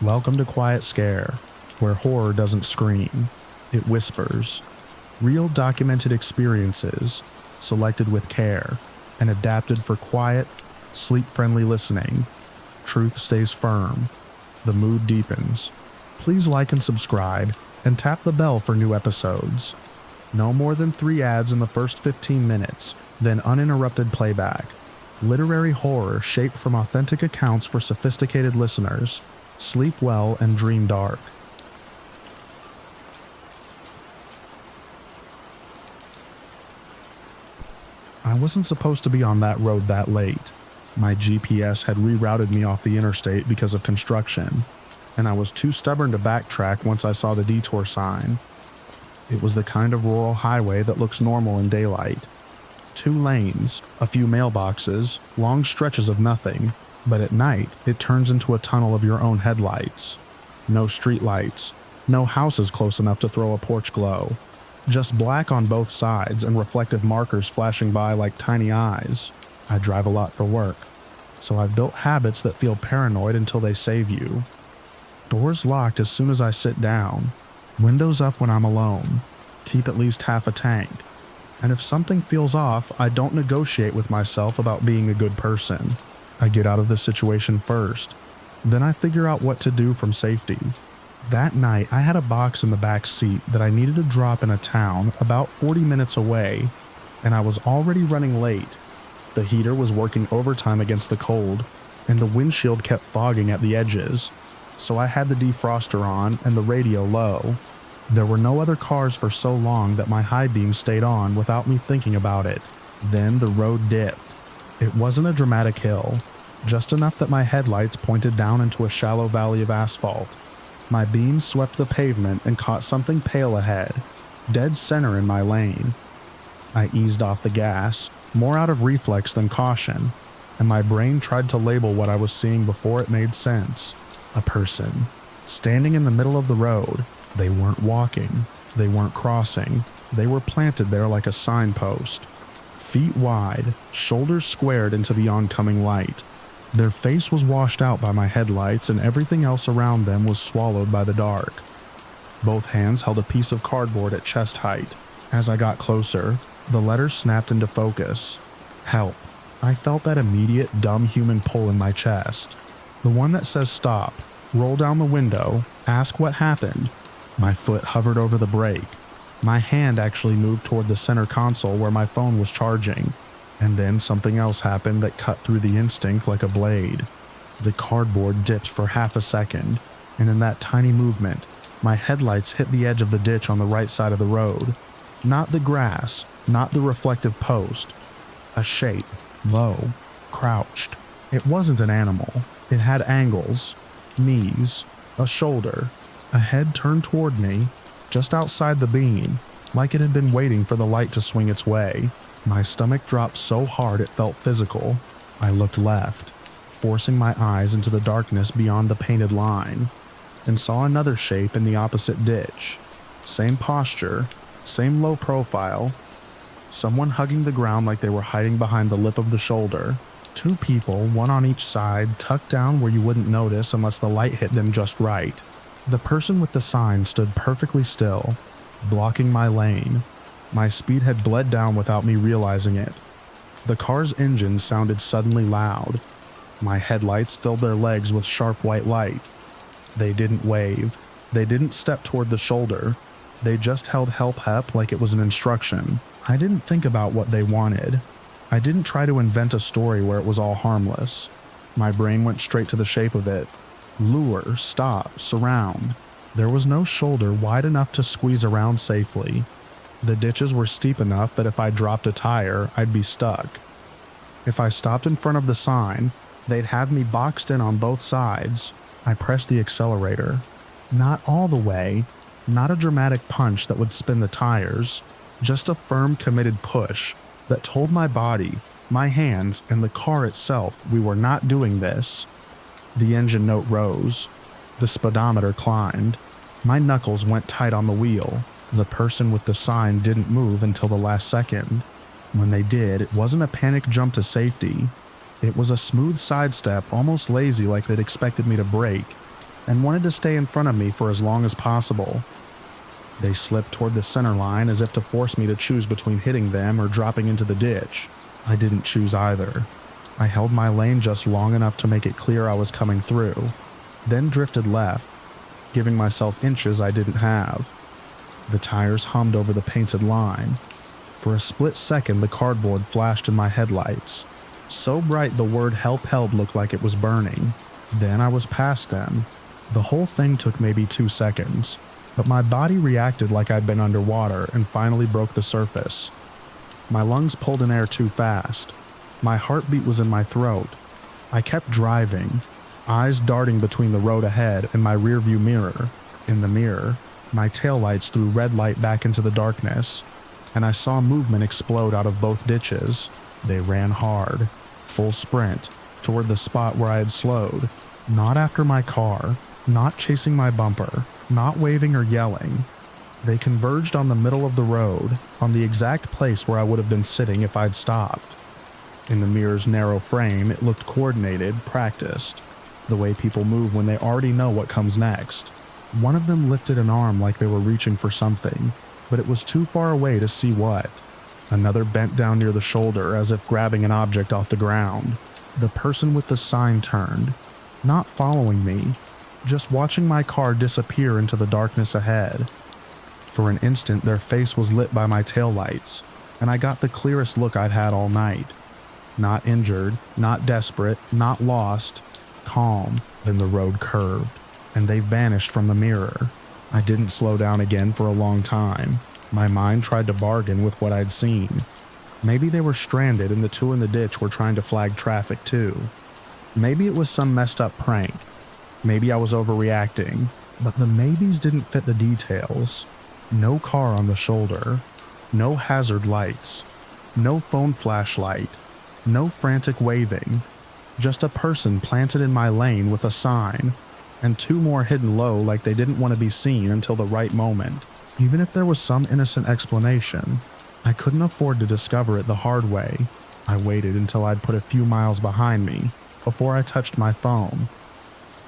Welcome to Quiet Scare, where horror doesn't scream, it whispers. Real documented experiences, selected with care, and adapted for quiet, sleep-friendly listening. Truth stays firm. The mood deepens. Please like and subscribe, and tap the bell for new episodes. No more than 3 ads in the first 15 minutes, then uninterrupted playback. Literary horror shaped from authentic accounts for sophisticated listeners. Sleep well and dream dark. I wasn't supposed to be on that road that late. My GPS had rerouted me off the interstate because of construction, and I was too stubborn to backtrack once I saw the detour sign. It was the kind of rural highway that looks normal in daylight. 2 lanes, a few mailboxes, long stretches of nothing, but at night it turns into a tunnel of your own headlights. No streetlights, no houses close enough to throw a porch glow. Just black on both sides and reflective markers flashing by like tiny eyes. I drive a lot for work, so I've built habits that feel paranoid until they save you. Doors locked as soon as I sit down. Windows up when I'm alone. Keep at least half a tank. And if something feels off, I don't negotiate with myself about being a good person. I get out of the situation first. Then I figure out what to do from safety. That night, I had a box in the back seat that I needed to drop in a town about 40 minutes away, and I was already running late. The heater was working overtime against the cold, and the windshield kept fogging at the edges, so I had the defroster on and the radio low. There were no other cars for so long that my high beam stayed on without me thinking about it. Then the road dipped. It wasn't a dramatic hill, just enough that my headlights pointed down into a shallow valley of asphalt. My beam swept the pavement and caught something pale ahead, dead center in my lane. I eased off the gas, more out of reflex than caution, and my brain tried to label what I was seeing before it made sense. A person, standing in the middle of the road. They weren't walking, they weren't crossing, they were planted there like a signpost. Feet wide, shoulders squared into the oncoming light. Their face was washed out by my headlights and everything else around them was swallowed by the dark. Both hands held a piece of cardboard at chest height. As I got closer, the letters snapped into focus. Help. I felt that immediate, dumb human pull in my chest. The one that says stop, roll down the window, ask what happened. My foot hovered over the brake. My hand actually moved toward the center console where my phone was charging. And then something else happened that cut through the instinct like a blade. The cardboard dipped for half a second, and in that tiny movement, my headlights hit the edge of the ditch on the right side of the road. Not the grass, not the reflective post. A shape, low, crouched. It wasn't an animal. It had angles, knees, a shoulder, a head turned toward me, just outside the beam, like it had been waiting for the light to swing its way. My stomach dropped so hard it felt physical. I looked left, forcing my eyes into the darkness beyond the painted line, and saw another shape in the opposite ditch. Same posture, same low profile. Someone hugging the ground like they were hiding behind the lip of the shoulder. 2 people, one on each side, tucked down where you wouldn't notice unless the light hit them just right. The person with the sign stood perfectly still, blocking my lane. My speed had bled down without me realizing it. The car's engine sounded suddenly loud. My headlights filled their legs with sharp white light. They didn't wave. They didn't step toward the shoulder. They just held help up like it was an instruction. I didn't think about what they wanted. I didn't try to invent a story where it was all harmless. My brain went straight to the shape of it. Lure, stop, surround. There was no shoulder wide enough to squeeze around safely. The ditches were steep enough that if I dropped a tire, I'd be stuck. If I stopped in front of the sign, they'd have me boxed in on both sides. I pressed the accelerator. Not all the way, not a dramatic punch that would spin the tires, just a firm, committed push that told my body, my hands, and the car itself we were not doing this. The engine note rose. The speedometer climbed. My knuckles went tight on the wheel. The person with the sign didn't move until the last second. When they did, it wasn't a panic jump to safety. It was a smooth sidestep, almost lazy like they'd expected me to brake. and wanted to stay in front of me for as long as possible. They slipped toward the center line as if to force me to choose between hitting them or dropping into the ditch. I didn't choose either. I held my lane just long enough to make it clear I was coming through, then drifted left, giving myself inches I didn't have. The tires hummed over the painted line. For a split second, the cardboard flashed in my headlights. So bright the word "help, help" looked like it was burning. Then I was past them. The whole thing took maybe 2 seconds, but my body reacted like I'd been underwater and finally broke the surface. My lungs pulled in air too fast. My heartbeat was in my throat. I kept driving, eyes darting between the road ahead and my rearview mirror. In the mirror, my taillights threw red light back into the darkness, and I saw movement explode out of both ditches. They ran hard, full sprint, toward the spot where I had slowed. Not after my car, not chasing my bumper, not waving or yelling. They converged on the middle of the road, on the exact place where I would have been sitting if I'd stopped. In the mirror's narrow frame, it looked coordinated, practiced, the way people move when they already know what comes next. One of them lifted an arm like they were reaching for something, but it was too far away to see what. Another bent down near the shoulder as if grabbing an object off the ground. The person with the sign turned, not following me, just watching my car disappear into the darkness ahead. For an instant, their face was lit by my taillights, and I got the clearest look I'd had all night. Not injured, not desperate, not lost, calm. Then the road curved, and they vanished from the mirror. I didn't slow down again for a long time. My mind tried to bargain with what I'd seen. Maybe they were stranded and the two in the ditch were trying to flag traffic too. Maybe it was some messed up prank. Maybe I was overreacting, but the maybes didn't fit the details. No car on the shoulder, no hazard lights, no phone flashlight, no frantic waving, just a person planted in my lane with a sign, and two more hidden low like they didn't want to be seen until the right moment. Even if there was some innocent explanation, I couldn't afford to discover it the hard way. I waited until I'd put a few miles behind me before I touched my phone.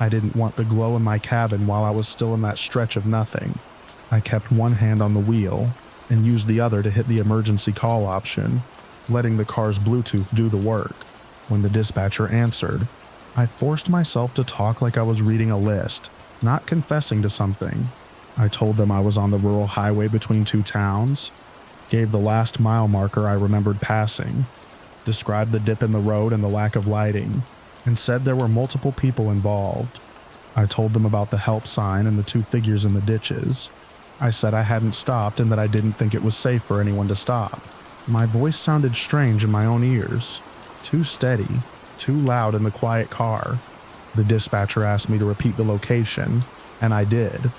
I didn't want the glow in my cabin while I was still in that stretch of nothing. I kept one hand on the wheel and used the other to hit the emergency call option, letting the car's Bluetooth do the work. When the dispatcher answered, I forced myself to talk like I was reading a list, not confessing to something. I told them I was on the rural highway between two towns, gave the last mile marker I remembered passing, described the dip in the road and the lack of lighting, and said there were multiple people involved. I told them about the help sign and the two figures in the ditches. I said I hadn't stopped and that I didn't think it was safe for anyone to stop. My voice sounded strange in my own ears, too steady, too loud in the quiet car. The dispatcher asked me to repeat the location, and I did.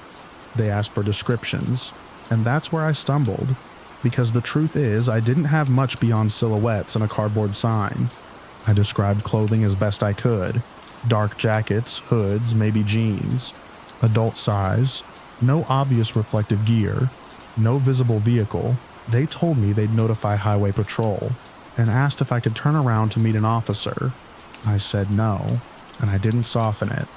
They asked for descriptions, and that's where I stumbled, because the truth is I didn't have much beyond silhouettes and a cardboard sign. I described clothing as best I could: dark jackets, hoods, maybe jeans, adult size, no obvious reflective gear, no visible vehicle. They told me they'd notify highway patrol and asked if I could turn around to meet an officer. I said no, and I didn't soften it.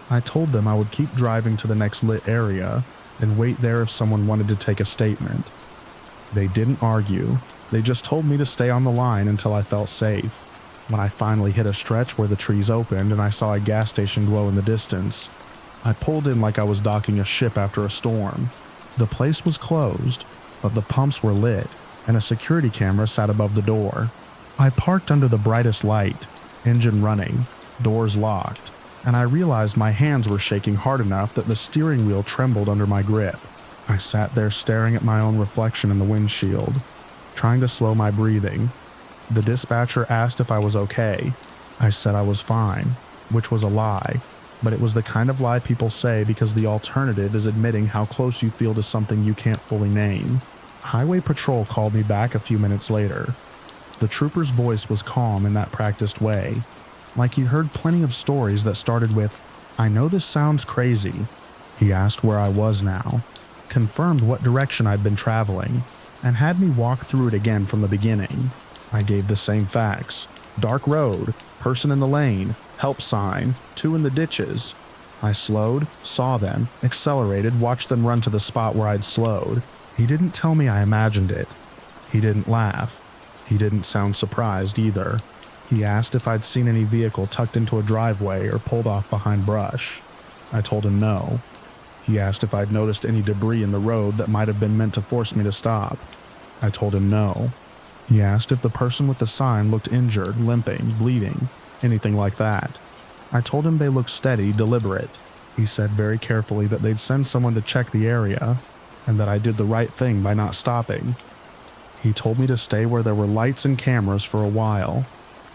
I told them I would keep driving to the next lit area and wait there if someone wanted to take a statement. They didn't argue. They just told me to stay on the line until I felt safe. When I finally hit a stretch where the trees opened and I saw a gas station glow in the distance, I pulled in like I was docking a ship after a storm. The place was closed, but the pumps were lit, and a security camera sat above the door. I parked under the brightest light, engine running, doors locked, and I realized my hands were shaking hard enough that the steering wheel trembled under my grip. I sat there staring at my own reflection in the windshield, trying to slow my breathing. The dispatcher asked if I was okay. I said I was fine, which was a lie, but it was the kind of lie people say because the alternative is admitting how close you feel to something you can't fully name. Highway patrol called me back a few minutes later. The trooper's voice was calm in that practiced way, like he'd heard plenty of stories that started with, "I know this sounds crazy." He asked where I was now, confirmed what direction I'd been traveling, and had me walk through it again from the beginning. I gave the same facts: dark road, person in the lane, help sign, two in the ditches. I slowed, saw them, accelerated, watched them run to the spot where I'd slowed. He didn't tell me I imagined it. He didn't laugh. He didn't sound surprised either. He asked if I'd seen any vehicle tucked into a driveway or pulled off behind brush. I told him no. He asked if I'd noticed any debris in the road that might have been meant to force me to stop. I told him no. He asked if the person with the sign looked injured, limping, bleeding, anything like that. I told him they looked steady, deliberate. He said very carefully that they'd send someone to check the area, and that I did the right thing by not stopping. He told me to stay where there were lights and cameras for a while,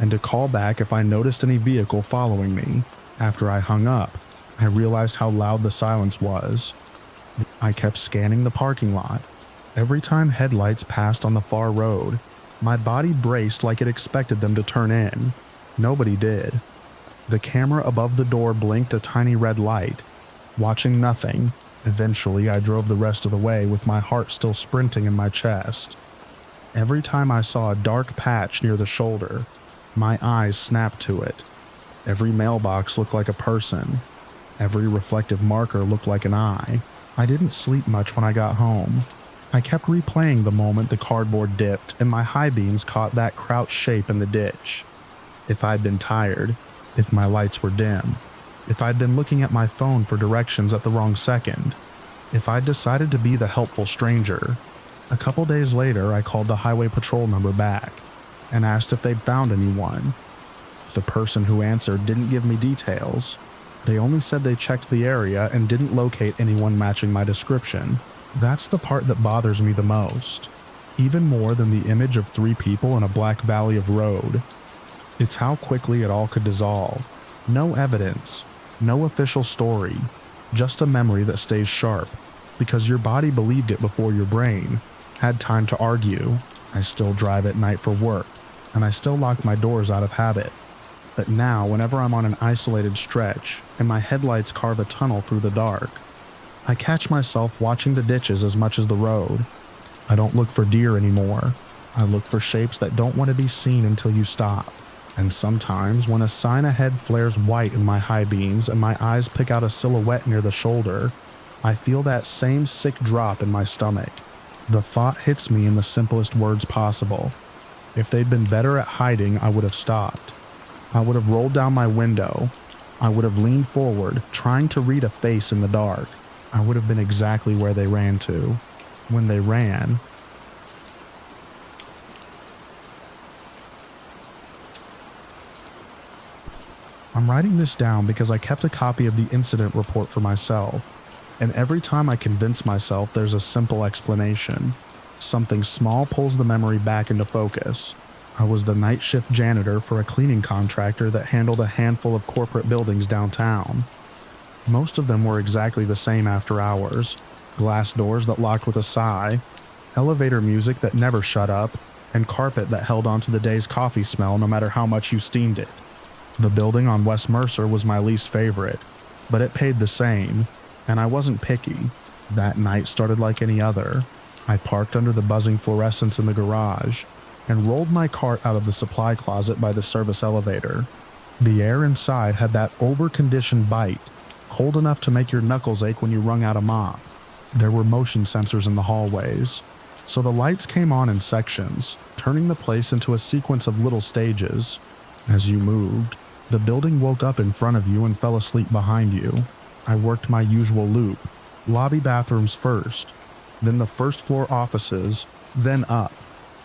and to call back if I noticed any vehicle following me. After I hung up, I realized how loud the silence was. I kept scanning the parking lot. Every time headlights passed on the far road, my body braced like it expected them to turn in. Nobody did. The camera above the door blinked a tiny red light. Watching nothing, eventually I drove the rest of the way with my heart still sprinting in my chest. Every time I saw a dark patch near the shoulder, my eyes snapped to it. Every mailbox looked like a person. Every reflective marker looked like an eye. I didn't sleep much when I got home. I kept replaying the moment the cardboard dipped and my high beams caught that crouched shape in the ditch. If I'd been tired, if my lights were dim, if I'd been looking at my phone for directions at the wrong second, if I'd decided to be the helpful stranger. A couple days later, I called the highway patrol number back and asked if they'd found anyone. The person who answered didn't give me details. They only said they checked the area and didn't locate anyone matching my description. That's the part that bothers me the most, even more than the image of 3 people in a black valley of road. It's how quickly it all could dissolve. No evidence, no official story, just a memory that stays sharp, because your body believed it before your brain had time to argue. I still drive at night for work, and I still lock my doors out of habit. But now, whenever I'm on an isolated stretch and my headlights carve a tunnel through the dark, I catch myself watching the ditches as much as the road. I don't look for deer anymore. I look for shapes that don't want to be seen until you stop. And sometimes, when a sign ahead flares white in my high beams and my eyes pick out a silhouette near the shoulder, I feel that same sick drop in my stomach. The thought hits me in the simplest words possible. If they'd been better at hiding, I would have stopped. I would have rolled down my window. I would have leaned forward, trying to read a face in the dark. I would have been exactly where they ran to. When they ran, I'm writing this down because I kept a copy of the incident report for myself, and every time I convince myself there's a simple explanation, something small pulls the memory back into focus. I was the night shift janitor for a cleaning contractor that handled a handful of corporate buildings downtown. Most of them were exactly the same after hours: glass doors that locked with a sigh, elevator music that never shut up, and carpet that held onto the day's coffee smell no matter how much you steamed it. The building on West Mercer was my least favorite, but it paid the same, and I wasn't picky. That night started like any other. I parked under the buzzing fluorescents in the garage and rolled my cart out of the supply closet by the service elevator. The air inside had that over-conditioned bite, cold enough to make your knuckles ache when you wrung out a mop. There were motion sensors in the hallways, so the lights came on in sections, turning the place into a sequence of little stages. As you moved, the building woke up in front of you and fell asleep behind you. I worked my usual loop: lobby bathrooms first, then the first floor offices, then up.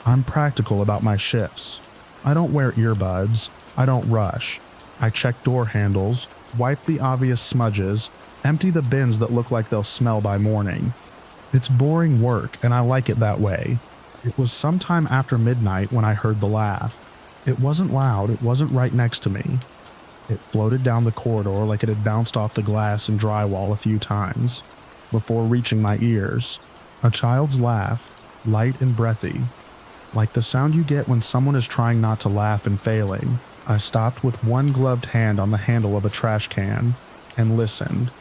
I'm practical about my shifts. I don't wear earbuds. I don't rush. I check door handles, wipe the obvious smudges, empty the bins that look like they'll smell by morning. It's boring work, and I like it that way. It was sometime after midnight when I heard the laugh. It wasn't loud, it wasn't right next to me. It floated down the corridor like it had bounced off the glass and drywall a few times, before reaching my ears. A child's laugh, light and breathy, like the sound you get when someone is trying not to laugh and failing. I stopped with one gloved hand on the handle of a trash can and listened.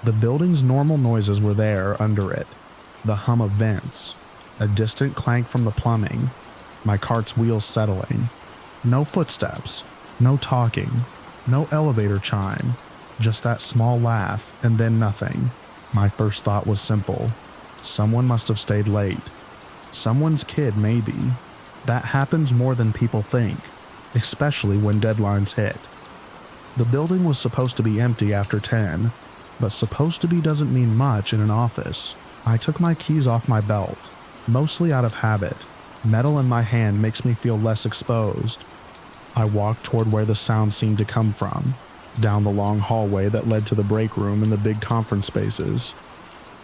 The building's normal noises were there under it. The hum of vents, a distant clank from the plumbing, my cart's wheels settling. No footsteps, no talking, no elevator chime, Just that small laugh, and then nothing. My first thought was simple. Someone must have stayed late. Someone's kid, maybe. That happens more than people think, especially when deadlines hit. The building was supposed to be empty after 10, but supposed to be doesn't mean much in an office. I took my keys off my belt, mostly out of habit. Metal in my hand makes me feel less exposed. I walked toward where the sound seemed to come from, down the long hallway that led to the break room and the big conference spaces.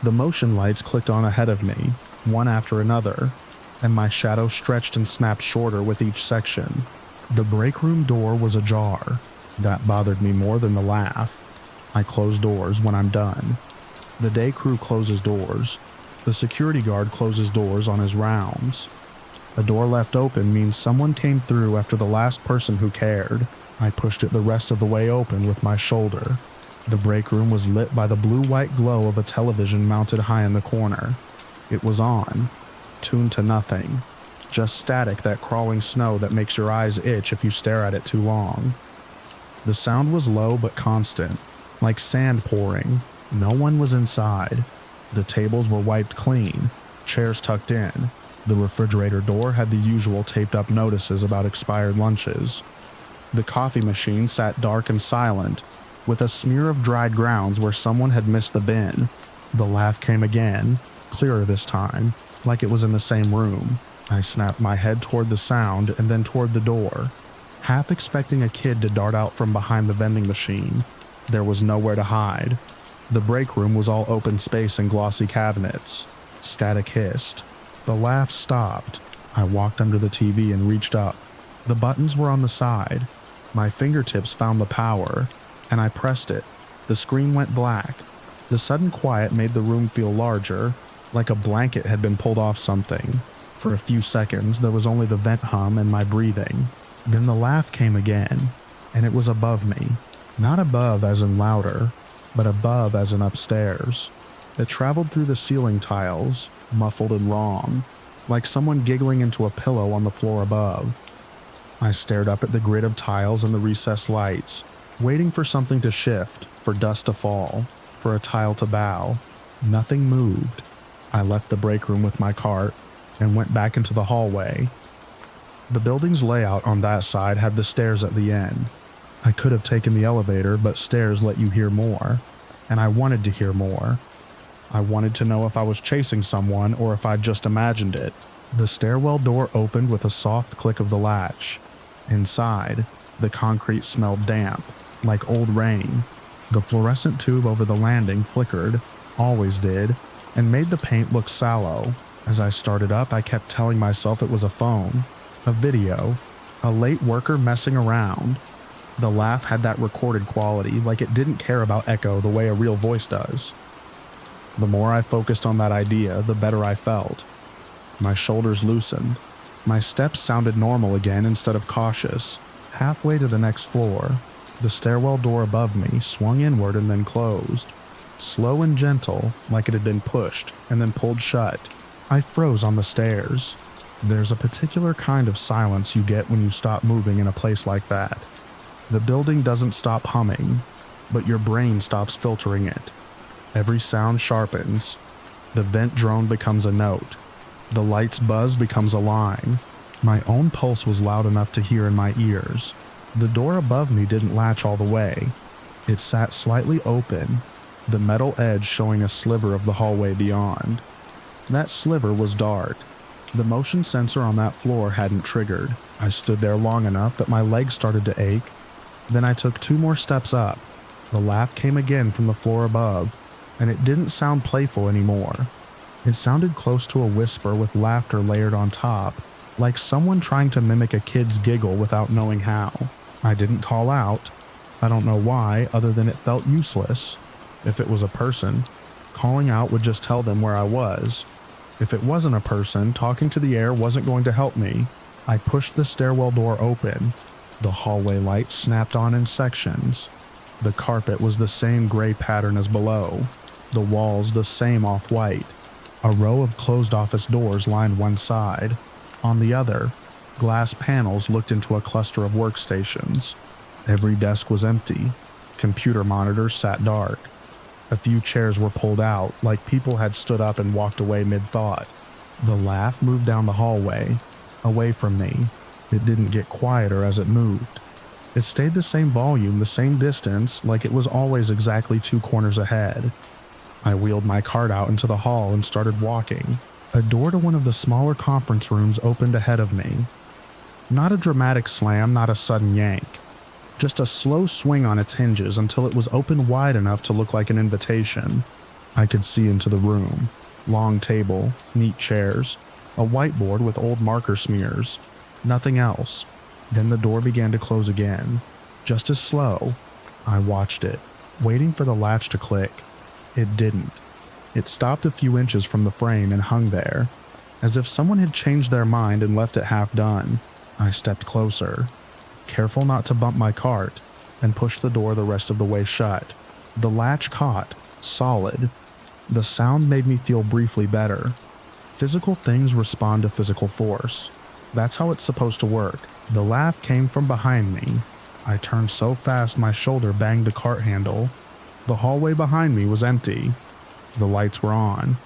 The motion lights clicked on ahead of me, one after another, and my shadow stretched and snapped shorter with each section. The break room door was ajar. That bothered me more than the laugh. I close doors when I'm done. The day crew closes doors. The security guard closes doors on his rounds. A door left open means someone came through after the last person who cared. I pushed it the rest of the way open with my shoulder. The break room was lit by the blue-white glow of a television mounted high in the corner. It was on, tuned to nothing. Just static, that crawling snow that makes your eyes itch if you stare at it too long. The sound was low but constant, like sand pouring. No one was inside. The tables were wiped clean, chairs tucked in. The refrigerator door had the usual taped-up notices about expired lunches. The coffee machine sat dark and silent, with a smear of dried grounds where someone had missed the bin. The laugh came again, clearer this time, like it was in the same room. I snapped my head toward the sound and then toward the door, half expecting a kid to dart out from behind the vending machine. There was nowhere to hide. The break room was all open space and glossy cabinets. Static hissed. The laugh stopped. I walked under the TV and reached up. The buttons were on the side. My fingertips found the power, and I pressed it. The screen went black. The sudden quiet made the room feel larger, like a blanket had been pulled off something. For a few seconds, there was only the vent hum and my breathing. Then the laugh came again, and it was above me. Not above as in louder, but above as in upstairs. It traveled through the ceiling tiles, muffled and wrong, like someone giggling into a pillow on the floor above. I stared up at the grid of tiles and the recessed lights, waiting for something to shift, for dust to fall, for a tile to bow. Nothing moved. I left the break room with my cart and went back into the hallway. The building's layout on that side had the stairs at the end. I could have taken the elevator, but stairs let you hear more, and I wanted to hear more. I wanted to know if I was chasing someone or if I'd just imagined it. The stairwell door opened with a soft click of the latch. Inside, the concrete smelled damp, like old rain. The fluorescent tube over the landing flickered, always did, and made the paint look sallow. As I started up, I kept telling myself it was a phone, a video, a late worker messing around. The laugh had that recorded quality, like it didn't care about echo the way a real voice does. The more I focused on that idea, the better I felt. My shoulders loosened. My steps sounded normal again instead of cautious. Halfway to the next floor, the stairwell door above me swung inward and then closed. Slow and gentle, like it had been pushed and then pulled shut. I froze on the stairs. There's a particular kind of silence you get when you stop moving in a place like that. The building doesn't stop humming, but your brain stops filtering it. Every sound sharpens. The vent drone becomes a note. The light's buzz becomes a line. My own pulse was loud enough to hear in my ears. The door above me didn't latch all the way. It sat slightly open, the metal edge showing a sliver of the hallway beyond. That sliver was dark. The motion sensor on that floor hadn't triggered. I stood there long enough that my legs started to ache. Then I took 2 more steps up. The laugh came again from the floor above, and it didn't sound playful anymore. It sounded close to a whisper with laughter layered on top, like someone trying to mimic a kid's giggle without knowing how. I didn't call out. I don't know why, other than it felt useless. If it was a person, calling out would just tell them where I was. If it wasn't a person, talking to the air wasn't going to help me. I pushed the stairwell door open. The hallway light snapped on in sections. The carpet was the same gray pattern as below. The walls the same off-white. A row of closed office doors lined one side. On the other, glass panels looked into a cluster of workstations. Every desk was empty. Computer monitors sat dark. A few chairs were pulled out, like people had stood up and walked away mid-thought. The laugh moved down the hallway, away from me. It didn't get quieter as it moved. It stayed the same volume, the same distance, like it was always exactly 2 corners ahead. I wheeled my cart out into the hall and started walking. A door to one of the smaller conference rooms opened ahead of me. Not a dramatic slam, not a sudden yank. Just a slow swing on its hinges until it was open wide enough to look like an invitation. I could see into the room. Long table, neat chairs, a whiteboard with old marker smears. Nothing else. Then the door began to close again. Just as slow. I watched it, waiting for the latch to click. It didn't. It stopped a few inches from the frame and hung there, as if someone had changed their mind and left it half done. I stepped closer, careful not to bump my cart, and pushed the door the rest of the way shut. The latch caught, solid. The sound made me feel briefly better. Physical things respond to physical force. That's how it's supposed to work. The laugh came from behind me. I turned so fast my shoulder banged the cart handle. The hallway behind me was empty. The lights were on,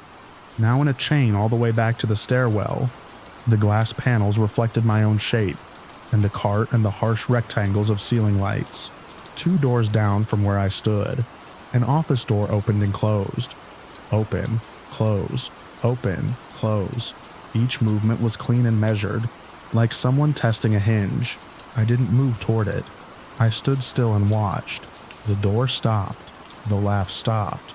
now in a chain all the way back to the stairwell. The glass panels reflected my own shape, and the cart and the harsh rectangles of ceiling lights. 2 doors down from where I stood, an office door opened and closed. Open, close, open, close. Each movement was clean and measured, like someone testing a hinge. I didn't move toward it. I stood still and watched. The door stopped. The laugh stopped.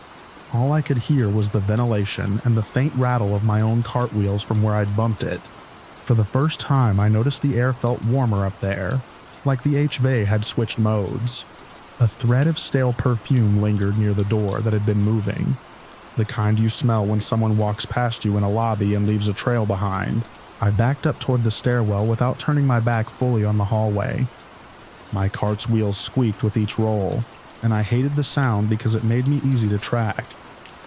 All I could hear was the ventilation and the faint rattle of my own cartwheels from where I'd bumped it. For the first time, I noticed the air felt warmer up there, like the HVAC had switched modes. A thread of stale perfume lingered near the door that had been moving, the kind you smell when someone walks past you in a lobby and leaves a trail behind. I backed up toward the stairwell without turning my back fully on the hallway. My cart's wheels squeaked with each roll, and I hated the sound because it made me easy to track.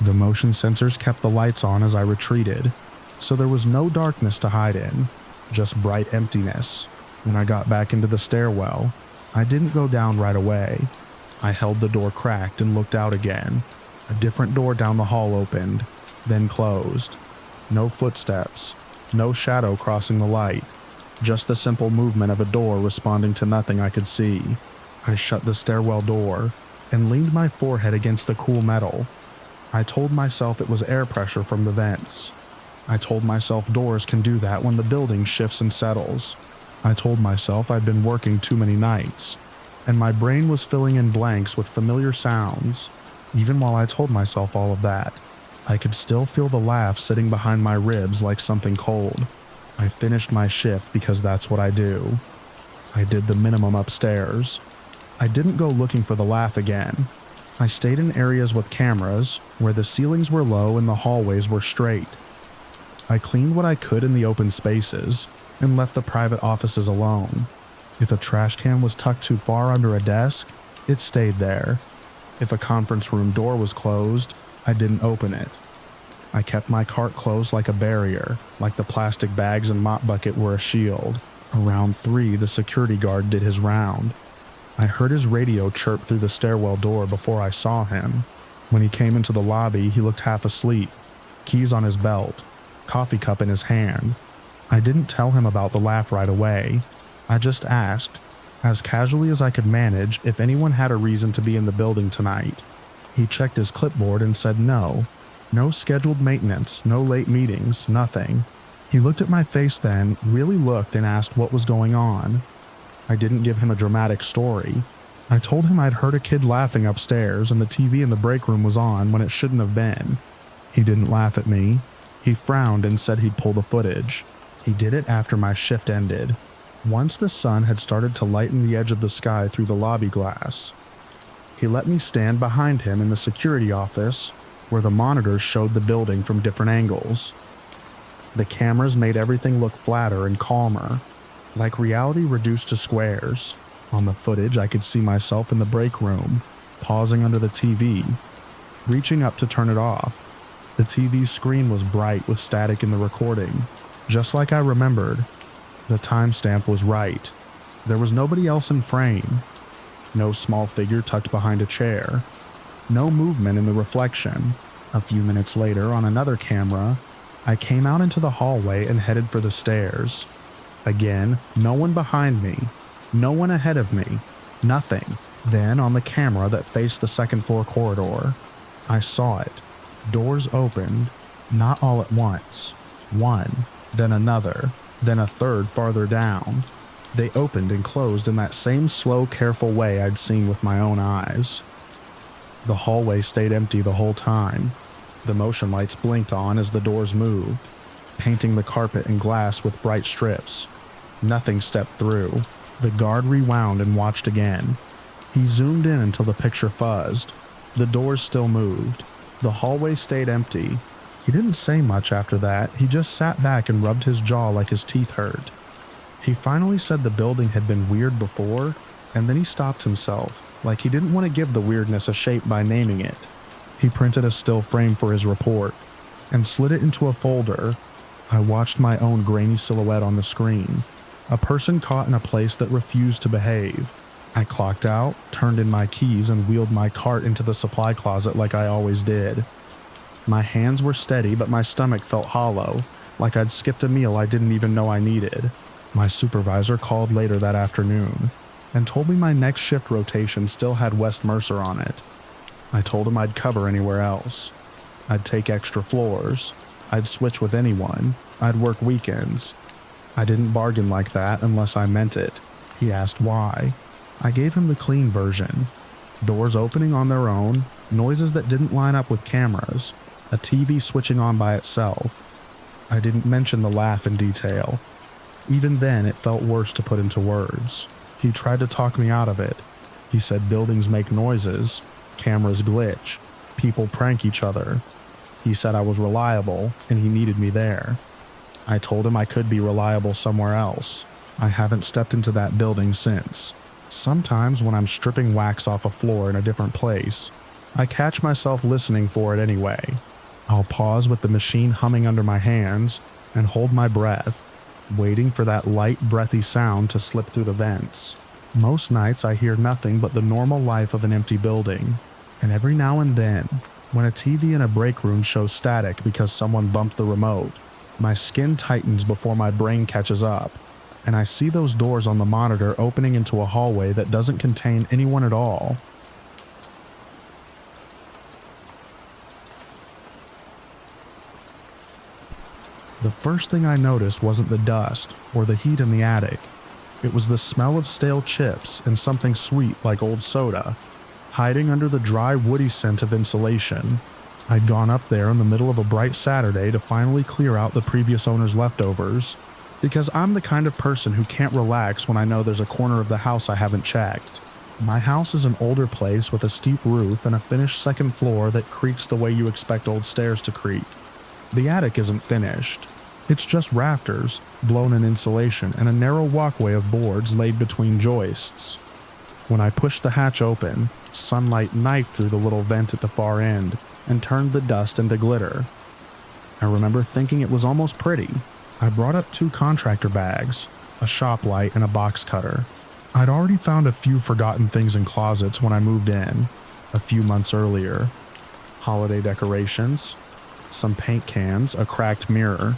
The motion sensors kept the lights on as I retreated, so there was no darkness to hide in, just bright emptiness. When I got back into the stairwell, I didn't go down right away. I held the door cracked and looked out again. A different door down the hall opened, then closed. No footsteps, no shadow crossing the light, just the simple movement of a door responding to nothing I could see. I shut the stairwell door and leaned my forehead against the cool metal. I told myself it was air pressure from the vents. I told myself doors can do that when the building shifts and settles. I told myself I'd been working too many nights, and my brain was filling in blanks with familiar sounds. Even while I told myself all of that, I could still feel the laugh sitting behind my ribs like something cold. I finished my shift because that's what I do. I did the minimum upstairs. I didn't go looking for the laugh again. I stayed in areas with cameras, where the ceilings were low and the hallways were straight. I cleaned what I could in the open spaces, and left the private offices alone. If a trash can was tucked too far under a desk, it stayed there. If a conference room door was closed, I didn't open it. I kept my cart closed like a barrier, like the plastic bags and mop bucket were a shield. Around 3, the security guard did his round. I heard his radio chirp through the stairwell door before I saw him. When he came into the lobby, he looked half asleep, keys on his belt, coffee cup in his hand. I didn't tell him about the laugh right away. I just asked, as casually as I could manage, if anyone had a reason to be in the building tonight. He checked his clipboard and said no. No scheduled maintenance, no late meetings, nothing. He looked at my face then, really looked, and asked what was going on. I didn't give him a dramatic story. I told him I'd heard a kid laughing upstairs and the TV in the break room was on when it shouldn't have been. He didn't laugh at me. He frowned and said he'd pull the footage. He did it after my shift ended, once the sun had started to lighten the edge of the sky through the lobby glass. He let me stand behind him in the security office, where the monitors showed the building from different angles. The cameras made everything look flatter and calmer, like reality reduced to squares. On the footage, I could see myself in the break room, pausing under the TV, reaching up to turn it off. The TV screen was bright with static in the recording, just like I remembered. The timestamp was right. There was nobody else in frame. No small figure tucked behind a chair. No movement in the reflection. A few minutes later, on another camera, I came out into the hallway and headed for the stairs. Again, no one behind me. No one ahead of me. Nothing. Then, on the camera that faced the second floor corridor, I saw it. Doors opened, not all at once. One, then another, then a third farther down. They opened and closed in that same slow, careful way I'd seen with my own eyes. The hallway stayed empty the whole time. The motion lights blinked on as the doors moved, painting the carpet and glass with bright strips. Nothing stepped through. The guard rewound and watched again. He zoomed in until the picture fuzzed. The doors still moved. The hallway stayed empty. He didn't say much after that. He just sat back and rubbed his jaw like his teeth hurt. He finally said the building had been weird before, and then he stopped himself, like he didn't want to give the weirdness a shape by naming it. He printed a still frame for his report and slid it into a folder. I watched my own grainy silhouette on the screen, a person caught in a place that refused to behave. I clocked out, turned in my keys, and wheeled my cart into the supply closet like I always did. My hands were steady, but my stomach felt hollow, like I'd skipped a meal I didn't even know I needed. My supervisor called later that afternoon and told me my next shift rotation still had West Mercer on it. I told him I'd cover anywhere else. I'd take extra floors. I'd switch with anyone. I'd work weekends. I didn't bargain like that unless I meant it. He asked why. I gave him the clean version. Doors opening on their own, noises that didn't line up with cameras, a TV switching on by itself. I didn't mention the laugh in detail. Even then, it felt worse to put into words. He tried to talk me out of it. He said buildings make noises, cameras glitch, people prank each other. He said I was reliable, and he needed me there. I told him I could be reliable somewhere else. I haven't stepped into that building since. Sometimes when I'm stripping wax off a floor in a different place, I catch myself listening for it anyway. I'll pause with the machine humming under my hands and hold my breath, waiting for that light, breathy sound to slip through the vents. Most nights I hear nothing but the normal life of an empty building, and every now and then, when a TV in a break room shows static because someone bumped the remote, my skin tightens before my brain catches up, and I see those doors on the monitor opening into a hallway that doesn't contain anyone at all. The first thing I noticed wasn't the dust or the heat in the attic. It was the smell of stale chips and something sweet like old soda, hiding under the dry woody scent of insulation. I'd gone up there in the middle of a bright Saturday to finally clear out the previous owner's leftovers, because I'm the kind of person who can't relax when I know there's a corner of the house I haven't checked. My house is an older place with a steep roof and a finished second floor that creaks the way you expect old stairs to creak. The attic isn't finished. It's just rafters, blown-in insulation, and a narrow walkway of boards laid between joists. When I pushed the hatch open, sunlight knifed through the little vent at the far end and turned the dust into glitter. I remember thinking it was almost pretty. I brought up 2 contractor bags, a shop light, and a box cutter. I'd already found a few forgotten things in closets when I moved in, a few months earlier. Holiday decorations, some paint cans, a cracked mirror.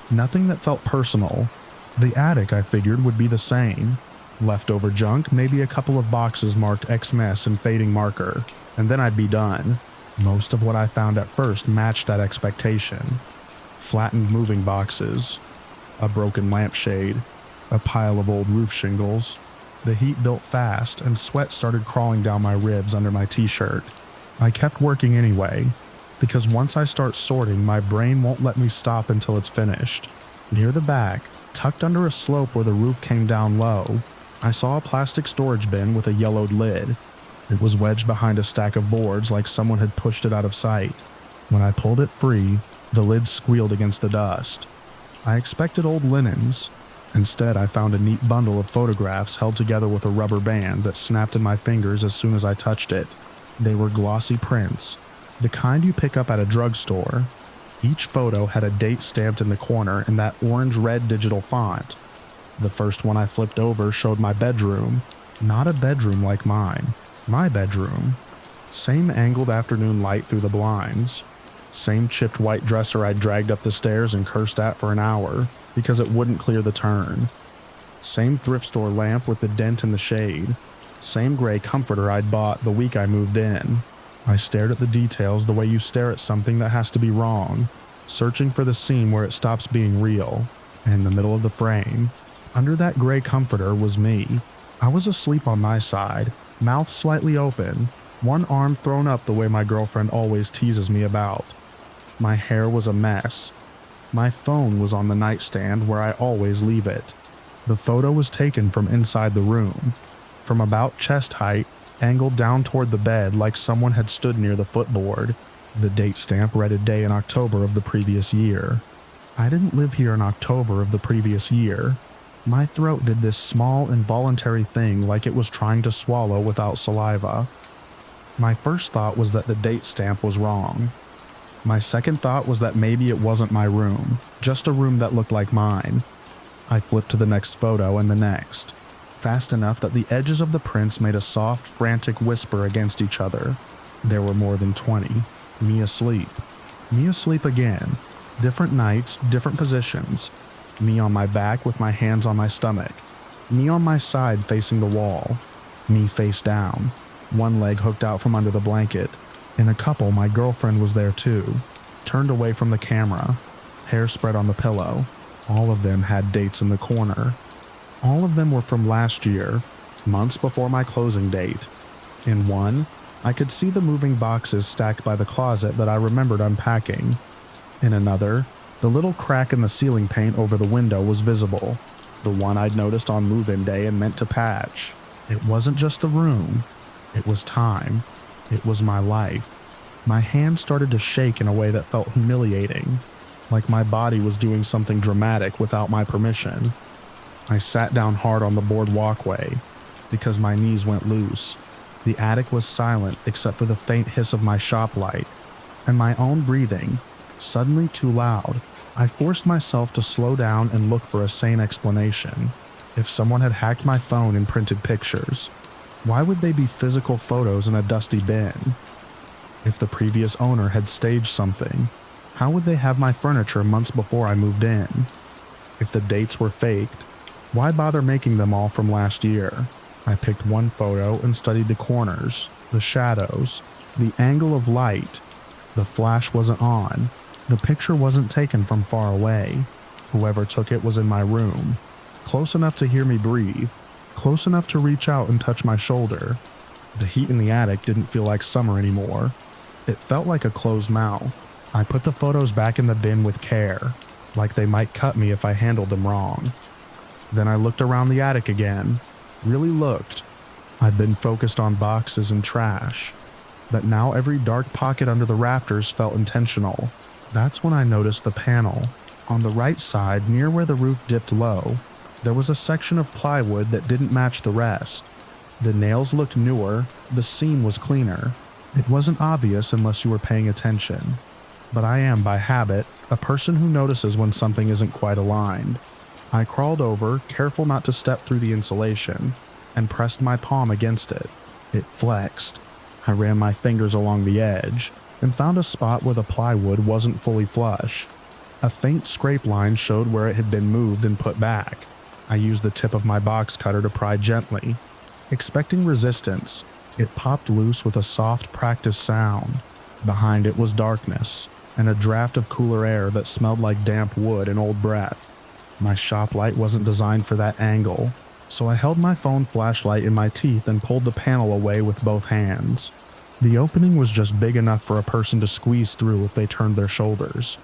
Nothing that felt personal. The attic, I figured, would be the same. Leftover junk, maybe a couple of boxes marked X-Mess and fading marker, and then I'd be done. Most of what I found at first matched that expectation. Flattened moving boxes, a broken lampshade, a pile of old roof shingles. The heat built fast, and sweat started crawling down my ribs under my t-shirt. I kept working anyway, because once I start sorting, my brain won't let me stop until it's finished. Near the back, tucked under a slope where the roof came down low, I saw a plastic storage bin with a yellowed lid. It was wedged behind a stack of boards like someone had pushed it out of sight. When I pulled it free, the lid squealed against the dust. I expected old linens. Instead, I found a neat bundle of photographs held together with a rubber band that snapped in my fingers as soon as I touched it. They were glossy prints, the kind you pick up at a drugstore. Each photo had a date stamped in the corner in that orange-red digital font. The first one I flipped over showed my bedroom, Not a bedroom like mine, my bedroom. Same angled afternoon light through the blinds. Same chipped white dresser I'd dragged up the stairs and cursed at for an hour because it wouldn't clear the turn. Same thrift store lamp with the dent in the shade. Same gray comforter I'd bought the week I moved in. I stared at the details the way you stare at something that has to be wrong, searching for the scene where it stops being real. And in the middle of the frame, under that gray comforter, was me. I was asleep on my side, mouth slightly open, one arm thrown up the way my girlfriend always teases me about. My hair was a mess. My phone was on the nightstand where I always leave it. The photo was taken from inside the room, from about chest height, angled down toward the bed like someone had stood near the footboard. The date stamp read a day in October of the previous year. I didn't live here in October of the previous year. My throat did this small involuntary thing like it was trying to swallow without saliva. My first thought was that the date stamp was wrong. My second thought was that maybe it wasn't my room, just a room that looked like mine. I flipped to the next photo and the next, fast enough that the edges of the prints made a soft, frantic whisper against each other. There were more than 20. Me asleep. Me asleep again. Different nights, different positions. Me on my back with my hands on my stomach. Me on my side facing the wall. Me face down. One leg hooked out from under the blanket. In a couple, my girlfriend was there too, turned away from the camera, hair spread on the pillow. All of them had dates in the corner. All of them were from last year, months before my closing date. In one, I could see the moving boxes stacked by the closet that I remembered unpacking. In another, the little crack in the ceiling paint over the window was visible, the one I'd noticed on move-in day and meant to patch. It wasn't just the room. It was time. It was my life. My hand started to shake in a way that felt humiliating, like my body was doing something dramatic without my permission. I sat down hard on the board walkway because my knees went loose. The attic was silent except for the faint hiss of my shop light and my own breathing, suddenly too loud. I forced myself to slow down and look for a sane explanation. If someone had hacked my phone and printed pictures, why would they be physical photos in a dusty bin? If the previous owner had staged something, how would they have my furniture months before I moved in? If the dates were faked, why bother making them all from last year? I picked one photo and studied the corners, the shadows, the angle of light. The flash wasn't on. The picture wasn't taken from far away. Whoever took it was in my room, close enough to hear me breathe, close enough to reach out and touch my shoulder. The heat in the attic didn't feel like summer anymore. It felt like a closed mouth. I put the photos back in the bin with care, like they might cut me if I handled them wrong. Then I looked around the attic again, really looked. I'd been focused on boxes and trash, but now every dark pocket under the rafters felt intentional. That's when I noticed the panel. On the right side, near where the roof dipped low, there was a section of plywood that didn't match the rest. The nails looked newer, the seam was cleaner. It wasn't obvious unless you were paying attention. But I am, by habit, a person who notices when something isn't quite aligned. I crawled over, careful not to step through the insulation, and pressed my palm against it. It flexed. I ran my fingers along the edge, and found a spot where the plywood wasn't fully flush. A faint scrape line showed where it had been moved and put back. I used the tip of my box cutter to pry gently. Expecting resistance, it popped loose with a soft, practiced sound. Behind it was darkness, and a draft of cooler air that smelled like damp wood and old breath. My shop light wasn't designed for that angle, so I held my phone flashlight in my teeth and pulled the panel away with both hands. The opening was just big enough for a person to squeeze through if they turned their shoulders.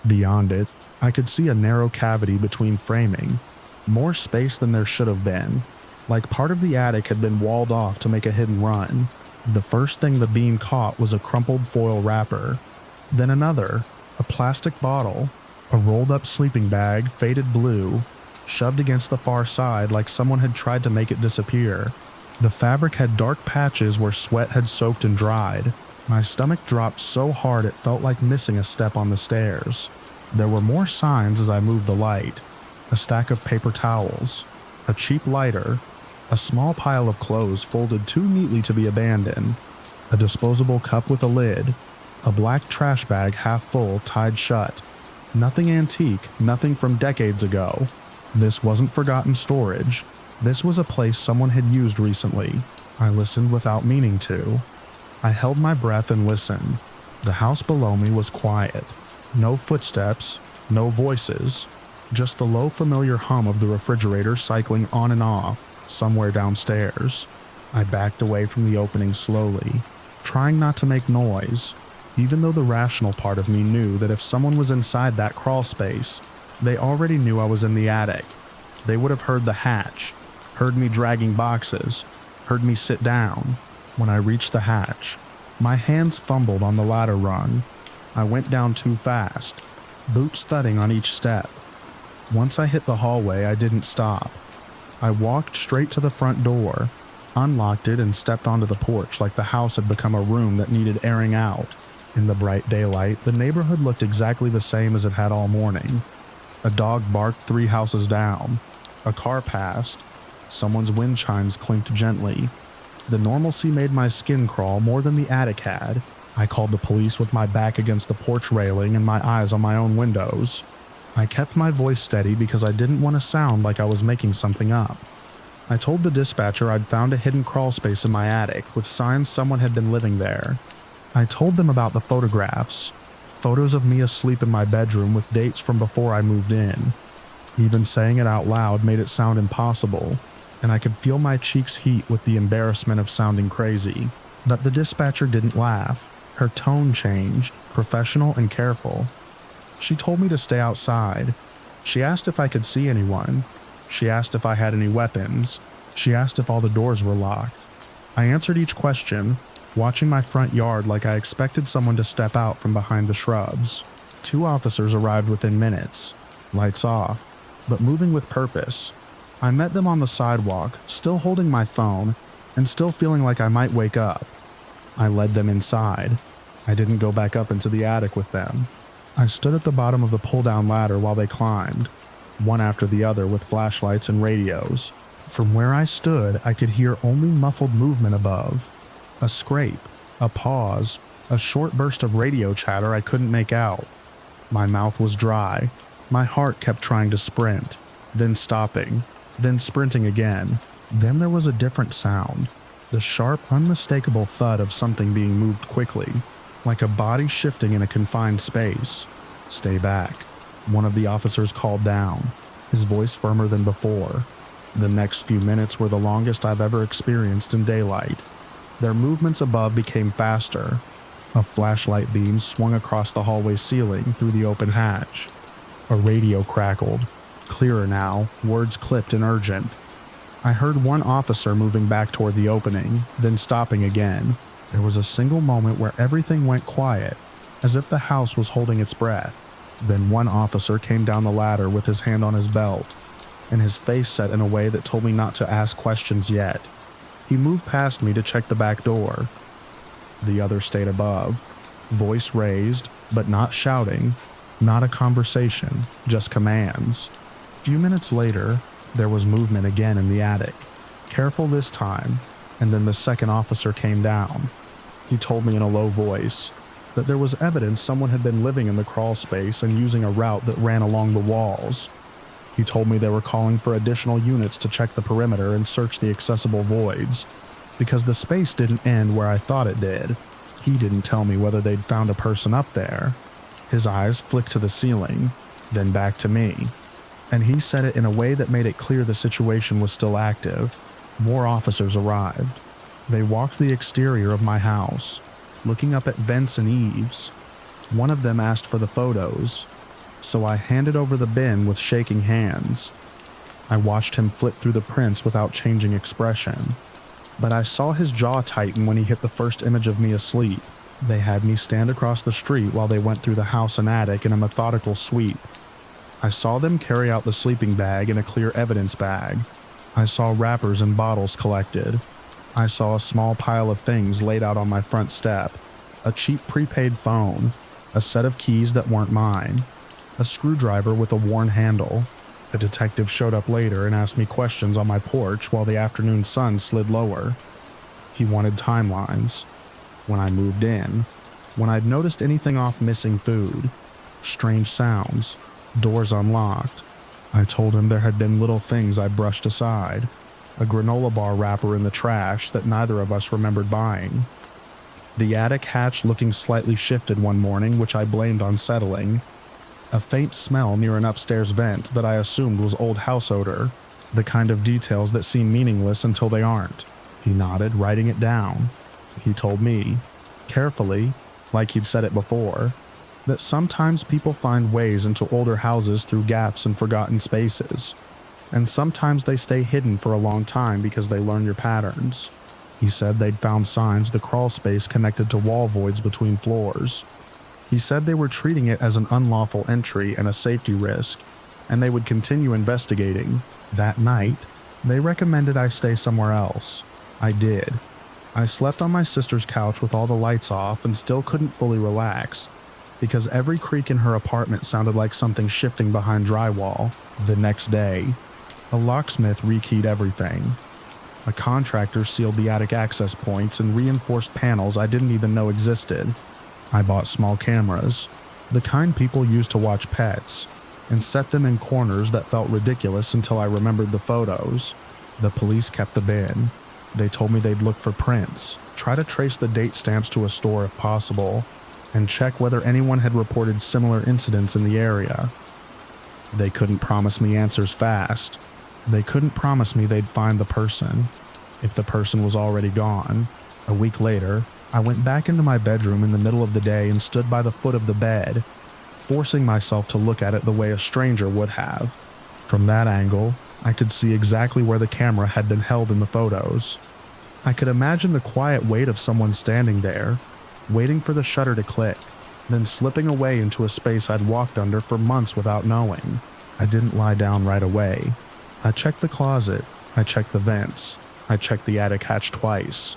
Beyond it, I could see a narrow cavity between framing, more space than there should have been, like part of the attic had been walled off to make a hidden run. The first thing the beam caught was a crumpled foil wrapper, then another, a plastic bottle, a rolled-up sleeping bag, faded blue, shoved against the far side like someone had tried to make it disappear. The fabric had dark patches where sweat had soaked and dried. My stomach dropped so hard it felt like missing a step on the stairs. There were more signs as I moved the light. A stack of paper towels, a cheap lighter, A small pile of clothes folded too neatly to be abandoned, a disposable cup with a lid, a black trash bag half full tied shut. Nothing antique, nothing from decades ago. This wasn't forgotten storage. This was a place someone had used recently. I listened without meaning to. I held my breath and listened. The house below me was quiet. No footsteps, no voices, just the low familiar hum of the refrigerator cycling on and off somewhere downstairs. I backed away from the opening slowly, trying not to make noise, even though the rational part of me knew that if someone was inside that crawl space, they already knew I was in the attic. They would have heard the hatch, heard me dragging boxes, heard me sit down. When I reached the hatch, my hands fumbled on the ladder rung. I went down too fast, boots thudding on each step. Once I hit the hallway, I didn't stop. I walked straight to the front door, unlocked it, and stepped onto the porch like the house had become a room that needed airing out. In the bright daylight, the neighborhood looked exactly the same as it had all morning. A dog barked 3 houses down. A car passed. Someone's wind chimes clinked gently. The normalcy made my skin crawl more than the attic had. I called the police with my back against the porch railing and my eyes on my own windows. I kept my voice steady because I didn't want to sound like I was making something up. I told the dispatcher I'd found a hidden crawl space in my attic with signs someone had been living there. I told them about the photographs, photos of me asleep in my bedroom with dates from before I moved in. Even saying it out loud made it sound impossible, and I could feel my cheeks heat with the embarrassment of sounding crazy. But the dispatcher didn't laugh. Her tone changed, professional and careful. She told me to stay outside. She asked if I could see anyone. She asked if I had any weapons. She asked if all the doors were locked. I answered each question, watching my front yard like I expected someone to step out from behind the shrubs. 2 officers arrived within minutes, lights off, but moving with purpose. I met them on the sidewalk, still holding my phone, and still feeling like I might wake up. I led them inside. I didn't go back up into the attic with them. I stood at the bottom of the pull-down ladder while they climbed, one after the other with flashlights and radios. From where I stood, I could hear only muffled movement above. A scrape, a pause, a short burst of radio chatter I couldn't make out. My mouth was dry. My heart kept trying to sprint, then stopping, then sprinting again. Then there was a different sound, the sharp, unmistakable thud of something being moved quickly, like a body shifting in a confined space. "Stay back," one of the officers called down, his voice firmer than before. The next few minutes were the longest I've ever experienced in daylight. Their movements above became faster. A flashlight beam swung across the hallway ceiling through the open hatch. A radio crackled, clearer now, words clipped and urgent. I heard one officer moving back toward the opening, then stopping again. There was a single moment where everything went quiet, as if the house was holding its breath. Then one officer came down the ladder with his hand on his belt, and his face set in a way that told me not to ask questions yet. He moved past me to check the back door. The other stayed above, voice raised, but not shouting, not a conversation, just commands. A few minutes later, there was movement again in the attic, careful this time, and then the second officer came down. He told me in a low voice that there was evidence someone had been living in the crawl space and using a route that ran along the walls. He told me they were calling for additional units to check the perimeter and search the accessible voids, because the space didn't end where I thought it did. He didn't tell me whether they'd found a person up there. His eyes flicked to the ceiling, then back to me, and he said it in a way that made it clear the situation was still active. More officers arrived. They walked the exterior of my house, looking up at vents and eaves. One of them asked for the photos, so I handed over the bin with shaking hands. I watched him flip through the prints without changing expression, but I saw his jaw tighten when he hit the first image of me asleep. They had me stand across the street while they went through the house and attic in a methodical sweep. I saw them carry out the sleeping bag in a clear evidence bag. I saw wrappers and bottles collected. I saw a small pile of things laid out on my front step, a cheap prepaid phone, a set of keys that weren't mine, a screwdriver with a worn handle. The detective showed up later and asked me questions on my porch while the afternoon sun slid lower. He wanted timelines. When I moved in, when I'd noticed anything off missing food, strange sounds, doors unlocked. I told him there had been little things I brushed aside, a granola bar wrapper in the trash that neither of us remembered buying. The attic hatch looking slightly shifted one morning, which I blamed on settling. A faint smell near an upstairs vent that I assumed was old house odor, the kind of details that seem meaningless until they aren't. He nodded, writing it down. He told me, carefully, like he'd said it before, that sometimes people find ways into older houses through gaps and forgotten spaces, and sometimes they stay hidden for a long time because they learn your patterns. He said they'd found signs the crawl space connected to wall voids between floors. He said they were treating it as an unlawful entry and a safety risk, and they would continue investigating. That night, they recommended I stay somewhere else. I did. I slept on my sister's couch with all the lights off and still couldn't fully relax, because every creak in her apartment sounded like something shifting behind drywall. The next day, a locksmith rekeyed everything. A contractor sealed the attic access points and reinforced panels I didn't even know existed. I bought small cameras, the kind people use to watch pets, and set them in corners that felt ridiculous until I remembered the photos. The police kept the bin. They told me they'd look for prints, try to trace the date stamps to a store if possible, and check whether anyone had reported similar incidents in the area. They couldn't promise me answers fast. They couldn't promise me they'd find the person, if the person was already gone. A week later, I went back into my bedroom in the middle of the day and stood by the foot of the bed, forcing myself to look at it the way a stranger would have. From that angle, I could see exactly where the camera had been held in the photos. I could imagine the quiet weight of someone standing there, waiting for the shutter to click, then slipping away into a space I'd walked under for months without knowing. I didn't lie down right away. I checked the closet, I checked the vents, I checked the attic hatch twice.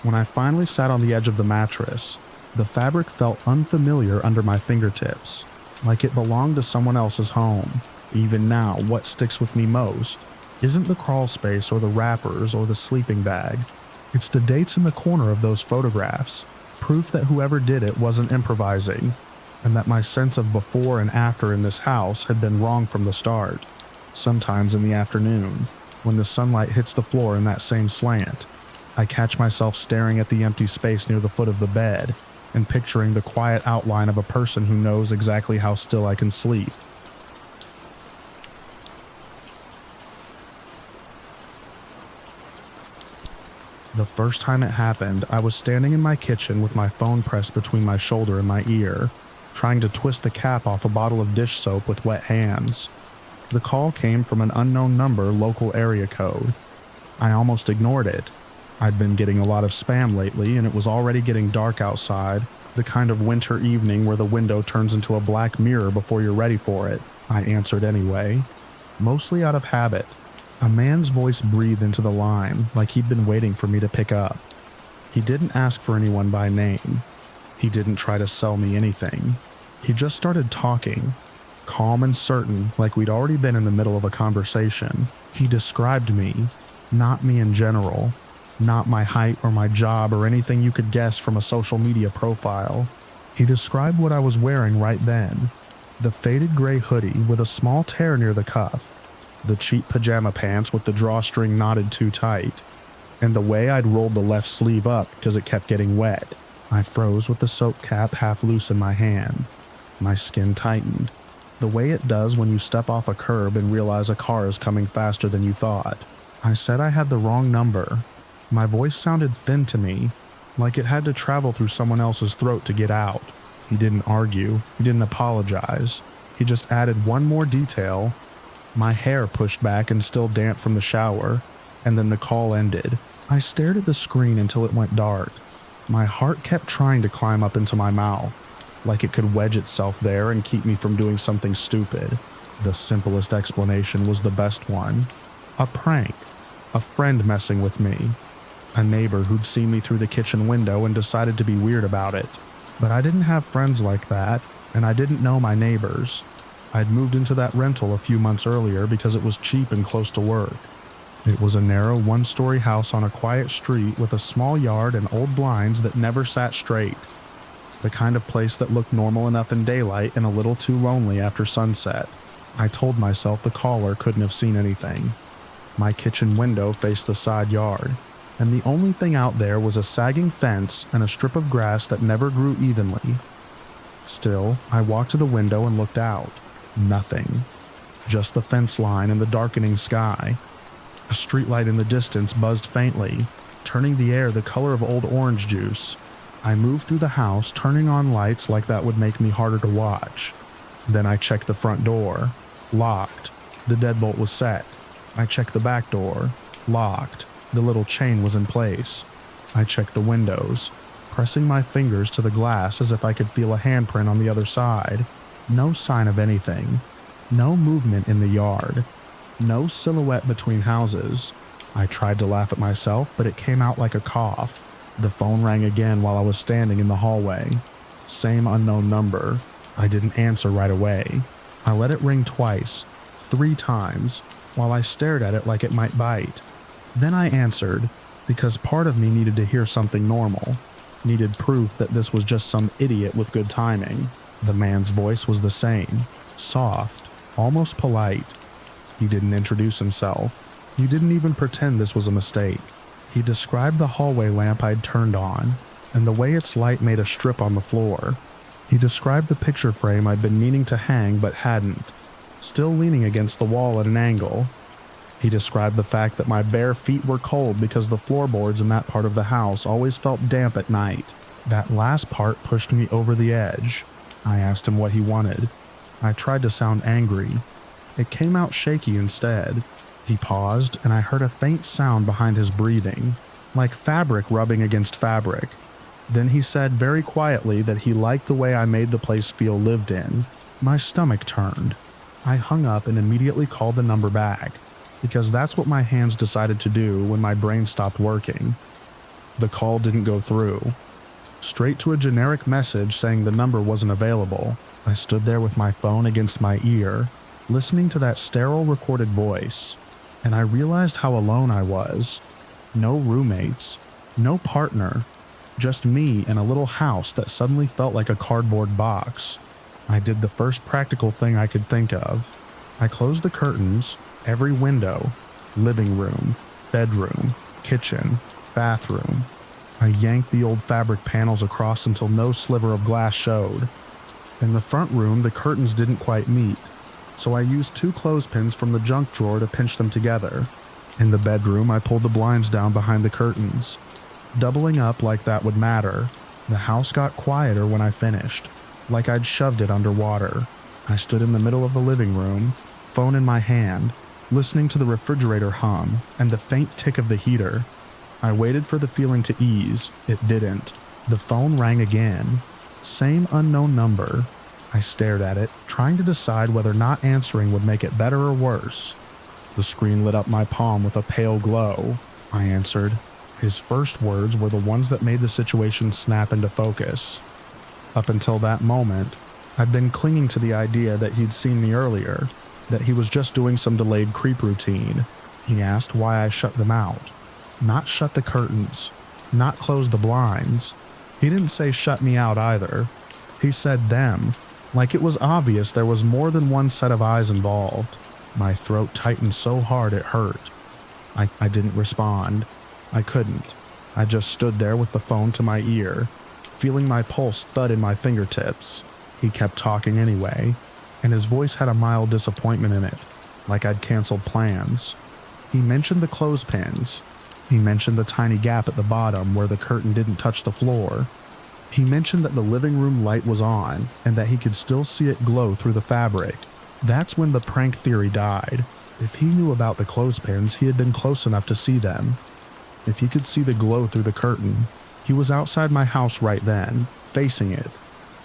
When I finally sat on the edge of the mattress, the fabric felt unfamiliar under my fingertips, like it belonged to someone else's home. Even now, what sticks with me most isn't the crawl space or the wrappers or the sleeping bag. It's the dates in the corner of those photographs, proof that whoever did it wasn't improvising, and that my sense of before and after in this house had been wrong from the start. Sometimes in the afternoon, when the sunlight hits the floor in that same slant, I catch myself staring at the empty space near the foot of the bed and picturing the quiet outline of a person who knows exactly how still I can sleep. The first time it happened, I was standing in my kitchen with my phone pressed between my shoulder and my ear, trying to twist the cap off a bottle of dish soap with wet hands. The call came from an unknown number, local area code. I almost ignored it. I'd been getting a lot of spam lately, and it was already getting dark outside, the kind of winter evening where the window turns into a black mirror before you're ready for it. I answered anyway, mostly out of habit. A man's voice breathed into the line, like he'd been waiting for me to pick up. He didn't ask for anyone by name. He didn't try to sell me anything. He just started talking, calm and certain, like we'd already been in the middle of a conversation. He described me, not me in general, not my height or my job or anything you could guess from a social media profile. He described what I was wearing right then, the faded gray hoodie with a small tear near the cuff, the cheap pajama pants with the drawstring knotted too tight, and the way I'd rolled the left sleeve up because it kept getting wet. I froze with the soap cap half loose in my hand. My skin tightened, the way it does when you step off a curb and realize a car is coming faster than you thought. I said I had the wrong number. My voice sounded thin to me, like it had to travel through someone else's throat to get out. He didn't argue, he didn't apologize. He just added one more detail. My hair pushed back and still damp from the shower, and then the call ended. I stared at the screen until it went dark. My heart kept trying to climb up into my mouth, like it could wedge itself there and keep me from doing something stupid. The simplest explanation was the best one. A prank. A friend messing with me. A neighbor who'd seen me through the kitchen window and decided to be weird about it. But I didn't have friends like that, and I didn't know my neighbors. I'd moved into that rental a few months earlier because it was cheap and close to work. It was a narrow one-story house on a quiet street with a small yard and old blinds that never sat straight. The kind of place that looked normal enough in daylight and a little too lonely after sunset. I told myself the caller couldn't have seen anything. My kitchen window faced the side yard, and the only thing out there was a sagging fence and a strip of grass that never grew evenly. Still, I walked to the window and looked out. Nothing. Just the fence line and the darkening sky. A streetlight in the distance buzzed faintly, turning the air the color of old orange juice. I moved through the house, turning on lights like that would make me harder to watch. Then I checked the front door. Locked. The deadbolt was set. I checked the back door. Locked. The little chain was in place. I checked the windows, pressing my fingers to the glass as if I could feel a handprint on the other side. No sign of anything. No movement in the yard. No silhouette between houses. I tried to laugh at myself, but it came out like a cough. The phone rang again while I was standing in the hallway. Same unknown number. I didn't answer right away. I let it ring twice, 3 times, while I stared at it like it might bite. Then I answered, because part of me needed to hear something normal, needed proof that this was just some idiot with good timing. The man's voice was the same, soft, almost polite. He didn't introduce himself. He didn't even pretend this was a mistake. He described the hallway lamp I'd turned on, and the way its light made a strip on the floor. He described the picture frame I'd been meaning to hang but hadn't, still leaning against the wall at an angle. He described the fact that my bare feet were cold because the floorboards in that part of the house always felt damp at night. That last part pushed me over the edge. I asked him what he wanted. I tried to sound angry. It came out shaky instead. He paused, and I heard a faint sound behind his breathing, like fabric rubbing against fabric. Then he said very quietly that he liked the way I made the place feel lived in. My stomach turned. I hung up and immediately called the number back, because that's what my hands decided to do when my brain stopped working. The call didn't go through. Straight to a generic message saying the number wasn't available. I stood there with my phone against my ear, listening to that sterile recorded voice, and I realized how alone I was. No roommates, no partner, just me in a little house that suddenly felt like a cardboard box. I did the first practical thing I could think of. I closed the curtains, every window, living room, bedroom, kitchen, bathroom. I yanked the old fabric panels across until no sliver of glass showed. In the front room, the curtains didn't quite meet, so I used 2 clothespins from the junk drawer to pinch them together. In the bedroom, I pulled the blinds down behind the curtains. Doubling up like that would matter. The house got quieter when I finished, like I'd shoved it underwater. I stood in the middle of the living room, phone in my hand, listening to the refrigerator hum and the faint tick of the heater. I waited for the feeling to ease. It didn't. The phone rang again. Same unknown number. I stared at it, trying to decide whether not answering would make it better or worse. The screen lit up my palm with a pale glow. I answered. His first words were the ones that made the situation snap into focus. Up until that moment, I'd been clinging to the idea that he'd seen me earlier, that he was just doing some delayed creep routine. He asked why I shut them out. Not shut the curtains, not close the blinds. He didn't say shut me out either. He said them, like it was obvious there was more than one set of eyes involved. My throat tightened so hard it hurt. I didn't respond. I couldn't. I just stood there with the phone to my ear, feeling my pulse thud in my fingertips. He kept talking anyway, and his voice had a mild disappointment in it, like I'd canceled plans. He mentioned the clothespins. He mentioned the tiny gap at the bottom where the curtain didn't touch the floor. He mentioned that the living room light was on and that he could still see it glow through the fabric. That's when the prank theory died. If he knew about the clothespins, he had been close enough to see them. If he could see the glow through the curtain, he was outside my house right then, facing it,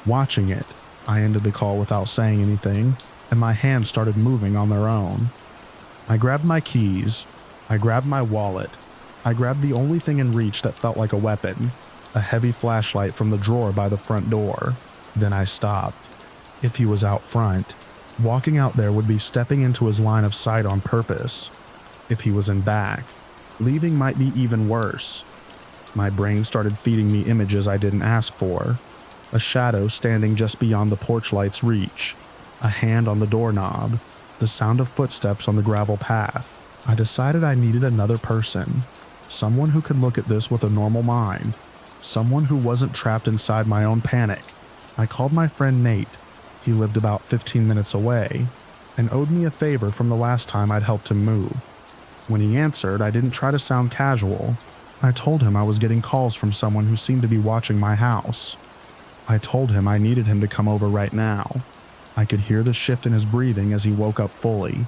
watching it. I ended the call without saying anything, and my hands started moving on their own. I grabbed my keys. I grabbed my wallet. I grabbed the only thing in reach that felt like a weapon, a heavy flashlight from the drawer by the front door. Then I stopped. If he was out front, Walking out there would be stepping into his line of sight on purpose. If he was in back, leaving might be even worse. My brain started feeding me images I didn't ask for. A shadow standing just beyond the porch light's reach. A hand on the doorknob. The sound of footsteps on the gravel path. I decided I needed another person. Someone who could look at this with a normal mind. Someone who wasn't trapped inside my own panic. I called my friend Nate. He lived about 15 minutes away and owed me a favor from the last time I'd helped him move. When he answered, I didn't try to sound casual. I told him I was getting calls from someone who seemed to be watching my house. I told him I needed him to come over right now. I could hear the shift in his breathing as he woke up fully.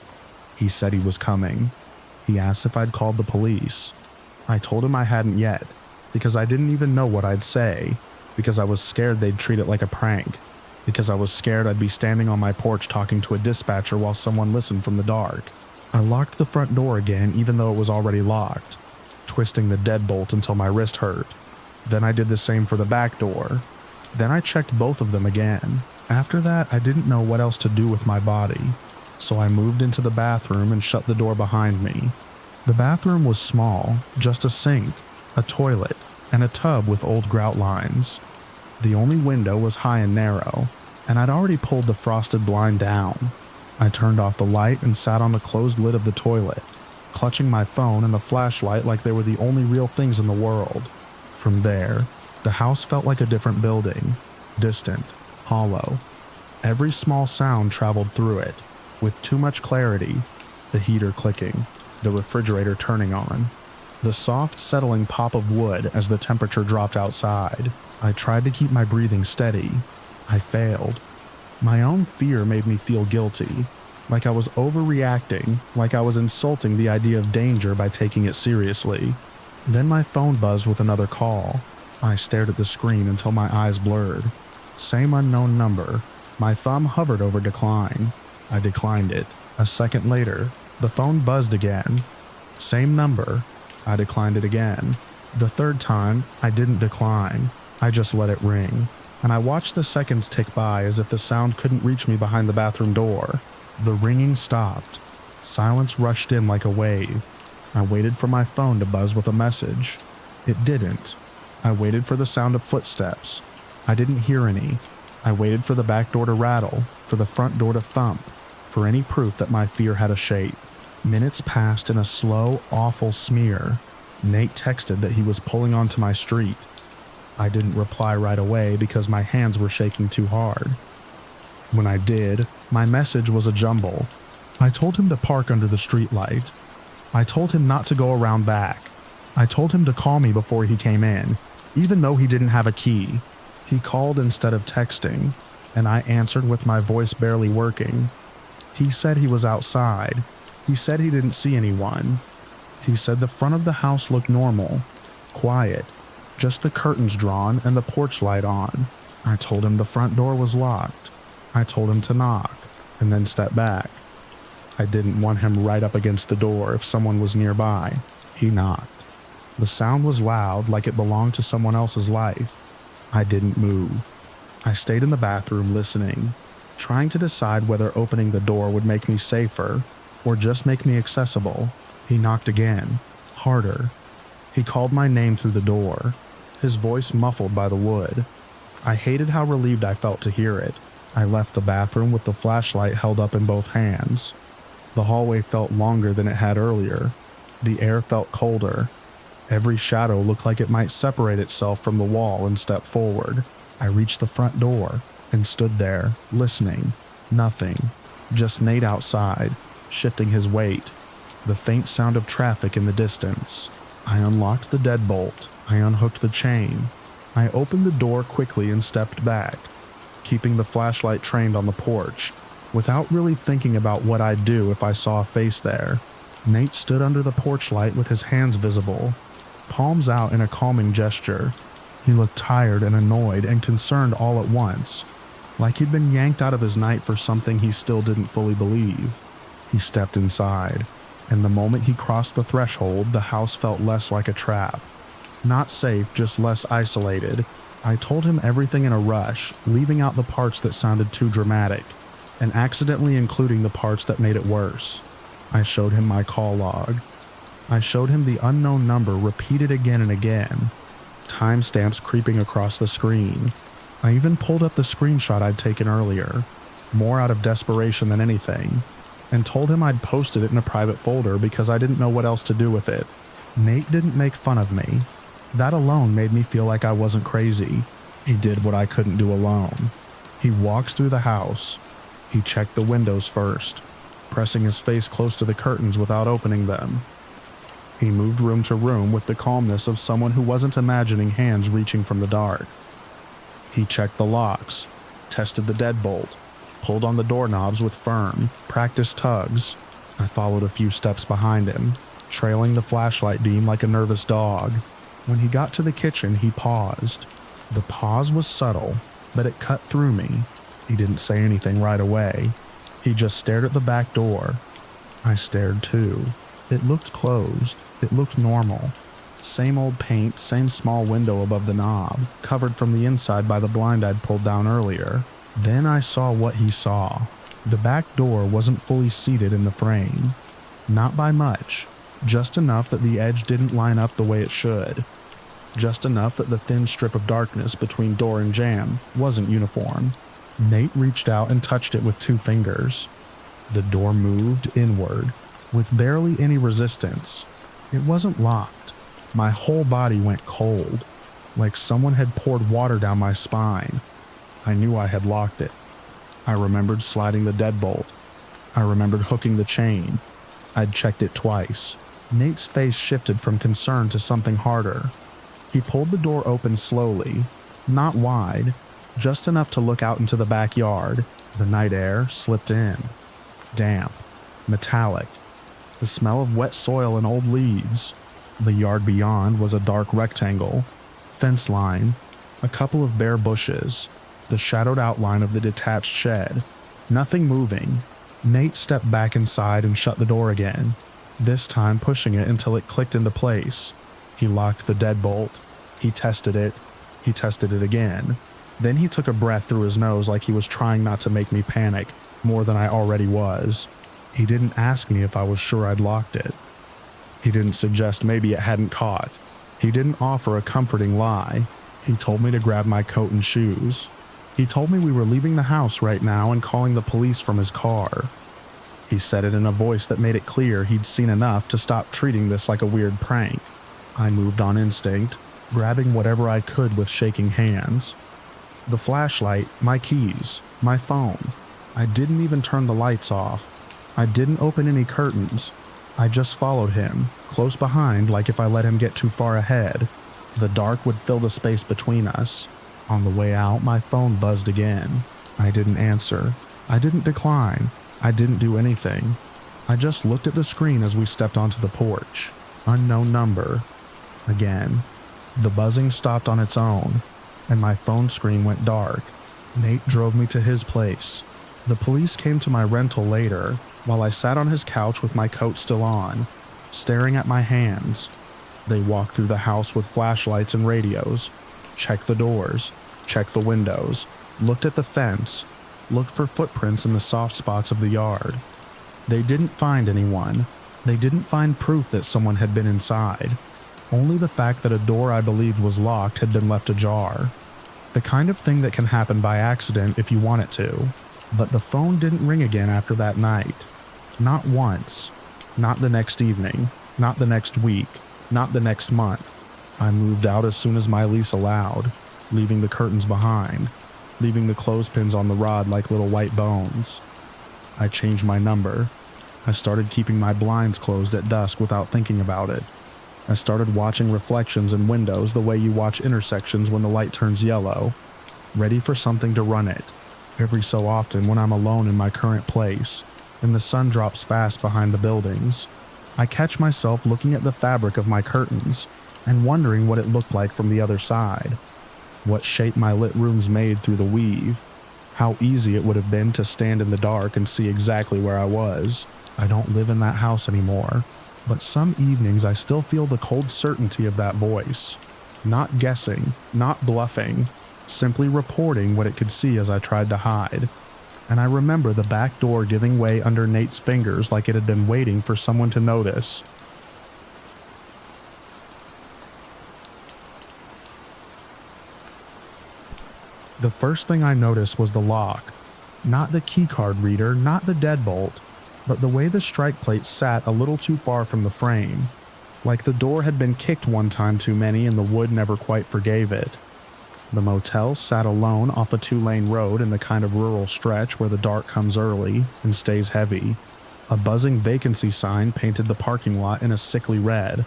He said he was coming. He asked if I'd called the police. I told him I hadn't yet, because I didn't even know what I'd say, because I was scared they'd treat it like a prank, because I was scared I'd be standing on my porch talking to a dispatcher while someone listened from the dark. I locked the front door again even though it was already locked, twisting the deadbolt until my wrist hurt. Then I did the same for the back door. Then I checked both of them again. After that, I didn't know what else to do with my body, so I moved into the bathroom and shut the door behind me. The bathroom was small, just a sink, a toilet, and a tub with old grout lines. The only window was high and narrow, and I'd already pulled the frosted blind down. I turned off the light and sat on the closed lid of the toilet, clutching my phone and the flashlight like they were the only real things in the world. From there, the house felt like a different building, distant, hollow. Every small sound traveled through it, with too much clarity. The heater clicking, the refrigerator turning on, the soft settling pop of wood as the temperature dropped outside. I tried to keep my breathing steady. I failed. My own fear made me feel guilty, like I was overreacting, like I was insulting the idea of danger by taking it seriously. Then my phone buzzed with another call. I stared at the screen until my eyes blurred. Same unknown number. My thumb hovered over decline. I declined it. A second later, the phone buzzed again. Same number. I declined it again. The third time, I didn't decline. I just let it ring, and I watched the seconds tick by as if the sound couldn't reach me behind the bathroom door. The ringing stopped. Silence rushed in like a wave. I waited for my phone to buzz with a message. It didn't. I waited for the sound of footsteps. I didn't hear any. I waited for the back door to rattle, for the front door to thump, for any proof that my fear had a shape. Minutes passed in a slow, awful smear. Nate texted that he was pulling onto my street. I didn't reply right away because my hands were shaking too hard. When I did, my message was a jumble. I told him to park under the streetlight. I told him not to go around back. I told him to call me before he came in, even though he didn't have a key. He called instead of texting, and I answered with my voice barely working. He said he was outside. He said he didn't see anyone. He said the front of the house looked normal, quiet, just the curtains drawn and the porch light on. I told him the front door was locked. I told him to knock, and then step back. I didn't want him right up against the door if someone was nearby. He knocked. The sound was loud, like it belonged to someone else's life. I didn't move. I stayed in the bathroom listening, trying to decide whether opening the door would make me safer or just make me accessible. He knocked again, harder. He called my name through the door, his voice muffled by the wood. I hated how relieved I felt to hear it. I left the bathroom with the flashlight held up in both hands. The hallway felt longer than it had earlier. The air felt colder. Every shadow looked like it might separate itself from the wall and step forward. I reached the front door and stood there, listening. Nothing. Just Nate outside, shifting his weight. The faint sound of traffic in the distance. I unlocked the deadbolt. I unhooked the chain. I opened the door quickly and stepped back, keeping the flashlight trained on the porch, without really thinking about what I'd do if I saw a face there. Nate stood under the porch light with his hands visible, palms out in a calming gesture. He looked tired and annoyed and concerned all at once, like he'd been yanked out of his night for something he still didn't fully believe. He stepped inside, and the moment he crossed the threshold, the house felt less like a trap. Not safe, just less isolated. I told him everything in a rush, leaving out the parts that sounded too dramatic. and accidentally including the parts that made it worse. I showed him my call log. I showed him the unknown number repeated again and again, timestamps creeping across the screen. I even pulled up the screenshot I'd taken earlier, more out of desperation than anything, and told him I'd posted it in a private folder because I didn't know what else to do with it. Nate didn't make fun of me. That alone made me feel like I wasn't crazy. He did what I couldn't do alone. He walked through the house. He checked the windows first, pressing his face close to the curtains without opening them. He moved room to room with the calmness of someone who wasn't imagining hands reaching from the dark. He checked the locks, tested the deadbolt, pulled on the doorknobs with firm, practiced tugs. I followed a few steps behind him, trailing the flashlight beam like a nervous dog. When he got to the kitchen, he paused. The pause was subtle, but it cut through me. He didn't say anything right away. He just stared at the back door. I stared too. It looked closed. It looked normal. Same old paint, same small window above the knob, covered from the inside by the blind I'd pulled down earlier. Then I saw what he saw. The back door wasn't fully seated in the frame. Not by much. Just enough that the edge didn't line up the way it should. Just enough that the thin strip of darkness between door and jamb wasn't uniform. Nate reached out and touched it with 2 fingers. The door moved inward, with barely any resistance. It wasn't locked. My whole body went cold, like someone had poured water down my spine. I knew I had locked it. I remembered sliding the deadbolt. I remembered hooking the chain. I'd checked it twice. Nate's face shifted from concern to something harder. He pulled the door open slowly, not wide, just enough to look out into the backyard. The night air slipped in. Damp, metallic, the smell of wet soil and old leaves. The yard beyond was a dark rectangle, fence line, a couple of bare bushes, the shadowed outline of the detached shed. Nothing moving. Nate stepped back inside and shut the door again, this time pushing it until it clicked into place. He locked the deadbolt. He tested it. He tested it again. Then he took a breath through his nose like he was trying not to make me panic more than I already was. He didn't ask me if I was sure I'd locked it. He didn't suggest maybe it hadn't caught. He didn't offer a comforting lie. He told me to grab my coat and shoes. He told me we were leaving the house right now and calling the police from his car. He said it in a voice that made it clear he'd seen enough to stop treating this like a weird prank. I moved on instinct, grabbing whatever I could with shaking hands. The flashlight, my keys, my phone. I didn't even turn the lights off. I didn't open any curtains. I just followed him, close behind like if I let him get too far ahead, the dark would fill the space between us. On the way out, my phone buzzed again. I didn't answer. I didn't decline. I didn't do anything. I just looked at the screen as we stepped onto the porch. Unknown number. Again. The buzzing stopped on its own, and my phone screen went dark. Nate drove me to his place. The police came to my rental later, while I sat on his couch with my coat still on, staring at my hands. They walked through the house with flashlights and radios, checked the doors, checked the windows, looked at the fence, looked for footprints in the soft spots of the yard. They didn't find anyone. They didn't find proof that someone had been inside. Only the fact that a door I believed was locked had been left ajar. The kind of thing that can happen by accident if you want it to. But the phone didn't ring again after that night. Not once. Not the next evening. Not the next week. Not the next month. I moved out as soon as my lease allowed, leaving the curtains behind, leaving the clothespins on the rod like little white bones. I changed my number. I started keeping my blinds closed at dusk without thinking about it. I started watching reflections in windows the way you watch intersections when the light turns yellow, ready for something to run it. Every so often when I'm alone in my current place, and the sun drops fast behind the buildings, I catch myself looking at the fabric of my curtains and wondering what it looked like from the other side, what shape my lit rooms made through the weave, how easy it would have been to stand in the dark and see exactly where I was. I don't live in that house anymore, but some evenings I still feel the cold certainty of that voice. Not guessing, not bluffing, simply reporting what it could see as I tried to hide. and I remember the back door giving way under Nate's fingers like it had been waiting for someone to notice. The first thing I noticed was the lock. Not the keycard reader, not the deadbolt, but the way the strike plate sat a little too far from the frame. Like the door had been kicked one time too many and the wood never quite forgave it. The motel sat alone off a 2-lane road in the kind of rural stretch where the dark comes early and stays heavy. A buzzing vacancy sign painted the parking lot in a sickly red.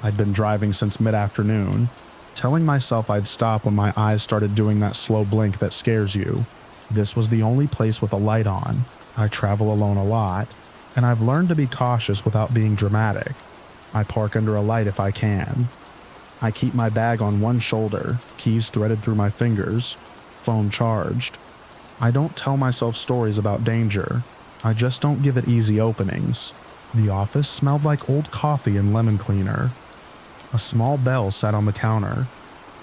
I'd been driving since mid-afternoon, telling myself I'd stop when my eyes started doing that slow blink that scares you. This was the only place with a light on. I travel alone a lot, and I've learned to be cautious without being dramatic. I park under a light if I can. I keep my bag on one shoulder, keys threaded through my fingers, phone charged. I don't tell myself stories about danger. I just don't give it easy openings. The office smelled like old coffee and lemon cleaner. A small bell sat on the counter.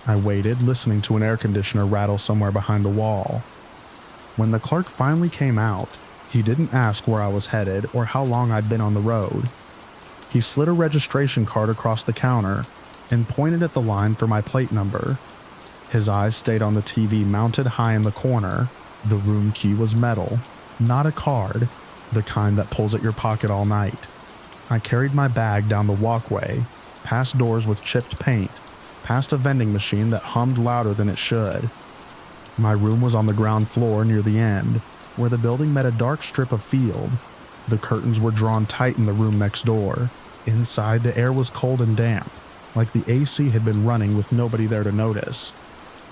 I waited, listening to an air conditioner rattle somewhere behind the wall. When the clerk finally came out, he didn't ask where I was headed or how long I'd been on the road. He slid a registration card across the counter and pointed at the line for my plate number. His eyes stayed on the TV mounted high in the corner. The room key was metal, not a card, the kind that pulls at your pocket all night. I carried my bag down the walkway, past doors with chipped paint, past a vending machine that hummed louder than it should. My room was on the ground floor near the end, where the building met a dark strip of field. The curtains were drawn tight in the room next door. Inside, the air was cold and damp, like the AC had been running with nobody there to notice.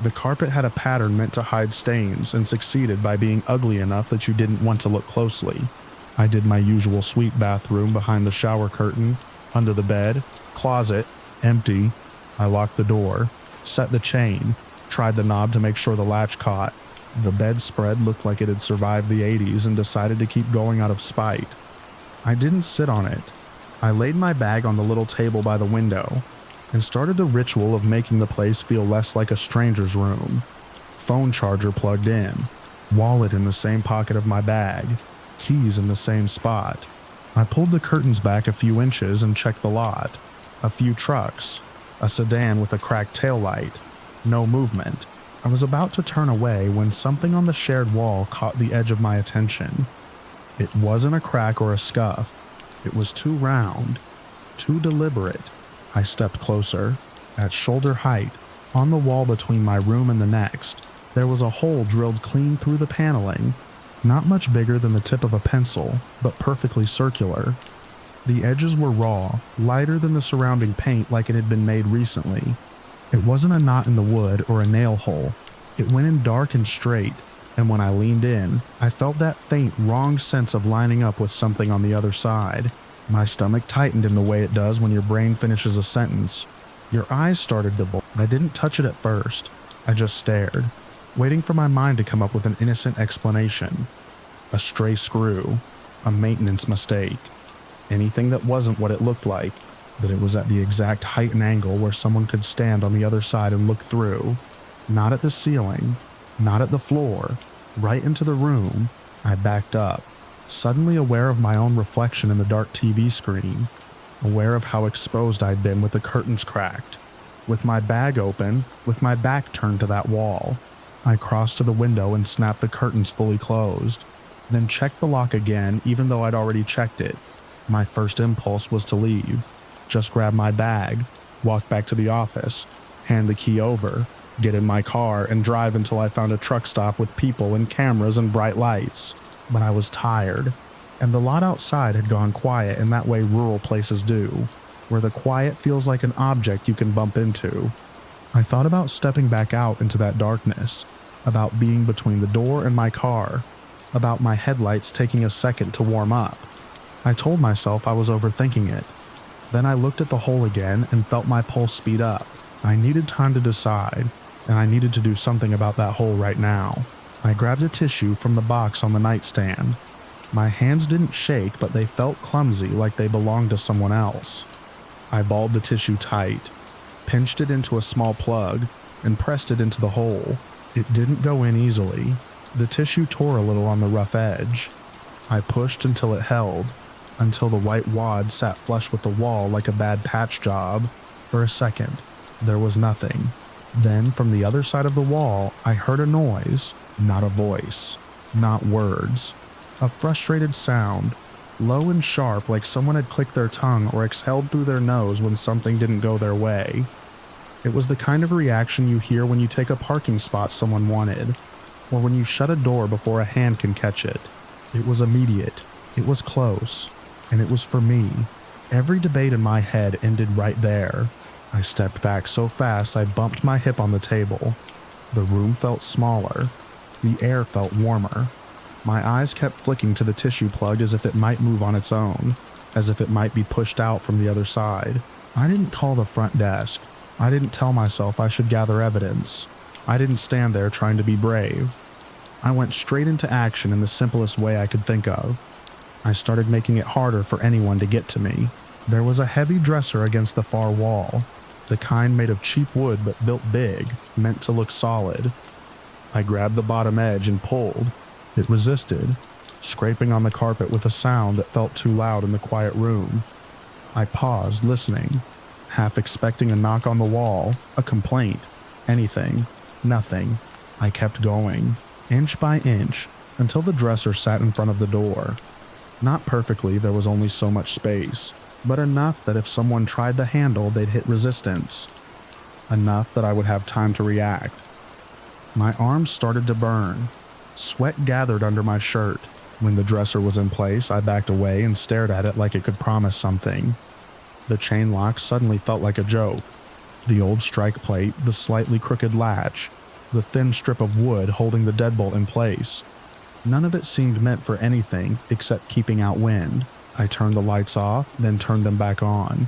The carpet had a pattern meant to hide stains and succeeded by being ugly enough that you didn't want to look closely. I did my usual sweep bathroom behind the shower curtain, under the bed, closet, empty. I locked the door, set the chain, tried the knob to make sure the latch caught. The bedspread looked like it had survived the 80s and decided to keep going out of spite. I didn't sit on it. I laid my bag on the little table by the window and started the ritual of making the place feel less like a stranger's room. Phone charger plugged in, wallet in the same pocket of my bag, keys in the same spot. I pulled the curtains back a few inches and checked the lot. A few trucks, a sedan with a cracked taillight. No movement. I was about to turn away when something on the shared wall caught the edge of my attention. It wasn't a crack or a scuff. It was too round, too deliberate. I stepped closer. At shoulder height, on the wall between my room and the next, there was a hole drilled clean through the paneling, not much bigger than the tip of a pencil, but perfectly circular. The edges were raw, lighter than the surrounding paint like it had been made recently. It wasn't a knot in the wood or a nail hole. It went in dark and straight, and when I leaned in, I felt that faint, wrong sense of lining up with something on the other side. My stomach tightened in the way it does when your brain finishes a sentence. Your eyes started to bulge. I didn't touch it at first. I just stared, waiting for my mind to come up with an innocent explanation. A stray screw, a maintenance mistake, anything that wasn't what it looked like, that it was at the exact height and angle where someone could stand on the other side and look through. Not at the ceiling, not at the floor, right into the room. I backed up, suddenly aware of my own reflection in the dark TV screen, aware of how exposed I'd been with the curtains cracked. With my bag open, with my back turned to that wall, I crossed to the window and snapped the curtains fully closed, then checked the lock again even though I'd already checked it. My first impulse was to leave. Just grab my bag, walk back to the office, hand the key over, get in my car, and drive until I found a truck stop with people and cameras and bright lights. But I was tired, and the lot outside had gone quiet in that way rural places do, where the quiet feels like an object you can bump into. I thought about stepping back out into that darkness, about being between the door and my car, about my headlights taking a second to warm up. I told myself I was overthinking it. Then I looked at the hole again and felt my pulse speed up. I needed time to decide, and I needed to do something about that hole right now. I grabbed a tissue from the box on the nightstand. My hands didn't shake, but they felt clumsy, like they belonged to someone else. I balled the tissue tight, pinched it into a small plug, and pressed it into the hole. It didn't go in easily. The tissue tore a little on the rough edge. I pushed until it held, until the white wad sat flush with the wall like a bad patch job. For a second, there was nothing. Then, from the other side of the wall, I heard a noise, not a voice, not words. A frustrated sound, low and sharp like someone had clicked their tongue or exhaled through their nose when something didn't go their way. It was the kind of reaction you hear when you take a parking spot someone wanted, or when you shut a door before a hand can catch it. It was immediate, it was close, and it was for me. Every debate in my head ended right there. I stepped back so fast I bumped my hip on the table. The room felt smaller. The air felt warmer. My eyes kept flicking to the tissue plug as if it might move on its own, as if it might be pushed out from the other side. I didn't call the front desk. I didn't tell myself I should gather evidence. I didn't stand there trying to be brave. I went straight into action in the simplest way I could think of. I started making it harder for anyone to get to me. There was a heavy dresser against the far wall, the kind made of cheap wood but built big, meant to look solid. I grabbed the bottom edge and pulled. It resisted, scraping on the carpet with a sound that felt too loud in the quiet room. I paused, listening, half expecting a knock on the wall, a complaint, anything, nothing. I kept going, inch by inch, until the dresser sat in front of the door. Not perfectly, there was only so much space, but enough that if someone tried the handle, they'd hit resistance. Enough that I would have time to react. My arms started to burn. Sweat gathered under my shirt. When the dresser was in place, I backed away and stared at it like it could promise something. The chain lock suddenly felt like a joke. The old strike plate, the slightly crooked latch, the thin strip of wood holding the deadbolt in place. None of it seemed meant for anything except keeping out wind. I turned the lights off, then turned them back on.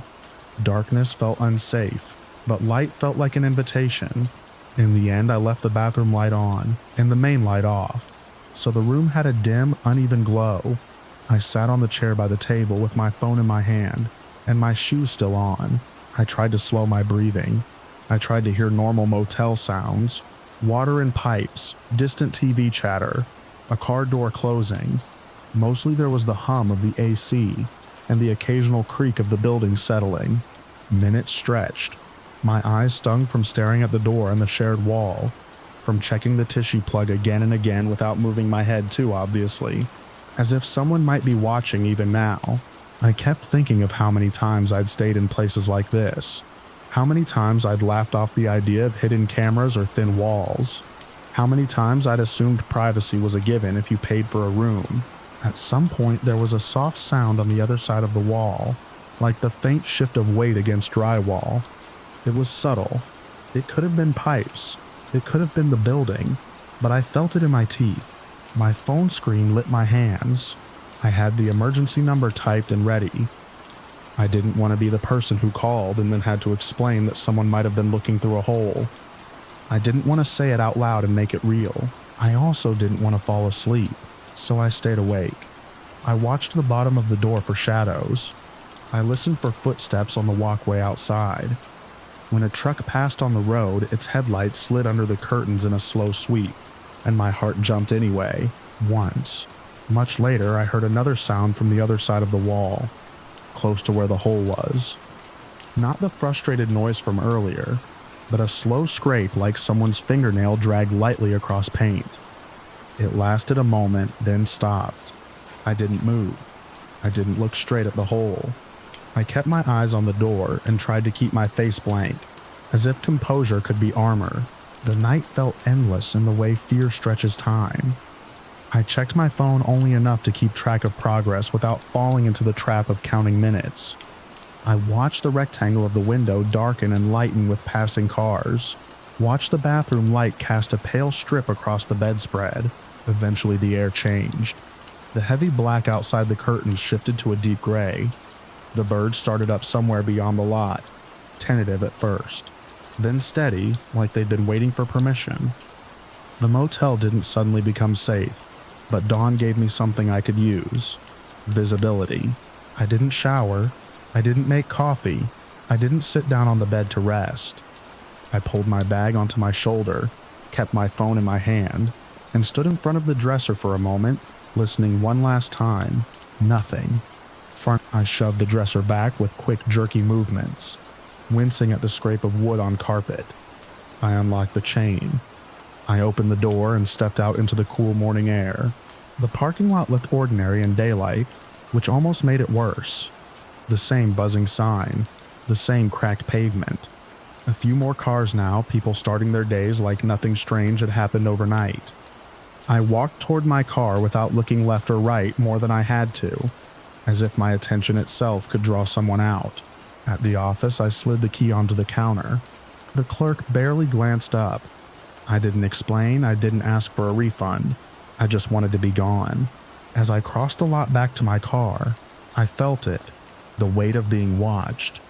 Darkness felt unsafe, but light felt like an invitation. In the end, I left the bathroom light on, and the main light off, so the room had a dim, uneven glow. I sat on the chair by the table with my phone in my hand, and my shoes still on. I tried to slow my breathing. I tried to hear normal motel sounds, water in pipes, distant TV chatter, a car door closing. Mostly there was the hum of the AC and the occasional creak of the building settling. Minutes stretched. My eyes stung from staring at the door and the shared wall, from checking the tissue plug again and again without moving my head too obviously, as if someone might be watching even now. I kept thinking of how many times I'd stayed in places like this, how many times I'd laughed off the idea of hidden cameras or thin walls, how many times I'd assumed privacy was a given if you paid for a room. At some point there was a soft sound on the other side of the wall, like the faint shift of weight against drywall. It was subtle. It could have been pipes. It could have been the building, but I felt it in my teeth. My phone screen lit my hands. I had the emergency number typed and ready. I didn't want to be the person who called and then had to explain that someone might have been looking through a hole. I didn't want to say it out loud and make it real. I also didn't want to fall asleep, so I stayed awake. I watched the bottom of the door for shadows. I listened for footsteps on the walkway outside. When a truck passed on the road, its headlights slid under the curtains in a slow sweep, and my heart jumped anyway, once. Much later, I heard another sound from the other side of the wall, close to where the hole was. Not the frustrated noise from earlier, but a slow scrape like someone's fingernail dragged lightly across paint. It lasted a moment, then stopped. I didn't move. I didn't look straight at the hole. I kept my eyes on the door and tried to keep my face blank, as if composure could be armor. The night felt endless in the way fear stretches time. I checked my phone only enough to keep track of progress without falling into the trap of counting minutes. I watched the rectangle of the window darken and lighten with passing cars. Watched the bathroom light cast a pale strip across the bedspread. Eventually the air changed. The heavy black outside the curtains shifted to a deep gray. The birds started up somewhere beyond the lot, tentative at first, then steady, like they'd been waiting for permission. The motel didn't suddenly become safe, but dawn gave me something I could use. Visibility. I didn't shower. I didn't make coffee. I didn't sit down on the bed to rest. I pulled my bag onto my shoulder, kept my phone in my hand, and stood in front of the dresser for a moment, listening one last time. Nothing. I shoved the dresser back with quick, jerky movements, wincing at the scrape of wood on carpet. I unlocked the chain. I opened the door and stepped out into the cool morning air. The parking lot looked ordinary in daylight, which almost made it worse. The same buzzing sign, the same cracked pavement. A few more cars now, people starting their days like nothing strange had happened overnight. I walked toward my car without looking left or right more than I had to, as if my attention itself could draw someone out. At the office, I slid the key onto the counter. The clerk barely glanced up. I didn't explain, I didn't ask for a refund. I just wanted to be gone. As I crossed the lot back to my car, I felt it, the weight of being watched.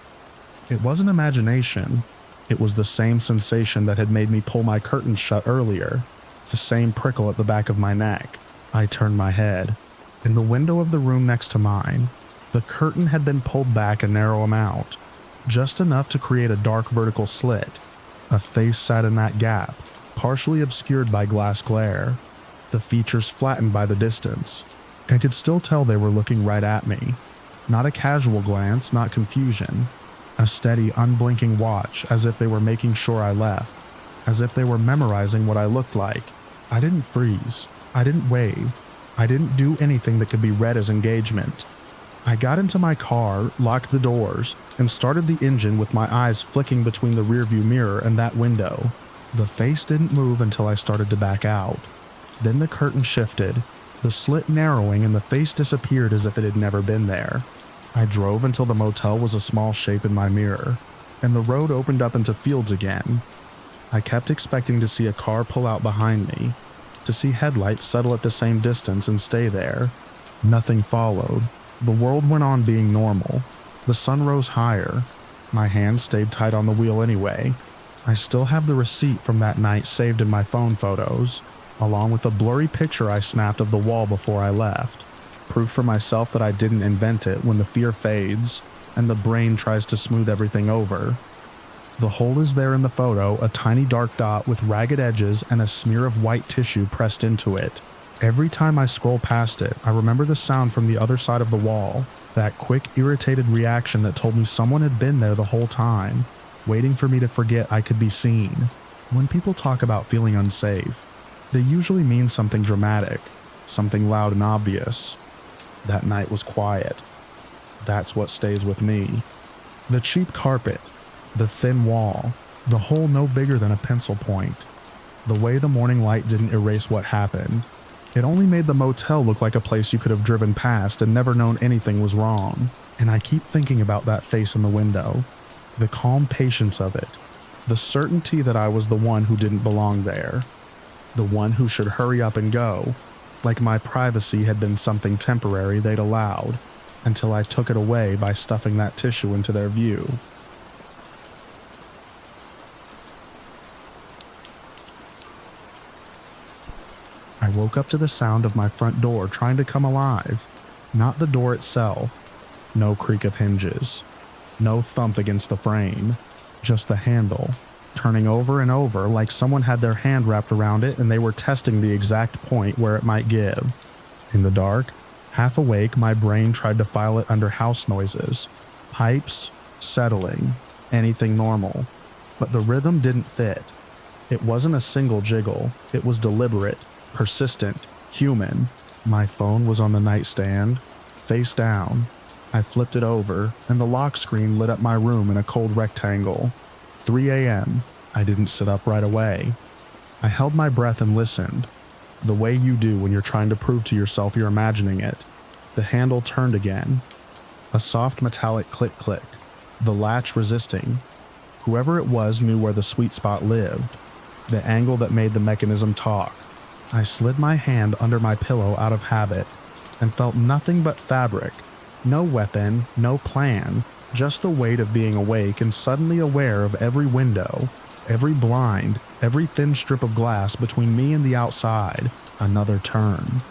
It wasn't imagination. It was the same sensation that had made me pull my curtains shut earlier, the same prickle at the back of my neck. I turned my head. In the window of the room next to mine, the curtain had been pulled back a narrow amount, just enough to create a dark vertical slit. A face sat in that gap, partially obscured by glass glare, the features flattened by the distance. I could still tell they were looking right at me. Not a casual glance, not confusion. A steady, unblinking watch, as if they were making sure I left, as if they were memorizing what I looked like. I didn't freeze. I didn't wave. I didn't do anything that could be read as engagement. I got into my car, locked the doors, and started the engine with my eyes flicking between the rearview mirror and that window. The face didn't move until I started to back out. Then the curtain shifted, the slit narrowing, and the face disappeared as if it had never been there. I drove until the motel was a small shape in my mirror, and the road opened up into fields again. I kept expecting to see a car pull out behind me, to see headlights settle at the same distance and stay there. Nothing followed. The world went on being normal. The sun rose higher. My hand stayed tight on the wheel anyway. I still have the receipt from that night saved in my phone photos, along with a blurry picture I snapped of the wall before I left. Proof for myself that I didn't invent it when the fear fades and the brain tries to smooth everything over. The hole is there in the photo, a tiny dark dot with ragged edges and a smear of white tissue pressed into it. Every time I scroll past it, I remember the sound from the other side of the wall, that quick, irritated reaction that told me someone had been there the whole time, waiting for me to forget I could be seen. When people talk about feeling unsafe, they usually mean something dramatic, something loud and obvious. That night was quiet. That's what stays with me. The cheap carpet, the thin wall, the hole no bigger than a pencil point. The way the morning light didn't erase what happened. It only made the motel look like a place you could have driven past and never known anything was wrong. And I keep thinking about that face in the window. The calm patience of it. The certainty that I was the one who didn't belong there. The one who should hurry up and go. Like my privacy had been something temporary they'd allowed, until I took it away by stuffing that tissue into their view. I woke up to the sound of my front door trying to come alive. Not the door itself. No creak of hinges. No thump against the frame. Just the handle, turning over and over like someone had their hand wrapped around it and they were testing the exact point where it might give. In the dark, half awake, my brain tried to file it under house noises. Pipes, settling, anything normal. But the rhythm didn't fit. It wasn't a single jiggle. It was deliberate. Persistent, human. My phone was on the nightstand, face down. I flipped it over, and the lock screen lit up my room in a cold rectangle. 3 a.m. I didn't sit up right away. I held my breath and listened, the way you do when you're trying to prove to yourself you're imagining it. The handle turned again. A soft metallic click-click, the latch resisting. Whoever it was knew where the sweet spot lived, the angle that made the mechanism talk. I slid my hand under my pillow out of habit and felt nothing but fabric. No weapon, no plan, just the weight of being awake and suddenly aware of every window, every blind, every thin strip of glass between me and the outside. Another turn.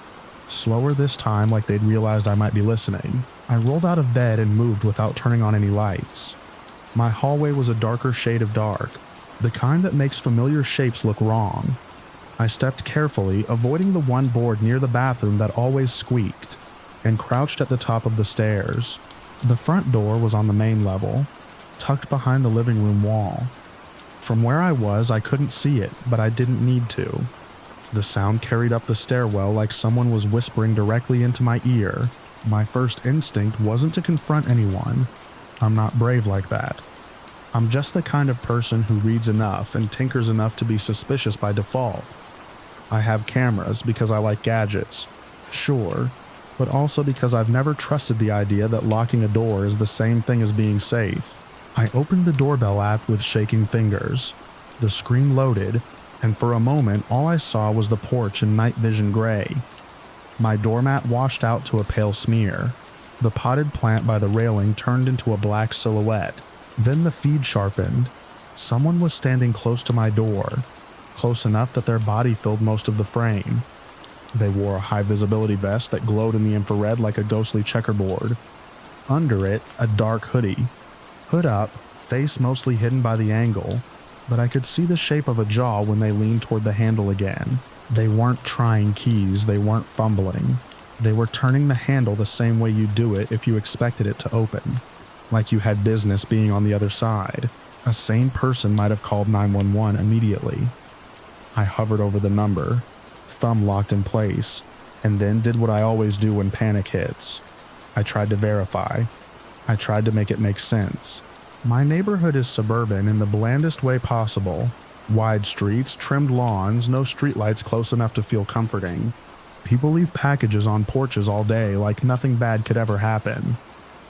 Slower this time, like they'd realized I might be listening. I rolled out of bed and moved without turning on any lights. My hallway was a darker shade of dark, the kind that makes familiar shapes look wrong. I stepped carefully, avoiding the one board near the bathroom that always squeaked, and crouched at the top of the stairs. The front door was on the main level, tucked behind the living room wall. From where I was, I couldn't see it, but I didn't need to. The sound carried up the stairwell like someone was whispering directly into my ear. My first instinct wasn't to confront anyone. I'm not brave like that. I'm just the kind of person who reads enough and tinkers enough to be suspicious by default. I have cameras because I like gadgets, sure, but also because I've never trusted the idea that locking a door is the same thing as being safe. I opened the doorbell app with shaking fingers. The screen loaded, and for a moment all I saw was the porch in night vision gray. My doormat washed out to a pale smear. The potted plant by the railing turned into a black silhouette. Then the feed sharpened. Someone was standing close to my door, close enough that their body filled most of the frame. They wore a high-visibility vest that glowed in the infrared like a ghostly checkerboard. Under it, a dark hoodie. Hood up, face mostly hidden by the angle, but I could see the shape of a jaw when they leaned toward the handle again. They weren't trying keys, they weren't fumbling. They were turning the handle the same way you do it if you expected it to open, like you had business being on the other side. A sane person might have called 911 immediately. I hovered over the number, thumb locked in place, and then did what I always do when panic hits. I tried to verify. I tried to make it make sense. My neighborhood is suburban in the blandest way possible. Wide streets, trimmed lawns, no streetlights close enough to feel comforting. People leave packages on porches all day like nothing bad could ever happen.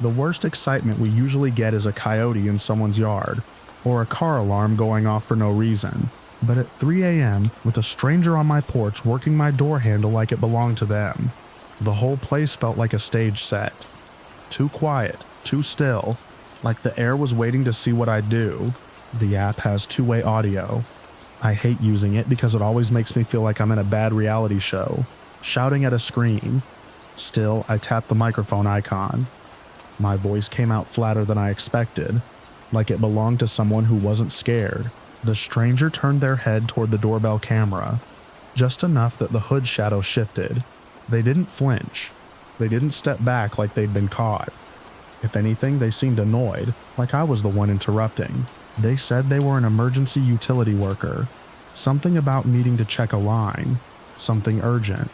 The worst excitement we usually get is a coyote in someone's yard, or a car alarm going off for no reason. But at 3 a.m., with a stranger on my porch working my door handle like it belonged to them, the whole place felt like a stage set. Too quiet, too still, like the air was waiting to see what I'd do. The app has two-way audio. I hate using it because it always makes me feel like I'm in a bad reality show, shouting at a screen. Still, I tapped the microphone icon. My voice came out flatter than I expected, like it belonged to someone who wasn't scared. The stranger turned their head toward the doorbell camera, just enough that the hood shadow shifted. They didn't flinch. They didn't step back like they'd been caught. If anything, they seemed annoyed, like I was the one interrupting. They said they were an emergency utility worker, something about needing to check a line, something urgent.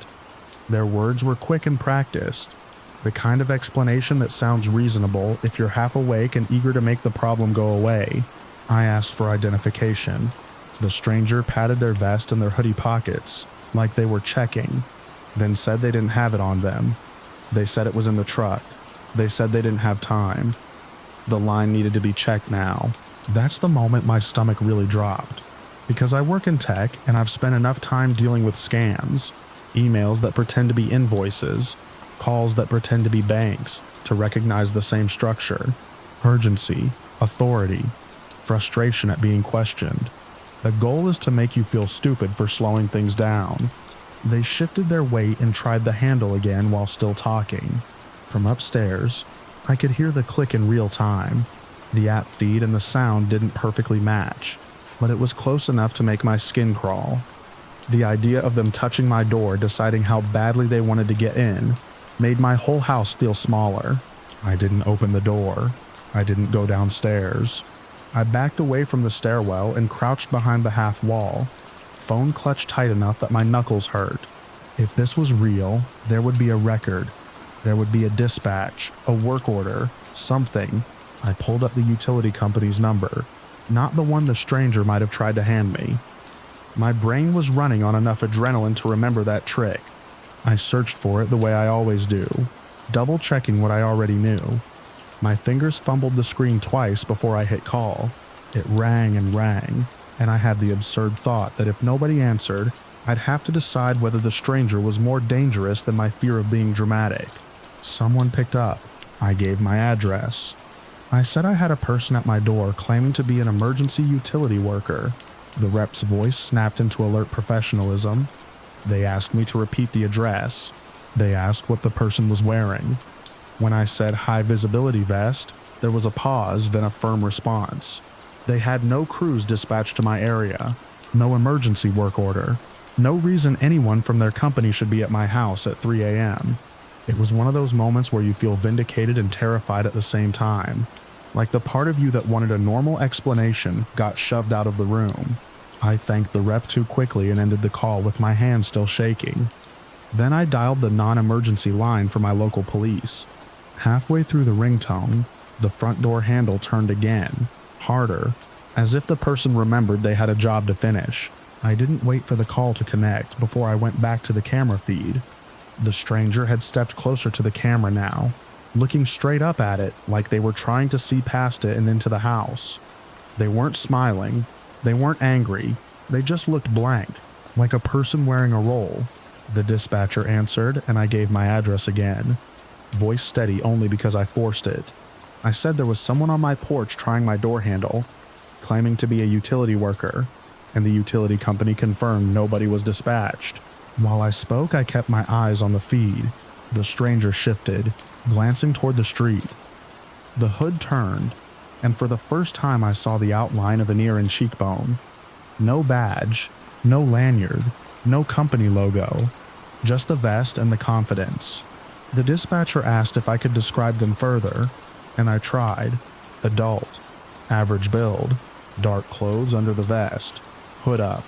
Their words were quick and practiced, the kind of explanation that sounds reasonable if you're half awake and eager to make the problem go away. I asked for identification. The stranger patted their vest and their hoodie pockets, like they were checking, then said they didn't have it on them. They said it was in the truck. They said they didn't have time. The line needed to be checked now. That's the moment my stomach really dropped. Because I work in tech and I've spent enough time dealing with scams, emails that pretend to be invoices, calls that pretend to be banks, to recognize the same structure. Urgency, authority, frustration at being questioned. The goal is to make you feel stupid for slowing things down. They shifted their weight and tried the handle again while still talking. From upstairs, I could hear the click in real time. The app feed and the sound didn't perfectly match, but it was close enough to make my skin crawl. The idea of them touching my door, deciding how badly they wanted to get in, made my whole house feel smaller. I didn't open the door. I didn't go downstairs. I backed away from the stairwell and crouched behind the half wall, phone clutched tight enough that my knuckles hurt. If this was real, there would be a record. There would be a dispatch, a work order, something. I pulled up the utility company's number, not the one the stranger might have tried to hand me. My brain was running on enough adrenaline to remember that trick. I searched for it the way I always do, double-checking what I already knew. My fingers fumbled the screen twice before I hit call. It rang and rang, and I had the absurd thought that if nobody answered, I'd have to decide whether the stranger was more dangerous than my fear of being dramatic. Someone picked up. I gave my address. I said I had a person at my door claiming to be an emergency utility worker. The rep's voice snapped into alert professionalism. They asked me to repeat the address. They asked what the person was wearing. When I said high visibility vest, there was a pause, then a firm response. They had no crews dispatched to my area, no emergency work order. No reason anyone from their company should be at my house at 3 a.m. It was one of those moments where you feel vindicated and terrified at the same time. Like the part of you that wanted a normal explanation got shoved out of the room. I thanked the rep too quickly and ended the call with my hand still shaking. Then I dialed the non-emergency line for my local police. Halfway through the ringtone, the front door handle turned again, harder, as if the person remembered they had a job to finish. I didn't wait for the call to connect before I went back to the camera feed. The stranger had stepped closer to the camera now, looking straight up at it like they were trying to see past it and into the house. They weren't smiling, they weren't angry, they just looked blank, like a person wearing a role. The dispatcher answered and I gave my address again, voice steady only because I forced it. I said there was someone on my porch trying my door handle, claiming to be a utility worker, and the utility company confirmed nobody was dispatched. While I spoke, I kept my eyes on the feed. The stranger shifted, glancing toward the street. The hood turned, and for the first time I saw the outline of an ear and cheekbone. No badge, no lanyard, no company logo, just the vest and the confidence. The dispatcher asked if I could describe them further, and I tried. Adult, average build, dark clothes under the vest, hood up.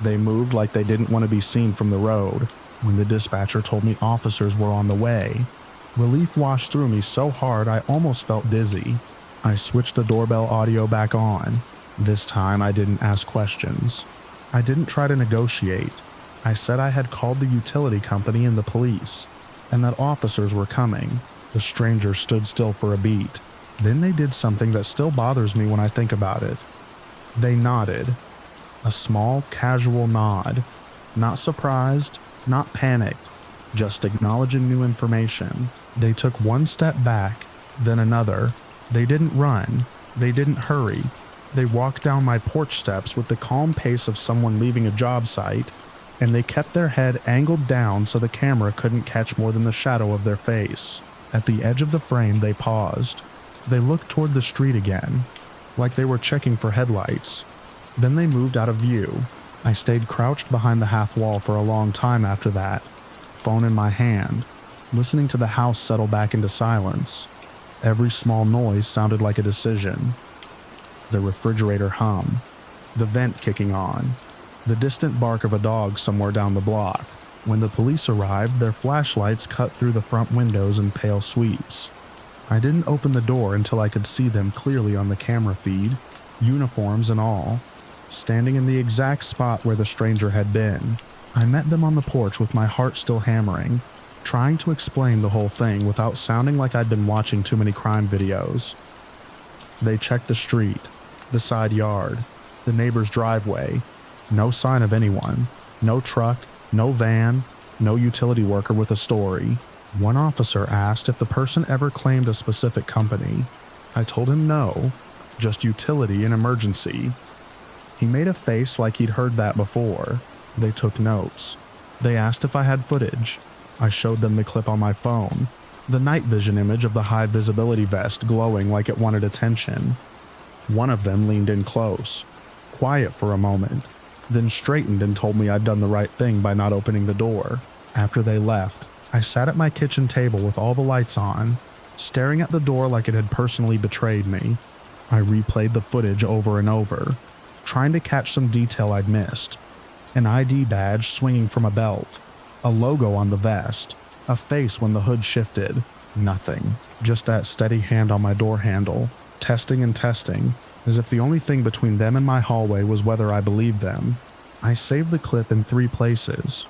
They moved like they didn't want to be seen from the road. When the dispatcher told me officers were on the way, relief washed through me so hard I almost felt dizzy. I switched the doorbell audio back on. This time I didn't ask questions. I didn't try to negotiate. I said I had called the utility company and the police, and that officers were coming. The stranger stood still for a beat. Then they did something that still bothers me when I think about it. They nodded. A small, casual nod. Not surprised, not panicked, just acknowledging new information. They took one step back, then another. They didn't run. They didn't hurry. They walked down my porch steps with the calm pace of someone leaving a job site, and they kept their head angled down so the camera couldn't catch more than the shadow of their face. At the edge of the frame, they paused. They looked toward the street again, like they were checking for headlights. Then they moved out of view. I stayed crouched behind the half wall for a long time after that, phone in my hand, listening to the house settle back into silence. Every small noise sounded like a decision. The refrigerator hum, the vent kicking on, the distant bark of a dog somewhere down the block. When the police arrived, their flashlights cut through the front windows in pale sweeps. I didn't open the door until I could see them clearly on the camera feed, uniforms and all, standing in the exact spot where the stranger had been. I met them on the porch with my heart still hammering, trying to explain the whole thing without sounding like I'd been watching too many crime videos. They checked the street, the side yard, the neighbor's driveway. No sign of anyone. No truck, no van, no utility worker with a story. One officer asked if the person ever claimed a specific company. I told him no, just utility and emergency. He made a face like he'd heard that before. They took notes. They asked if I had footage. I showed them the clip on my phone, the night vision image of the high visibility vest glowing like it wanted attention. One of them leaned in close, quiet for a moment, then straightened and told me I'd done the right thing by not opening the door. After they left, I sat at my kitchen table with all the lights on, staring at the door like it had personally betrayed me. I replayed the footage over and over, trying to catch some detail I'd missed. An ID badge swinging from a belt, a logo on the vest, a face when the hood shifted. Nothing. Just that steady hand on my door handle, testing and testing, as if the only thing between them and my hallway was whether I believed them. I saved the clip in 3 places.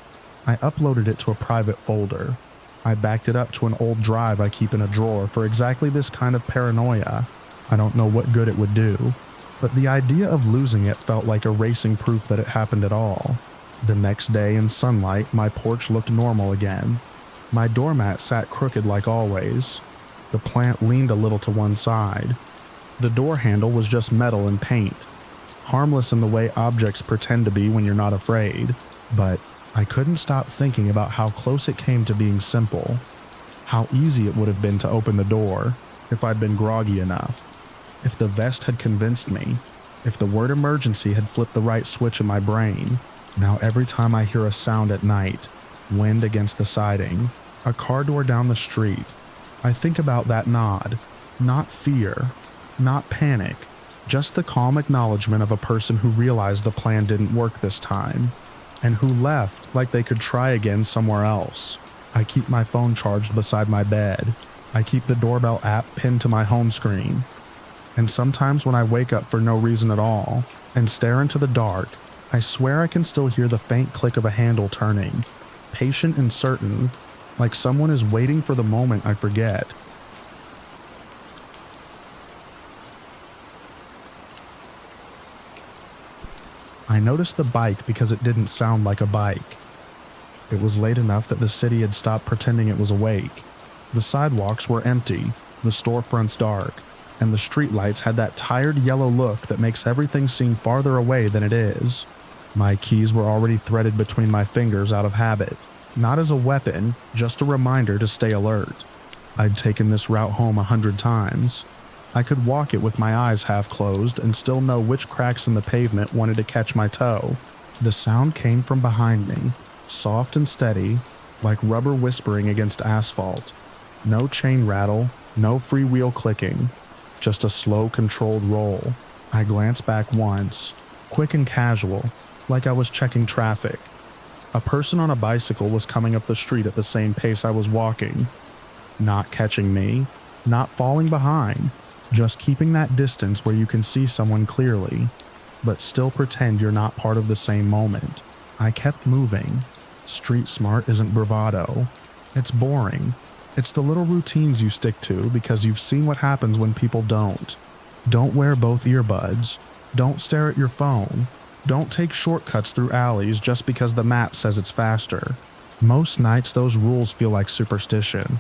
I uploaded it to a private folder. I backed it up to an old drive I keep in a drawer for exactly this kind of paranoia. I don't know what good it would do, but the idea of losing it felt like erasing proof that it happened at all. The next day in sunlight, my porch looked normal again. My doormat sat crooked like always. The plant leaned a little to one side. The door handle was just metal and paint, harmless in the way objects pretend to be when you're not afraid. But I couldn't stop thinking about how close it came to being simple, how easy it would have been to open the door if I'd been groggy enough, if the vest had convinced me, if the word emergency had flipped the right switch in my brain. Now every time I hear a sound at night, wind against the siding, a car door down the street, I think about that nod. Not fear, not panic, just the calm acknowledgement of a person who realized the plan didn't work this time, and who left like they could try again somewhere else. I keep my phone charged beside my bed. I keep the doorbell app pinned to my home screen. And sometimes when I wake up for no reason at all and stare into the dark, I swear I can still hear the faint click of a handle turning, patient and certain, like someone is waiting for the moment I forget. I noticed the bike because it didn't sound like a bike. It was late enough that the city had stopped pretending it was awake. The sidewalks were empty, the storefronts dark, and the streetlights had that tired yellow look that makes everything seem farther away than it is. My keys were already threaded between my fingers out of habit, not as a weapon, just a reminder to stay alert. I'd taken this route home 100 times. I could walk it with my eyes half closed and still know which cracks in the pavement wanted to catch my toe. The sound came from behind me, soft and steady, like rubber whispering against asphalt. No chain rattle, no freewheel clicking, just a slow, controlled roll. I glanced back once, quick and casual, like I was checking traffic. A person on a bicycle was coming up the street at the same pace I was walking. Not catching me, not falling behind, just keeping that distance where you can see someone clearly, but still pretend you're not part of the same moment. I kept moving. Street smart isn't bravado. It's boring. It's the little routines you stick to because you've seen what happens when people don't. Don't wear both earbuds. Don't stare at your phone. Don't take shortcuts through alleys just because the map says it's faster. Most nights those rules feel like superstition.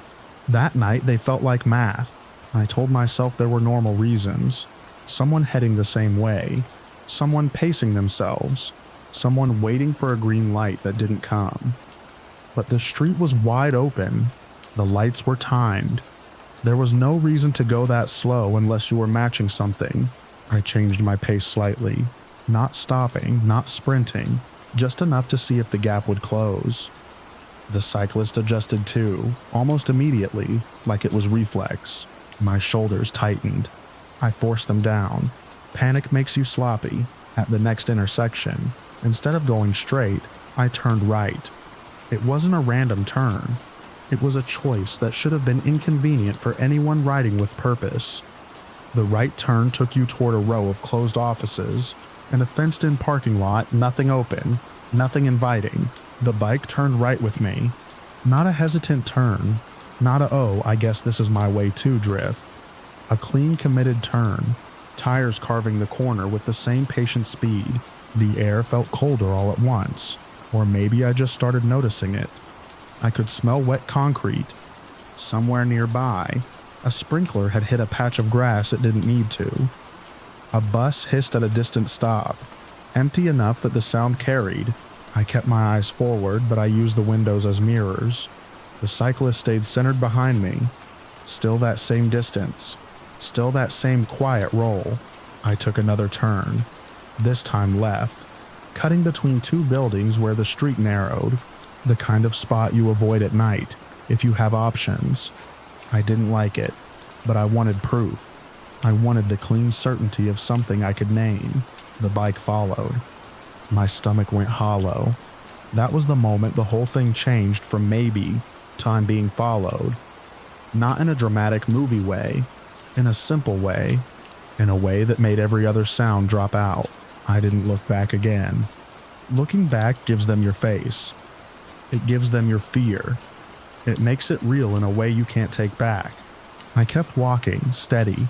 That night they felt like math. I told myself there were normal reasons. Someone heading the same way. Someone pacing themselves. Someone waiting for a green light that didn't come. But the street was wide open. The lights were timed. There was no reason to go that slow unless you were matching something. I changed my pace slightly. Not stopping, not sprinting, just enough to see if the gap would close. The cyclist adjusted too, almost immediately, like it was reflex. My shoulders tightened. I forced them down. Panic makes you sloppy. At the next intersection, instead of going straight, I turned right. It wasn't a random turn. It was a choice that should have been inconvenient for anyone riding with purpose. The right turn took you toward a row of closed offices and a fenced-in parking lot, nothing open, nothing inviting. The bike turned right with me. Not a hesitant turn, not a "oh, I guess this is my way too" drift. A clean, committed turn, tires carving the corner with the same patient speed. The air felt colder all at once, or maybe I just started noticing it. I could smell wet concrete. Somewhere nearby, a sprinkler had hit a patch of grass it didn't need to. A bus hissed at a distant stop, empty enough that the sound carried. I kept my eyes forward, but I used the windows as mirrors. The cyclist stayed centered behind me. Still that same distance. Still that same quiet roll. I took another turn, this time left, cutting between two buildings where the street narrowed, the kind of spot you avoid at night if you have options. I didn't like it, but I wanted proof. I wanted the clean certainty of something I could name. The bike followed. My stomach went hollow. That was the moment the whole thing changed from maybe to I'm being followed. Not in a dramatic movie way, in a simple way, in a way that made every other sound drop out. I didn't look back again. Looking back gives them your face. It gives them your fear. It makes it real in a way you can't take back. I kept walking, steady,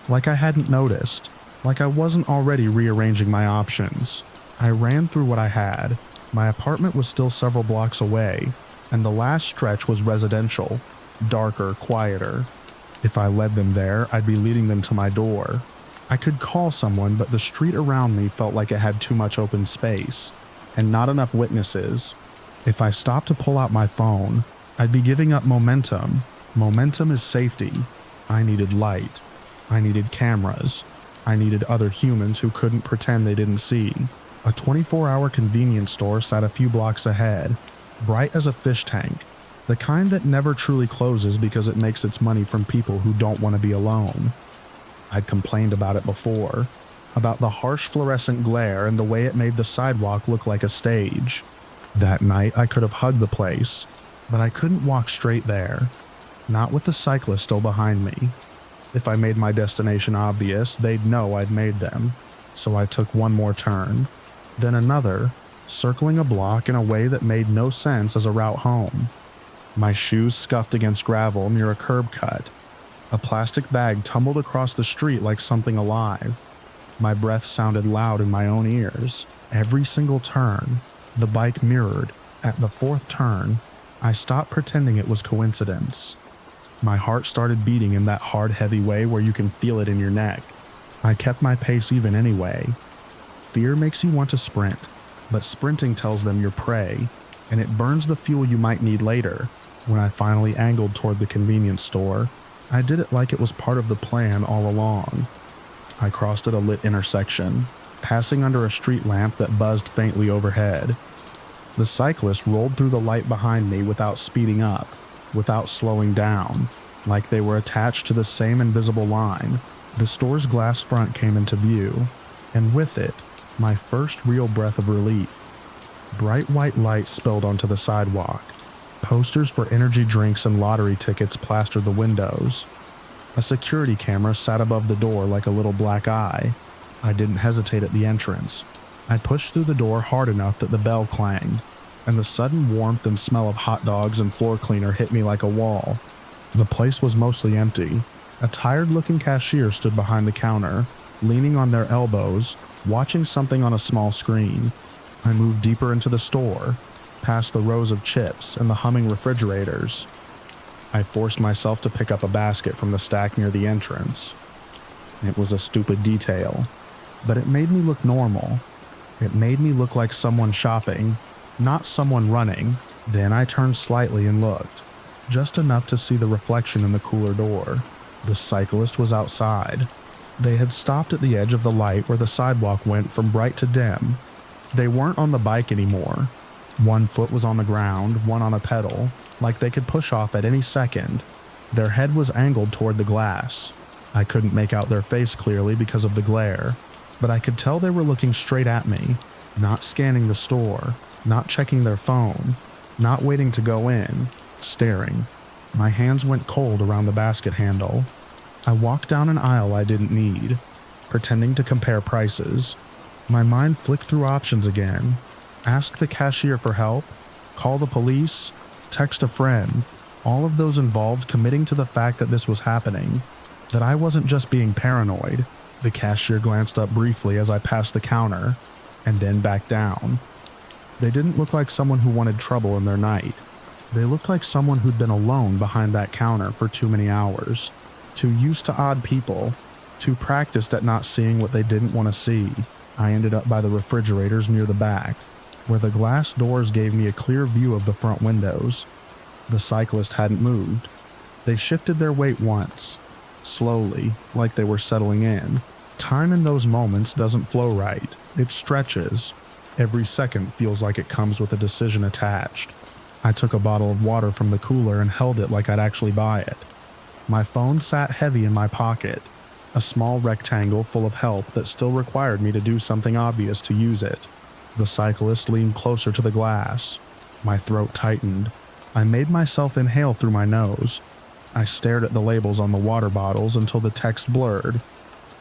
like I hadn't noticed, like I wasn't already rearranging my options. I ran through what I had. My apartment was still several blocks away, and the last stretch was residential, darker, quieter. If I led them there, I'd be leading them to my door. I could call someone, but the street around me felt like it had too much open space, and not enough witnesses. If I stopped to pull out my phone, I'd be giving up momentum. Momentum is safety. I needed light. I needed cameras. I needed other humans who couldn't pretend they didn't see. A 24-hour convenience store sat a few blocks ahead, bright as a fish tank, the kind that never truly closes because it makes its money from people who don't want to be alone. I'd complained about it before, about the harsh fluorescent glare and the way it made the sidewalk look like a stage. That night I could have hugged the place, but I couldn't walk straight there, not with the cyclist still behind me. If I made my destination obvious, they'd know I'd made them, so I took one more turn, then another, circling a block in a way that made no sense as a route home. My shoes scuffed against gravel near a curb cut. A plastic bag tumbled across the street like something alive. My breath sounded loud in my own ears. Every single turn, the bike mirrored. At the fourth turn, I stopped pretending it was coincidence. My heart started beating in that hard, heavy way where you can feel it in your neck. I kept my pace even anyway. Fear makes you want to sprint, but sprinting tells them you're prey, and it burns the fuel you might need later. When I finally angled toward the convenience store, I did it like it was part of the plan all along. I crossed at a lit intersection, passing under a street lamp that buzzed faintly overhead. The cyclist rolled through the light behind me without speeding up, without slowing down, like they were attached to the same invisible line. The store's glass front came into view, and with it, my first real breath of relief. Bright white light spilled onto the sidewalk. Posters for energy drinks and lottery tickets plastered the windows. A security camera sat above the door like a little black eye. I didn't hesitate at the entrance. I pushed through the door hard enough that the bell clanged, and the sudden warmth and smell of hot dogs and floor cleaner hit me like a wall. The place was mostly empty. A tired-looking cashier stood behind the counter, leaning on their elbows, watching something on a small screen. I moved deeper into the store, past the rows of chips and the humming refrigerators. I forced myself to pick up a basket from the stack near the entrance. It was a stupid detail, but it made me look normal. It made me look like someone shopping, not someone running. Then I turned slightly and looked, just enough to see the reflection in the cooler door. The cyclist was outside. They had stopped at the edge of the light where the sidewalk went from bright to dim. They weren't on the bike anymore. One foot was on the ground, one on a pedal, like they could push off at any second. Their head was angled toward the glass. I couldn't make out their face clearly because of the glare, but I could tell they were looking straight at me, not scanning the store, not checking their phone, not waiting to go in, staring. My hands went cold around the basket handle. I walked down an aisle I didn't need, pretending to compare prices. My mind flicked through options again. Ask the cashier for help, call the police, text a friend, all of those involved committing to the fact that this was happening, that I wasn't just being paranoid. The cashier glanced up briefly as I passed the counter, and then back down. They didn't look like someone who wanted trouble in their night. They looked like someone who'd been alone behind that counter for too many hours, too used to odd people, too practiced at not seeing what they didn't want to see. I ended up by the refrigerators near the back, where the glass doors gave me a clear view of the front windows. The cyclist hadn't moved. They shifted their weight once, slowly, like they were settling in. Time in those moments doesn't flow right. It stretches. Every second feels like it comes with a decision attached. I took a bottle of water from the cooler and held it like I'd actually buy it. My phone sat heavy in my pocket, a small rectangle full of help that still required me to do something obvious to use it. The cyclist leaned closer to the glass. My throat tightened. I made myself inhale through my nose. I stared at the labels on the water bottles until the text blurred.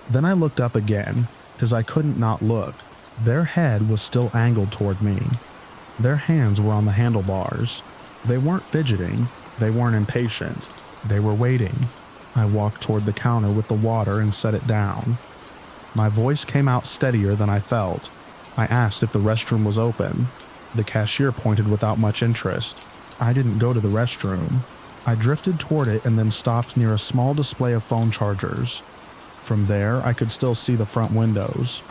Then I looked up again, because I couldn't not look. Their head was still angled toward me. Their hands were on the handlebars. They weren't fidgeting. They weren't impatient. They were waiting. I walked toward the counter with the water and set it down. My voice came out steadier than I felt. I asked if the restroom was open. The cashier pointed without much interest. I didn't go to the restroom. I drifted toward it and then stopped near a small display of phone chargers. From there, I could still see the front windows.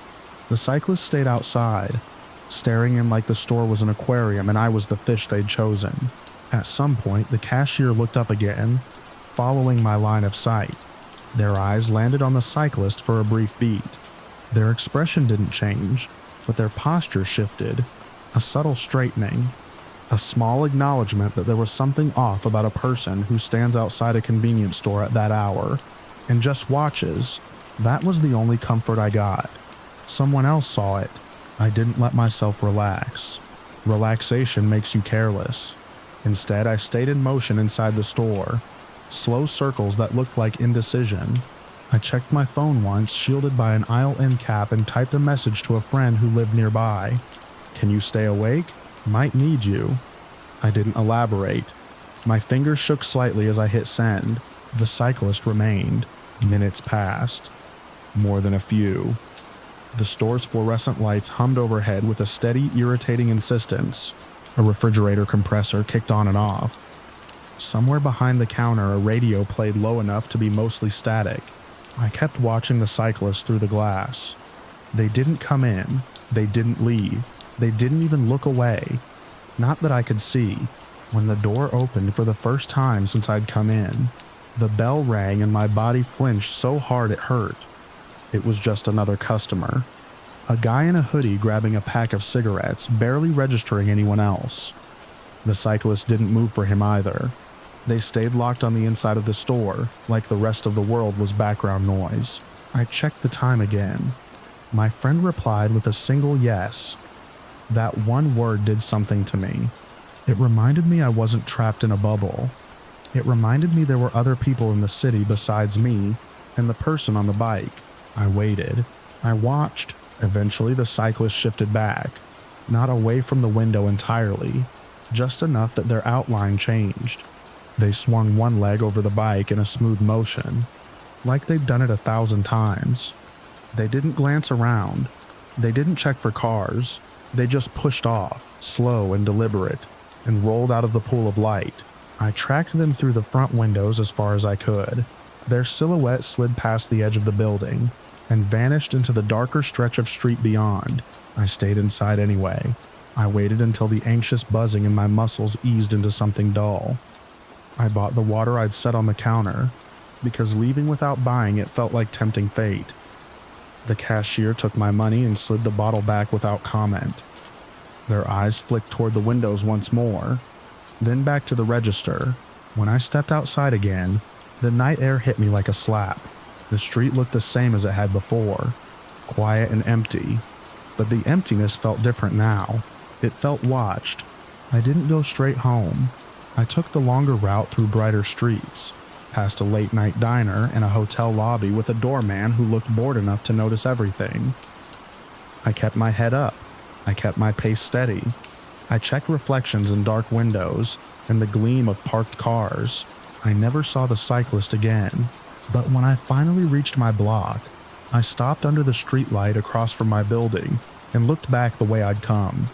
The cyclist stayed outside, staring in like the store was an aquarium and I was the fish they'd chosen. At some point, the cashier looked up again, following my line of sight. Their eyes landed on the cyclist for a brief beat. Their expression didn't change. but their posture shifted, a subtle straightening, a small acknowledgement that there was something off about a person who stands outside a convenience store at that hour and just watches. That was the only comfort I got. Someone else saw it. I didn't let myself relax. Relaxation makes you careless. Instead, I stayed in motion inside the store, slow circles that looked like indecision. I checked my phone once, shielded by an aisle end cap, and typed a message to a friend who lived nearby. "Can you stay awake? Might need you." I didn't elaborate. My fingers shook slightly as I hit send. The cyclist remained. Minutes passed. More than a few. The store's fluorescent lights hummed overhead with a steady, irritating insistence. A refrigerator compressor kicked on and off. Somewhere behind the counter, a radio played low enough to be mostly static. I kept watching the cyclist through the glass. They didn't come in. They didn't leave. They didn't even look away. Not that I could see. When the door opened for the first time since I'd come in, the bell rang and my body flinched so hard it hurt. It was just another customer. A guy in a hoodie grabbing a pack of cigarettes, barely registering anyone else. The cyclist didn't move for him either. They stayed locked on the inside of the store, like the rest of the world was background noise. I checked the time again. My friend replied with a single yes. That one word did something to me. It reminded me I wasn't trapped in a bubble. It reminded me there were other people in the city besides me and the person on the bike. I waited. I watched. Eventually, the cyclist shifted back. Not away from the window entirely, just enough that their outline changed. They swung one leg over the bike in a smooth motion, like they'd done it 1,000 times. They didn't glance around. They didn't check for cars. They just pushed off, slow and deliberate, and rolled out of the pool of light. I tracked them through the front windows as far as I could. Their silhouette slid past the edge of the building and vanished into the darker stretch of street beyond. I stayed inside anyway. I waited until the anxious buzzing in my muscles eased into something dull. I bought the water I'd set on the counter, because leaving without buying it felt like tempting fate. The cashier took my money and slid the bottle back without comment. Their eyes flicked toward the windows once more, then back to the register. When I stepped outside again, the night air hit me like a slap. The street looked the same as it had before, quiet and empty, but the emptiness felt different now. It felt watched. I didn't go straight home. I took the longer route through brighter streets, past a late-night diner and a hotel lobby with a doorman who looked bored enough to notice everything. I kept my head up. I kept my pace steady. I checked reflections in dark windows and the gleam of parked cars. I never saw the cyclist again. But when I finally reached my block, I stopped under the streetlight across from my building and looked back the way I'd come.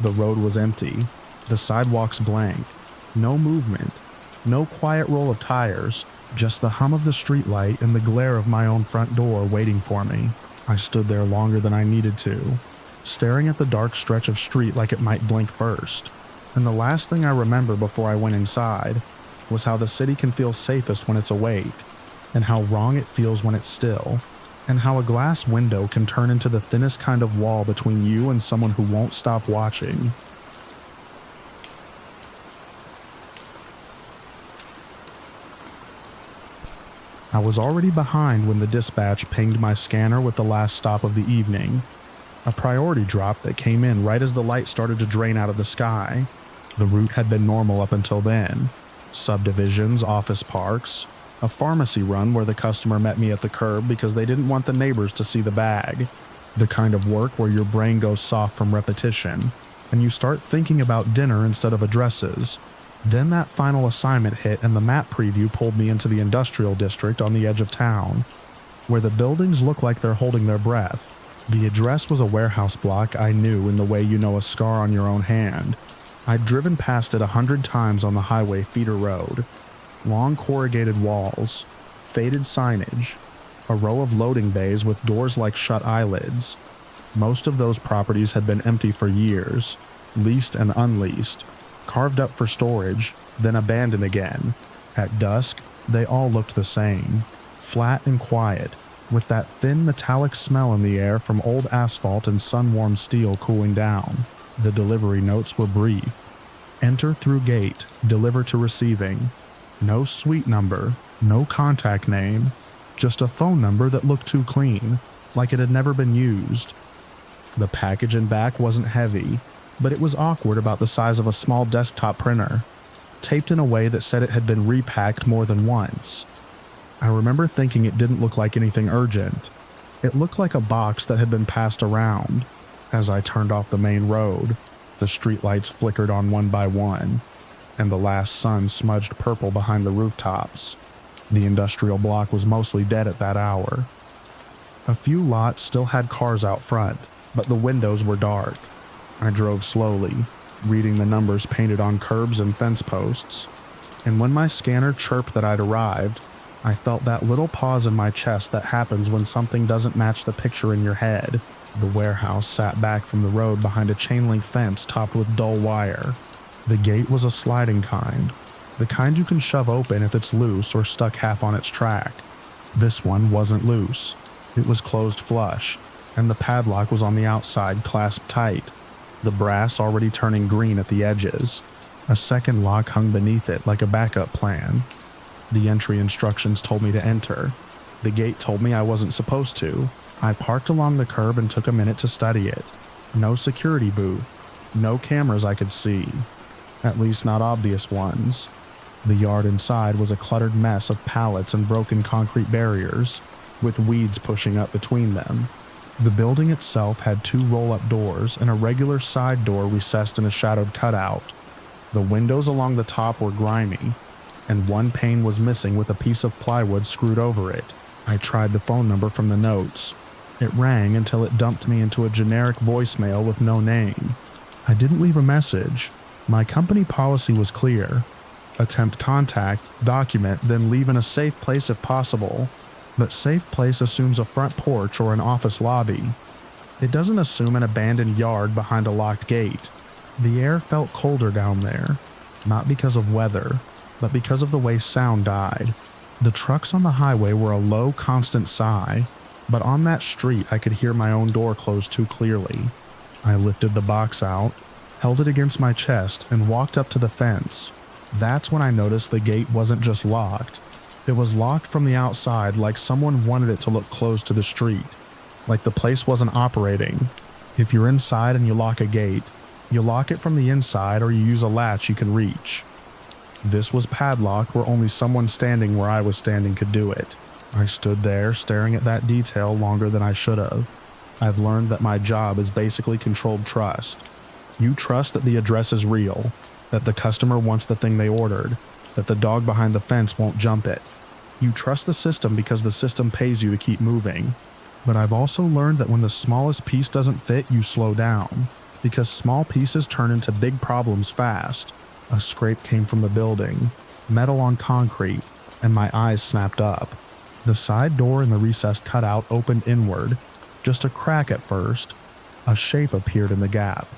The road was empty, the sidewalks blank, no movement, no quiet roll of tires, just the hum of the streetlight and the glare of my own front door waiting for me. I stood there longer than I needed to, staring at the dark stretch of street like it might blink first. And the last thing I remember before I went inside was how the city can feel safest when it's awake, and how wrong it feels when it's still, and how a glass window can turn into the thinnest kind of wall between you and someone who won't stop watching. I was already behind when the dispatch pinged my scanner with the last stop of the evening, a priority drop that came in right as the light started to drain out of the sky. The route had been normal up until then. Subdivisions, office parks, a pharmacy run where the customer met me at the curb because they didn't want the neighbors to see the bag. The kind of work where your brain goes soft from repetition, and you start thinking about dinner instead of addresses. Then that final assignment hit and the map preview pulled me into the industrial district on the edge of town, where the buildings look like they're holding their breath. The address was a warehouse block I knew in the way you know a scar on your own hand. I'd driven past it 100 times on the highway feeder road. Long corrugated walls, faded signage, a row of loading bays with doors like shut eyelids. Most of those properties had been empty for years, leased and unleased, carved up for storage, then abandoned again. At dusk, they all looked the same, flat and quiet, with that thin metallic smell in the air from old asphalt and sun-warmed steel cooling down. The delivery notes were brief. Enter through gate, deliver to receiving. No suite number, no contact name, just a phone number that looked too clean, like it had never been used. The package in back wasn't heavy, but it was awkward about the size of a small desktop printer, taped in a way that said it had been repacked more than once. I remember thinking it didn't look like anything urgent. It looked like a box that had been passed around. As I turned off the main road, the streetlights flickered on one by one, and the last sun smudged purple behind the rooftops. The industrial block was mostly dead at that hour. A few lots still had cars out front, but the windows were dark. I drove slowly, reading the numbers painted on curbs and fence posts, and when my scanner chirped that I'd arrived, I felt that little pause in my chest that happens when something doesn't match the picture in your head. The warehouse sat back from the road behind a chain-link fence topped with dull wire. The gate was a sliding kind, the kind you can shove open if it's loose or stuck half on its track. This one wasn't loose. It was closed flush, and the padlock was on the outside clasped tight, the brass already turning green at the edges. A second lock hung beneath it like a backup plan. The entry instructions told me to enter. The gate told me I wasn't supposed to. I parked along the curb and took a minute to study it. No security booth. No cameras I could see. At least not obvious ones. The yard inside was a cluttered mess of pallets and broken concrete barriers, with weeds pushing up between them. The building itself had 2 roll-up doors and a regular side door recessed in a shadowed cutout. The windows along the top were grimy, and one pane was missing with a piece of plywood screwed over it. I tried the phone number from the notes. It rang until it dumped me into a generic voicemail with no name. I didn't leave a message. My company policy was clear. Attempt contact, document, then leave in a safe place if possible. But safe place assumes a front porch or an office lobby. It doesn't assume an abandoned yard behind a locked gate. The air felt colder down there, not because of weather, but because of the way sound died. The trucks on the highway were a low, constant sigh, but on that street I could hear my own door close too clearly. I lifted the box out, held it against my chest, and walked up to the fence. That's when I noticed the gate wasn't just locked. It was locked from the outside, like someone wanted it to look closed to the street, like the place wasn't operating. If you're inside and you lock a gate, you lock it from the inside or you use a latch you can reach. This was padlocked where only someone standing where I was standing could do it. I stood there staring at that detail longer than I should have. I've learned that my job is basically controlled trust. You trust that the address is real, that the customer wants the thing they ordered, that the dog behind the fence won't jump it. You trust the system because the system pays you to keep moving. But I've also learned that when the smallest piece doesn't fit, you slow down, because small pieces turn into big problems fast. A scrape came from the building, metal on concrete, and my eyes snapped up. The side door in the recessed cutout opened inward, just a crack at first. A shape appeared in the gap.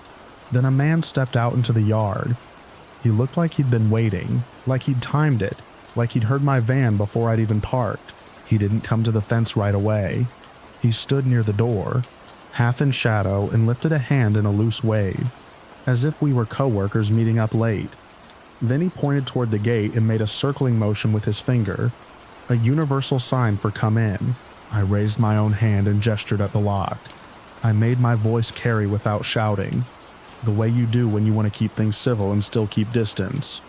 Then a man stepped out into the yard. He looked like he'd been waiting, like he'd timed it, like he'd heard my van before I'd even parked. He didn't come to the fence right away. He stood near the door, half in shadow, and lifted a hand in a loose wave, as if we were co-workers meeting up late. Then he pointed toward the gate and made a circling motion with his finger, a universal sign for come in. I raised my own hand and gestured at the lock. I made my voice carry without shouting, the way you do when you want to keep things civil and still keep distance.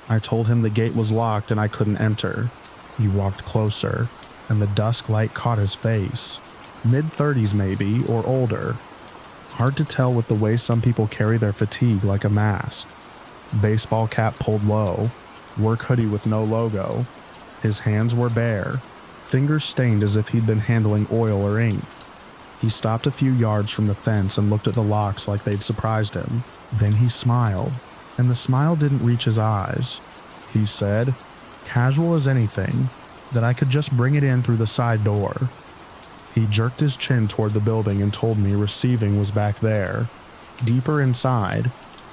I told him the gate was locked and I couldn't enter. He walked closer, and the dusk light caught his face. Mid-30s maybe, or older. Hard to tell with the way some people carry their fatigue like a mask. Baseball cap pulled low, work hoodie with no logo. His hands were bare, fingers stained as if he'd been handling oil or ink. He stopped a few yards from the fence and looked at the locks like they'd surprised him. Then he smiled, and the smile didn't reach his eyes. He said, casual as anything, that I could just bring it in through the side door. He jerked his chin toward the building and told me receiving was back there, deeper inside.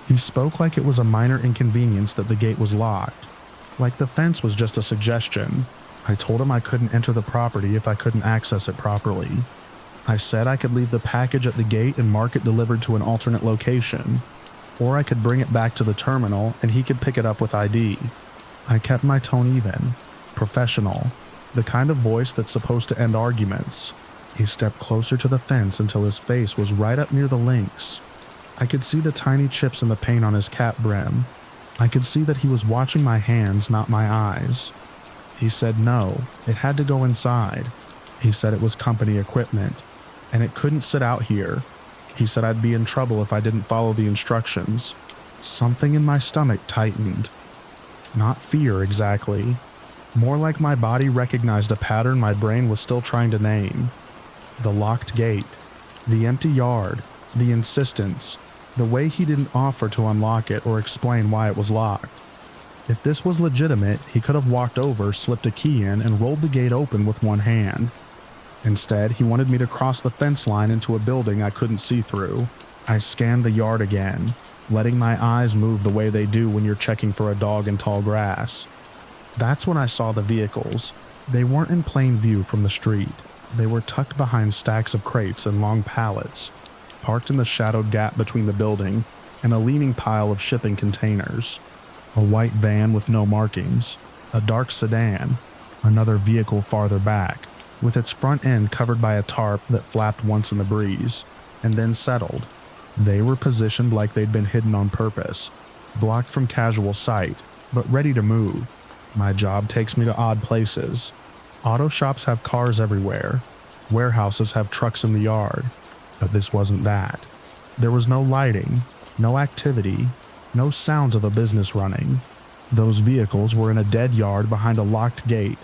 He spoke like it was a minor inconvenience that the gate was locked, like the fence was just a suggestion. I told him I couldn't enter the property if I couldn't access it properly. I said I could leave the package at the gate and mark it delivered to an alternate location, or I could bring it back to the terminal and he could pick it up with ID. I kept my tone even, professional, the kind of voice that's supposed to end arguments. He stepped closer to the fence until his face was right up near the links. I could see the tiny chips in the paint on his cap brim. I could see that he was watching my hands, not my eyes. He said no, it had to go inside. He said it was company equipment, and it couldn't sit out here. He said I'd be in trouble if I didn't follow the instructions. Something in my stomach tightened. Not fear exactly. More like my body recognized a pattern my brain was still trying to name. The locked gate, the empty yard, the insistence, the way he didn't offer to unlock it or explain why it was locked. If this was legitimate, he could have walked over, slipped a key in, and rolled the gate open with one hand. Instead, he wanted me to cross the fence line into a building I couldn't see through. I scanned the yard again, letting my eyes move the way they do when you're checking for a dog in tall grass. That's when I saw the vehicles. They weren't in plain view from the street. They were tucked behind stacks of crates and long pallets, parked in the shadowed gap between the building and a leaning pile of shipping containers. A white van with no markings, a dark sedan, another vehicle farther back, with its front end covered by a tarp that flapped once in the breeze, and then settled. They were positioned like they'd been hidden on purpose, blocked from casual sight, but ready to move. My job takes me to odd places. Auto shops have cars everywhere. Warehouses have trucks in the yard. But this wasn't that. There was no lighting, no activity, no sounds of a business running. Those vehicles were in a dead yard behind a locked gate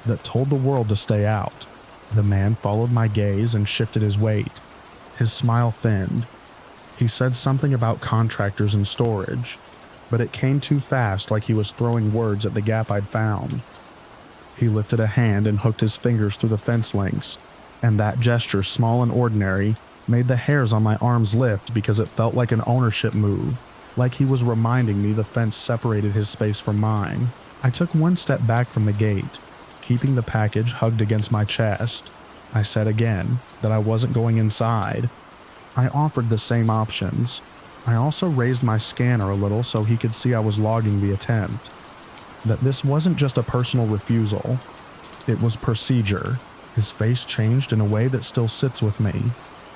that told the world to stay out. The man followed my gaze and shifted his weight. His smile thinned. He said something about contractors and storage, but it came too fast, like he was throwing words at the gap I'd found. He lifted a hand and hooked his fingers through the fence links, and that gesture, small and ordinary, made the hairs on my arms lift because it felt like an ownership move, like he was reminding me the fence separated his space from mine. I took one step back from the gate, keeping the package hugged against my chest. I said again that I wasn't going inside. I offered the same options. I also raised my scanner a little so he could see I was logging the attempt. That this wasn't just a personal refusal. It was procedure. His face changed in a way that still sits with me.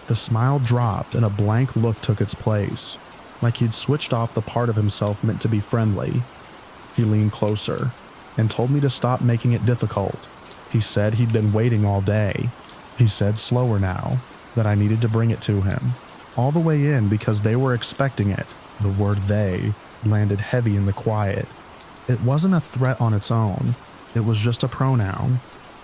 The smile dropped and a blank look took its place, like he'd switched off the part of himself meant to be friendly. He leaned closer and told me to stop making it difficult. He said he'd been waiting all day. He said slower now, that I needed to bring it to him. All the way in because they were expecting it. The word they landed heavy in the quiet. It wasn't a threat on its own. It was just a pronoun.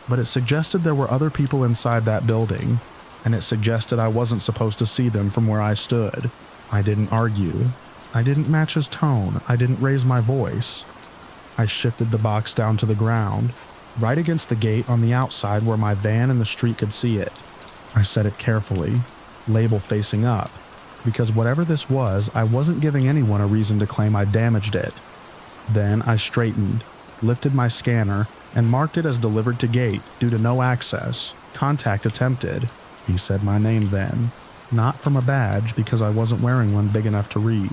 But it suggested there were other people inside that building, and it suggested I wasn't supposed to see them from where I stood. I didn't argue. I didn't match his tone. I didn't raise my voice. I shifted the box down to the ground, right against the gate on the outside where my van and the street could see it. I set it carefully, label facing up, because whatever this was, I wasn't giving anyone a reason to claim I damaged it. Then I straightened, lifted my scanner, and marked it as delivered to gate due to no access. Contact attempted. He said my name then. Not from a badge because I wasn't wearing one big enough to read,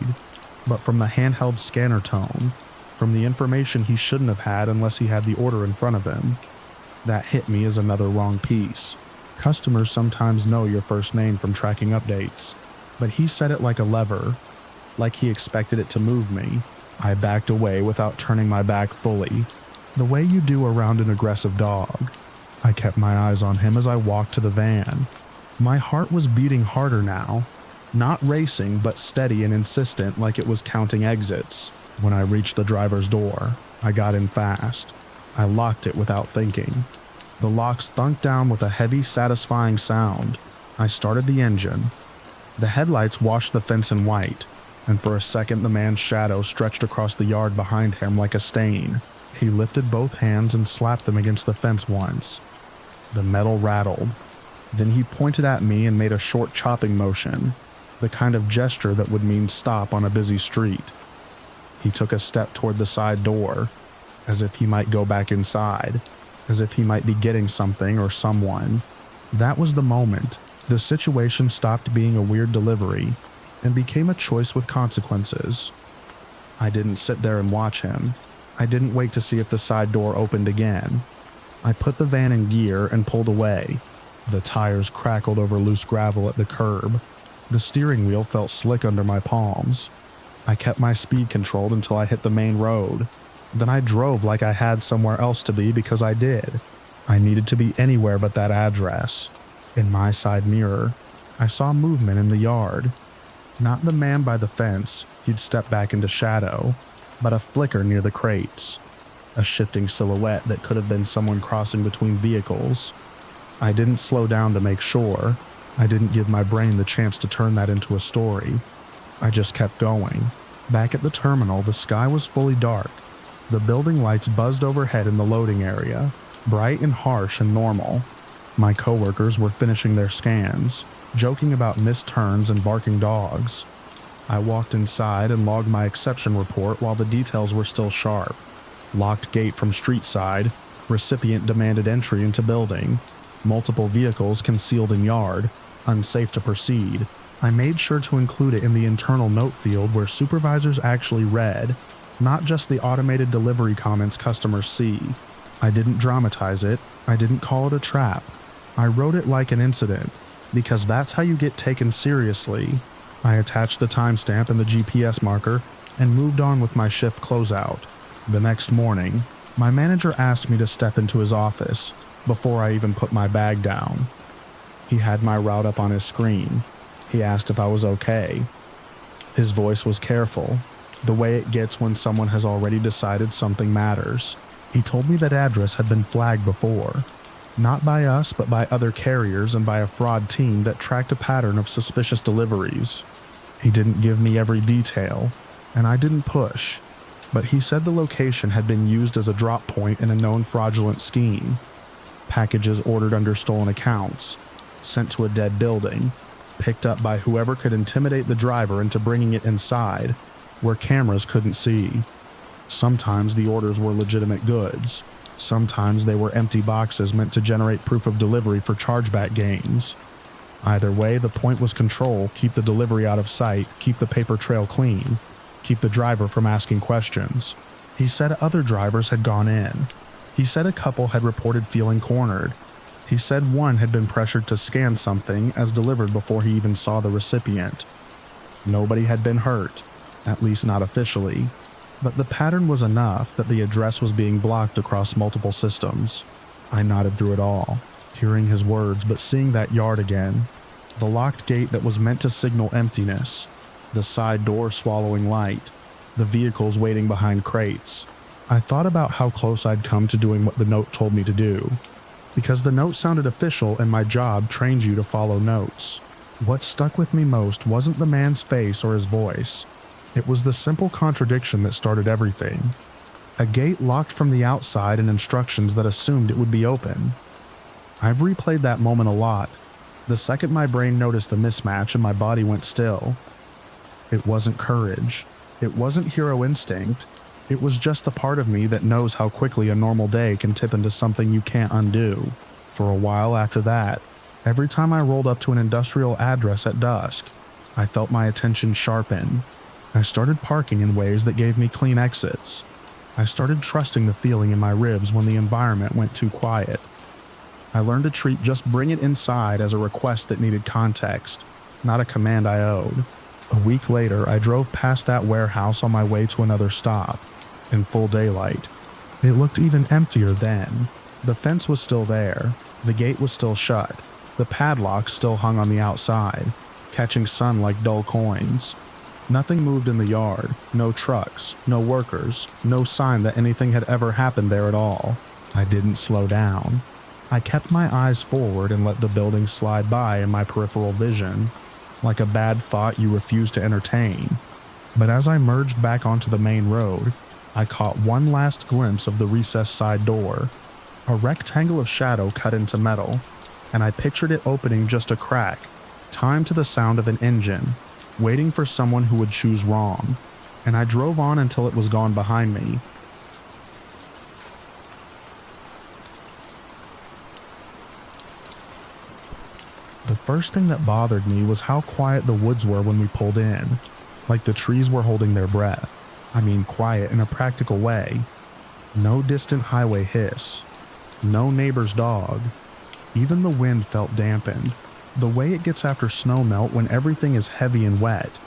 but from the handheld scanner tone, from the information he shouldn't have had unless he had the order in front of him. That hit me as another wrong piece. Customers sometimes know your first name from tracking updates, but he said it like a lever, like he expected it to move me. I backed away without turning my back fully, the way you do around an aggressive dog. I kept my eyes on him as I walked to the van. My heart was beating harder now, not racing but steady and insistent like it was counting exits. When I reached the driver's door, I got in fast. I locked it without thinking. The locks thunked down with a heavy, satisfying sound. I started the engine. The headlights washed the fence in white, and for a second the man's shadow stretched across the yard behind him like a stain. He lifted both hands and slapped them against the fence once. The metal rattled. Then he pointed at me and made a short chopping motion, the kind of gesture that would mean stop on a busy street. He took a step toward the side door, as if he might go back inside. as if he might be getting something or someone. That was the moment. The situation stopped being a weird delivery and became a choice with consequences. I didn't sit there and watch him. I didn't wait to see if the side door opened again. I put the van in gear and pulled away. The tires crackled over loose gravel at the curb. The steering wheel felt slick under my palms. I kept my speed controlled until I hit the main road. Then I drove like I had somewhere else to be because I did. I needed to be anywhere but that address. In my side mirror, I saw movement in the yard. Not the man by the fence, he'd stepped back into shadow, but a flicker near the crates. A shifting silhouette that could have been someone crossing between vehicles. I didn't slow down to make sure. I didn't give my brain the chance to turn that into a story. I just kept going. Back at the terminal, the sky was fully dark. The building lights buzzed overhead in the loading area, bright and harsh and normal. My coworkers were finishing their scans, joking about missed turns and barking dogs. I walked inside and logged my exception report while the details were still sharp. Locked gate from street side, recipient demanded entry into building, multiple vehicles concealed in yard, unsafe to proceed. I made sure to include it in the internal note field where supervisors actually read, not just the automated delivery comments customers see. I didn't dramatize it, I didn't call it a trap. I wrote it like an incident, because that's how you get taken seriously. I attached the timestamp and the GPS marker and moved on with my shift closeout. The next morning, my manager asked me to step into his office before I even put my bag down. He had my route up on his screen. He asked if I was okay. His voice was careful, the way it gets when someone has already decided something matters. He told me that address had been flagged before, not by us but by other carriers and by a fraud team that tracked a pattern of suspicious deliveries. He didn't give me every detail, and I didn't push, but he said the location had been used as a drop point in a known fraudulent scheme. Packages ordered under stolen accounts, sent to a dead building, picked up by whoever could intimidate the driver into bringing it inside, where cameras couldn't see. Sometimes the orders were legitimate goods. Sometimes they were empty boxes meant to generate proof of delivery for chargeback games. Either way, the point was control, keep the delivery out of sight, keep the paper trail clean, keep the driver from asking questions. He said other drivers had gone in. He said a couple had reported feeling cornered. He said one had been pressured to scan something as delivered before he even saw the recipient. Nobody had been hurt, at least not officially, but the pattern was enough that the address was being blocked across multiple systems. I nodded through it all, hearing his words but seeing that yard again. The locked gate that was meant to signal emptiness, the side door swallowing light, the vehicles waiting behind crates. I thought about how close I'd come to doing what the note told me to do, because the note sounded official and my job trained you to follow notes. What stuck with me most wasn't the man's face or his voice. It was the simple contradiction that started everything. A gate locked from the outside and instructions that assumed it would be open. I've replayed that moment a lot. The second my brain noticed the mismatch and my body went still. It wasn't courage. It wasn't hero instinct. It was just the part of me that knows how quickly a normal day can tip into something you can't undo. For a while after that, every time I rolled up to an industrial address at dusk, I felt my attention sharpen. I started parking in ways that gave me clean exits. I started trusting the feeling in my ribs when the environment went too quiet. I learned to treat just bring it inside as a request that needed context, not a command I owed. A week later, I drove past that warehouse on my way to another stop, in full daylight. It looked even emptier then. The fence was still there, the gate was still shut, the padlock still hung on the outside, catching sun like dull coins. Nothing moved in the yard, no trucks, no workers, no sign that anything had ever happened there at all. I didn't slow down. I kept my eyes forward and let the building slide by in my peripheral vision, like a bad thought you refuse to entertain. But as I merged back onto the main road, I caught one last glimpse of the recessed side door, a rectangle of shadow cut into metal, and I pictured it opening just a crack, timed to the sound of an engine, waiting for someone who would choose wrong, and I drove on until it was gone behind me. The first thing that bothered me was how quiet the woods were when we pulled in, like the trees were holding their breath. I mean quiet in a practical way. No distant highway hiss. No neighbor's dog. Even the wind felt dampened, the way it gets after snow melt when everything is heavy and wet.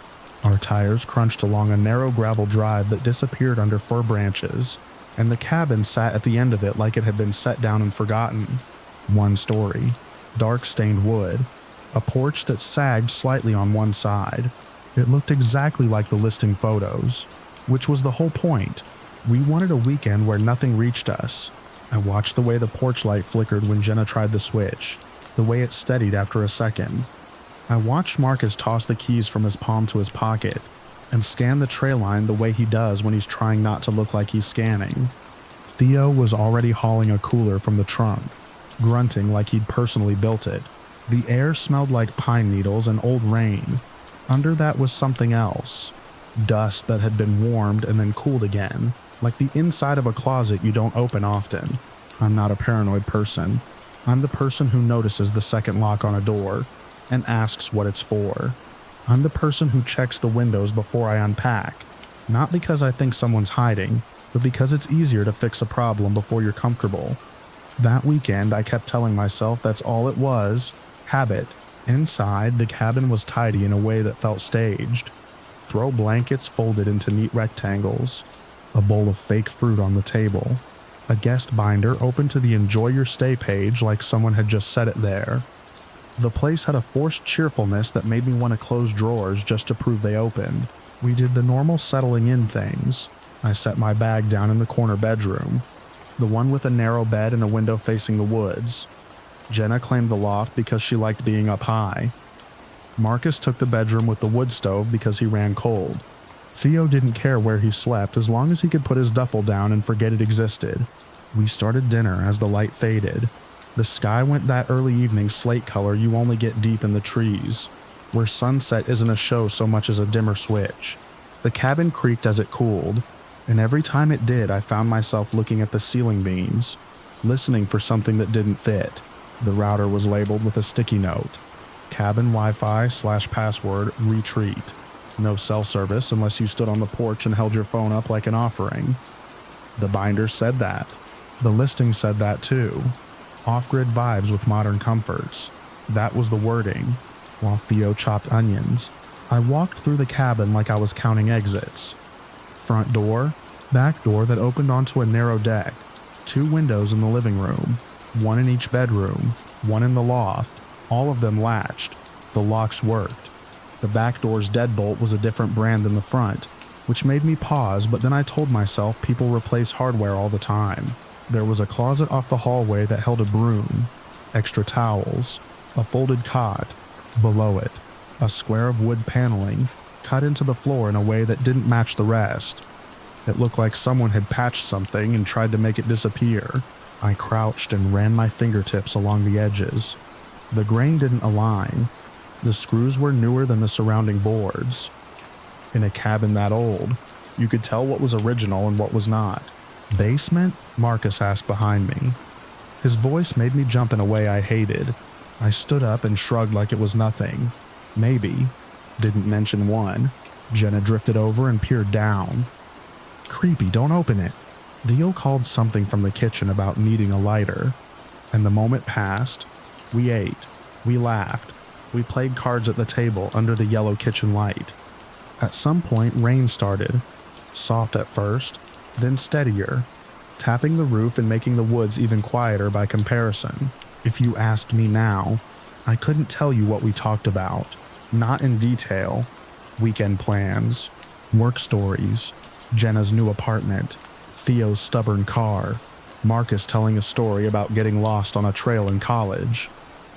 Our tires crunched along a narrow gravel drive that disappeared under fir branches, and the cabin sat at the end of it like it had been set down and forgotten. One story, dark stained wood, a porch that sagged slightly on one side. It looked exactly like the listing photos, which was the whole point. We wanted a weekend where nothing reached us. I watched the way the porch light flickered when Jenna tried the switch, the way it steadied after a second. I watched Marcus toss the keys from his palm to his pocket and scan the tray line the way he does when he's trying not to look like he's scanning. Theo was already hauling a cooler from the trunk, grunting like he'd personally built it. The air smelled like pine needles and old rain. Under that was something else. Dust that had been warmed and then cooled again, like the inside of a closet you don't open often. I'm not a paranoid person. I'm the person who notices the second lock on a door and asks what it's for. I'm the person who checks the windows before I unpack, not because I think someone's hiding, but because it's easier to fix a problem before you're comfortable. That weekend, I kept telling myself that's all it was, habit. Inside, the cabin was tidy in a way that felt staged. Throw blankets folded into neat rectangles, a bowl of fake fruit on the table, a guest binder open to the enjoy your stay page like someone had just set it there. The place had a forced cheerfulness that made me want to close drawers just to prove they opened. We did the normal settling in things. I set my bag down in the corner bedroom, the one with a narrow bed and a window facing the woods. Jenna claimed the loft because she liked being up high. Marcus took the bedroom with the wood stove because he ran cold. Theo didn't care where he slept as long as he could put his duffel down and forget it existed. We started dinner as the light faded. The sky went that early evening slate color you only get deep in the trees, where sunset isn't a show so much as a dimmer switch. The cabin creaked as it cooled, and every time it did I found myself looking at the ceiling beams, listening for something that didn't fit. The router was labeled with a sticky note. Cabin Wi-Fi/password retreat. No cell service unless you stood on the porch and held your phone up like an offering. The binder said that. The listing said that too. Off-grid vibes with modern comforts. That was the wording. While Theo chopped onions, I walked through the cabin like I was counting exits. Front door, back door that opened onto a narrow deck, 2 windows in the living room, 1 in each bedroom, 1 in the loft, all of them latched. The locks worked. The back door's deadbolt was a different brand than the front, which made me pause, but then I told myself people replace hardware all the time. There was a closet off the hallway that held a broom, extra towels, a folded cot. Below it, a square of wood paneling cut into the floor in a way that didn't match the rest. It looked like someone had patched something and tried to make it disappear. I crouched and ran my fingertips along the edges. The grain didn't align. The screws were newer than the surrounding boards. In a cabin that old, you could tell what was original and what was not. "Basement?" Marcus asked behind me. His voice made me jump in a way I hated. I stood up and shrugged like it was nothing. Maybe. Didn't mention one. Jenna drifted over and peered down. "Creepy, don't open it." Theo called something from the kitchen about needing a lighter. And the moment passed. We ate. We laughed. We played cards at the table under the yellow kitchen light. At some point, rain started. Soft at first, then steadier, tapping the roof and making the woods even quieter by comparison. If you asked me now, I couldn't tell you what we talked about. Not in detail. Weekend plans, work stories, Jenna's new apartment, Theo's stubborn car, Marcus telling a story about getting lost on a trail in college.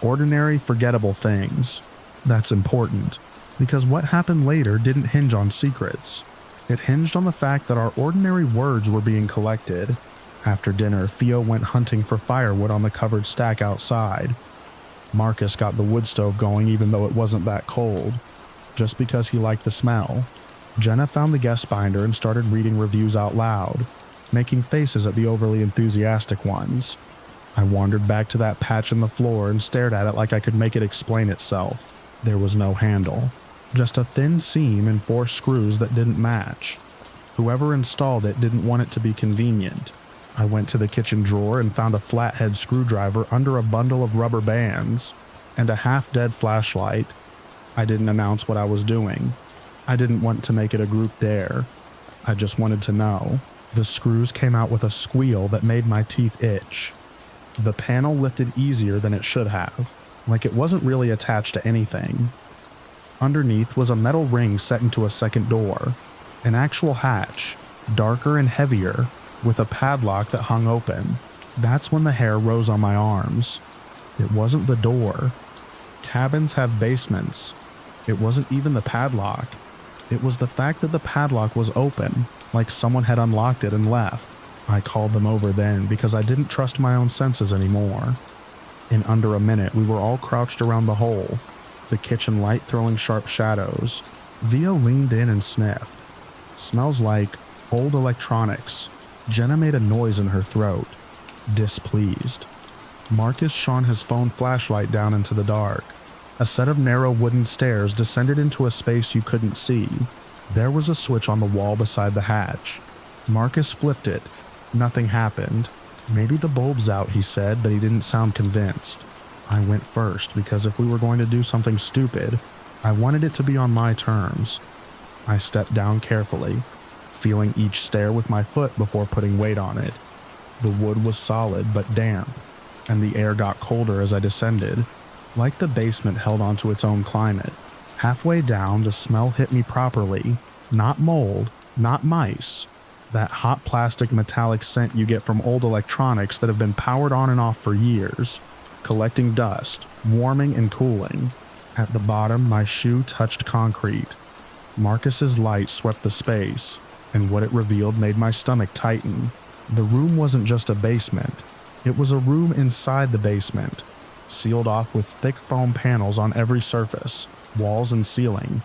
Ordinary, forgettable things. That's important, because what happened later didn't hinge on secrets. It hinged on the fact that our ordinary words were being collected. After dinner, Theo went hunting for firewood on the covered stack outside. Marcus got the wood stove going even though it wasn't that cold, just because he liked the smell. Jenna found the guest binder and started reading reviews out loud, making faces at the overly enthusiastic ones. I wandered back to that patch in the floor and stared at it like I could make it explain itself. There was no handle, just a thin seam and 4 screws that didn't match. Whoever installed it didn't want it to be convenient. I went to the kitchen drawer and found a flathead screwdriver under a bundle of rubber bands and a half-dead flashlight. I didn't announce what I was doing. I didn't want to make it a group dare. I just wanted to know. The screws came out with a squeal that made my teeth itch. The panel lifted easier than it should have, like it wasn't really attached to anything. Underneath was a metal ring set into a second door, an actual hatch, darker and heavier, with a padlock that hung open. That's when the hair rose on my arms. It wasn't the door. Cabins have basements. It wasn't even the padlock. It was the fact that the padlock was open, like someone had unlocked it and left. I called them over then because I didn't trust my own senses anymore. In under a minute, we were all crouched around the hole, the kitchen light throwing sharp shadows. Via leaned in and sniffed. Smells like old electronics. Jenna made a noise in her throat, displeased. Marcus shone his phone flashlight down into the dark. A set of narrow wooden stairs descended into a space you couldn't see. There was a switch on the wall beside the hatch. Marcus flipped it. Nothing happened. Maybe the bulb's out, he said, but he didn't sound convinced. I went first because if we were going to do something stupid, I wanted it to be on my terms. I stepped down carefully, feeling each stair with my foot before putting weight on it. The wood was solid but damp, and the air got colder as I descended, like the basement held onto its own climate. Halfway down, the smell hit me properly. Not mold, not mice. That hot plastic metallic scent you get from old electronics that have been powered on and off for years, collecting dust, warming and cooling. At the bottom, my shoe touched concrete. Marcus's light swept the space, and what it revealed made my stomach tighten. The room wasn't just a basement. It was a room inside the basement, sealed off with thick foam panels on every surface, walls and ceiling.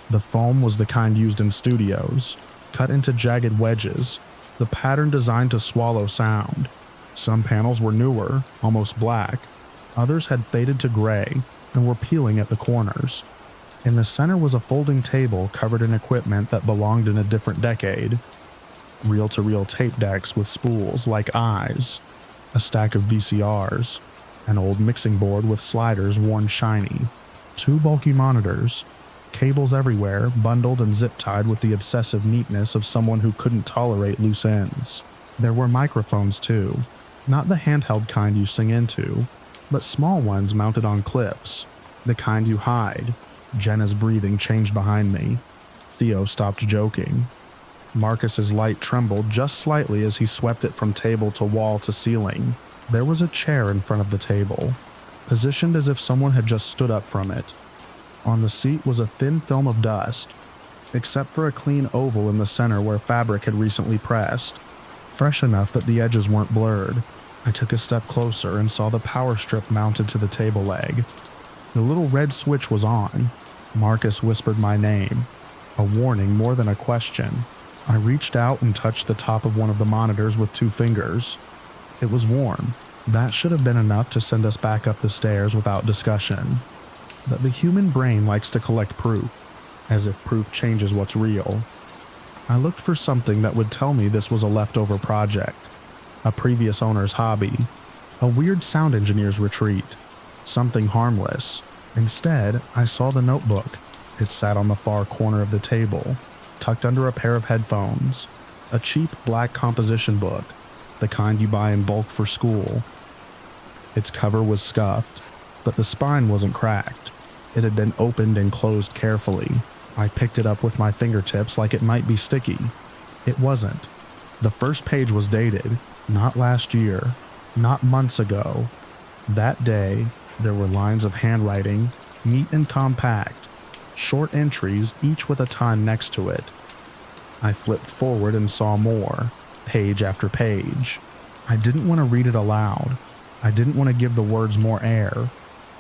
The foam was the kind used in studios, cut into jagged wedges, the pattern designed to swallow sound. Some panels were newer, almost black. Others had faded to gray and were peeling at the corners. In the center was a folding table covered in equipment that belonged in a different decade. Reel-to-reel tape decks with spools like eyes, a stack of VCRs, an old mixing board with sliders worn shiny, 2 bulky monitors, cables everywhere, bundled and zip-tied with the obsessive neatness of someone who couldn't tolerate loose ends. There were microphones too, not the handheld kind you sing into, but small ones mounted on clips, the kind you hide. Jenna's breathing changed behind me. Theo stopped joking. Marcus's light trembled just slightly as he swept it from table to wall to ceiling. There was a chair in front of the table, positioned as if someone had just stood up from it. On the seat was a thin film of dust, except for a clean oval in the center where fabric had recently pressed, fresh enough that the edges weren't blurred. I took a step closer and saw the power strip mounted to the table leg. The little red switch was on. Marcus whispered my name, a warning more than a question. I reached out and touched the top of one of the monitors with 2 fingers. It was warm. That should have been enough to send us back up the stairs without discussion. That the human brain likes to collect proof, as if proof changes what's real. I looked for something that would tell me this was a leftover project, a previous owner's hobby, a weird sound engineer's retreat, something harmless. Instead, I saw the notebook. It sat on the far corner of the table, tucked under a pair of headphones, a cheap black composition book, the kind you buy in bulk for school. Its cover was scuffed, but the spine wasn't cracked. It had been opened and closed carefully. I picked it up with my fingertips like it might be sticky. It wasn't. The first page was dated, not last year, not months ago. That day, there were lines of handwriting, neat and compact, short entries, each with a time next to it. I flipped forward and saw more, page after page. I didn't want to read it aloud. I didn't want to give the words more air.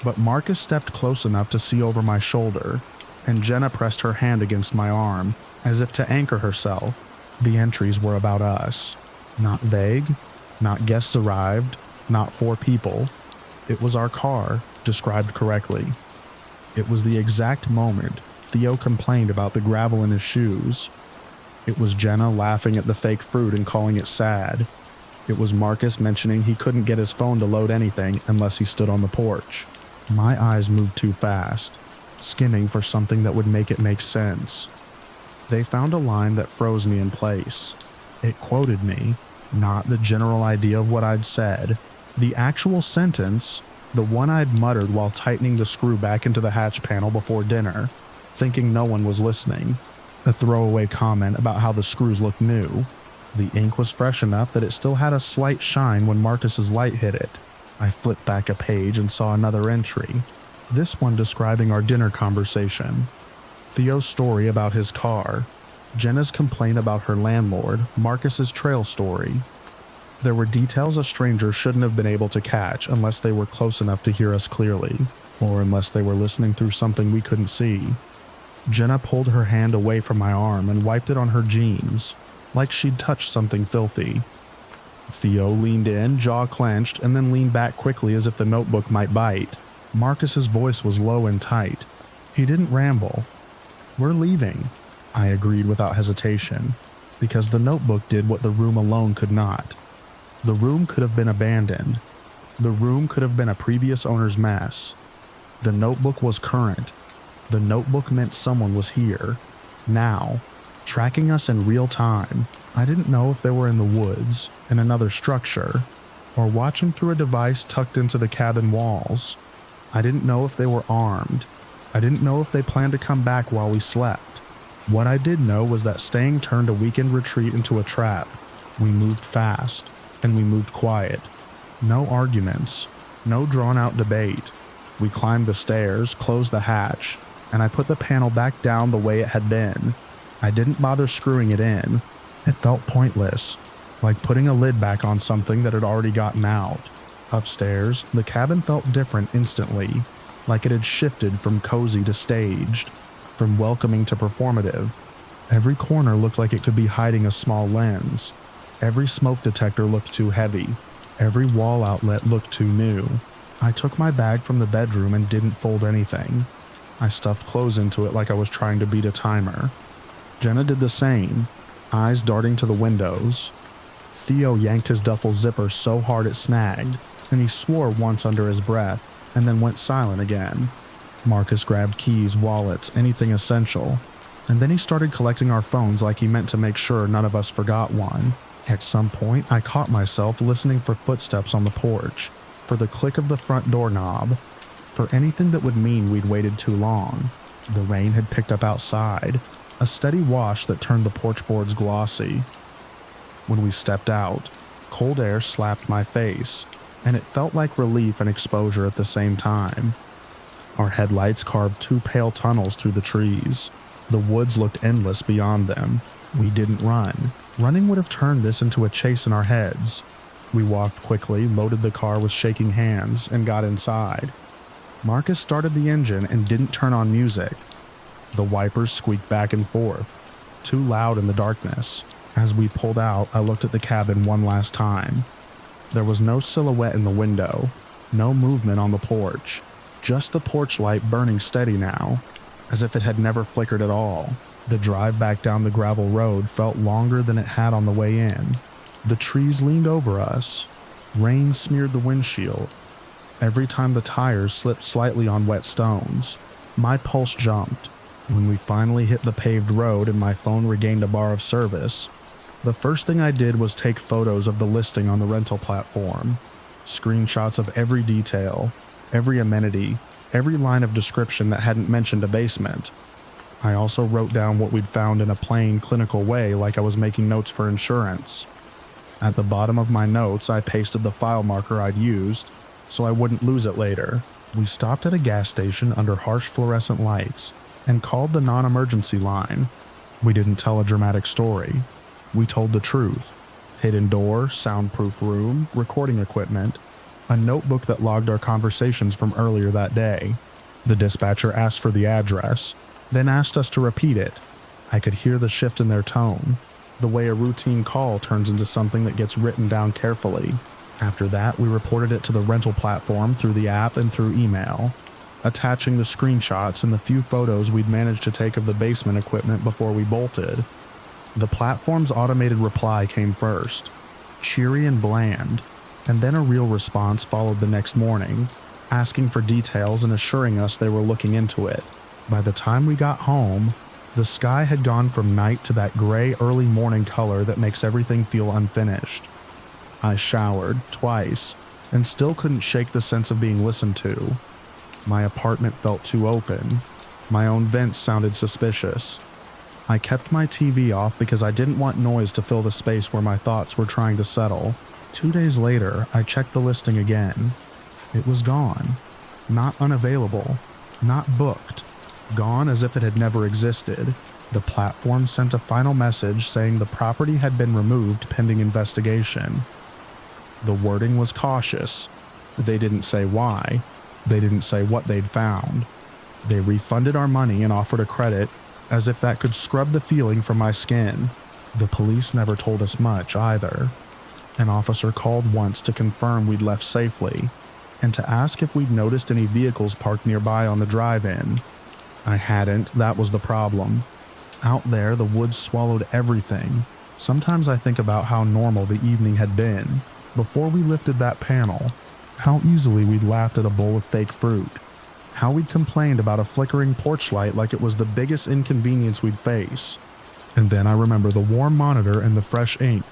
But Marcus stepped close enough to see over my shoulder, and Jenna pressed her hand against my arm, as if to anchor herself. The entries were about us. Not vague, not guests arrived, not 4 people. It was our car, described correctly. It was the exact moment Theo complained about the gravel in his shoes. It was Jenna laughing at the fake fruit and calling it sad. It was Marcus mentioning he couldn't get his phone to load anything unless he stood on the porch. My eyes moved too fast, skimming for something that would make it make sense. They found a line that froze me in place. It quoted me, not the general idea of what I'd said. The actual sentence, the one I'd muttered while tightening the screw back into the hatch panel before dinner, thinking no one was listening. A throwaway comment about how the screws looked new. The ink was fresh enough that it still had a slight shine when Marcus's light hit it. I flipped back a page and saw another entry, this one describing our dinner conversation. Theo's story about his car, Jenna's complaint about her landlord, Marcus's trail story. There were details a stranger shouldn't have been able to catch unless they were close enough to hear us clearly, or unless they were listening through something we couldn't see. Jenna pulled her hand away from my arm and wiped it on her jeans, like she'd touched something filthy. Theo leaned in, jaw clenched, and then leaned back quickly as if the notebook might bite. Marcus's voice was low and tight. He didn't ramble. "We're leaving," I agreed without hesitation, because the notebook did what the room alone could not. The room could have been abandoned. The room could have been a previous owner's mess. The notebook was current. The notebook meant someone was here, now, tracking us in real time. I didn't know if they were in the woods, in another structure, or watching through a device tucked into the cabin walls. I didn't know if they were armed. I didn't know if they planned to come back while we slept. What I did know was that staying turned a weekend retreat into a trap. We moved fast, and we moved quiet. No arguments, no drawn-out debate. We climbed the stairs, closed the hatch, and I put the panel back down the way it had been. I didn't bother screwing it in. It felt pointless, like putting a lid back on something that had already gotten out. Upstairs, the cabin felt different instantly, like it had shifted from cozy to staged, from welcoming to performative. Every corner looked like it could be hiding a small lens. Every smoke detector looked too heavy. Every wall outlet looked too new. I took my bag from the bedroom and didn't fold anything. I stuffed clothes into it like I was trying to beat a timer. Jenna did the same, eyes darting to the windows. Theo yanked his duffel zipper so hard it snagged, and he swore once under his breath, and then went silent again. Marcus grabbed keys, wallets, anything essential, and then he started collecting our phones like he meant to make sure none of us forgot one. At some point, I caught myself listening for footsteps on the porch, for the click of the front doorknob, for anything that would mean we'd waited too long. The rain had picked up outside, a steady wash that turned the porch boards glossy. When we stepped out, cold air slapped my face, and it felt like relief and exposure at the same time. Our headlights carved 2 pale tunnels through the trees. The woods looked endless beyond them. We didn't run. Running would have turned this into a chase in our heads. We walked quickly, loaded the car with shaking hands, and got inside. Marcus started the engine and didn't turn on music. The wipers squeaked back and forth, too loud in the darkness. As we pulled out, I looked at the cabin one last time. There was no silhouette in the window, no movement on the porch, just the porch light burning steady now, as if it had never flickered at all. The drive back down the gravel road felt longer than it had on the way in. The trees leaned over us. Rain smeared the windshield. Every time the tires slipped slightly on wet stones, my pulse jumped. When we finally hit the paved road and my phone regained a bar of service, the first thing I did was take photos of the listing on the rental platform. Screenshots of every detail, every amenity, every line of description that hadn't mentioned a basement. I also wrote down what we'd found in a plain, clinical way like I was making notes for insurance. At the bottom of my notes, I pasted the file marker I'd used, so I wouldn't lose it later. We stopped at a gas station under harsh fluorescent lights and called the non-emergency line. We didn't tell a dramatic story. We told the truth. Hidden door, soundproof room, recording equipment, a notebook that logged our conversations from earlier that day. The dispatcher asked for the address, then asked us to repeat it. I could hear the shift in their tone, the way a routine call turns into something that gets written down carefully. After that, we reported it to the rental platform through the app and through email, attaching the screenshots and the few photos we'd managed to take of the basement equipment before we bolted. The platform's automated reply came first, cheery and bland, and then a real response followed the next morning, asking for details and assuring us they were looking into it. By the time we got home, the sky had gone from night to that gray early morning color that makes everything feel unfinished. I showered twice and still couldn't shake the sense of being listened to. My apartment felt too open. My own vents sounded suspicious. I kept my TV off because I didn't want noise to fill the space where my thoughts were trying to settle. 2 days later, I checked the listing again. It was gone. Not unavailable. Not booked. Gone as if it had never existed. The platform sent a final message saying the property had been removed pending investigation. The wording was cautious. They didn't say why. They didn't say what they'd found. They refunded our money and offered a credit, as if that could scrub the feeling from my skin. The police never told us much either. An officer called once to confirm we'd left safely, and to ask if we'd noticed any vehicles parked nearby on the drive-in. I hadn't, that was the problem. Out there, the woods swallowed everything. Sometimes I think about how normal the evening had been, before we lifted that panel. How easily we'd laughed at a bowl of fake fruit. How we'd complained about a flickering porch light like it was the biggest inconvenience we'd face. And then I remember the warm monitor and the fresh ink,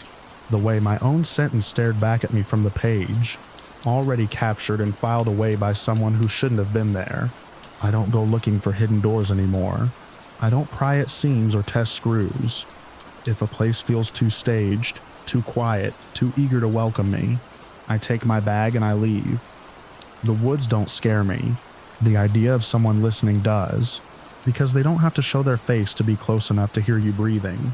the way my own sentence stared back at me from the page, already captured and filed away by someone who shouldn't have been there. I don't go looking for hidden doors anymore. I don't pry at seams or test screws. If a place feels too staged, too quiet, too eager to welcome me, I take my bag and I leave. The woods don't scare me. The idea of someone listening does, because they don't have to show their face to be close enough to hear you breathing.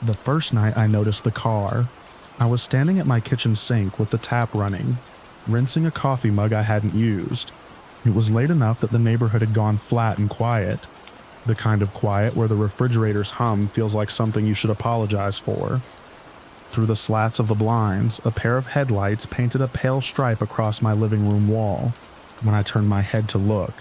The first night I noticed the car. I was standing at my kitchen sink with the tap running, rinsing a coffee mug I hadn't used. It was late enough that the neighborhood had gone flat and quiet. The kind of quiet where the refrigerator's hum feels like something you should apologize for. Through the slats of the blinds, a pair of headlights painted a pale stripe across my living room wall. When I turned my head to look,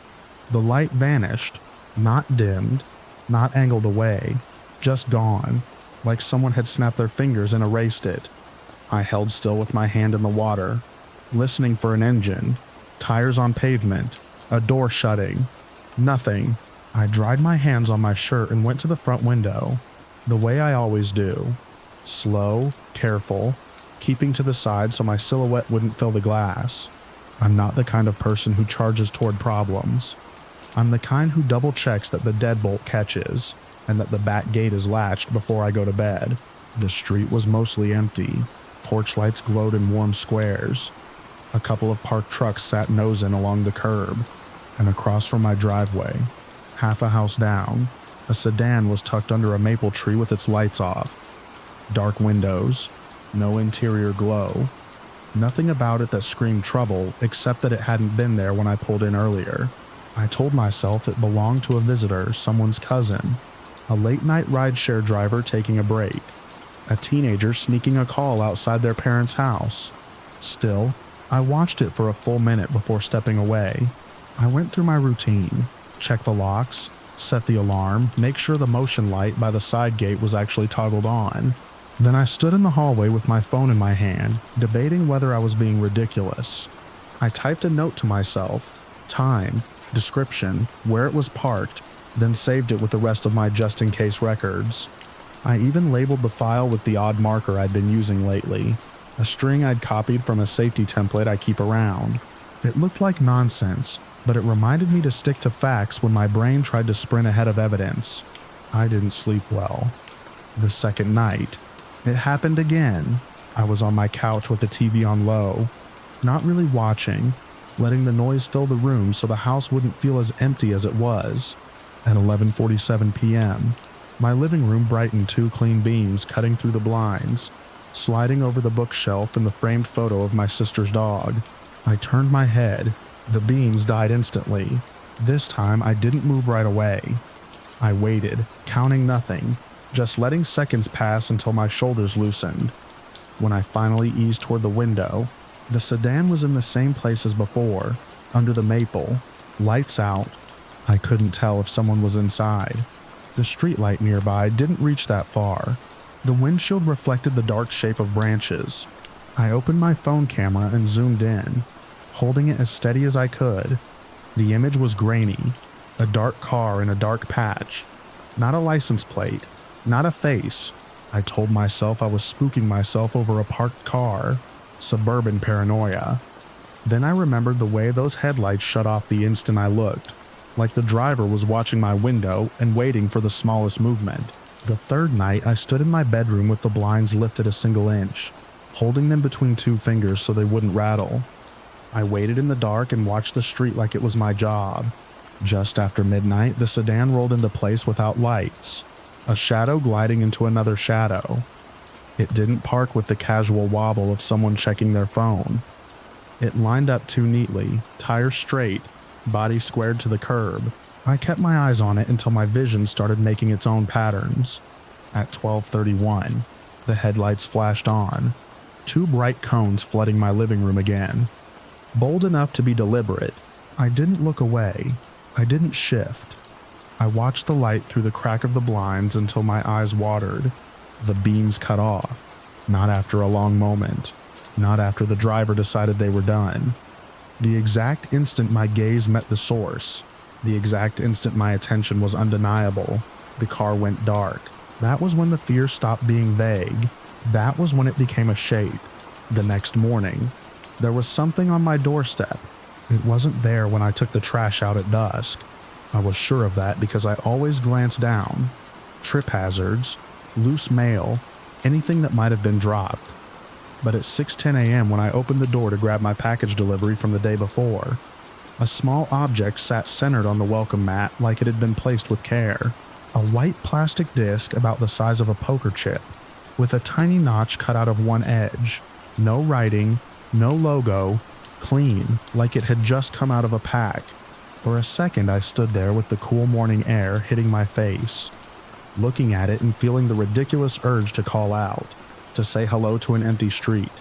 the light vanished, not dimmed, not angled away, just gone, like someone had snapped their fingers and erased it. I held still with my hand in the water, listening for an engine, tires on pavement, a door shutting. Nothing. I dried my hands on my shirt and went to the front window, the way I always do. Slow, careful, keeping to the side so my silhouette wouldn't fill the glass. I'm not the kind of person who charges toward problems. I'm the kind who double checks that the deadbolt catches, and that the back gate is latched before I go to bed. The street was mostly empty. Porch lights glowed in warm squares. A couple of parked trucks sat nosing along the curb, and across from my driveway, half a house down, a sedan was tucked under a maple tree with its lights off. Dark windows, no interior glow. Nothing about it that screamed trouble except that it hadn't been there when I pulled in earlier. I told myself it belonged to a visitor, someone's cousin, a late-night rideshare driver taking a break, a teenager sneaking a call outside their parents' house. Still, I watched it for a full minute before stepping away. I went through my routine, checked the locks, set the alarm, make sure the motion light by the side gate was actually toggled on. Then I stood in the hallway with my phone in my hand, debating whether I was being ridiculous. I typed a note to myself, time, description, where it was parked, then saved it with the rest of my just-in-case records. I even labeled the file with the odd marker I'd been using lately, a string I'd copied from a safety template I keep around. It looked like nonsense, but it reminded me to stick to facts when my brain tried to sprint ahead of evidence. I didn't sleep well. The second night, it happened again. I was on my couch with the TV on low, not really watching, letting the noise fill the room so the house wouldn't feel as empty as it was. At 11:47 p.m., my living room brightened two clean beams cutting through the blinds, sliding over the bookshelf and the framed photo of my sister's dog. I turned my head. The beams died instantly. This time, I didn't move right away. I waited, counting nothing, just letting seconds pass until my shoulders loosened. When I finally eased toward the window, the sedan was in the same place as before, under the maple, lights out. I couldn't tell if someone was inside. The streetlight nearby didn't reach that far. The windshield reflected the dark shape of branches. I opened my phone camera and zoomed in, holding it as steady as I could. The image was grainy, a dark car in a dark patch. Not a license plate, not a face. I told myself I was spooking myself over a parked car. Suburban paranoia. Then I remembered the way those headlights shut off the instant I looked, like the driver was watching my window and waiting for the smallest movement. The third night, I stood in my bedroom with the blinds lifted a single inch, holding them between two fingers so they wouldn't rattle. I waited in the dark and watched the street like it was my job. Just after midnight, the sedan rolled into place without lights, a shadow gliding into another shadow. It didn't park with the casual wobble of someone checking their phone. It lined up too neatly, tires straight, body squared to the curb. I kept my eyes on it until my vision started making its own patterns. At 12:31, the headlights flashed on, two bright cones flooding my living room again. Bold enough to be deliberate, I didn't look away. I didn't shift. I watched the light through the crack of the blinds until my eyes watered. The beams cut off. Not after a long moment. Not after the driver decided they were done. The exact instant my gaze met the source, the exact instant my attention was undeniable, the car went dark. That was when the fear stopped being vague. That was when it became a shape. The next morning, there was something on my doorstep. It wasn't there when I took the trash out at dusk. I was sure of that because I always glanced down. Trip hazards, loose mail, anything that might have been dropped. But at 6:10 a.m. when I opened the door to grab my package delivery from the day before, a small object sat centered on the welcome mat like it had been placed with care. A white plastic disc about the size of a poker chip, with a tiny notch cut out of one edge. No writing, no logo, clean, like it had just come out of a pack. For a second I stood there with the cool morning air hitting my face, looking at it and feeling the ridiculous urge to call out, to say hello to an empty street,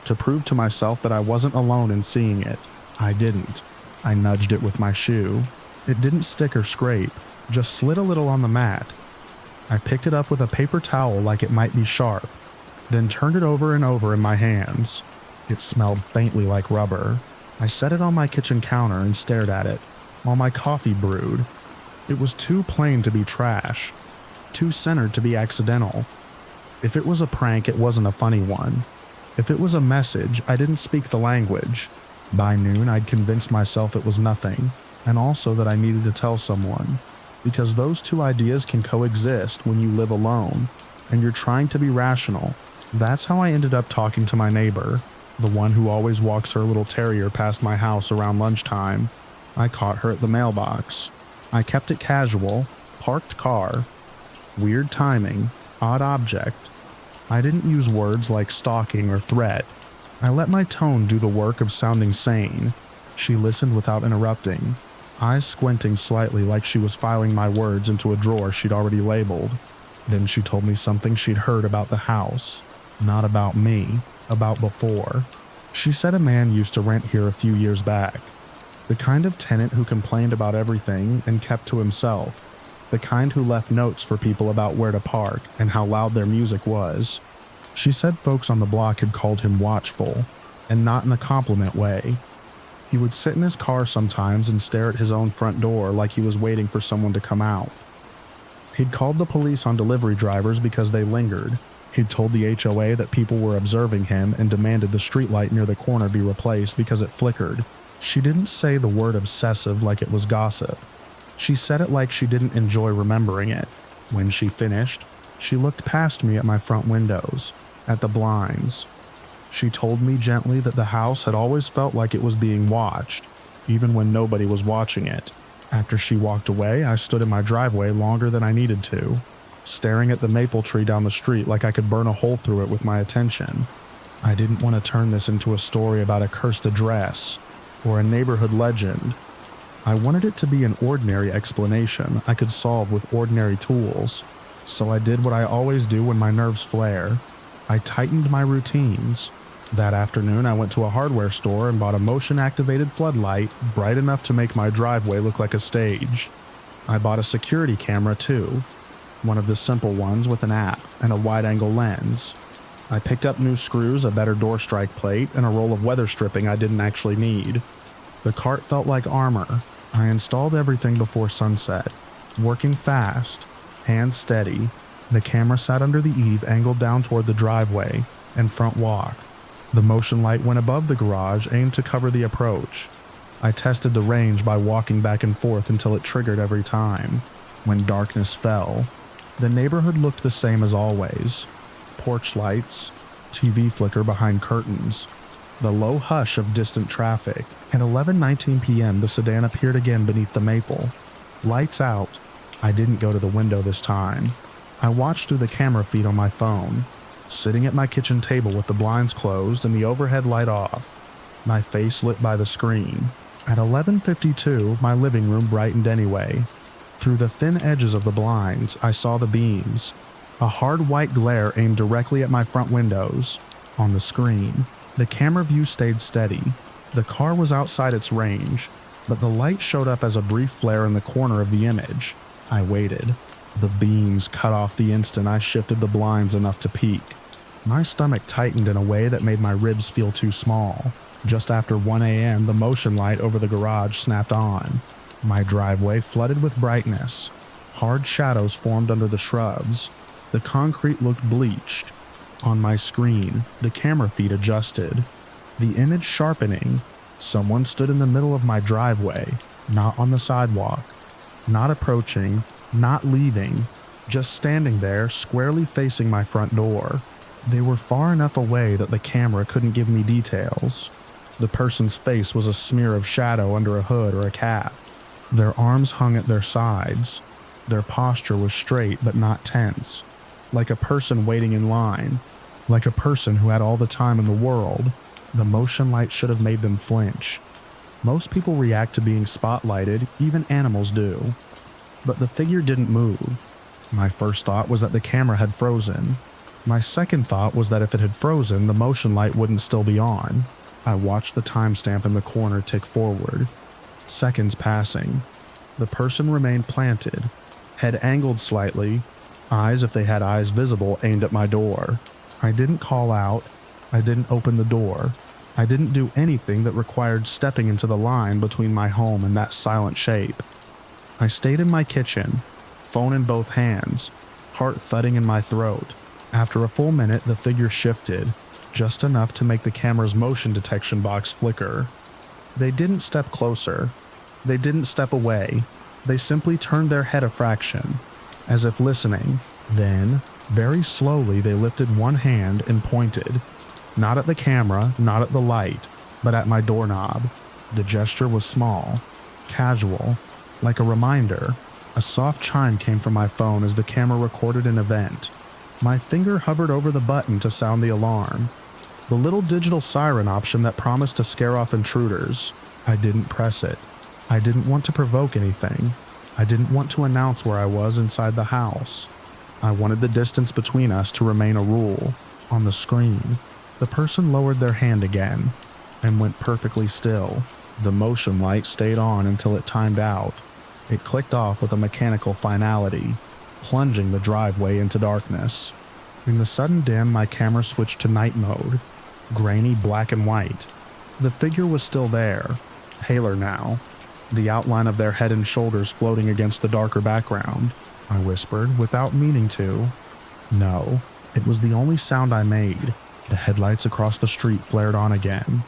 to prove to myself that I wasn't alone in seeing it. I didn't. I nudged it with my shoe. It didn't stick or scrape, just slid a little on the mat. I picked it up with a paper towel like it might be sharp, then turned it over and over in my hands. It smelled faintly like rubber. I set it on my kitchen counter and stared at it, while my coffee brewed. It was too plain to be trash, too centered to be accidental. If it was a prank, it wasn't a funny one. If it was a message, I didn't speak the language. By noon, I'd convinced myself it was nothing, and also that I needed to tell someone, because those two ideas can coexist when you live alone, and you're trying to be rational. That's how I ended up talking to my neighbor, the one who always walks her little terrier past my house around lunchtime. I caught her at the mailbox. I kept it casual, parked car. Weird timing, odd object. I didn't use words like stalking or threat. I let my tone do the work of sounding sane. She listened without interrupting, eyes squinting slightly like she was filing my words into a drawer she'd already labeled. Then she told me something she'd heard about the house. Not about me, about before. She said a man used to rent here a few years back. The kind of tenant who complained about everything and kept to himself. The kind who left notes for people about where to park and how loud their music was. She said folks on the block had called him watchful, and not in a compliment way. He would sit in his car sometimes and stare at his own front door like he was waiting for someone to come out. He'd called the police on delivery drivers because they lingered. He'd told the HOA that people were observing him and demanded the streetlight near the corner be replaced because it flickered. She didn't say the word obsessive like it was gossip. She said it like she didn't enjoy remembering it. When she finished, she looked past me at my front windows, at the blinds. She told me gently that the house had always felt like it was being watched, even when nobody was watching it. After she walked away, I stood in my driveway longer than I needed to, staring at the maple tree down the street like I could burn a hole through it with my attention. I didn't want to turn this into a story about a cursed address or a neighborhood legend. I wanted it to be an ordinary explanation I could solve with ordinary tools, so I did what I always do when my nerves flare. I tightened my routines. That afternoon, I went to a hardware store and bought a motion-activated floodlight bright enough to make my driveway look like a stage. I bought a security camera too, one of the simple ones with an app and a wide-angle lens. I picked up new screws, a better door strike plate, and a roll of weather stripping I didn't actually need. The cart felt like armor. I installed everything before sunset, working fast, hands steady. The camera sat under the eave angled down toward the driveway and front walk. The motion light went above the garage, aimed to cover the approach. I tested the range by walking back and forth until it triggered every time. When darkness fell, the neighborhood looked the same as always. Porch lights, TV flicker behind curtains, the low hush of distant traffic. At 11:19 p.m., the sedan appeared again beneath the maple. Lights out. I didn't go to the window this time. I watched through the camera feed on my phone, sitting at my kitchen table with the blinds closed and the overhead light off, my face lit by the screen. At 11:52, my living room brightened anyway. Through the thin edges of the blinds, I saw the beams. A hard white glare aimed directly at my front windows. On the screen, the camera view stayed steady. The car was outside its range, but the light showed up as a brief flare in the corner of the image. I waited. The beams cut off the instant I shifted the blinds enough to peek. My stomach tightened in a way that made my ribs feel too small. Just after 1 a.m., the motion light over the garage snapped on. My driveway flooded with brightness. Hard shadows formed under the shrubs. The concrete looked bleached. On my screen, the camera feed adjusted. The image sharpening. Someone stood in the middle of my driveway, not on the sidewalk, not approaching, not leaving, just standing there, squarely facing my front door. They were far enough away that the camera couldn't give me details. The person's face was a smear of shadow under a hood or a cap. Their arms hung at their sides. Their posture was straight but not tense, like a person waiting in line, like a person who had all the time in the world. The motion light should have made them flinch. Most people react to being spotlighted, even animals do. But the figure didn't move. My first thought was that the camera had frozen. My second thought was that if it had frozen, the motion light wouldn't still be on. I watched the timestamp in the corner tick forward. Seconds passing. The person remained planted, head angled slightly, eyes, if they had eyes visible, aimed at my door. I didn't call out. I didn't open the door. I didn't do anything that required stepping into the line between my home and that silent shape. I stayed in my kitchen, phone in both hands, heart thudding in my throat. After a full minute, the figure shifted, just enough to make the camera's motion detection box flicker. They didn't step closer. They didn't step away. They simply turned their head a fraction, as if listening. Then, very slowly, they lifted one hand and pointed. Not at the camera, not at the light, but at my doorknob. The gesture was small, casual, like a reminder. A soft chime came from my phone as the camera recorded an event. My finger hovered over the button to sound the alarm. The little digital siren option that promised to scare off intruders. I didn't press it. I didn't want to provoke anything. I didn't want to announce where I was inside the house. I wanted the distance between us to remain a rule. On the screen, the person lowered their hand again and went perfectly still. The motion light stayed on until it timed out. It clicked off with a mechanical finality, plunging the driveway into darkness. In the sudden dim, my camera switched to night mode, grainy black and white. The figure was still there, paler now, the outline of their head and shoulders floating against the darker background. I whispered, without meaning to. No, it was the only sound I made. The headlights across the street flared on again,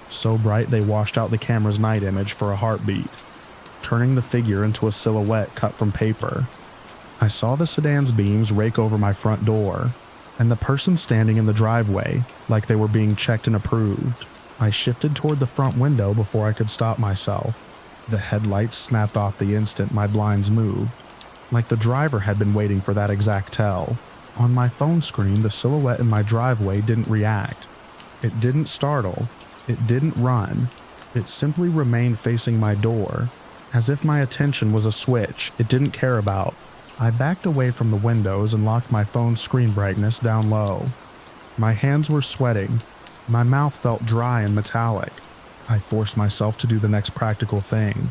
so bright they washed out the camera's night image for a heartbeat, turning the figure into a silhouette cut from paper. I saw the sedan's beams rake over my front door, and the person standing in the driveway, like they were being checked and approved. I shifted toward the front window before I could stop myself. The headlights snapped off the instant my blinds moved, like the driver had been waiting for that exact tell. On my phone screen, the silhouette in my driveway didn't react. It didn't startle. It didn't run. It simply remained facing my door, as if my attention was a switch it didn't care about. I backed away from the windows and locked my phone's screen brightness down low. My hands were sweating. My mouth felt dry and metallic. I forced myself to do the next practical thing.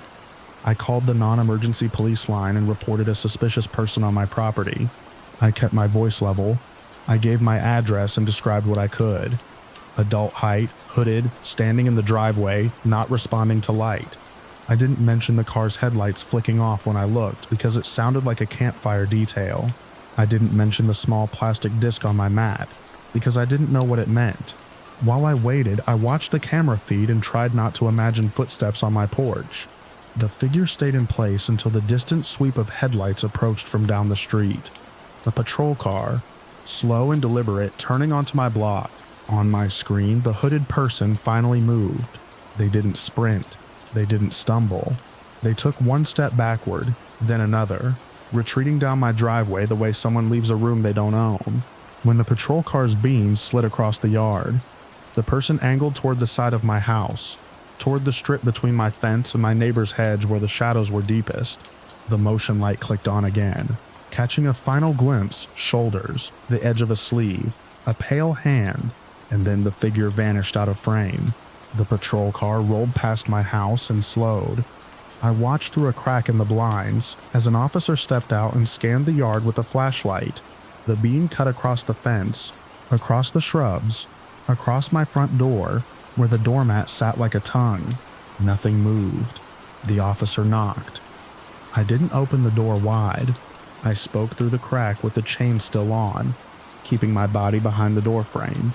I called the non-emergency police line and reported a suspicious person on my property. I kept my voice level. I gave my address and described what I could. Adult height, hooded, standing in the driveway, not responding to light. I didn't mention the car's headlights flicking off when I looked because it sounded like a campfire detail. I didn't mention the small plastic disc on my mat because I didn't know what it meant. While I waited, I watched the camera feed and tried not to imagine footsteps on my porch. The figure stayed in place until the distant sweep of headlights approached from down the street. A patrol car, slow and deliberate, turning onto my block. On my screen, the hooded person finally moved. They didn't sprint. They didn't stumble. They took one step backward, then another, retreating down my driveway the way someone leaves a room they don't own. When the patrol car's beams slid across the yard, the person angled toward the side of my house, toward the strip between my fence and my neighbor's hedge where the shadows were deepest. The motion light clicked on again, catching a final glimpse, shoulders, the edge of a sleeve, a pale hand, and then the figure vanished out of frame. The patrol car rolled past my house and slowed. I watched through a crack in the blinds as an officer stepped out and scanned the yard with a flashlight. The beam cut across the fence, across the shrubs, across my front door, where the doormat sat like a tongue. Nothing moved. The officer knocked. I didn't open the door wide. I spoke through the crack with the chain still on, keeping my body behind the doorframe.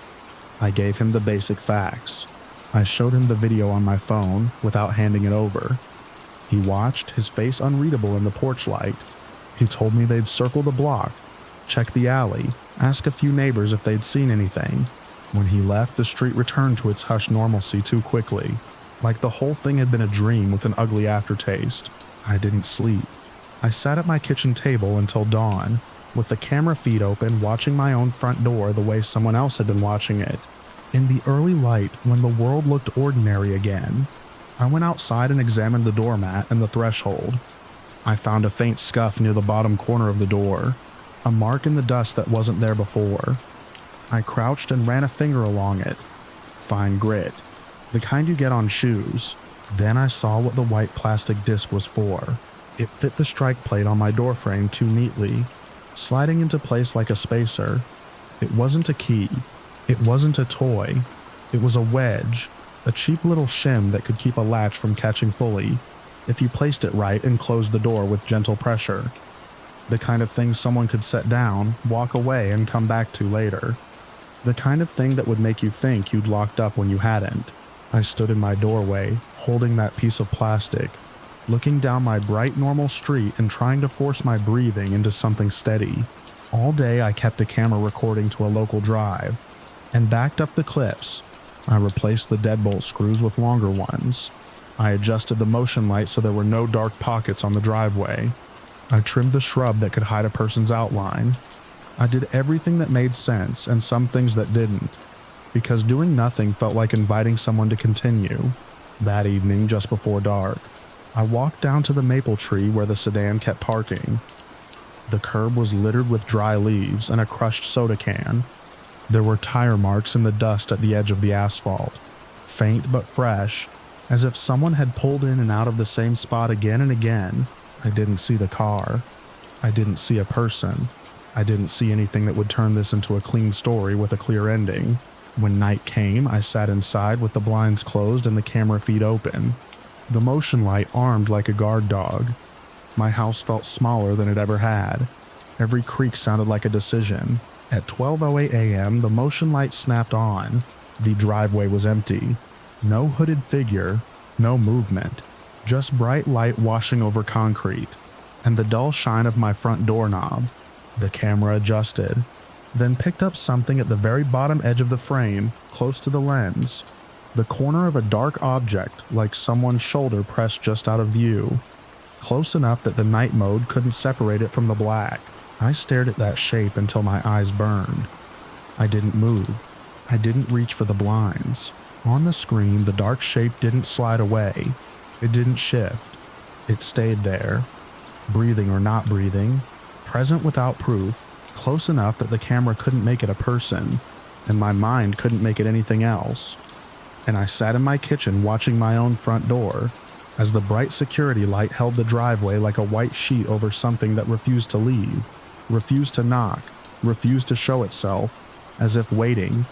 I gave him the basic facts. I showed him the video on my phone without handing it over. He watched, his face unreadable in the porch light. He told me they'd circle the block, check the alley, ask a few neighbors if they'd seen anything. When he left, the street returned to its hushed normalcy too quickly, like the whole thing had been a dream with an ugly aftertaste. I didn't sleep. I sat at my kitchen table until dawn, with the camera feed open, watching my own front door the way someone else had been watching it. In the early light, when the world looked ordinary again, I went outside and examined the doormat and the threshold. I found a faint scuff near the bottom corner of the door, a mark in the dust that wasn't there before. I crouched and ran a finger along it. Fine grit, the kind you get on shoes. Then I saw what the white plastic disc was for. It fit the strike plate on my doorframe too neatly, sliding into place like a spacer. It wasn't a key. It wasn't a toy. It was a wedge, a cheap little shim that could keep a latch from catching fully, if you placed it right and closed the door with gentle pressure. The kind of thing someone could set down, walk away, and come back to later. The kind of thing that would make you think you'd locked up when you hadn't. I stood in my doorway, holding that piece of plastic, looking down my bright normal street and trying to force my breathing into something steady. All day I kept the camera recording to a local drive, and backed up the clips. I replaced the deadbolt screws with longer ones. I adjusted the motion light so there were no dark pockets on the driveway. I trimmed the shrub that could hide a person's outline. I did everything that made sense and some things that didn't, because doing nothing felt like inviting someone to continue. That evening, just before dark, I walked down to the maple tree where the sedan kept parking. The curb was littered with dry leaves and a crushed soda can. There were tire marks in the dust at the edge of the asphalt, faint but fresh, as if someone had pulled in and out of the same spot again and again. I didn't see the car. I didn't see a person. I didn't see anything that would turn this into a clean story with a clear ending. When night came, I sat inside with the blinds closed and the camera feed open, the motion light armed like a guard dog. My house felt smaller than it ever had. Every creak sounded like a decision. At 12:08 a.m., the motion light snapped on. The driveway was empty. No hooded figure, no movement, just bright light washing over concrete, and the dull shine of my front doorknob. The camera adjusted, then picked up something at the very bottom edge of the frame, close to the lens. The corner of a dark object, like someone's shoulder pressed just out of view, close enough that the night mode couldn't separate it from the black. I stared at that shape until my eyes burned. I didn't move. I didn't reach for the blinds. On the screen, the dark shape didn't slide away. It didn't shift. It stayed there, breathing or not breathing, present without proof, close enough that the camera couldn't make it a person, and my mind couldn't make it anything else. And I sat in my kitchen watching my own front door, as the bright security light held the driveway like a white sheet over something that refused to leave, refused to knock, refused to show itself, as if waiting.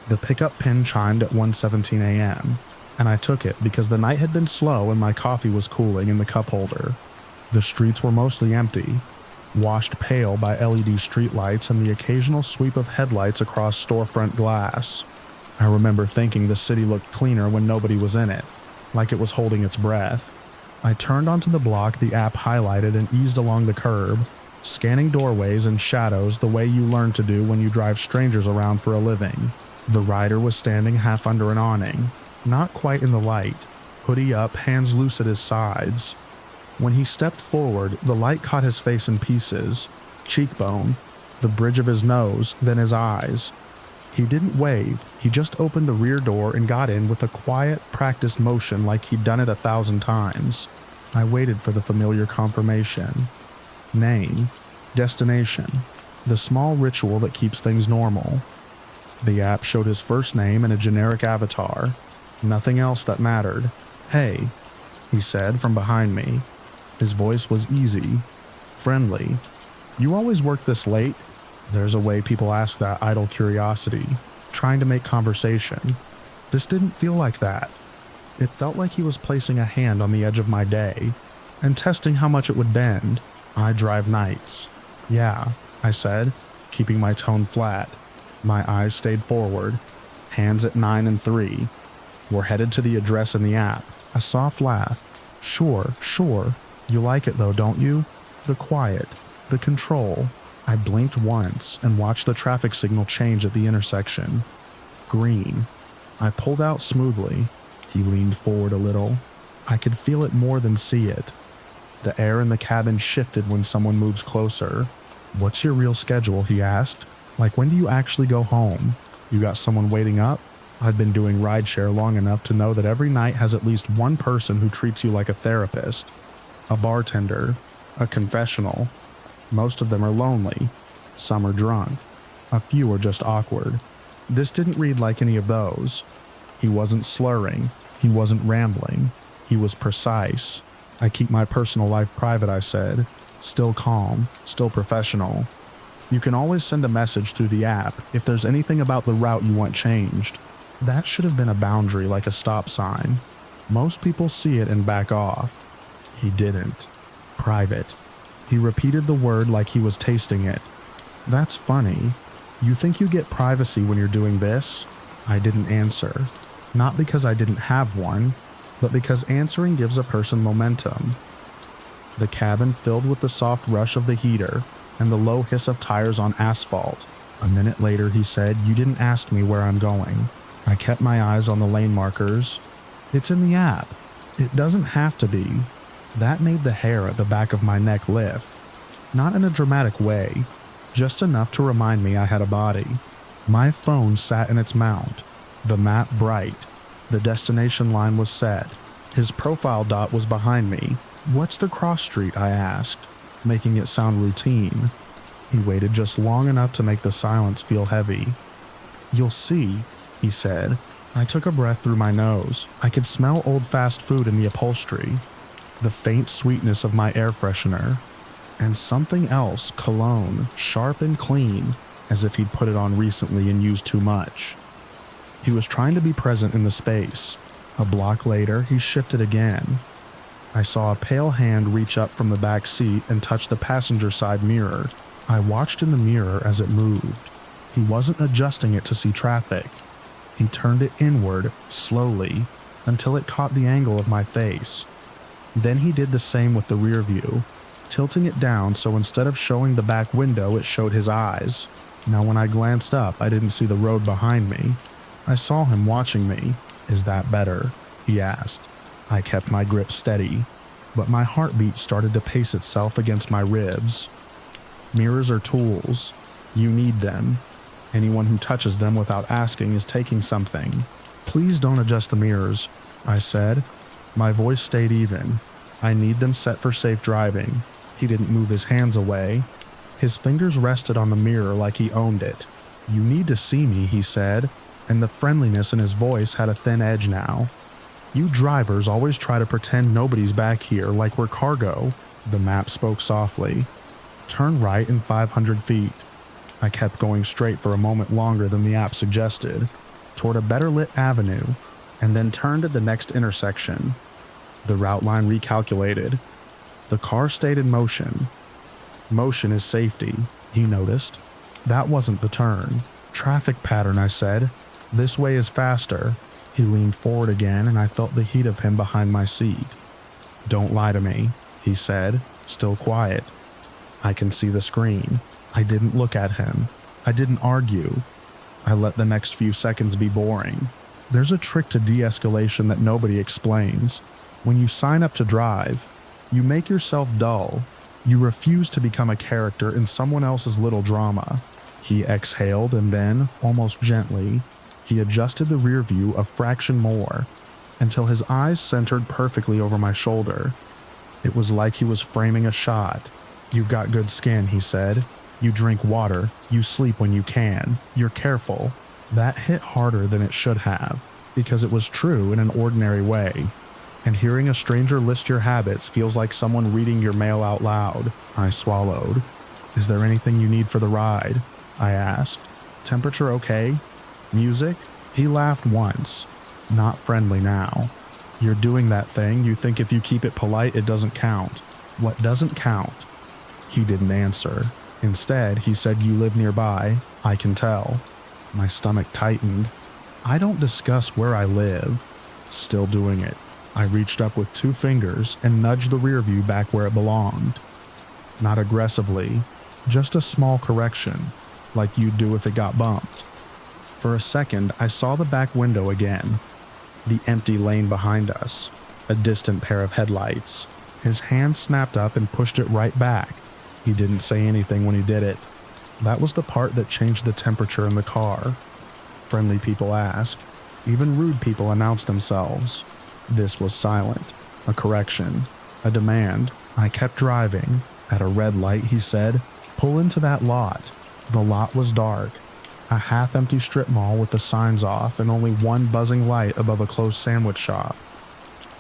The pickup pin chimed at 1:17 a.m., and I took it because the night had been slow and my coffee was cooling in the cup holder. The streets were mostly empty, washed pale by LED streetlights and the occasional sweep of headlights across storefront glass. I remember thinking the city looked cleaner when nobody was in it, like it was holding its breath. I turned onto the block the app highlighted and eased along the curb, scanning doorways and shadows the way you learn to do when you drive strangers around for a living. The rider was standing half under an awning, not quite in the light, hoodie up, hands loose at his sides. When he stepped forward, the light caught his face in pieces, cheekbone, the bridge of his nose, then his eyes. He didn't wave, he just opened the rear door and got in with a quiet, practiced motion like he'd done it 1,000 times. I waited for the familiar confirmation. Name, destination, the small ritual that keeps things normal. The app showed his first name and a generic avatar. Nothing else that mattered. "Hey," he said from behind me. His voice was easy, friendly. "You always work this late?" There's a way people ask that idle curiosity, trying to make conversation. This didn't feel like that. It felt like he was placing a hand on the edge of my day and testing how much it would bend. "I drive nights." "Yeah," I said, keeping my tone flat. My eyes stayed forward, hands at 9 and 3. We're headed to the address in the app. A soft laugh. Sure. You like it though, don't you? The quiet, the control." I blinked once and watched the traffic signal change at the intersection. Green. I pulled out smoothly. He leaned forward a little. I could feel it more than see it. The air in the cabin shifted when someone moves closer. "What's your real schedule?" he asked. "Like, when do you actually go home? You got someone waiting up?" I'd been doing rideshare long enough to know that every night has at least one person who treats you like a therapist. A bartender, a confessional. Most of them are lonely. Some are drunk. A few are just awkward. This didn't read like any of those. He wasn't slurring. He wasn't rambling. He was precise. "I keep my personal life private," I said. Still calm, still professional. "You can always send a message through the app if there's anything about the route you want changed." That should have been a boundary, like a stop sign. Most people see it and back off. He didn't. Private. He repeated the word like he was tasting it. "That's funny. You think you get privacy when you're doing this?" I didn't answer. Not because I didn't have one, but because answering gives a person momentum. The cabin filled with the soft rush of the heater and the low hiss of tires on asphalt. A minute later he said, "You didn't ask me where I'm going." I kept my eyes on the lane markers. "It's in the app. It doesn't have to be." That made the hair at the back of my neck lift. Not in a dramatic way, just enough to remind me I had a body. My phone sat in its mount, the map bright. The destination line was set. His profile dot was behind me. "What's the cross street?" I asked, making it sound routine. He waited just long enough to make the silence feel heavy. "You'll see," he said. I took a breath through my nose. I could smell old fast food in the upholstery, the faint sweetness of my air freshener, and something else, cologne, sharp and clean, as if he'd put it on recently and used too much. He was trying to be present in the space. A block later, he shifted again. I saw a pale hand reach up from the back seat and touch the passenger side mirror. I watched in the mirror as it moved. He wasn't adjusting it to see traffic. He turned it inward, slowly, until it caught the angle of my face. Then he did the same with the rear view, tilting it down so instead of showing the back window, it showed his eyes. Now when I glanced up, I didn't see the road behind me. I saw him watching me. "Is that better?" he asked. I kept my grip steady, but my heartbeat started to pace itself against my ribs. Mirrors are tools. You need them. Anyone who touches them without asking is taking something. Please don't adjust the mirrors, I said. My voice stayed even. I need them set for safe driving. He didn't move his hands away. His fingers rested on the mirror like he owned it. You need to see me, he said, and the friendliness in his voice had a thin edge now. You drivers always try to pretend nobody's back here like we're cargo, the map spoke softly. Turn right in 500 feet. I kept going straight for a moment longer than the app suggested, toward a better lit avenue, and then turned at the next intersection. The route line recalculated. The car stayed in motion. Motion is safety, he noticed. That wasn't the turn. Traffic pattern, I said. This way is faster. He leaned forward again and I felt the heat of him behind my seat. Don't lie to me, he said, still quiet. I can see the screen. I didn't look at him. I didn't argue. I let the next few seconds be boring. There's a trick to de-escalation that nobody explains. When you sign up to drive, you make yourself dull. You refuse to become a character in someone else's little drama. He exhaled and then, almost gently, he adjusted the rear view a fraction more, until his eyes centered perfectly over my shoulder. It was like he was framing a shot. You've got good skin, he said. You drink water, you sleep when you can, you're careful. That hit harder than it should have, because it was true in an ordinary way. And hearing a stranger list your habits feels like someone reading your mail out loud. I swallowed. Is there anything you need for the ride? I asked. Temperature okay? Music? He laughed once. Not friendly now. You're doing that thing you think if you keep it polite it doesn't count. What doesn't count? He didn't answer. Instead, he said, you live nearby. I can tell. My stomach tightened. I don't discuss where I live. Still doing it. I reached up with 2 fingers and nudged the rear view back where it belonged. Not aggressively, just a small correction, like you'd do if it got bumped. For a second, I saw the back window again. The empty lane behind us. A distant pair of headlights. His hand snapped up and pushed it right back. He didn't say anything when he did it. That was the part that changed the temperature in the car. Friendly people asked. Even rude people announced themselves. This was silent. A correction. A demand. I kept driving. At a red light, he said, pull into that lot. The lot was dark. A half-empty strip mall with the signs off and only one buzzing light above a closed sandwich shop.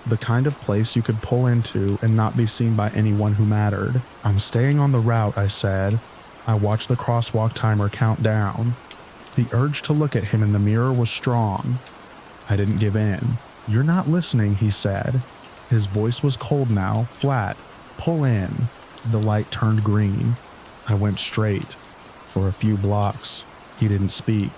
The kind of place you could pull into and not be seen by anyone who mattered. I'm staying on the route, I said. I watched the crosswalk timer count down. The urge to look at him in the mirror was strong. I didn't give in. You're not listening, he said. His voice was cold now, flat. Pull in. The light turned green. I went straight. For a few blocks. He didn't speak.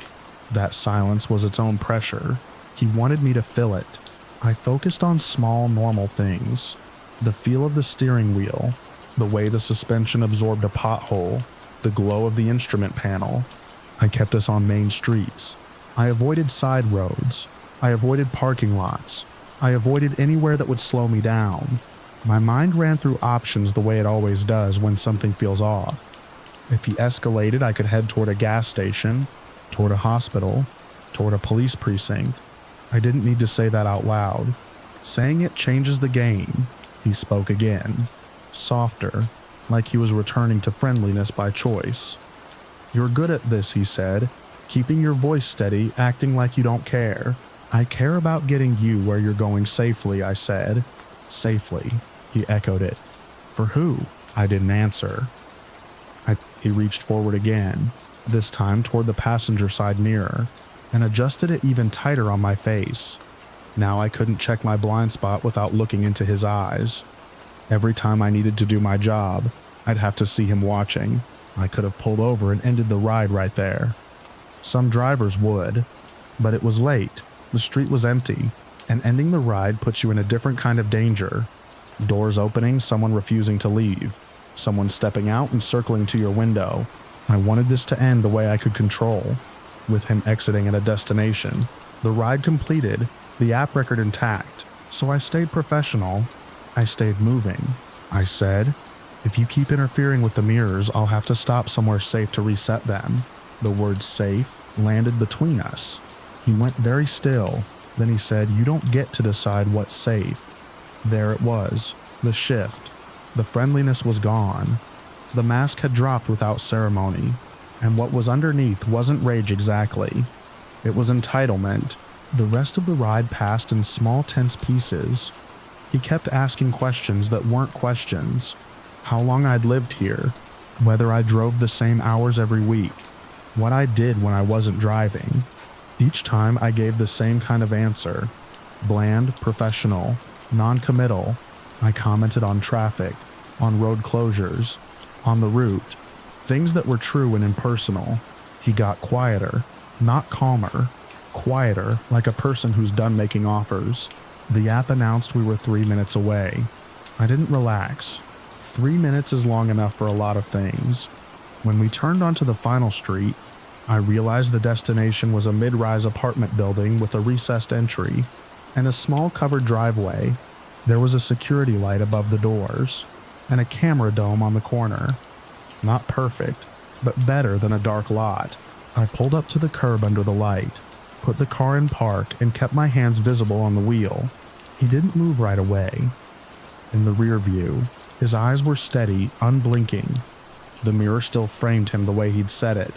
That silence was its own pressure. He wanted me to fill it. I focused on small, normal things. The feel of the steering wheel, the way the suspension absorbed a pothole, the glow of the instrument panel. I kept us on main streets. I avoided side roads. I avoided parking lots. I avoided anywhere that would slow me down. My mind ran through options the way it always does when something feels off. If he escalated, I could head toward a gas station, toward a hospital, toward a police precinct. I didn't need to say that out loud. Saying it changes the game. He spoke again. Softer, like he was returning to friendliness by choice. You're good at this, he said. Keeping your voice steady, acting like you don't care. I care about getting you where you're going safely, I said. Safely. He echoed it. For who? I didn't answer. He reached forward again, this time toward the passenger side mirror, and adjusted it even tighter on my face. Now I couldn't check my blind spot without looking into his eyes. Every time I needed to do my job, I'd have to see him watching. I could have pulled over and ended the ride right there. Some drivers would, but it was late, the street was empty, and ending the ride puts you in a different kind of danger. Doors opening, someone refusing to leave, someone stepping out and circling to your window. I wanted this to end the way I could control, with him exiting at a destination. The ride completed, the app record intact, so I stayed professional. I stayed moving. I said, if you keep interfering with the mirrors, I'll have to stop somewhere safe to reset them. The word safe landed between us. He went very still, then he said, "You don't get to decide what's safe." There it was, the shift. The friendliness was gone. The mask had dropped without ceremony, and what was underneath wasn't rage exactly. It was entitlement. The rest of the ride passed in small tense pieces. He kept asking questions that weren't questions. How long I'd lived here, whether I drove the same hours every week, what I did when I wasn't driving. Each time I gave the same kind of answer. Bland, professional, non-committal. I commented on traffic, on road closures, on the route, things that were true and impersonal. He got quieter, not calmer, quieter, like a person who's done making offers. The app announced we were 3 minutes away. I didn't relax. 3 minutes is long enough for a lot of things. When we turned onto the final street, I realized the destination was a mid-rise apartment building with a recessed entry and a small covered driveway. There was a security light above the doors and a camera dome on the corner. Not perfect, but better than a dark lot. I pulled up to the curb under the light, put the car in park, and kept my hands visible on the wheel. He didn't move right away. In the rear view, his eyes were steady, unblinking. The mirror still framed him the way he'd said it.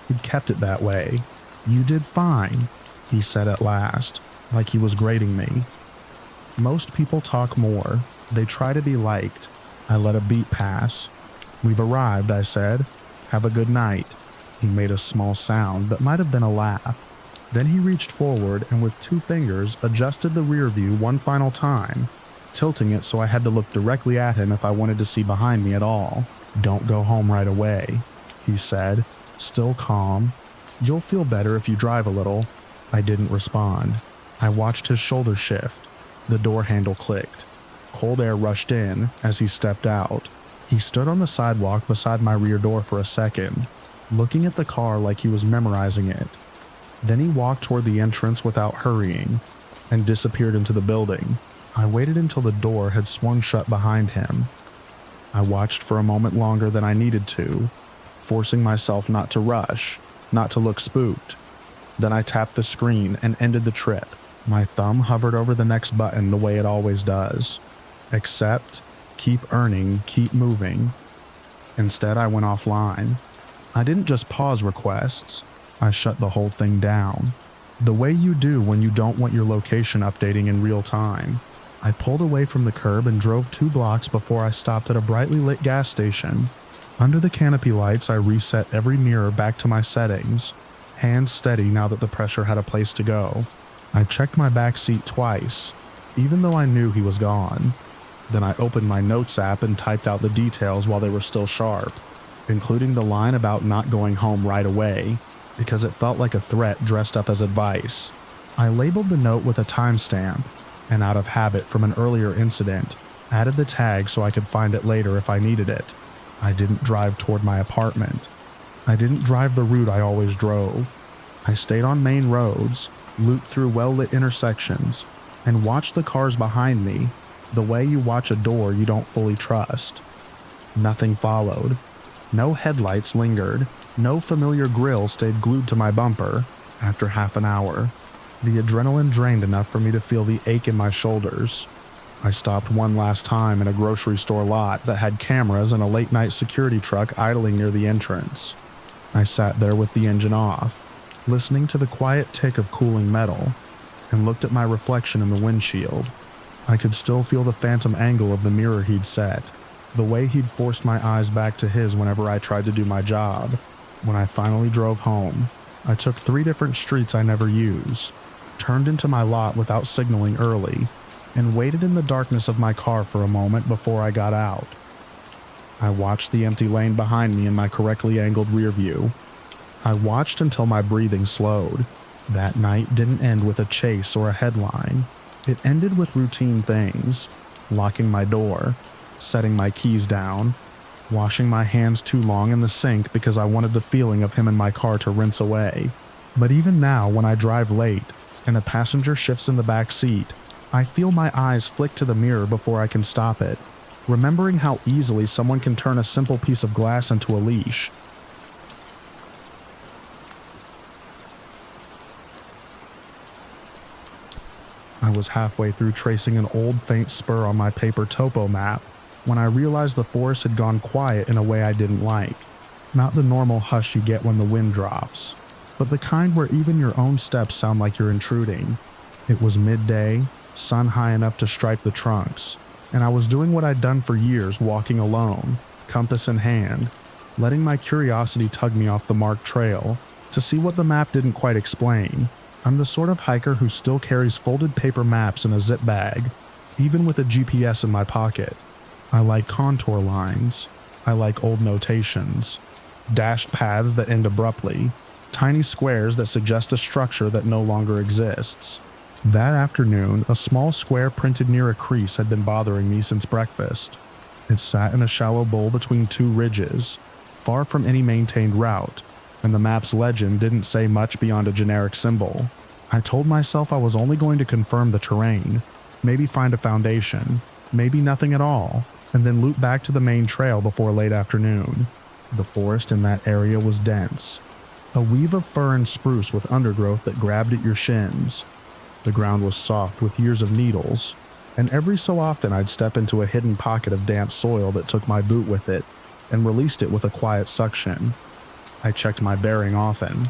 He'd kept it that way. "You did fine," he said at last, like he was grading me. Most people talk more. They try to be liked. I let a beat pass. "We've arrived," I said. "Have a good night." He made a small sound that might have been a laugh. Then he reached forward and with 2 fingers adjusted the rear view one final time, tilting it so I had to look directly at him if I wanted to see behind me at all. "Don't go home right away," he said, still calm. "You'll feel better if you drive a little." I didn't respond. I watched his shoulder shift. The door handle clicked. Cold air rushed in as he stepped out. He stood on the sidewalk beside my rear door for a second, looking at the car like he was memorizing it. Then he walked toward the entrance without hurrying and disappeared into the building. I waited until the door had swung shut behind him. I watched for a moment longer than I needed to, forcing myself not to rush, not to look spooked. Then I tapped the screen and ended the trip. My thumb hovered over the next button the way it always does. Accept, keep earning, keep moving. Instead, I went offline. I didn't just pause requests. I shut the whole thing down. The way you do when you don't want your location updating in real time. I pulled away from the curb and drove 2 blocks before I stopped at a brightly lit gas station. Under the canopy lights, I reset every mirror back to my settings, hands steady now that the pressure had a place to go. I checked my back seat twice, even though I knew he was gone. Then I opened my notes app and typed out the details while they were still sharp, including the line about not going home right away, because it felt like a threat dressed up as advice. I labeled the note with a timestamp, and out of habit from an earlier incident, added the tag so I could find it later if I needed it. I didn't drive toward my apartment. I didn't drive the route I always drove. I stayed on main roads, looped through well-lit intersections, and watched the cars behind me, the way you watch a door you don't fully trust. Nothing followed. No headlights lingered. No familiar grill stayed glued to my bumper. After half an hour, the adrenaline drained enough for me to feel the ache in my shoulders. I stopped one last time in a grocery store lot that had cameras and a late-night security truck idling near the entrance. I sat there with the engine off, listening to the quiet tick of cooling metal, and looked at my reflection in the windshield. I could still feel the phantom angle of the mirror he'd set, the way he'd forced my eyes back to his whenever I tried to do my job. When I finally drove home, I took 3 different streets I never use, turned into my lot without signaling early, and waited in the darkness of my car for a moment before I got out. I watched the empty lane behind me in my correctly angled rear view. I watched until my breathing slowed. That night didn't end with a chase or a headline. It ended with routine things: locking my door, setting my keys down, washing my hands too long in the sink because I wanted the feeling of him in my car to rinse away. But even now, when I drive late and a passenger shifts in the back seat, I feel my eyes flick to the mirror before I can stop it, remembering how easily someone can turn a simple piece of glass into a leash. I was halfway through tracing an old faint spur on my paper topo map when I realized the forest had gone quiet in a way I didn't like. Not the normal hush you get when the wind drops, but the kind where even your own steps sound like you're intruding. It was midday, sun high enough to stripe the trunks, and I was doing what I'd done for years, walking alone, compass in hand, letting my curiosity tug me off the marked trail to see what the map didn't quite explain. I'm the sort of hiker who still carries folded paper maps in a zip bag, even with a GPS in my pocket. I like contour lines. I like old notations. Dashed paths that end abruptly. Tiny squares that suggest a structure that no longer exists. That afternoon, a small square printed near a crease had been bothering me since breakfast. It sat in a shallow bowl between two ridges, far from any maintained route, and the map's legend didn't say much beyond a generic symbol. I told myself I was only going to confirm the terrain, maybe find a foundation, maybe nothing at all, and then loop back to the main trail before late afternoon. The forest in that area was dense, a weave of fir and spruce with undergrowth that grabbed at your shins. The ground was soft with years of needles, and every so often I'd step into a hidden pocket of damp soil that took my boot with it and released it with a quiet suction. I checked my bearing often.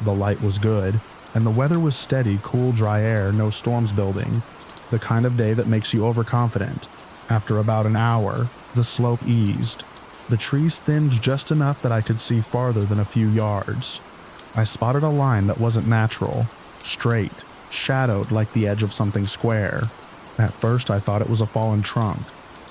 The light was good, and the weather was steady, cool, dry air, no storms building, the kind of day that makes you overconfident. After about an hour, the slope eased. The trees thinned just enough that I could see farther than a few yards. I spotted a line that wasn't natural, straight, shadowed like the edge of something square. At first I thought it was a fallen trunk,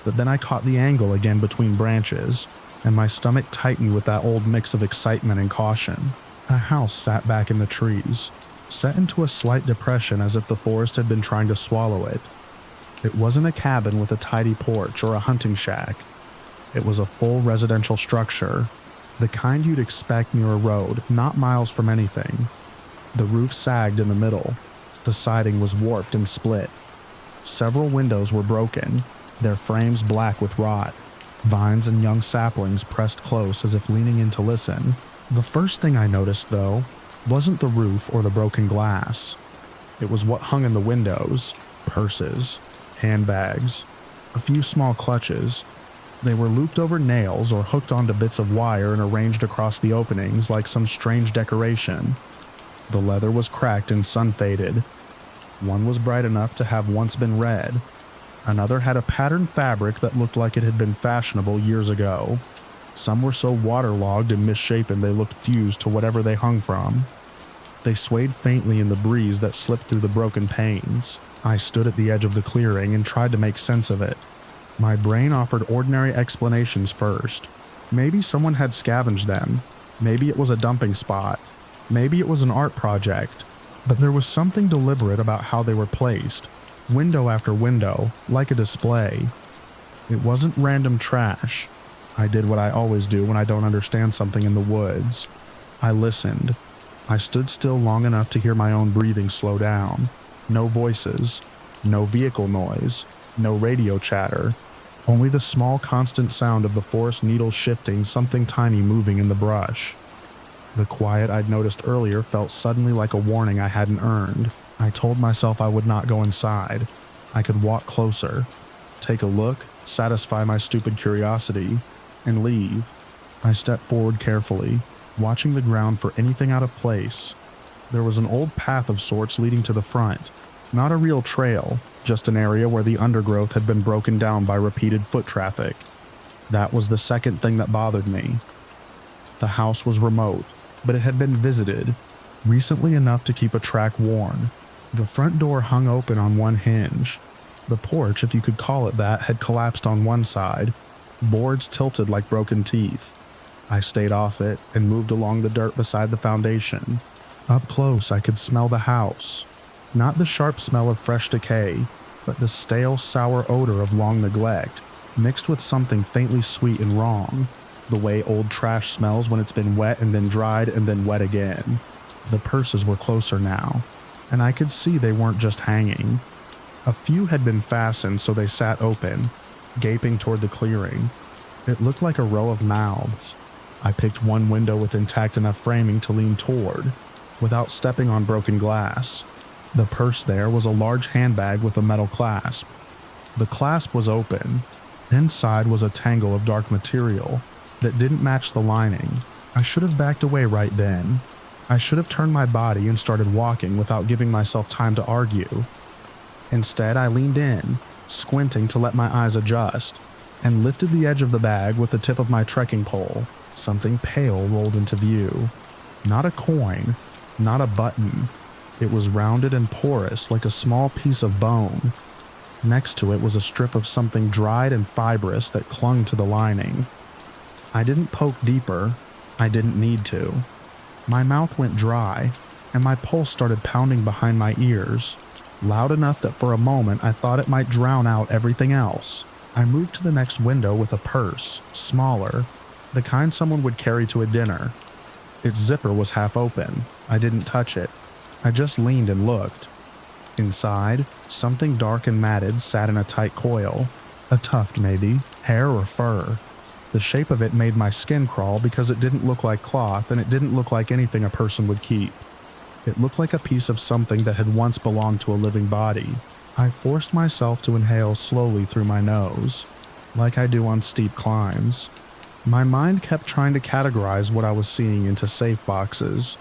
but then I caught the angle again between branches, and my stomach tightened with that old mix of excitement and caution. A house sat back in the trees, set into a slight depression as if the forest had been trying to swallow it. It wasn't a cabin with a tidy porch or a hunting shack. It was a full residential structure, the kind you'd expect near a road, not miles from anything. The roof sagged in the middle. The siding was warped and split. Several windows were broken, their frames black with rot. Vines and young saplings pressed close as if leaning in to listen. The first thing I noticed, though, wasn't the roof or the broken glass. It was what hung in the windows: purses, handbags, a few small clutches. They were looped over nails or hooked onto bits of wire and arranged across the openings like some strange decoration. The leather was cracked and sun-faded. One was bright enough to have once been red. Another had a patterned fabric that looked like it had been fashionable years ago. Some were so waterlogged and misshapen they looked fused to whatever they hung from. They swayed faintly in the breeze that slipped through the broken panes. I stood at the edge of the clearing and tried to make sense of it. My brain offered ordinary explanations first. Maybe someone had scavenged them. Maybe it was a dumping spot. Maybe it was an art project. But there was something deliberate about how they were placed. Window after window, like a display. It wasn't random trash. I did what I always do when I don't understand something in the woods. I listened. I stood still long enough to hear my own breathing slow down. No voices. No vehicle noise. No radio chatter. Only the small constant sound of the forest needles shifting, something tiny moving in the brush. The quiet I'd noticed earlier felt suddenly like a warning I hadn't earned. I told myself I would not go inside. I could walk closer, take a look, satisfy my stupid curiosity, and leave. I stepped forward carefully, watching the ground for anything out of place. There was an old path of sorts leading to the front. Not a real trail, just an area where the undergrowth had been broken down by repeated foot traffic. That was the second thing that bothered me. The house was remote, but it had been visited, recently enough to keep a track worn. The front door hung open on one hinge. The porch, if you could call it that, had collapsed on one side, boards tilted like broken teeth. I stayed off it and moved along the dirt beside the foundation. Up close, I could smell the house. Not the sharp smell of fresh decay, but the stale, sour odor of long neglect, mixed with something faintly sweet and wrong. The way old trash smells when it's been wet and then dried and then wet again. The purses were closer now, and I could see they weren't just hanging. A few had been fastened so they sat open, gaping toward the clearing. It looked like a row of mouths. I picked one window with intact enough framing to lean toward, without stepping on broken glass. The purse there was a large handbag with a metal clasp. The clasp was open. Inside was a tangle of dark material that didn't match the lining. I should have backed away right then. I should have turned my body and started walking without giving myself time to argue. Instead, I leaned in, squinting to let my eyes adjust, and lifted the edge of the bag with the tip of my trekking pole. Something pale rolled into view. Not a coin, not a button. It was rounded and porous like a small piece of bone. Next to it was a strip of something dried and fibrous that clung to the lining. I didn't poke deeper. I didn't need to. My mouth went dry, and my pulse started pounding behind my ears, loud enough that for a moment I thought it might drown out everything else. I moved to the next window with a purse, smaller, the kind someone would carry to a dinner. Its zipper was half open. I didn't touch it. I just leaned and looked. Inside, something dark and matted sat in a tight coil. A tuft, maybe, hair or fur. The shape of it made my skin crawl because it didn't look like cloth and it didn't look like anything a person would keep. It looked like a piece of something that had once belonged to a living body. I forced myself to inhale slowly through my nose, like I do on steep climbs. My mind kept trying to categorize what I was seeing into safe boxes,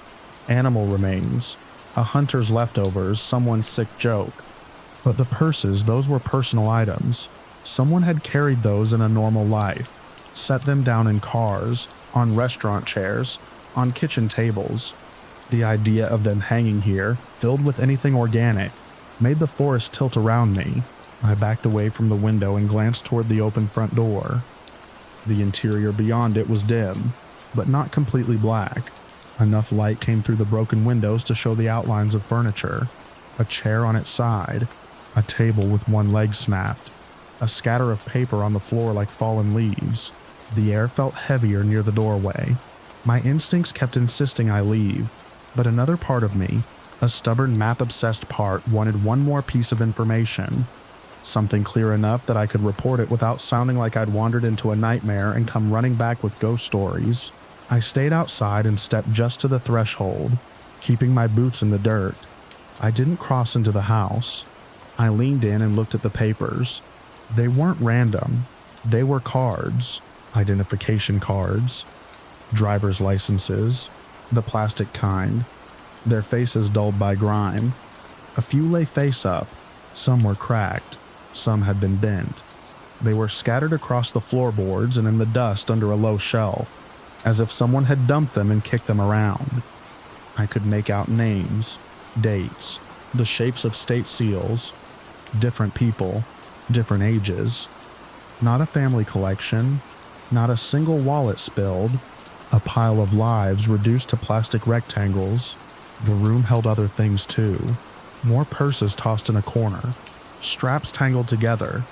animal remains, a hunter's leftovers, someone's sick joke. But the purses, those were personal items. Someone had carried those in a normal life, set them down in cars, on restaurant chairs, on kitchen tables. The idea of them hanging here, filled with anything organic, made the forest tilt around me. I backed away from the window and glanced toward the open front door. The interior beyond it was dim, but not completely black. Enough light came through the broken windows to show the outlines of furniture. A chair on its side, a table with one leg snapped, a scatter of paper on the floor like fallen leaves. The air felt heavier near the doorway. My instincts kept insisting I leave, but another part of me, a stubborn map-obsessed part, wanted one more piece of information. Something clear enough that I could report it without sounding like I'd wandered into a nightmare and come running back with ghost stories. I stayed outside and stepped just to the threshold, keeping my boots in the dirt. I didn't cross into the house. I leaned in and looked at the papers. They weren't random. They were cards, identification cards, driver's licenses, the plastic kind, their faces dulled by grime. A few lay face up. Some were cracked. Some had been bent. They were scattered across the floorboards and in the dust under a low shelf, as if someone had dumped them and kicked them around. I could make out names, dates, the shapes of state seals, different people, different ages. Not a family collection, not a single wallet spilled, a pile of lives reduced to plastic rectangles. The room held other things too. More purses tossed in a corner, straps tangled together,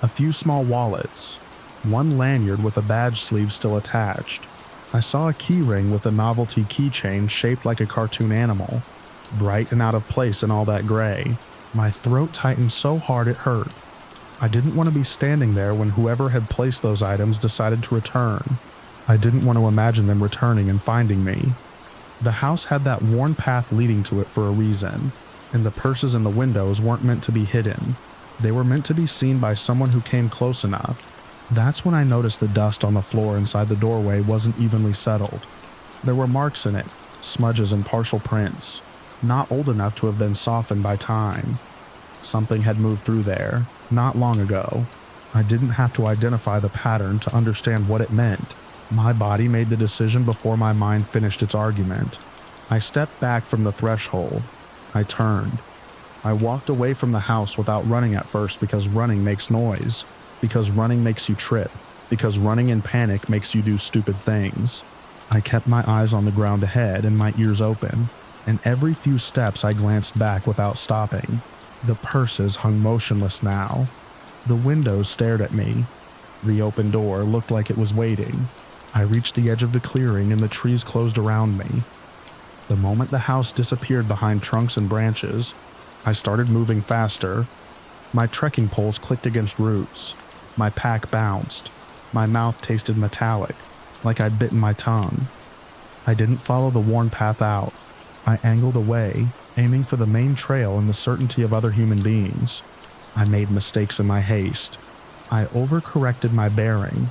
a few small wallets, one lanyard with a badge sleeve still attached. I saw a key ring with a novelty keychain shaped like a cartoon animal, bright and out of place in all that gray. My throat tightened so hard it hurt. I didn't want to be standing there when whoever had placed those items decided to return. I didn't want to imagine them returning and finding me. The house had that worn path leading to it for a reason, and the purses in the windows weren't meant to be hidden. They were meant to be seen by someone who came close enough. That's when I noticed the dust on the floor inside the doorway wasn't evenly settled. There were marks in it, smudges and partial prints, not old enough to have been softened by time. Something had moved through there, not long ago. I didn't have to identify the pattern to understand what it meant. My body made the decision before my mind finished its argument. I stepped back from the threshold. I turned. I walked away from the house without running at first because running makes noise, because running makes you trip, because running in panic makes you do stupid things. I kept my eyes on the ground ahead and my ears open, and every few steps I glanced back without stopping. The purses hung motionless now. The windows stared at me. The open door looked like it was waiting. I reached the edge of the clearing and the trees closed around me. The moment the house disappeared behind trunks and branches, I started moving faster. My trekking poles clicked against roots. My pack bounced. My mouth tasted metallic, like I'd bitten my tongue. I didn't follow the worn path out. I angled away, aiming for the main trail in the certainty of other human beings. I made mistakes in my haste. I overcorrected my bearing.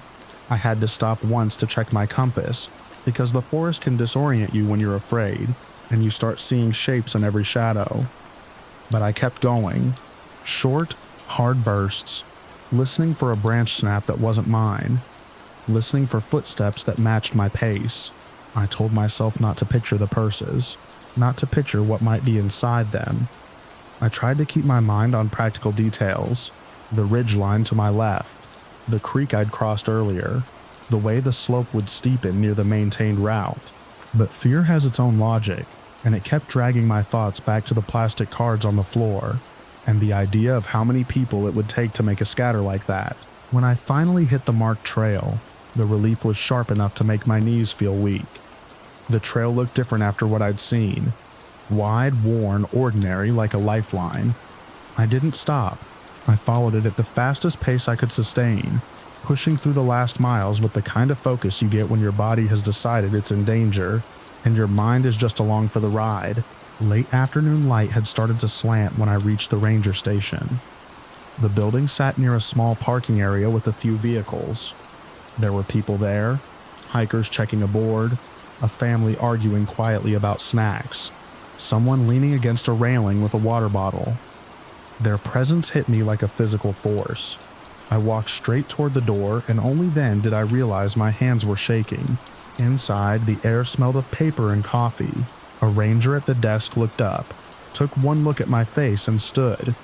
I had to stop once to check my compass, because the forest can disorient you when you're afraid, and you start seeing shapes in every shadow. But I kept going. Short, hard bursts, listening for a branch snap that wasn't mine, listening for footsteps that matched my pace. I told myself not to picture the purses, not to picture what might be inside them. I tried to keep my mind on practical details, the ridge line to my left, the creek I'd crossed earlier, the way the slope would steepen near the maintained route. But fear has its own logic, and it kept dragging my thoughts back to the plastic cards on the floor, and the idea of how many people it would take to make a scatter like that. When I finally hit the marked trail, the relief was sharp enough to make my knees feel weak. The trail looked different after what I'd seen. Wide, worn, ordinary, like a lifeline. I didn't stop. I followed it at the fastest pace I could sustain, pushing through the last miles with the kind of focus you get when your body has decided it's in danger, and your mind is just along for the ride. Late afternoon light had started to slant when I reached the ranger station. The building sat near a small parking area with a few vehicles. There were people there, hikers checking a board, a family arguing quietly about snacks, someone leaning against a railing with a water bottle. Their presence hit me like a physical force. I walked straight toward the door, and only then did I realize my hands were shaking. Inside, the air smelled of paper and coffee. A ranger at the desk looked up, took one look at my face, and stood.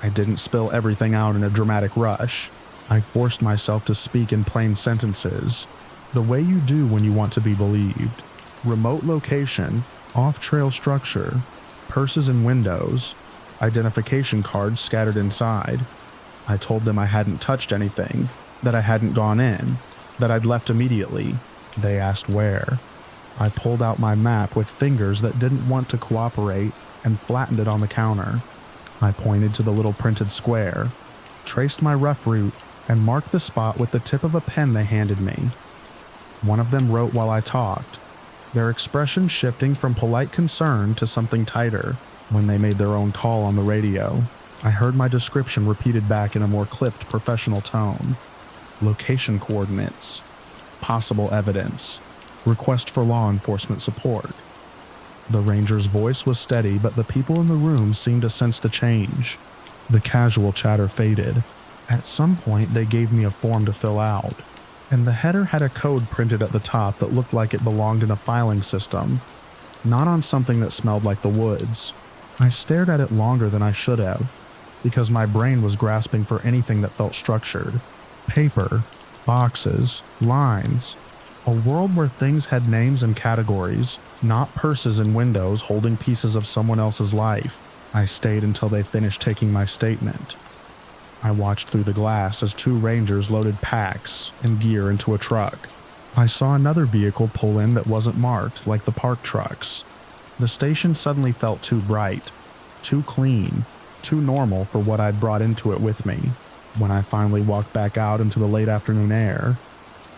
I didn't spill everything out in a dramatic rush. I forced myself to speak in plain sentences, the way you do when you want to be believed. Remote location, off-trail structure, purses and windows, identification cards scattered inside. I told them I hadn't touched anything, that I hadn't gone in, that I'd left immediately. They asked where. I pulled out my map with fingers that didn't want to cooperate and flattened it on the counter. I pointed to the little printed square, traced my rough route, and marked the spot with the tip of a pen they handed me. One of them wrote while I talked, their expression shifting from polite concern to something tighter. When they made their own call on the radio, I heard my description repeated back in a more clipped professional tone. Location coordinates, possible evidence, request for law enforcement support. The ranger's voice was steady, but the people in the room seemed to sense the change. The casual chatter faded. At some point, they gave me a form to fill out, and the header had a code printed at the top that looked like it belonged in a filing system, not on something that smelled like the woods. I stared at it longer than I should have, because my brain was grasping for anything that felt structured. Paper, boxes, lines. A world where things had names and categories, not purses and windows holding pieces of someone else's life. I stayed until they finished taking my statement. I watched through the glass as two rangers loaded packs and gear into a truck. I saw another vehicle pull in that wasn't marked, like the park trucks. The station suddenly felt too bright, too clean, too normal for what I'd brought into it with me. When I finally walked back out into the late afternoon air,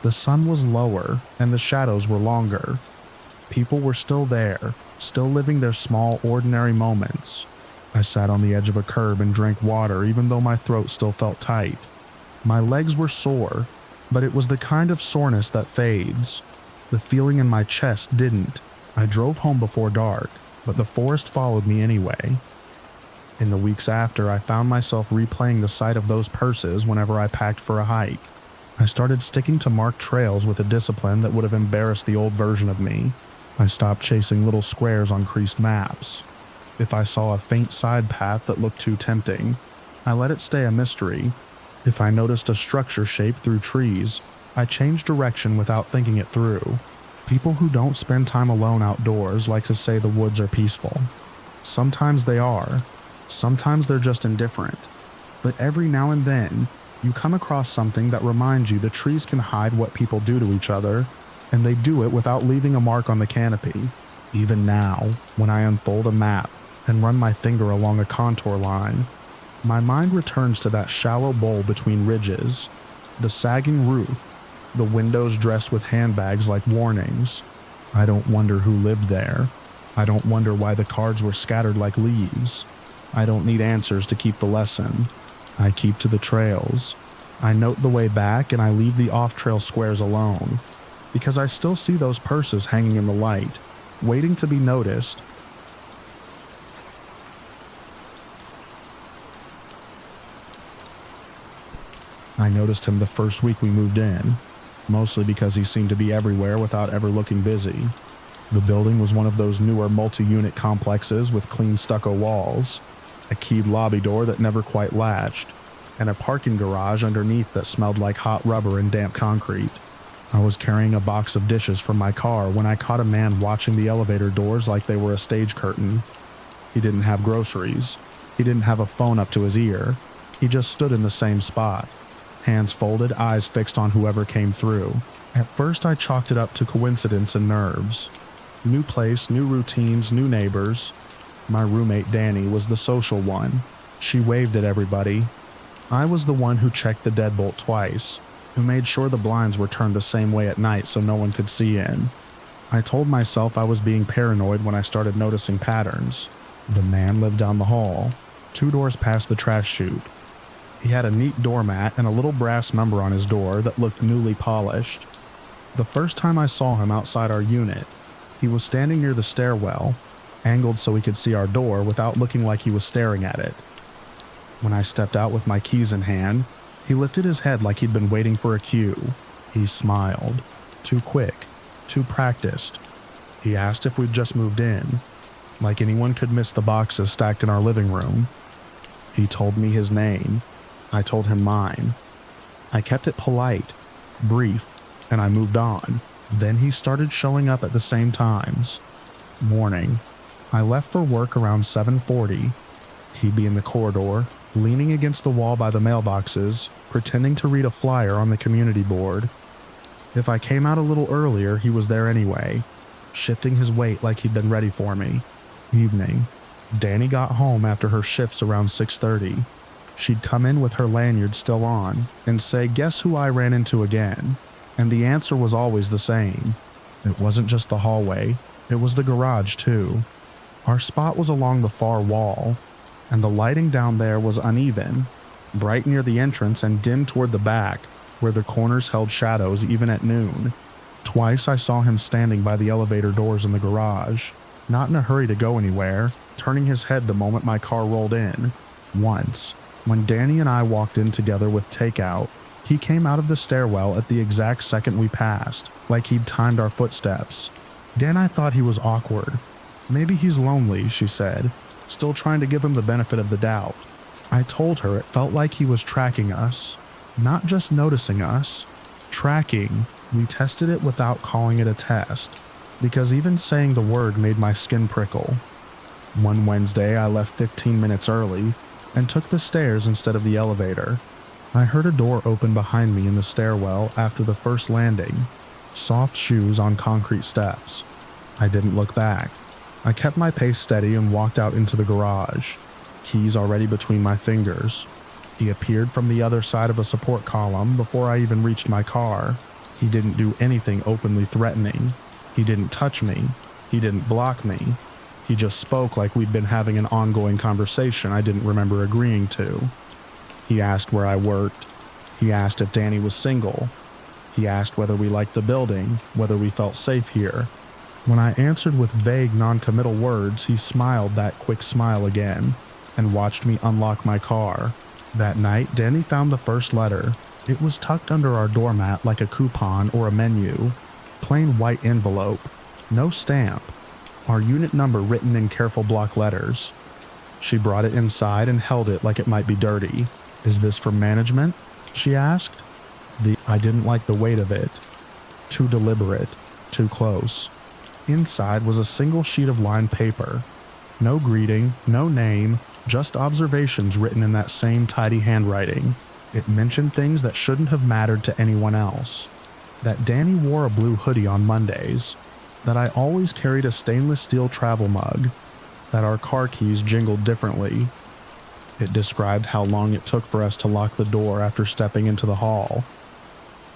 the sun was lower and the shadows were longer. People were still there, still living their small, ordinary moments. I sat on the edge of a curb and drank water even though my throat still felt tight. My legs were sore, but it was the kind of soreness that fades. The feeling in my chest didn't. I drove home before dark, but the forest followed me anyway. In the weeks after, I found myself replaying the sight of those purses whenever I packed for a hike. I started sticking to marked trails with a discipline that would have embarrassed the old version of me. I stopped chasing little squares on creased maps. If I saw a faint side path that looked too tempting, I let it stay a mystery. If I noticed a structure shaped through trees, I changed direction without thinking it through. People who don't spend time alone outdoors like to say the woods are peaceful. Sometimes they are. Sometimes they're just indifferent. But every now and then, you come across something that reminds you the trees can hide what people do to each other, and they do it without leaving a mark on the canopy. Even now, when I unfold a map and run my finger along a contour line, my mind returns to that shallow bowl between ridges, the sagging roof, the windows dressed with handbags like warnings. I don't wonder who lived there. I don't wonder why the cards were scattered like leaves. I don't need answers to keep the lesson. I keep to the trails. I note the way back and I leave the off-trail squares alone, because I still see those purses hanging in the light, waiting to be noticed. I noticed him the first week we moved in, mostly because he seemed to be everywhere without ever looking busy. The building was one of those newer multi-unit complexes with clean stucco walls, a keyed lobby door that never quite latched, and a parking garage underneath that smelled like hot rubber and damp concrete. I was carrying a box of dishes from my car when I caught a man watching the elevator doors like they were a stage curtain. He didn't have groceries. He didn't have a phone up to his ear. He just stood in the same spot, hands folded, eyes fixed on whoever came through. At first I chalked it up to coincidence and nerves. New place, new routines, new neighbors. My roommate Danny was the social one. She waved at everybody. I was the one who checked the deadbolt twice, who made sure the blinds were turned the same way at night so no one could see in. I told myself I was being paranoid when I started noticing patterns. The man lived down the hall, 2 doors past the trash chute. He had a neat doormat and a little brass number on his door that looked newly polished. The first time I saw him outside our unit, he was standing near the stairwell, angled so he could see our door without looking like he was staring at it. When I stepped out with my keys in hand, he lifted his head like he'd been waiting for a cue. He smiled. Too quick. Too practiced. He asked if we'd just moved in, like anyone could miss the boxes stacked in our living room. He told me his name. I told him mine. I kept it polite, brief, and I moved on. Then he started showing up at the same times. Morning. I left for work around 7:40. He'd be in the corridor, leaning against the wall by the mailboxes, pretending to read a flyer on the community board. If I came out a little earlier, he was there anyway, shifting his weight like he'd been ready for me. Evening. Danny got home after her shifts around 6:30. She'd come in with her lanyard still on and say, "Guess who I ran into again?" And the answer was always the same. It wasn't just the hallway, it was the garage too. Our spot was along the far wall, and the lighting down there was uneven, bright near the entrance and dim toward the back, where the corners held shadows even at noon. Twice I saw him standing by the elevator doors in the garage, not in a hurry to go anywhere, turning his head the moment my car rolled in. Once, when Danny and I walked in together with takeout, he came out of the stairwell at the exact second we passed, like he'd timed our footsteps. Then I thought he was awkward. Maybe he's lonely, she said, still trying to give him the benefit of the doubt. I told her it felt like he was tracking us, not just noticing us. Tracking, we tested it without calling it a test, because even saying the word made my skin prickle. One Wednesday I left 15 minutes early and took the stairs instead of the elevator. I heard a door open behind me in the stairwell after the first landing, soft shoes on concrete steps. I didn't look back. I kept my pace steady and walked out into the garage, keys already between my fingers. He appeared from the other side of a support column before I even reached my car. He didn't do anything openly threatening. He didn't touch me. He didn't block me. He just spoke like we'd been having an ongoing conversation I didn't remember agreeing to. He asked where I worked. He asked if Danny was single. He asked whether we liked the building, whether we felt safe here. When I answered with vague, non-committal words, he smiled that quick smile again and watched me unlock my car. That night, Danny found the first letter. It was tucked under our doormat like a coupon or a menu. Plain white envelope. No stamp. Our unit number written in careful block letters. She brought it inside and held it like it might be dirty. "Is this from management?" she asked. I didn't like the weight of it. Too deliberate. Too close. Inside was a single sheet of lined paper. No greeting, no name, just observations written in that same tidy handwriting. It mentioned things that shouldn't have mattered to anyone else. That Danny wore a blue hoodie on Mondays. That I always carried a stainless steel travel mug. That our car keys jingled differently. It described how long it took for us to lock the door after stepping into the hall.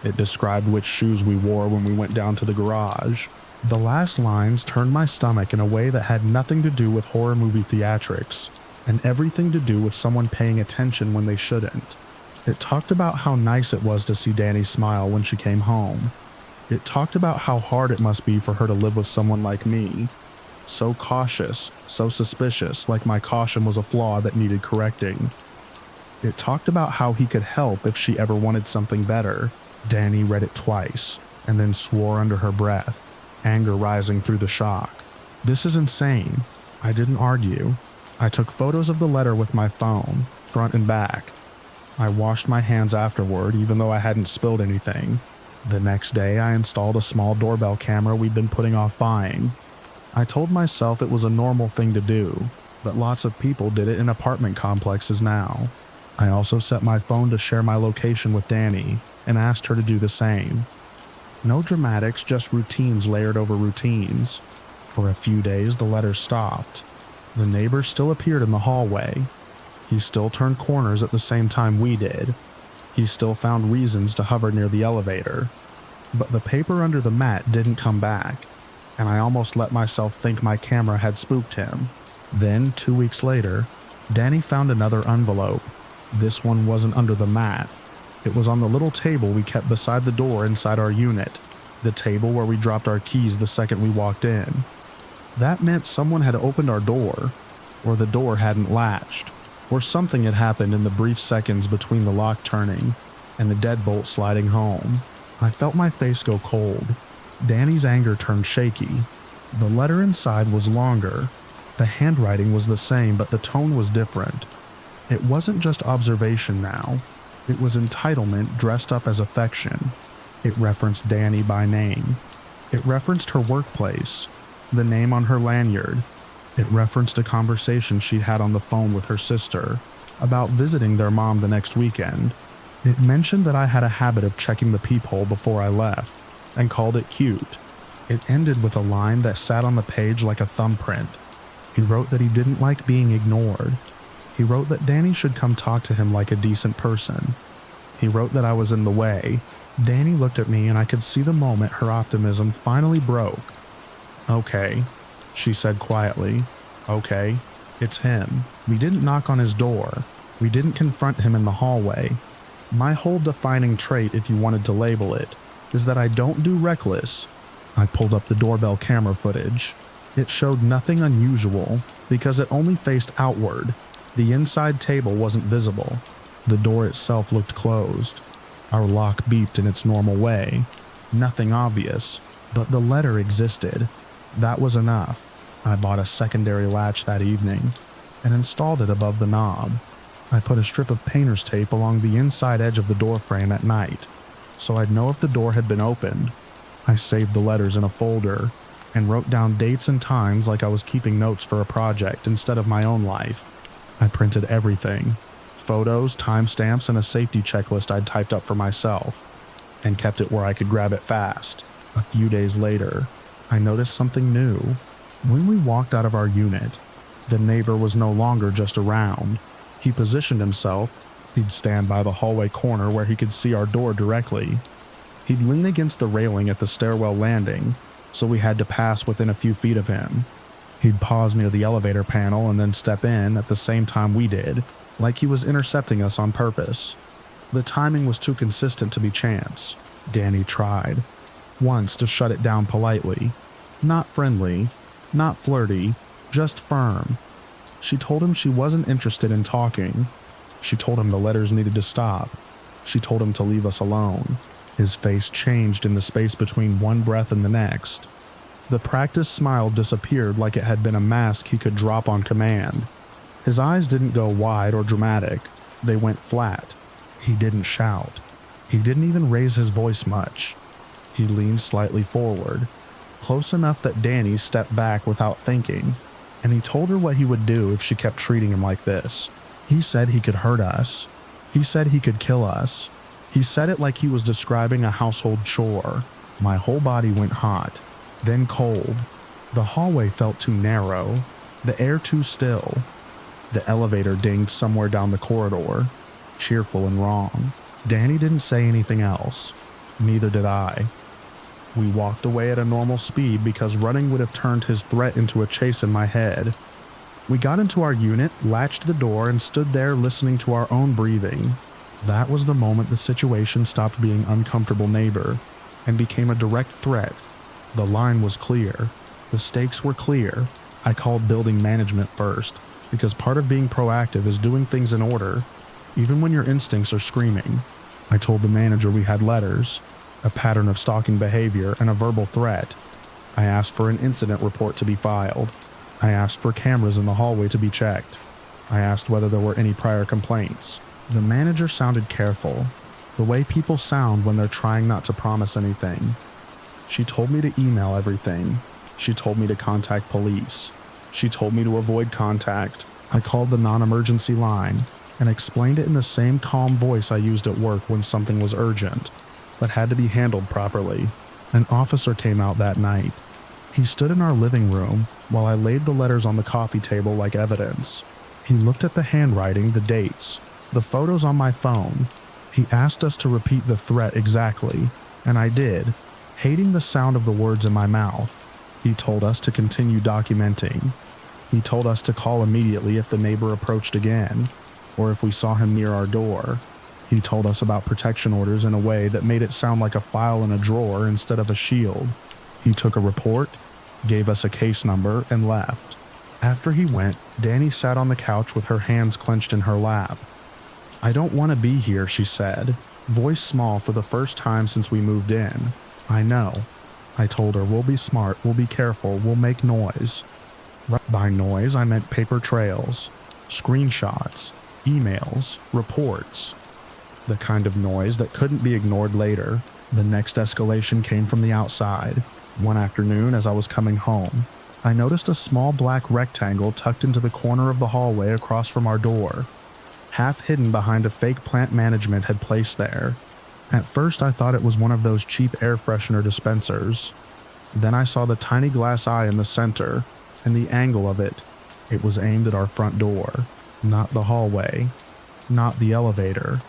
It described which shoes we wore when we went down to the garage. The last lines turned my stomach in a way that had nothing to do with horror movie theatrics, and everything to do with someone paying attention when they shouldn't. It talked about how nice it was to see Danny smile when she came home. It talked about how hard it must be for her to live with someone like me. So cautious, so suspicious, like my caution was a flaw that needed correcting. It talked about how he could help if she ever wanted something better. Danny read it twice, and then swore under her breath, anger rising through the shock. This is insane. I didn't argue. I took photos of the letter with my phone, front and back. I washed my hands afterward, even though I hadn't spilled anything. The next day, I installed a small doorbell camera we'd been putting off buying. I told myself it was a normal thing to do, but lots of people did it in apartment complexes now. I also set my phone to share my location with Danny and asked her to do the same. No dramatics, just routines layered over routines. For a few days, the letters stopped. The neighbor still appeared in the hallway. He still turned corners at the same time we did. He still found reasons to hover near the elevator. But the paper under the mat didn't come back, and I almost let myself think my camera had spooked him. Then, 2 weeks later, Danny found another envelope. This one wasn't under the mat. It was on the little table we kept beside the door inside our unit, the table where we dropped our keys the second we walked in. That meant someone had opened our door, or the door hadn't latched, or something had happened in the brief seconds between the lock turning and the deadbolt sliding home. I felt my face go cold. Danny's anger turned shaky. The letter inside was longer. The handwriting was the same, but the tone was different. It wasn't just observation now. It was entitlement dressed up as affection. It referenced Danny by name. It referenced her workplace, the name on her lanyard. It referenced a conversation she'd had on the phone with her sister about visiting their mom the next weekend. It mentioned that I had a habit of checking the peephole before I left, and called it cute. It ended with a line that sat on the page like a thumbprint. He wrote that he didn't like being ignored. He wrote that Danny should come talk to him like a decent person. He wrote that I was in the way. Danny looked at me and I could see the moment her optimism finally broke. "Okay," she said quietly. "Okay, it's him." We didn't knock on his door. We didn't confront him in the hallway. My whole defining trait, if you wanted to label it, is that I don't do reckless. I pulled up the doorbell camera footage. It showed nothing unusual because it only faced outward. The inside table wasn't visible. The door itself looked closed. Our lock beeped in its normal way. Nothing obvious, but the letter existed. That was enough. I bought a secondary latch that evening and installed it above the knob. I put a strip of painter's tape along the inside edge of the door frame at night, so I'd know if the door had been opened. I saved the letters in a folder and wrote down dates and times like I was keeping notes for a project instead of my own life. I printed everything, photos, timestamps, and a safety checklist I'd typed up for myself, and kept it where I could grab it fast. A few days later, I noticed something new. When we walked out of our unit, the neighbor was no longer just around. He positioned himself. He'd stand by the hallway corner where he could see our door directly. He'd lean against the railing at the stairwell landing, so we had to pass within a few feet of him. He'd pause near the elevator panel and then step in at the same time we did, like he was intercepting us on purpose. The timing was too consistent to be chance. Danny tried, once, to shut it down politely. Not friendly, not flirty, just firm. She told him she wasn't interested in talking. She told him the letters needed to stop. She told him to leave us alone. His face changed in the space between one breath and the next. The practiced smile disappeared like it had been a mask he could drop on command. His eyes didn't go wide or dramatic. They went flat. He didn't shout. He didn't even raise his voice much. He leaned slightly forward, close enough that Danny stepped back without thinking, and he told her what he would do if she kept treating him like this. He said he could hurt us. He said he could kill us. He said it like he was describing a household chore. My whole body went hot, then cold. The hallway felt too narrow, the air too still. The elevator dinged somewhere down the corridor, cheerful and wrong. Danny didn't say anything else. Neither did I. We walked away at a normal speed because running would have turned his threat into a chase in my head. We got into our unit, latched the door, and stood there listening to our own breathing. That was the moment the situation stopped being uncomfortable neighbor and became a direct threat. The line was clear. The stakes were clear. I called building management first, because part of being proactive is doing things in order, even when your instincts are screaming. I told the manager we had letters, a pattern of stalking behavior, and a verbal threat. I asked for an incident report to be filed. I asked for cameras in the hallway to be checked. I asked whether there were any prior complaints. The manager sounded careful, the way people sound when they're trying not to promise anything. She told me to email everything. She told me to contact police. She told me to avoid contact. I called the non-emergency line and explained it in the same calm voice I used at work when something was urgent, but had to be handled properly. An officer came out that night. He stood in our living room while I laid the letters on the coffee table like evidence. He looked at the handwriting, the dates, the photos on my phone. He asked us to repeat the threat exactly, and I did, hating the sound of the words in my mouth. He told us to continue documenting. He told us to call immediately if the neighbor approached again, or if we saw him near our door. He told us about protection orders in a way that made it sound like a file in a drawer instead of a shield. He took a report, gave us a case number, and left. After he went, Danny sat on the couch with her hands clenched in her lap. "I don't want to be here," she said, voice small for the first time since we moved in. "I know." I told her, "We'll be smart, we'll be careful, we'll make noise." By noise, I meant paper trails, screenshots, emails, reports. The kind of noise that couldn't be ignored later. The next escalation came from the outside. One afternoon, as I was coming home, I noticed a small black rectangle tucked into the corner of the hallway across from our door, half hidden behind a fake plant management had placed there. At first, I thought it was one of those cheap air freshener dispensers. Then I saw the tiny glass eye in the center, and the angle of it. It was aimed at our front door, not the hallway, not the elevator.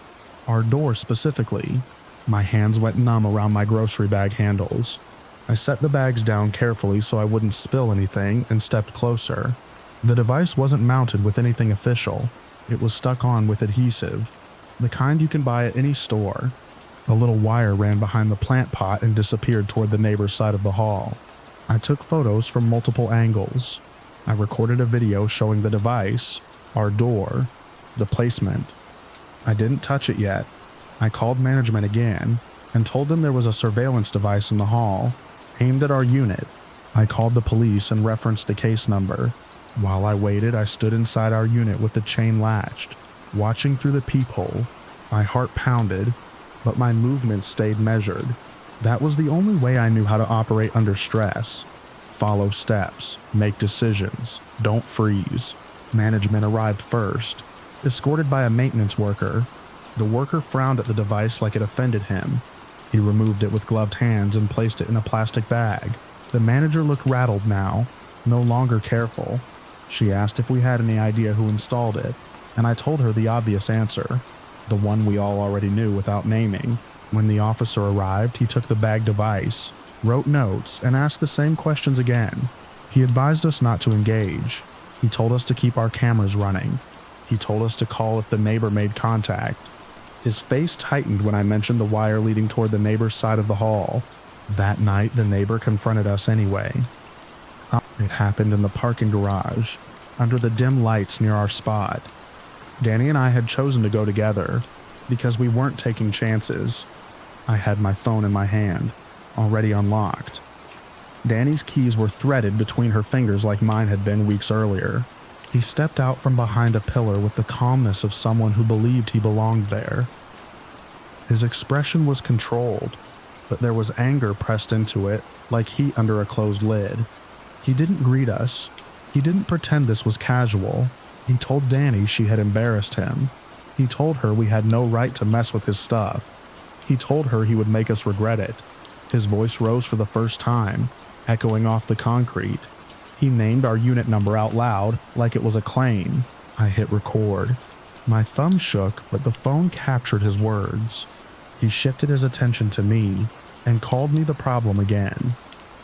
Our door specifically. My hands went numb around my grocery bag handles. I set the bags down carefully so I wouldn't spill anything and stepped closer. The device wasn't mounted with anything official. It was stuck on with adhesive, the kind you can buy at any store. A little wire ran behind the plant pot and disappeared toward the neighbor's side of the hall. I took photos from multiple angles. I recorded a video showing the device, our door, the placement. I didn't touch it yet. I called management again and told them there was a surveillance device in the hall, aimed at our unit. I called the police and referenced the case number. While I waited, I stood inside our unit with the chain latched, watching through the peephole. My heart pounded, but my movements stayed measured. That was the only way I knew how to operate under stress. Follow steps, make decisions, don't freeze. Management arrived first, escorted by a maintenance worker. The worker frowned at the device like it offended him. He removed it with gloved hands and placed it in a plastic bag. The manager looked rattled now, no longer careful. She asked if we had any idea who installed it, and I told her the obvious answer, the one we all already knew without naming. When the officer arrived, he took the bag device, wrote notes, and asked the same questions again. He advised us not to engage. He told us to keep our cameras running. He told us to call if the neighbor made contact. His face tightened when I mentioned the wire leading toward the neighbor's side of the hall. That night, the neighbor confronted us anyway. It happened in the parking garage, under the dim lights near our spot. Danny and I had chosen to go together, because we weren't taking chances. I had my phone in my hand, already unlocked. Danny's keys were threaded between her fingers like mine had been weeks earlier. He stepped out from behind a pillar with the calmness of someone who believed he belonged there. His expression was controlled, but there was anger pressed into it, like heat under a closed lid. He didn't greet us. He didn't pretend this was casual. He told Danny she had embarrassed him. He told her we had no right to mess with his stuff. He told her he would make us regret it. His voice rose for the first time, echoing off the concrete. He named our unit number out loud, like it was a claim. I hit record. My thumb shook, but the phone captured his words. He shifted his attention to me. and called me the problem again.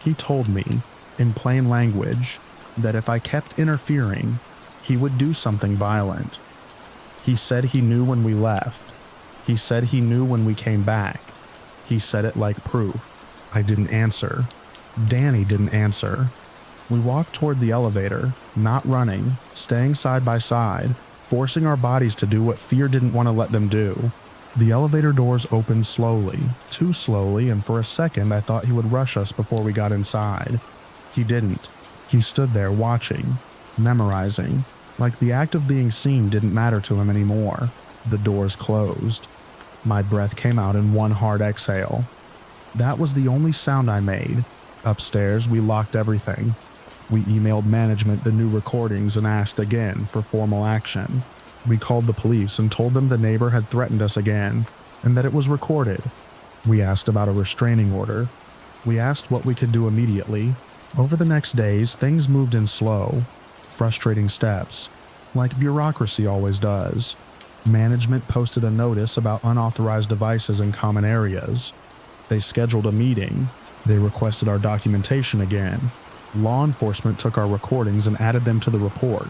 He told me, in plain language, that if I kept interfering, he would do something violent. He said he knew when we left. He said he knew when we came back. He said it like proof. I didn't answer. Danny didn't answer. We walked toward the elevator, not running, staying side by side, forcing our bodies to do what fear didn't want to let them do. The elevator doors opened slowly, too slowly, and for a second I thought he would rush us before we got inside. He didn't. He stood there watching, memorizing, like the act of being seen didn't matter to him anymore. The doors closed. My breath came out in one hard exhale. That was the only sound I made. Upstairs, we locked everything. We emailed management the new recordings and asked again for formal action. We called the police and told them the neighbor had threatened us again, and that it was recorded. We asked about a restraining order. We asked what we could do immediately. Over the next days, things moved in slow, frustrating steps, like bureaucracy always does. Management posted a notice about unauthorized devices in common areas. They scheduled a meeting. They requested our documentation again. Law enforcement took our recordings and added them to the report.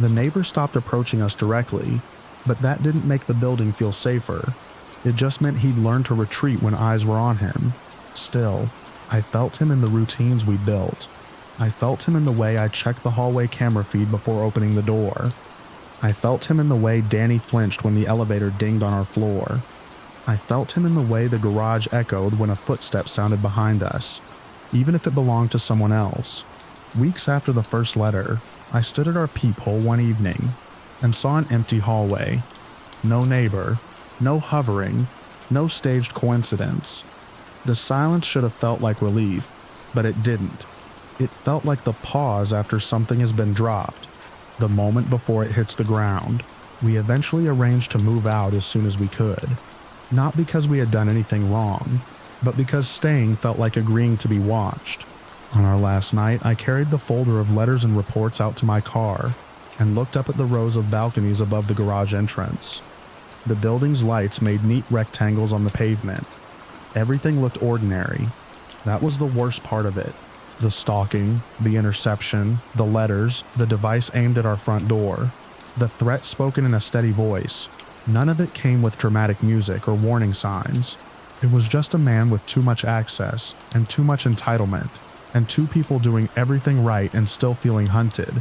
The neighbor stopped approaching us directly, but that didn't make the building feel safer. It just meant he'd learned to retreat when eyes were on him. Still, I felt him in the routines we built. I felt him in the way I checked the hallway camera feed before opening the door. I felt him in the way Danny flinched when the elevator dinged on our floor. I felt him in the way the garage echoed when a footstep sounded behind us, even if it belonged to someone else. Weeks after the first letter, I stood at our peephole one evening and saw an empty hallway. No neighbor, no hovering, no staged coincidence. The silence should have felt like relief, but it didn't. It felt like the pause after something has been dropped, the moment before it hits the ground. We eventually arranged to move out as soon as we could. Not because we had done anything wrong, but because staying felt like agreeing to be watched. On our last night, I carried the folder of letters and reports out to my car and looked up at the rows of balconies above the garage entrance. The building's lights made neat rectangles on the pavement. Everything looked ordinary. That was the worst part of it. The stalking, the interception, the letters, the device aimed at our front door, the threat spoken in a steady voice. None of it came with dramatic music or warning signs. It was just a man with too much access and too much entitlement, and two people doing everything right and still feeling hunted.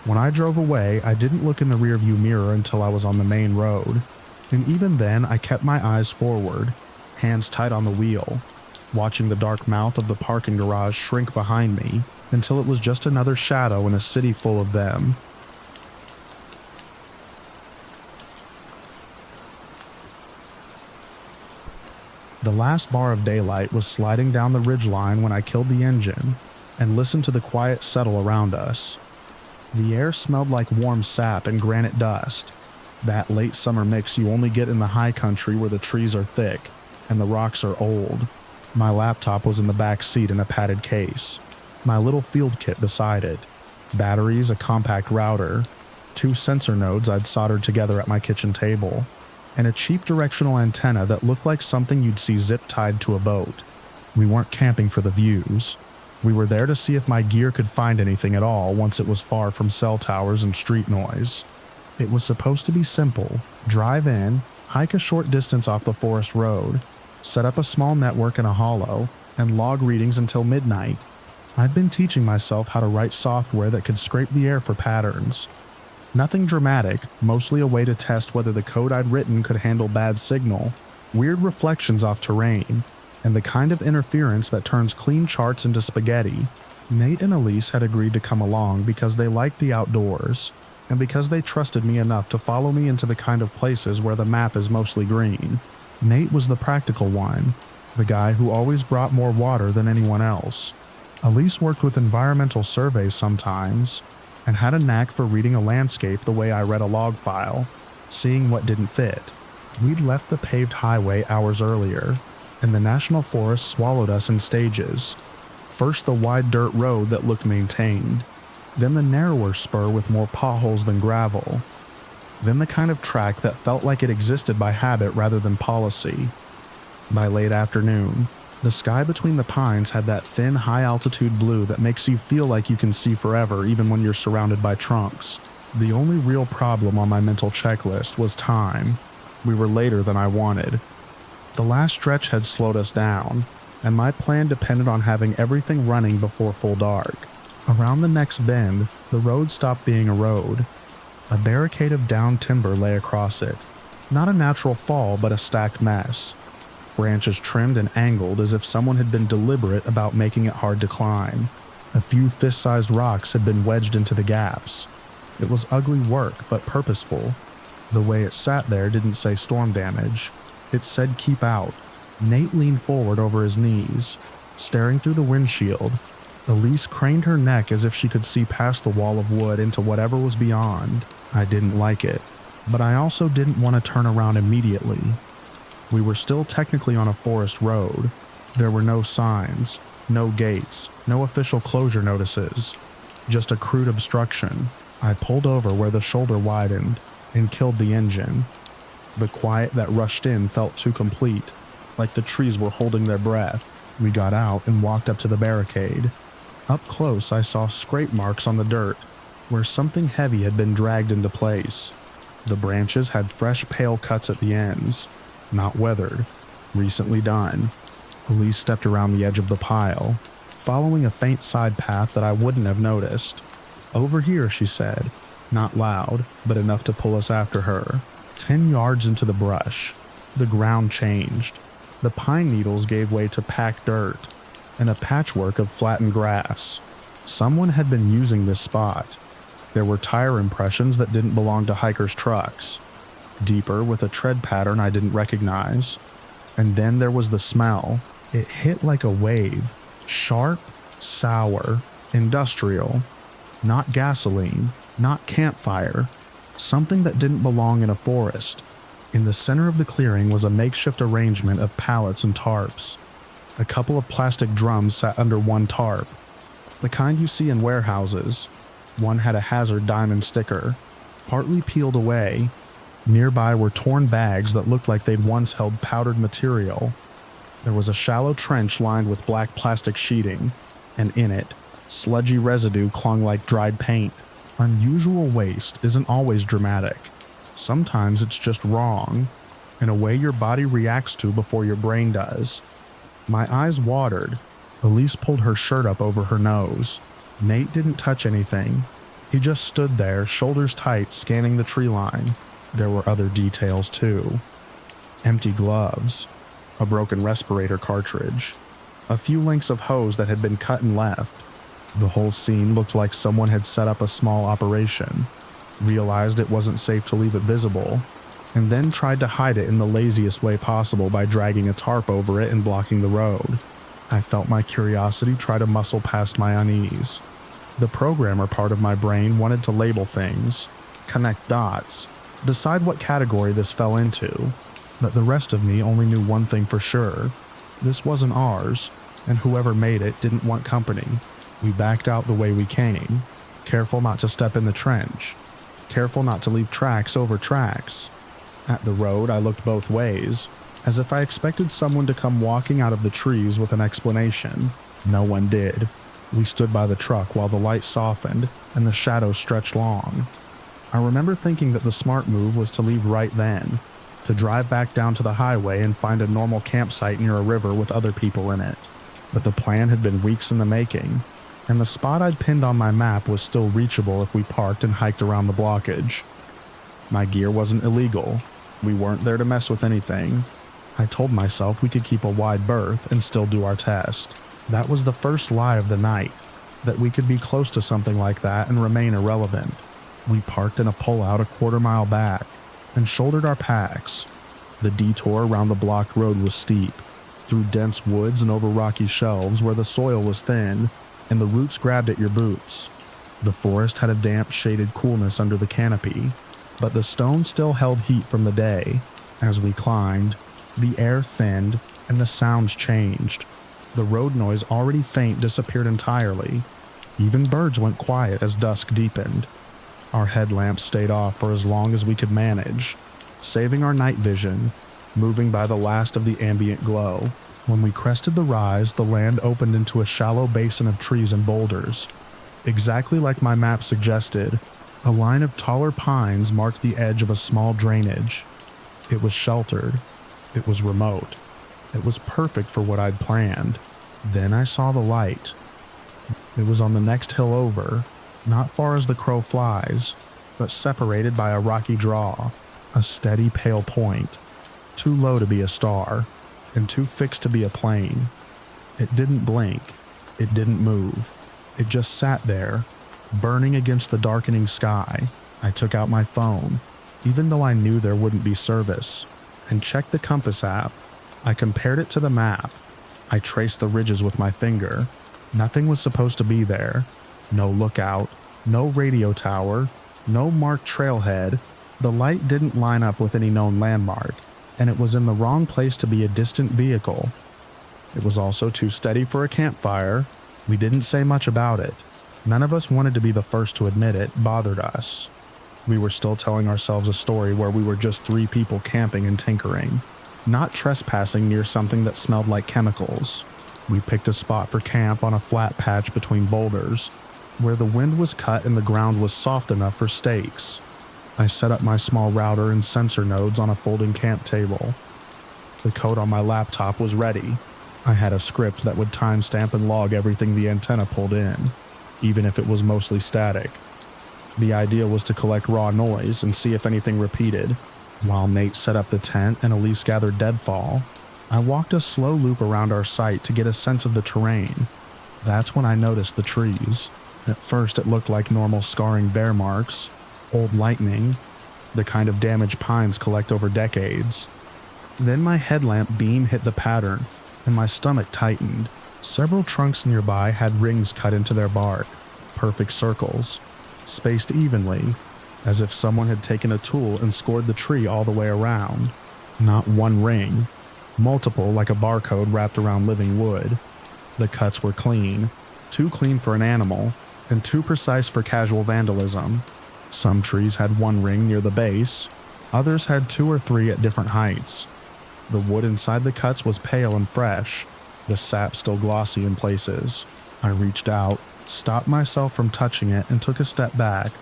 When I drove away, I didn't look in the rearview mirror until I was on the main road. And even then, I kept my eyes forward, hands tight on the wheel, watching the dark mouth of the parking garage shrink behind me until it was just another shadow in a city full of them. The last bar of daylight was sliding down the ridgeline when I killed the engine and listened to the quiet settle around us. The air smelled like warm sap and granite dust, that late summer mix you only get in the high country where the trees are thick and the rocks are old. My laptop was in the back seat in a padded case, my little field kit beside it, batteries, a compact router, 2 sensor nodes I'd soldered together at my kitchen table, and a cheap directional antenna that looked like something you'd see zip-tied to a boat. We weren't camping for the views. We were there to see if my gear could find anything at all once it was far from cell towers and street noise. It was supposed to be simple. Drive in, hike a short distance off the forest road, set up a small network in a hollow, and log readings until midnight. I'd been teaching myself how to write software that could scrape the air for patterns. Nothing dramatic, mostly a way to test whether the code I'd written could handle bad signal, weird reflections off terrain, and the kind of interference that turns clean charts into spaghetti. Nate and Elise had agreed to come along because they liked the outdoors, and because they trusted me enough to follow me into the kind of places where the map is mostly green. Nate was the practical one, the guy who always brought more water than anyone else. Elise worked with environmental surveys sometimes, and had a knack for reading a landscape the way I read a log file, seeing what didn't fit. We'd left the paved highway hours earlier, and the national forest swallowed us in stages. First the wide dirt road that looked maintained, then the narrower spur with more potholes than gravel, then the kind of track that felt like it existed by habit rather than policy. By late afternoon, The sky between the pines had that thin, high-altitude blue that makes you feel like you can see forever even when you're surrounded by trunks. The only real problem on my mental checklist was time. We were later than I wanted. The last stretch had slowed us down, and my plan depended on having everything running before full dark. Around the next bend, the road stopped being a road. A barricade of downed timber lay across it. Not a natural fall, but a stacked mess. Branches trimmed and angled as if someone had been deliberate about making it hard to climb. A few fist-sized rocks had been wedged into the gaps. It was ugly work, but purposeful. The way it sat there didn't say storm damage. It said keep out. Nate leaned forward over his knees, staring through the windshield. Elise craned her neck as if she could see past the wall of wood into whatever was beyond. I didn't like it, but I also didn't want to turn around immediately. We were still technically on a forest road. There were no signs, no gates, no official closure notices, just a crude obstruction. I pulled over where the shoulder widened and killed the engine. The quiet that rushed in felt too complete, like the trees were holding their breath. We got out and walked up to the barricade. Up close, I saw scrape marks on the dirt, where something heavy had been dragged into place. The branches had fresh pale cuts at the ends, not weathered, recently done. Elise stepped around the edge of the pile, following a faint side path that I wouldn't have noticed. Over here, she said, not loud, but enough to pull us after her. 10 yards into the brush, the ground changed. The pine needles gave way to packed dirt and a patchwork of flattened grass. Someone had been using this spot. There were tire impressions that didn't belong to hikers' trucks, deeper with a tread pattern I didn't recognize. And then there was the smell. It hit like a wave, sharp, sour, industrial. Not gasoline, not campfire, something that didn't belong in a forest. In the center of the clearing was a makeshift arrangement of pallets and tarps. A couple of plastic drums sat under one tarp, the kind you see in warehouses. One had a hazard diamond sticker, partly peeled away. Nearby were torn bags that looked like they'd once held powdered material. There was a shallow trench lined with black plastic sheeting, and in it, sludgy residue clung like dried paint. Unusual waste isn't always dramatic. Sometimes it's just wrong, in a way your body reacts to before your brain does. My eyes watered. Elise pulled her shirt up over her nose. Nate didn't touch anything. He just stood there, shoulders tight, scanning the tree line. There were other details too. Empty gloves, a broken respirator cartridge, a few lengths of hose that had been cut and left. The whole scene looked like someone had set up a small operation, realized it wasn't safe to leave it visible, and then tried to hide it in the laziest way possible by dragging a tarp over it and blocking the road. I felt my curiosity try to muscle past my unease. The programmer part of my brain wanted to label things, connect dots, decide what category this fell into, but the rest of me only knew one thing for sure. This wasn't ours, and whoever made it didn't want company. We backed out the way we came, careful not to step in the trench, careful not to leave tracks over tracks. At the road, I looked both ways, as if I expected someone to come walking out of the trees with an explanation. No one did. We stood by the truck while the light softened and the shadows stretched long. I remember thinking that the smart move was to leave right then, to drive back down to the highway and find a normal campsite near a river with other people in it. But the plan had been weeks in the making, and the spot I'd pinned on my map was still reachable if we parked and hiked around the blockage. My gear wasn't illegal. We weren't there to mess with anything. I told myself we could keep a wide berth and still do our test. That was the first lie of the night, that we could be close to something like that and remain irrelevant. We parked in a pullout a quarter-mile back and shouldered our packs. The detour around the blocked road was steep, through dense woods and over rocky shelves where the soil was thin and the roots grabbed at your boots. The forest had a damp, shaded coolness under the canopy, but the stone still held heat from the day. As we climbed, the air thinned and the sounds changed. The road noise, already faint, disappeared entirely. Even birds went quiet as dusk deepened. Our headlamps stayed off for as long as we could manage, saving our night vision, moving by the last of the ambient glow. When we crested the rise, the land opened into a shallow basin of trees and boulders. Exactly like my map suggested, a line of taller pines marked the edge of a small drainage. It was sheltered. It was remote. It was perfect for what I'd planned. Then I saw the light. It was on the next hill over, not far as the crow flies, but separated by a rocky draw, a steady pale point, too low to be a star, and too fixed to be a plane. It didn't blink. It didn't move. It just sat there, burning against the darkening sky. I took out my phone, even though I knew there wouldn't be service, and checked the compass app. I compared it to the map. I traced the ridges with my finger. Nothing was supposed to be there. No lookout, no radio tower, no marked trailhead. The light didn't line up with any known landmark, and it was in the wrong place to be a distant vehicle. It was also too steady for a campfire. We didn't say much about it. None of us wanted to be the first to admit it bothered us. We were still telling ourselves a story where we were just 3 people camping and tinkering, not trespassing near something that smelled like chemicals. We picked a spot for camp on a flat patch between boulders, where the wind was cut and the ground was soft enough for stakes. I set up my small router and sensor nodes on a folding camp table. The code on my laptop was ready. I had a script that would timestamp and log everything the antenna pulled in, even if it was mostly static. The idea was to collect raw noise and see if anything repeated. While Nate set up the tent and Elise gathered deadfall, I walked a slow loop around our site to get a sense of the terrain. That's when I noticed the trees. At first it looked like normal scarring bear marks, old lightning, the kind of damage pines collect over decades. Then my headlamp beam hit the pattern, and my stomach tightened. Several trunks nearby had rings cut into their bark, perfect circles, spaced evenly, as if someone had taken a tool and scored the tree all the way around. Not one ring, multiple like a barcode wrapped around living wood. The cuts were clean, too clean for an animal, and too precise for casual vandalism. Some trees had 1 ring near the base, others had 2 or 3 at different heights. The wood inside the cuts was pale and fresh, the sap still glossy in places. I reached out, stopped myself from touching it, and took a step back.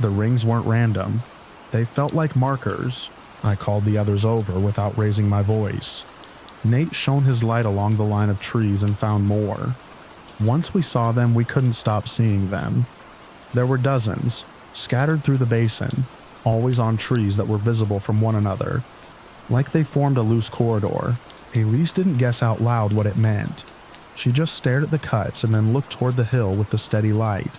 The rings weren't random. They felt like markers. I called the others over without raising my voice. Nate shone his light along the line of trees and found more. Once we saw them, we couldn't stop seeing them. There were dozens, scattered through the basin, always on trees that were visible from one another, like they formed a loose corridor. Elise didn't guess out loud what it meant. She just stared at the cuts and then looked toward the hill with the steady light.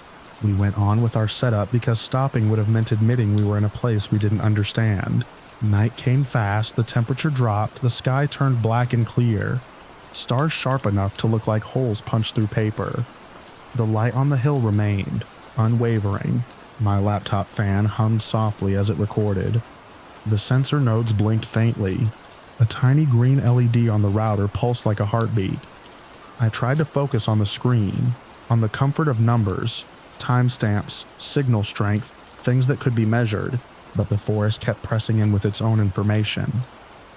We went on with our setup because stopping would have meant admitting we were in a place we didn't understand. Night came fast, the temperature dropped, the sky turned black and clear, stars sharp enough to look like holes punched through paper. The light on the hill remained, unwavering. My laptop fan hummed softly as it recorded. The sensor nodes blinked faintly. A tiny green LED on the router pulsed like a heartbeat. I tried to focus on the screen, on the comfort of numbers, timestamps, signal strength, things that could be measured, but the forest kept pressing in with its own information.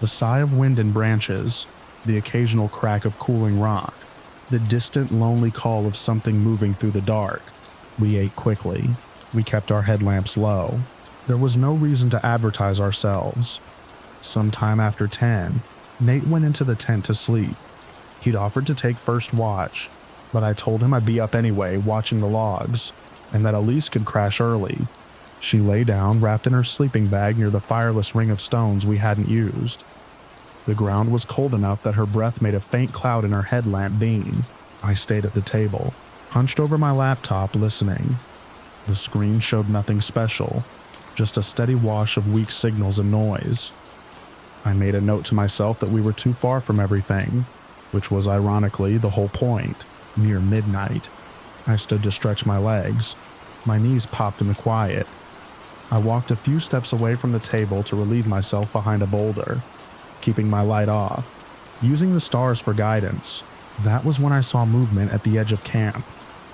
The sigh of wind in branches, the occasional crack of cooling rock, the distant lonely call of something moving through the dark. We ate quickly. We kept our headlamps low. There was no reason to advertise ourselves. Sometime after 10, Nate went into the tent to sleep. He'd offered to take first watch, but I told him I'd be up anyway watching the logs, and that Elise could crash early. She lay down, wrapped in her sleeping bag near the fireless ring of stones we hadn't used. The ground was cold enough that her breath made a faint cloud in her headlamp beam. I stayed at the table, hunched over my laptop, listening. The screen showed nothing special, just a steady wash of weak signals and noise. I made a note to myself that we were too far from everything, which was ironically the whole point. Near midnight, I stood to stretch my legs. My knees popped in the quiet. I walked a few steps away from the table to relieve myself behind a boulder, keeping my light off, using the stars for guidance. That was when I saw movement at the edge of camp.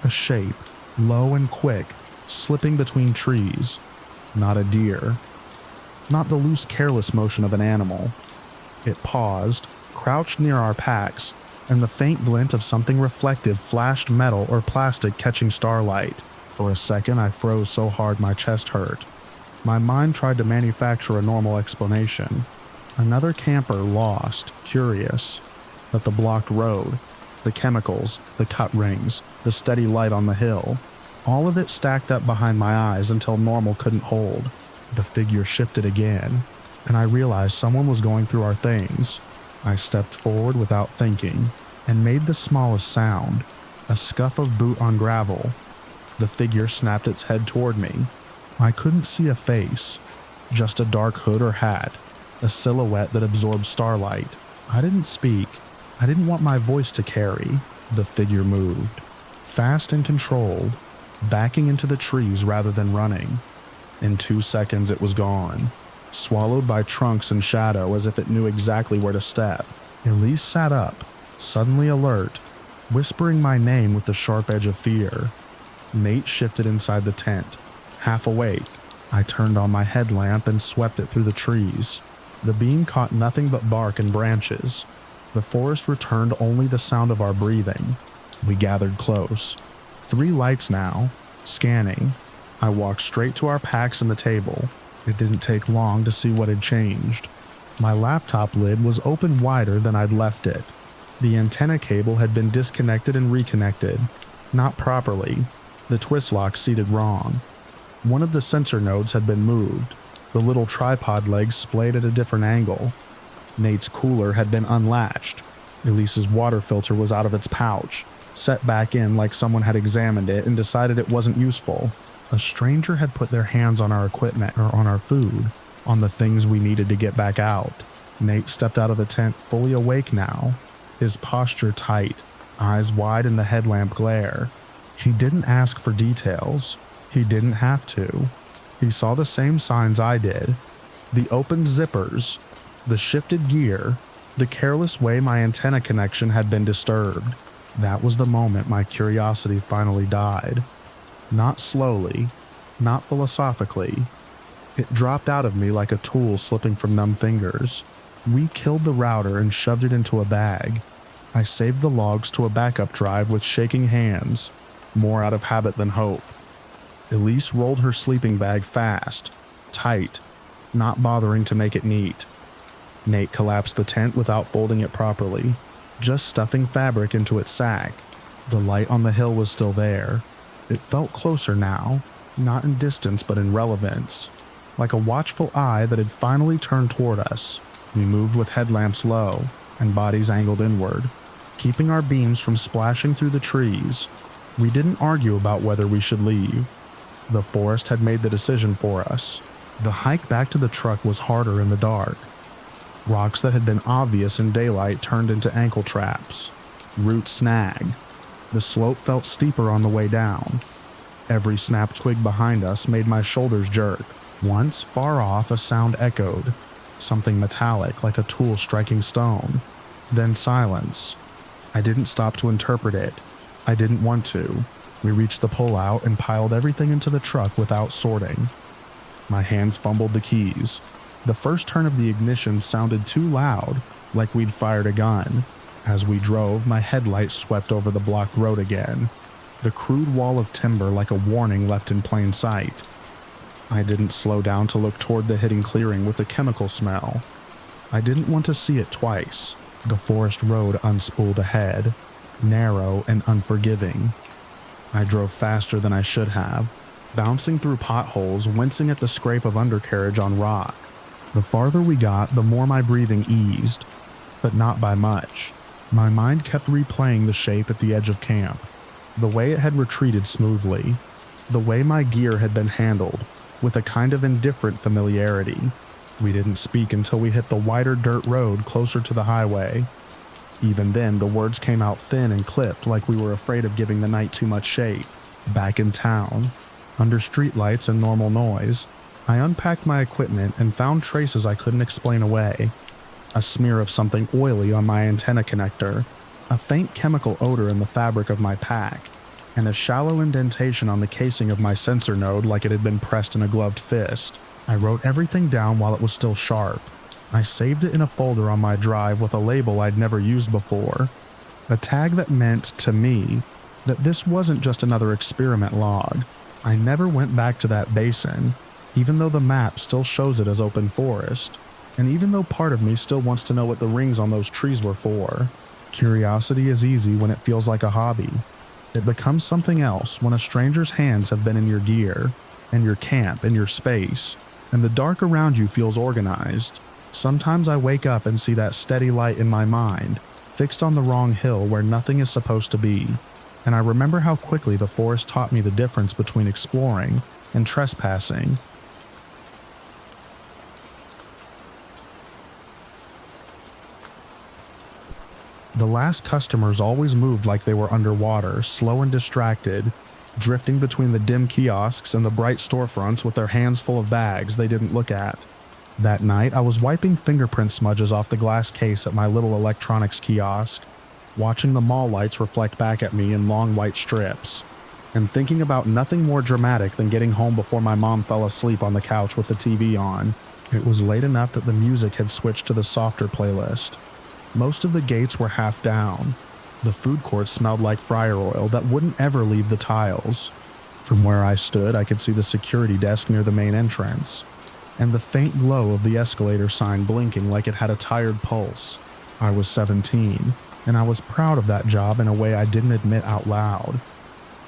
A shape, low and quick, slipping between trees. Not a deer. Not the loose, careless motion of an animal. It paused, crouched near our packs, and the faint glint of something reflective flashed metal or plastic catching starlight. For a second, I froze so hard my chest hurt. My mind tried to manufacture a normal explanation. Another camper lost, curious. But the blocked road, the chemicals, the cut rings, the steady light on the hill, all of it stacked up behind my eyes until normal couldn't hold. The figure shifted again, and I realized someone was going through our things. I stepped forward without thinking and made the smallest sound, a scuff of boot on gravel. The figure snapped its head toward me. I couldn't see a face, just a dark hood or hat, a silhouette that absorbed starlight. I didn't speak. I didn't want my voice to carry. The figure moved, fast and controlled, backing into the trees rather than running. In 2 seconds it was gone, swallowed by trunks and shadow as if it knew exactly where to step. Elise sat up, suddenly alert, whispering my name with the sharp edge of fear. Nate shifted inside the tent, half awake. I turned on my headlamp and swept it through the trees. The beam caught nothing but bark and branches. The forest returned only the sound of our breathing. We gathered close. 3 lights now, scanning. I walked straight to our packs and the table. It didn't take long to see what had changed. My laptop lid was open wider than I'd left it. The antenna cable had been disconnected and reconnected. Not properly. The twist lock seated wrong. One of the sensor nodes had been moved. The little tripod legs splayed at a different angle. Nate's cooler had been unlatched. Elise's water filter was out of its pouch, set back in like someone had examined it and decided it wasn't useful. A stranger had put their hands on our equipment or on our food, on the things we needed to get back out. Nate stepped out of the tent fully awake now, his posture tight, eyes wide in the headlamp glare. He didn't ask for details. He didn't have to. He saw the same signs I did. The opened zippers, the shifted gear, the careless way my antenna connection had been disturbed. That was the moment my curiosity finally died. Not slowly, not philosophically. It dropped out of me like a tool slipping from numb fingers. We killed the router and shoved it into a bag. I saved the logs to a backup drive with shaking hands, more out of habit than hope. Elise rolled her sleeping bag fast, tight, not bothering to make it neat. Nate collapsed the tent without folding it properly, just stuffing fabric into its sack. The light on the hill was still there. It felt closer now, not in distance but in relevance, like a watchful eye that had finally turned toward us. We moved with headlamps low and bodies angled inward, keeping our beams from splashing through the trees. We didn't argue about whether we should leave. The forest had made the decision for us. The hike back to the truck was harder in the dark. Rocks that had been obvious in daylight turned into ankle traps. Roots snagged. The slope felt steeper on the way down. Every snapped twig behind us made my shoulders jerk. Once, far off, a sound echoed. Something metallic, like a tool striking stone. Then silence. I didn't stop to interpret it. I didn't want to. We reached the pullout and piled everything into the truck without sorting. My hands fumbled the keys. The first turn of the ignition sounded too loud, like we'd fired a gun. As we drove, my headlights swept over the blocked road again, the crude wall of timber like a warning left in plain sight. I didn't slow down to look toward the hidden clearing with the chemical smell. I didn't want to see it twice. The forest road unspooled ahead, narrow and unforgiving. I drove faster than I should have, bouncing through potholes, wincing at the scrape of undercarriage on rock. The farther we got, the more my breathing eased, but not by much. My mind kept replaying the shape at the edge of camp, the way it had retreated smoothly, the way my gear had been handled, with a kind of indifferent familiarity. We didn't speak until we hit the wider dirt road closer to the highway. Even then, the words came out thin and clipped like we were afraid of giving the night too much shape. Back in town, under streetlights and normal noise, I unpacked my equipment and found traces I couldn't explain away. A smear of something oily on my antenna connector, a faint chemical odor in the fabric of my pack, and a shallow indentation on the casing of my sensor node like it had been pressed in a gloved fist. I wrote everything down while it was still sharp. I saved it in a folder on my drive with a label I'd never used before, a tag that meant, to me, that this wasn't just another experiment log. I never went back to that basin, even though the map still shows it as open forest, and even though part of me still wants to know what the rings on those trees were for. Curiosity is easy when it feels like a hobby. It becomes something else when a stranger's hands have been in your gear, and your camp, and your space, and the dark around you feels organized. Sometimes I wake up and see that steady light in my mind, fixed on the wrong hill where nothing is supposed to be, and I remember how quickly the forest taught me the difference between exploring and trespassing. The last customers always moved like they were underwater, slow and distracted, drifting between the dim kiosks and the bright storefronts with their hands full of bags they didn't look at. That night, I was wiping fingerprint smudges off the glass case at my little electronics kiosk, watching the mall lights reflect back at me in long white strips, and thinking about nothing more dramatic than getting home before my mom fell asleep on the couch with the TV on. It was late enough that the music had switched to the softer playlist. Most of the gates were half down. The food court smelled like fryer oil that wouldn't ever leave the tiles. From where I stood, I could see the security desk near the main entrance, and the faint glow of the escalator sign blinking like it had a tired pulse. I was 17, and I was proud of that job in a way I didn't admit out loud.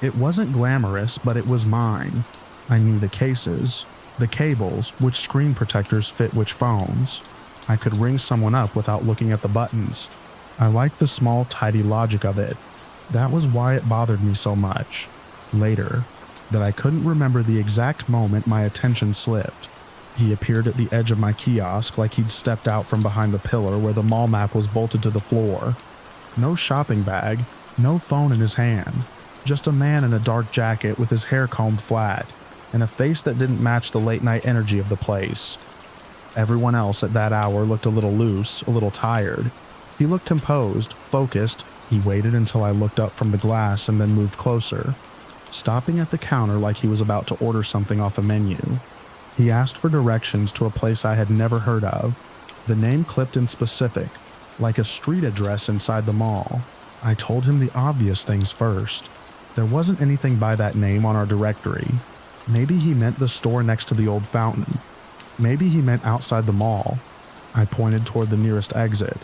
It wasn't glamorous, but it was mine. I knew the cases, the cables, which screen protectors fit which phones. I could ring someone up without looking at the buttons. I liked the small, tidy logic of it. That was why it bothered me so much. Later, that I couldn't remember the exact moment my attention slipped. He appeared at the edge of my kiosk like he'd stepped out from behind the pillar where the mall map was bolted to the floor. No shopping bag, no phone in his hand. Just a man in a dark jacket with his hair combed flat, and a face that didn't match the late-night energy of the place. Everyone else at that hour looked a little loose, a little tired. He looked composed, focused. He waited until I looked up from the glass and then moved closer, stopping at the counter like he was about to order something off a menu. He asked for directions to a place I had never heard of, the name clipped in specific, like a street address inside the mall. I told him the obvious things first. There wasn't anything by that name on our directory. Maybe he meant the store next to the old fountain. Maybe he meant outside the mall. I pointed toward the nearest exit,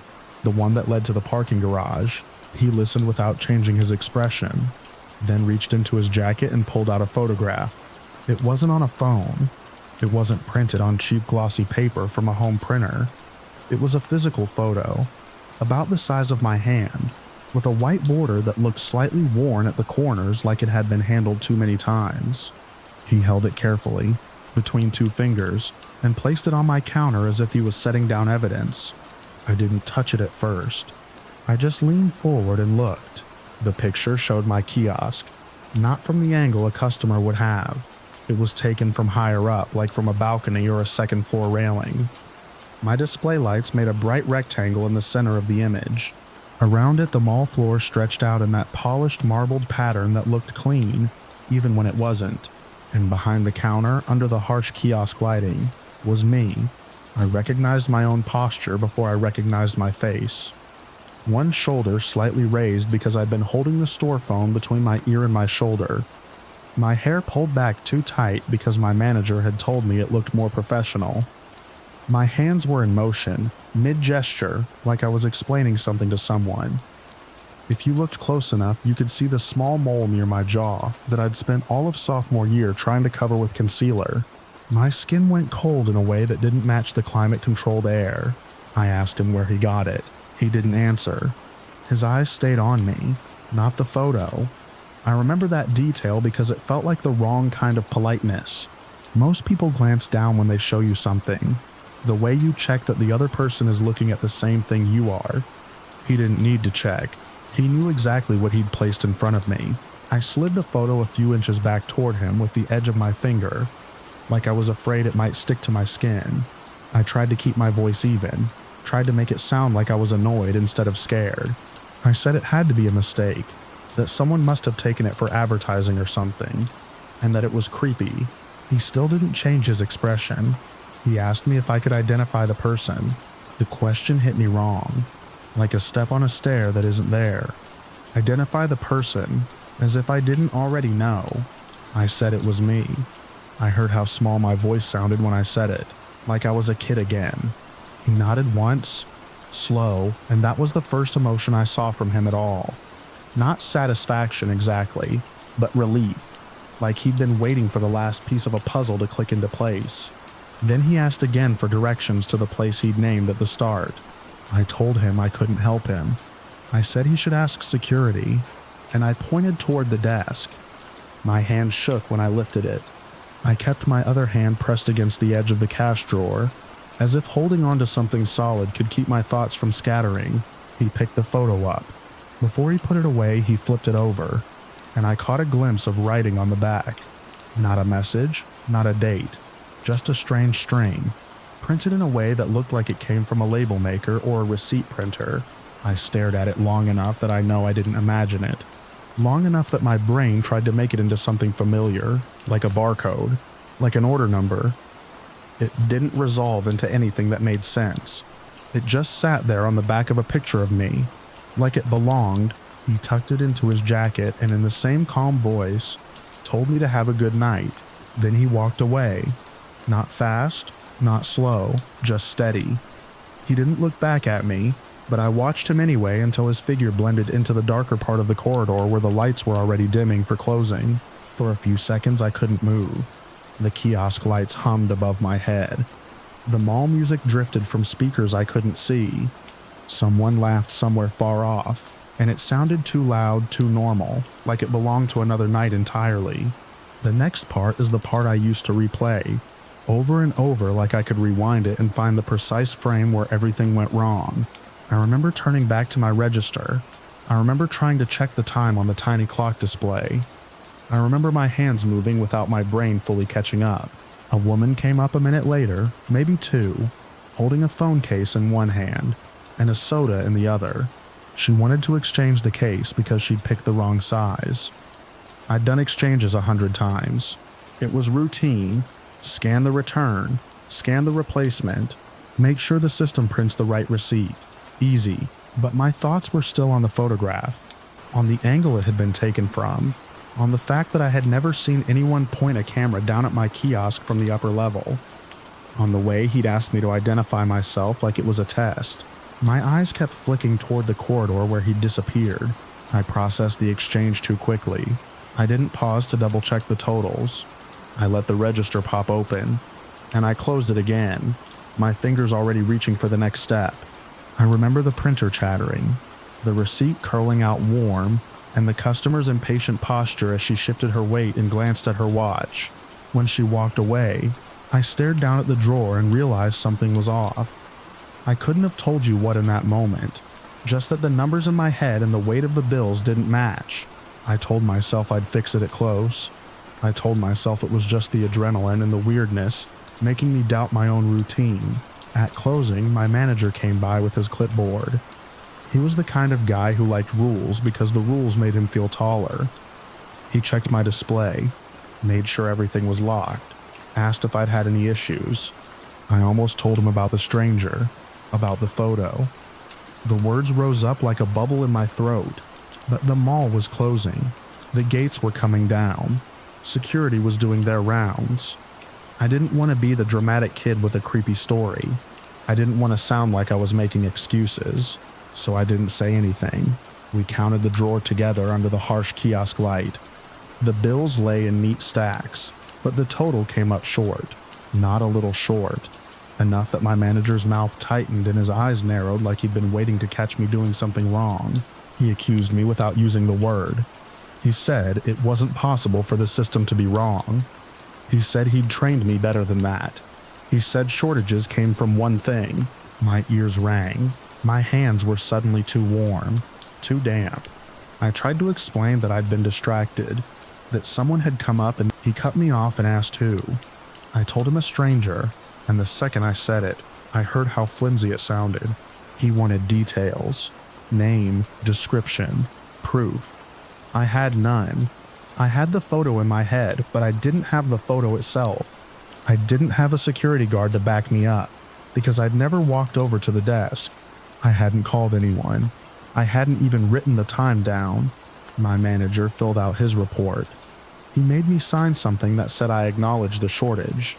the one that led to the parking garage. He listened without changing his expression, then reached into his jacket and pulled out a photograph. It wasn't on a phone. It wasn't printed on cheap glossy paper from a home printer. It was a physical photo, about the size of my hand, with a white border that looked slightly worn at the corners like it had been handled too many times. He held it carefully, between two fingers, and placed it on my counter as if he was setting down evidence. I didn't touch it at first. I just leaned forward and looked. The picture showed my kiosk, not from the angle a customer would have. It was taken from higher up, like from a balcony or a second floor railing. My display lights made a bright rectangle in the center of the image. Around it, the mall floor stretched out in that polished marbled pattern that looked clean, even when it wasn't. And behind the counter, under the harsh kiosk lighting, was me. I recognized my own posture before I recognized my face. One shoulder slightly raised because I'd been holding the store phone between my ear and my shoulder. My hair pulled back too tight because my manager had told me it looked more professional. My hands were in motion, mid-gesture, like I was explaining something to someone. If you looked close enough, you could see the small mole near my jaw that I'd spent all of sophomore year trying to cover with concealer. My skin went cold in a way that didn't match the climate-controlled air. I asked him where he got it. He didn't answer. His eyes stayed on me, not the photo. I remember that detail because it felt like the wrong kind of politeness. Most people glance down when they show you something, the way you check that the other person is looking at the same thing you are. He didn't need to check. He knew exactly what he'd placed in front of me. I slid the photo a few inches back toward him with the edge of my finger, like I was afraid it might stick to my skin. I tried to keep my voice even, tried to make it sound like I was annoyed instead of scared. I said it had to be a mistake, that someone must have taken it for advertising or something, and that it was creepy. He still didn't change his expression. He asked me if I could identify the person. The question hit me wrong, like a step on a stair that isn't there. Identify the person, as if I didn't already know. I said it was me. I heard how small my voice sounded when I said it, like I was a kid again. He nodded once, slow, and that was the first emotion I saw from him at all. Not satisfaction exactly, but relief, like he'd been waiting for the last piece of a puzzle to click into place. Then he asked again for directions to the place he'd named at the start. I told him I couldn't help him. I said he should ask security, and I pointed toward the desk. My hand shook when I lifted it. I kept my other hand pressed against the edge of the cash drawer, as if holding onto something solid could keep my thoughts from scattering. He picked the photo up. Before he put it away, he flipped it over, and I caught a glimpse of writing on the back. Not a message, not a date, just a strange string, printed in a way that looked like it came from a label maker or a receipt printer. I stared at it long enough that I know I didn't imagine it. Long enough that my brain tried to make it into something familiar, like a barcode, like an order number. It didn't resolve into anything that made sense. It just sat there on the back of a picture of me, like it belonged. He tucked it into his jacket and in the same calm voice, told me to have a good night. Then he walked away. Not fast, not slow, just steady. He didn't look back at me, but I watched him anyway until his figure blended into the darker part of the corridor where the lights were already dimming for closing. For a few seconds I couldn't move. The kiosk lights hummed above my head. The mall music drifted from speakers I couldn't see. Someone laughed somewhere far off, and it sounded too loud, too normal, like it belonged to another night entirely. The next part is the part I used to replay, over and over, like I could rewind it and find the precise frame where everything went wrong. I remember turning back to my register. I remember trying to check the time on the tiny clock display. I remember my hands moving without my brain fully catching up. A woman came up a minute later, maybe two, holding a phone case in one hand and a soda in the other. She wanted to exchange the case because she'd picked the wrong size. I'd done exchanges 100 times. It was routine. Scan the return, scan the replacement, make sure the system prints the right receipt. Easy, but my thoughts were still on the photograph, on the angle it had been taken from, on the fact that I had never seen anyone point a camera down at my kiosk from the upper level, on the way he'd asked me to identify myself like it was a test. My eyes kept flicking toward the corridor where he'd disappeared. I processed the exchange too quickly. I didn't pause to double check the totals. I let the register pop open, and I closed it again, my fingers already reaching for the next step. I remember the printer chattering, the receipt curling out warm, and the customer's impatient posture as she shifted her weight and glanced at her watch. When she walked away, I stared down at the drawer and realized something was off. I couldn't have told you what in that moment, just that the numbers in my head and the weight of the bills didn't match. I told myself I'd fix it close. I told myself it was just the adrenaline and the weirdness making me doubt my own routine. At closing, my manager came by with his clipboard. He was the kind of guy who liked rules because the rules made him feel taller. He checked my display, made sure everything was locked, asked if I'd had any issues. I almost told him about the stranger, about the photo. The words rose up like a bubble in my throat, but the mall was closing. The gates were coming down. Security was doing their rounds. I didn't want to be the dramatic kid with a creepy story. I didn't want to sound like I was making excuses, so I didn't say anything. We counted the drawer together under the harsh kiosk light. The bills lay in neat stacks, but the total came up short. Not a little short. Enough that my manager's mouth tightened and his eyes narrowed like he'd been waiting to catch me doing something wrong. He accused me without using the word. He said it wasn't possible for the system to be wrong. He said he'd trained me better than that. He said shortages came from one thing. My ears rang. My hands were suddenly too warm, too damp. I tried to explain that I'd been distracted, that someone had come up and he cut me off and asked who. I told him a stranger, and the second I said it, I heard how flimsy it sounded. He wanted details, name, description, proof. I had none. I had the photo in my head, but I didn't have the photo itself. I didn't have a security guard to back me up because I'd never walked over to the desk. I hadn't called anyone. I hadn't even written the time down. My manager filled out his report. He made me sign something that said I acknowledged the shortage.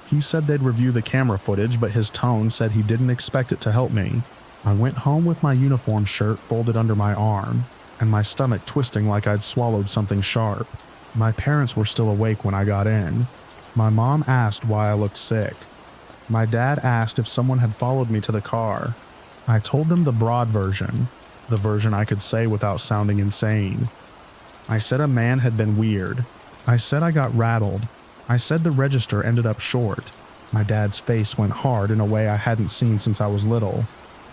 He said they'd review the camera footage, but his tone said he didn't expect it to help me. I went home with my uniform shirt folded under my arm, and my stomach twisting like I'd swallowed something sharp. My parents were still awake when I got in. My mom asked why I looked sick. My dad asked if someone had followed me to the car. I told them the broad version, the version I could say without sounding insane. I said a man had been weird. I said I got rattled. I said the register ended up short. My dad's face went hard in a way I hadn't seen since I was little,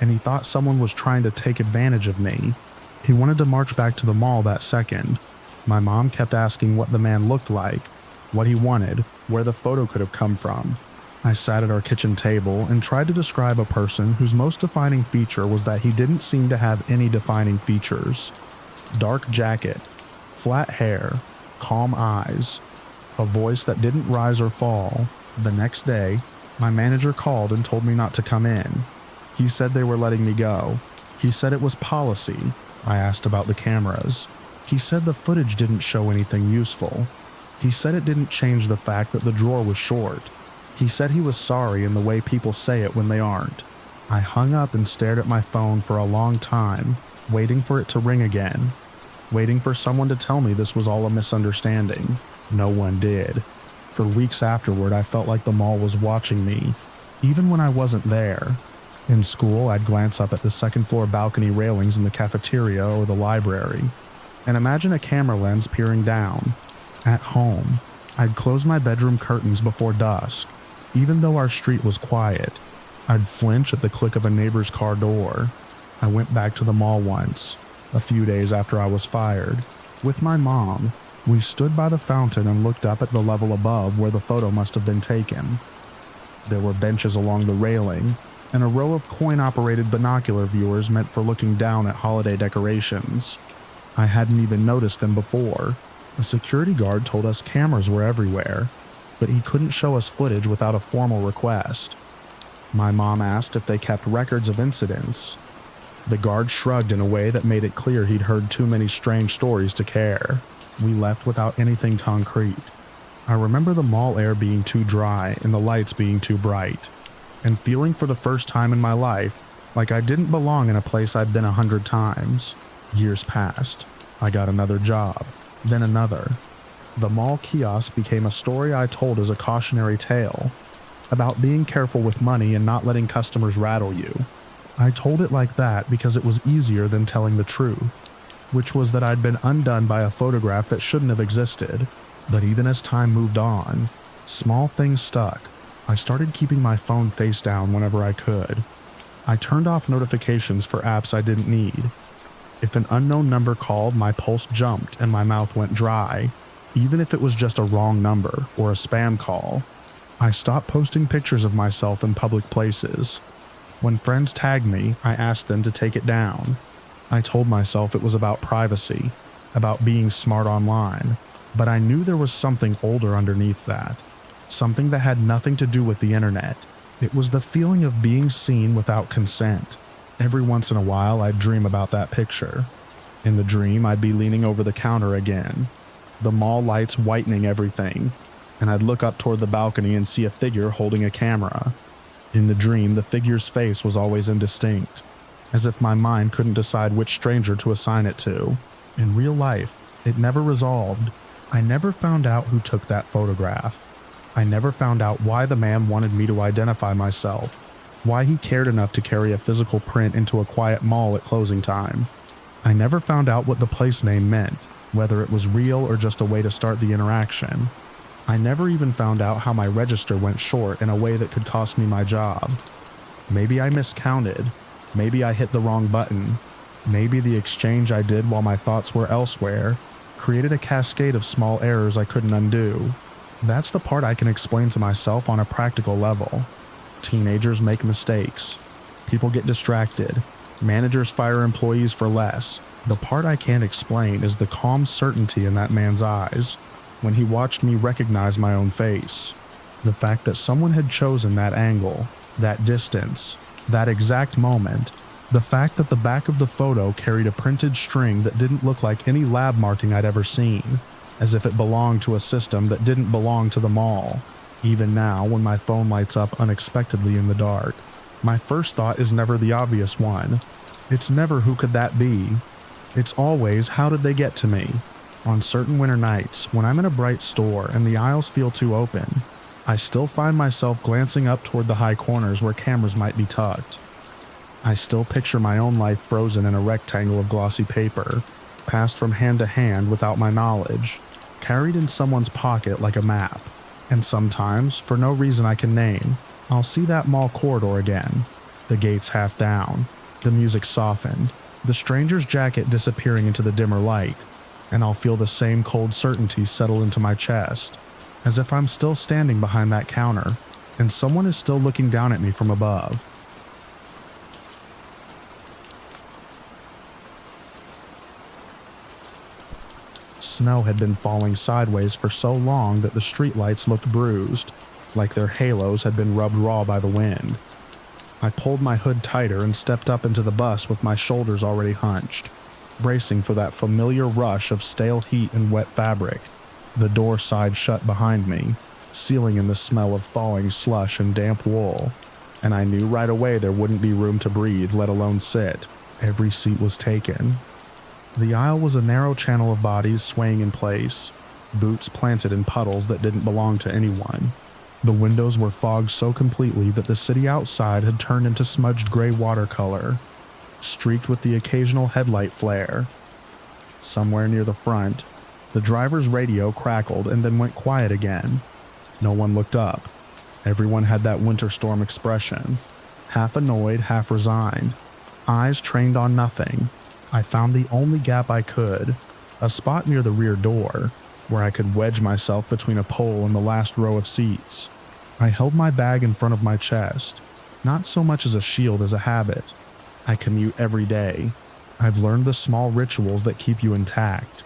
and he thought someone was trying to take advantage of me. He wanted to march back to the mall that second. My mom kept asking what the man looked like, what he wanted, where the photo could have come from. I sat at our kitchen table and tried to describe a person whose most defining feature was that he didn't seem to have any defining features. Dark jacket, flat hair, calm eyes, a voice that didn't rise or fall. The next day, my manager called and told me not to come in. He said they were letting me go. He said it was policy. I asked about the cameras. He said the footage didn't show anything useful. He said it didn't change the fact that the drawer was short. He said he was sorry in the way people say it when they aren't. I hung up and stared at my phone for a long time, waiting for it to ring again, waiting for someone to tell me this was all a misunderstanding. No one did. For weeks afterward, I felt like the mall was watching me, even when I wasn't there. In school, I'd glance up at the second-floor balcony railings in the cafeteria or the library, and imagine a camera lens peering down. At home, I'd close my bedroom curtains before dusk, even though our street was quiet. I'd flinch at the click of a neighbor's car door. I went back to the mall once, a few days after I was fired. With my mom, we stood by the fountain and looked up at the level above where the photo must have been taken. There were benches along the railing, and a row of coin-operated binocular viewers meant for looking down at holiday decorations. I hadn't even noticed them before. The security guard told us cameras were everywhere, but he couldn't show us footage without a formal request. My mom asked if they kept records of incidents. The guard shrugged in a way that made it clear he'd heard too many strange stories to care. We left without anything concrete. I remember the mall air being too dry and the lights being too bright, and feeling for the first time in my life like I didn't belong in a place I'd been 100 times. Years passed. I got another job, then another. The mall kiosk became a story I told as a cautionary tale about being careful with money and not letting customers rattle you. I told it like that because it was easier than telling the truth, which was that I'd been undone by a photograph that shouldn't have existed. But even as time moved on, small things stuck. I started keeping my phone face down whenever I could. I turned off notifications for apps I didn't need. If an unknown number called, my pulse jumped and my mouth went dry, even if it was just a wrong number or a spam call. I stopped posting pictures of myself in public places. When friends tagged me, I asked them to take it down. I told myself it was about privacy, about being smart online, but I knew there was something older underneath that, something that had nothing to do with the internet. It was the feeling of being seen without consent. Every once in a while, I'd dream about that picture. In the dream, I'd be leaning over the counter again, the mall lights whitening everything, and I'd look up toward the balcony and see a figure holding a camera. In the dream, the figure's face was always indistinct, as if my mind couldn't decide which stranger to assign it to. In real life, it never resolved. I never found out who took that photograph. I never found out why the man wanted me to identify myself, why he cared enough to carry a physical print into a quiet mall at closing time. I never found out what the place name meant, whether it was real or just a way to start the interaction. I never even found out how my register went short in a way that could cost me my job. Maybe I miscounted. Maybe I hit the wrong button. Maybe the exchange I did while my thoughts were elsewhere created a cascade of small errors I couldn't undo. That's the part I can explain to myself on a practical level. Teenagers make mistakes. People get distracted. Managers fire employees for less. The part I can't explain is the calm certainty in that man's eyes when he watched me recognize my own face. The fact that someone had chosen that angle, that distance, that exact moment, the fact that the back of the photo carried a printed string that didn't look like any lab marking I'd ever seen, as if it belonged to a system that didn't belong to the mall. Even now, when my phone lights up unexpectedly in the dark, my first thought is never the obvious one. It's never who could that be. It's always how did they get to me. On certain winter nights, when I'm in a bright store and the aisles feel too open, I still find myself glancing up toward the high corners where cameras might be tucked. I still picture my own life frozen in a rectangle of glossy paper, passed from hand to hand without my knowledge, carried in someone's pocket like a map. And sometimes, for no reason I can name, I'll see that mall corridor again, the gates half down, the music softened, the stranger's jacket disappearing into the dimmer light, and I'll feel the same cold certainty settle into my chest, as if I'm still standing behind that counter, and someone is still looking down at me from above. Snow had been falling sideways for so long that the streetlights looked bruised, like their halos had been rubbed raw by the wind. I pulled my hood tighter and stepped up into the bus with my shoulders already hunched, bracing for that familiar rush of stale heat and wet fabric. The door side shut behind me, sealing in the smell of thawing slush and damp wool, and I knew right away there wouldn't be room to breathe, let alone sit. Every seat was taken. The aisle was a narrow channel of bodies swaying in place, boots planted in puddles that didn't belong to anyone. The windows were fogged so completely that the city outside had turned into smudged gray watercolor, streaked with the occasional headlight flare. Somewhere near the front, the driver's radio crackled and then went quiet again. No one looked up. Everyone had that winter storm expression, half annoyed, half resigned, eyes trained on nothing. I found the only gap I could, a spot near the rear door, where I could wedge myself between a pole and the last row of seats. I held my bag in front of my chest, not so much as a shield as a habit. I commute every day. I've learned the small rituals that keep you intact.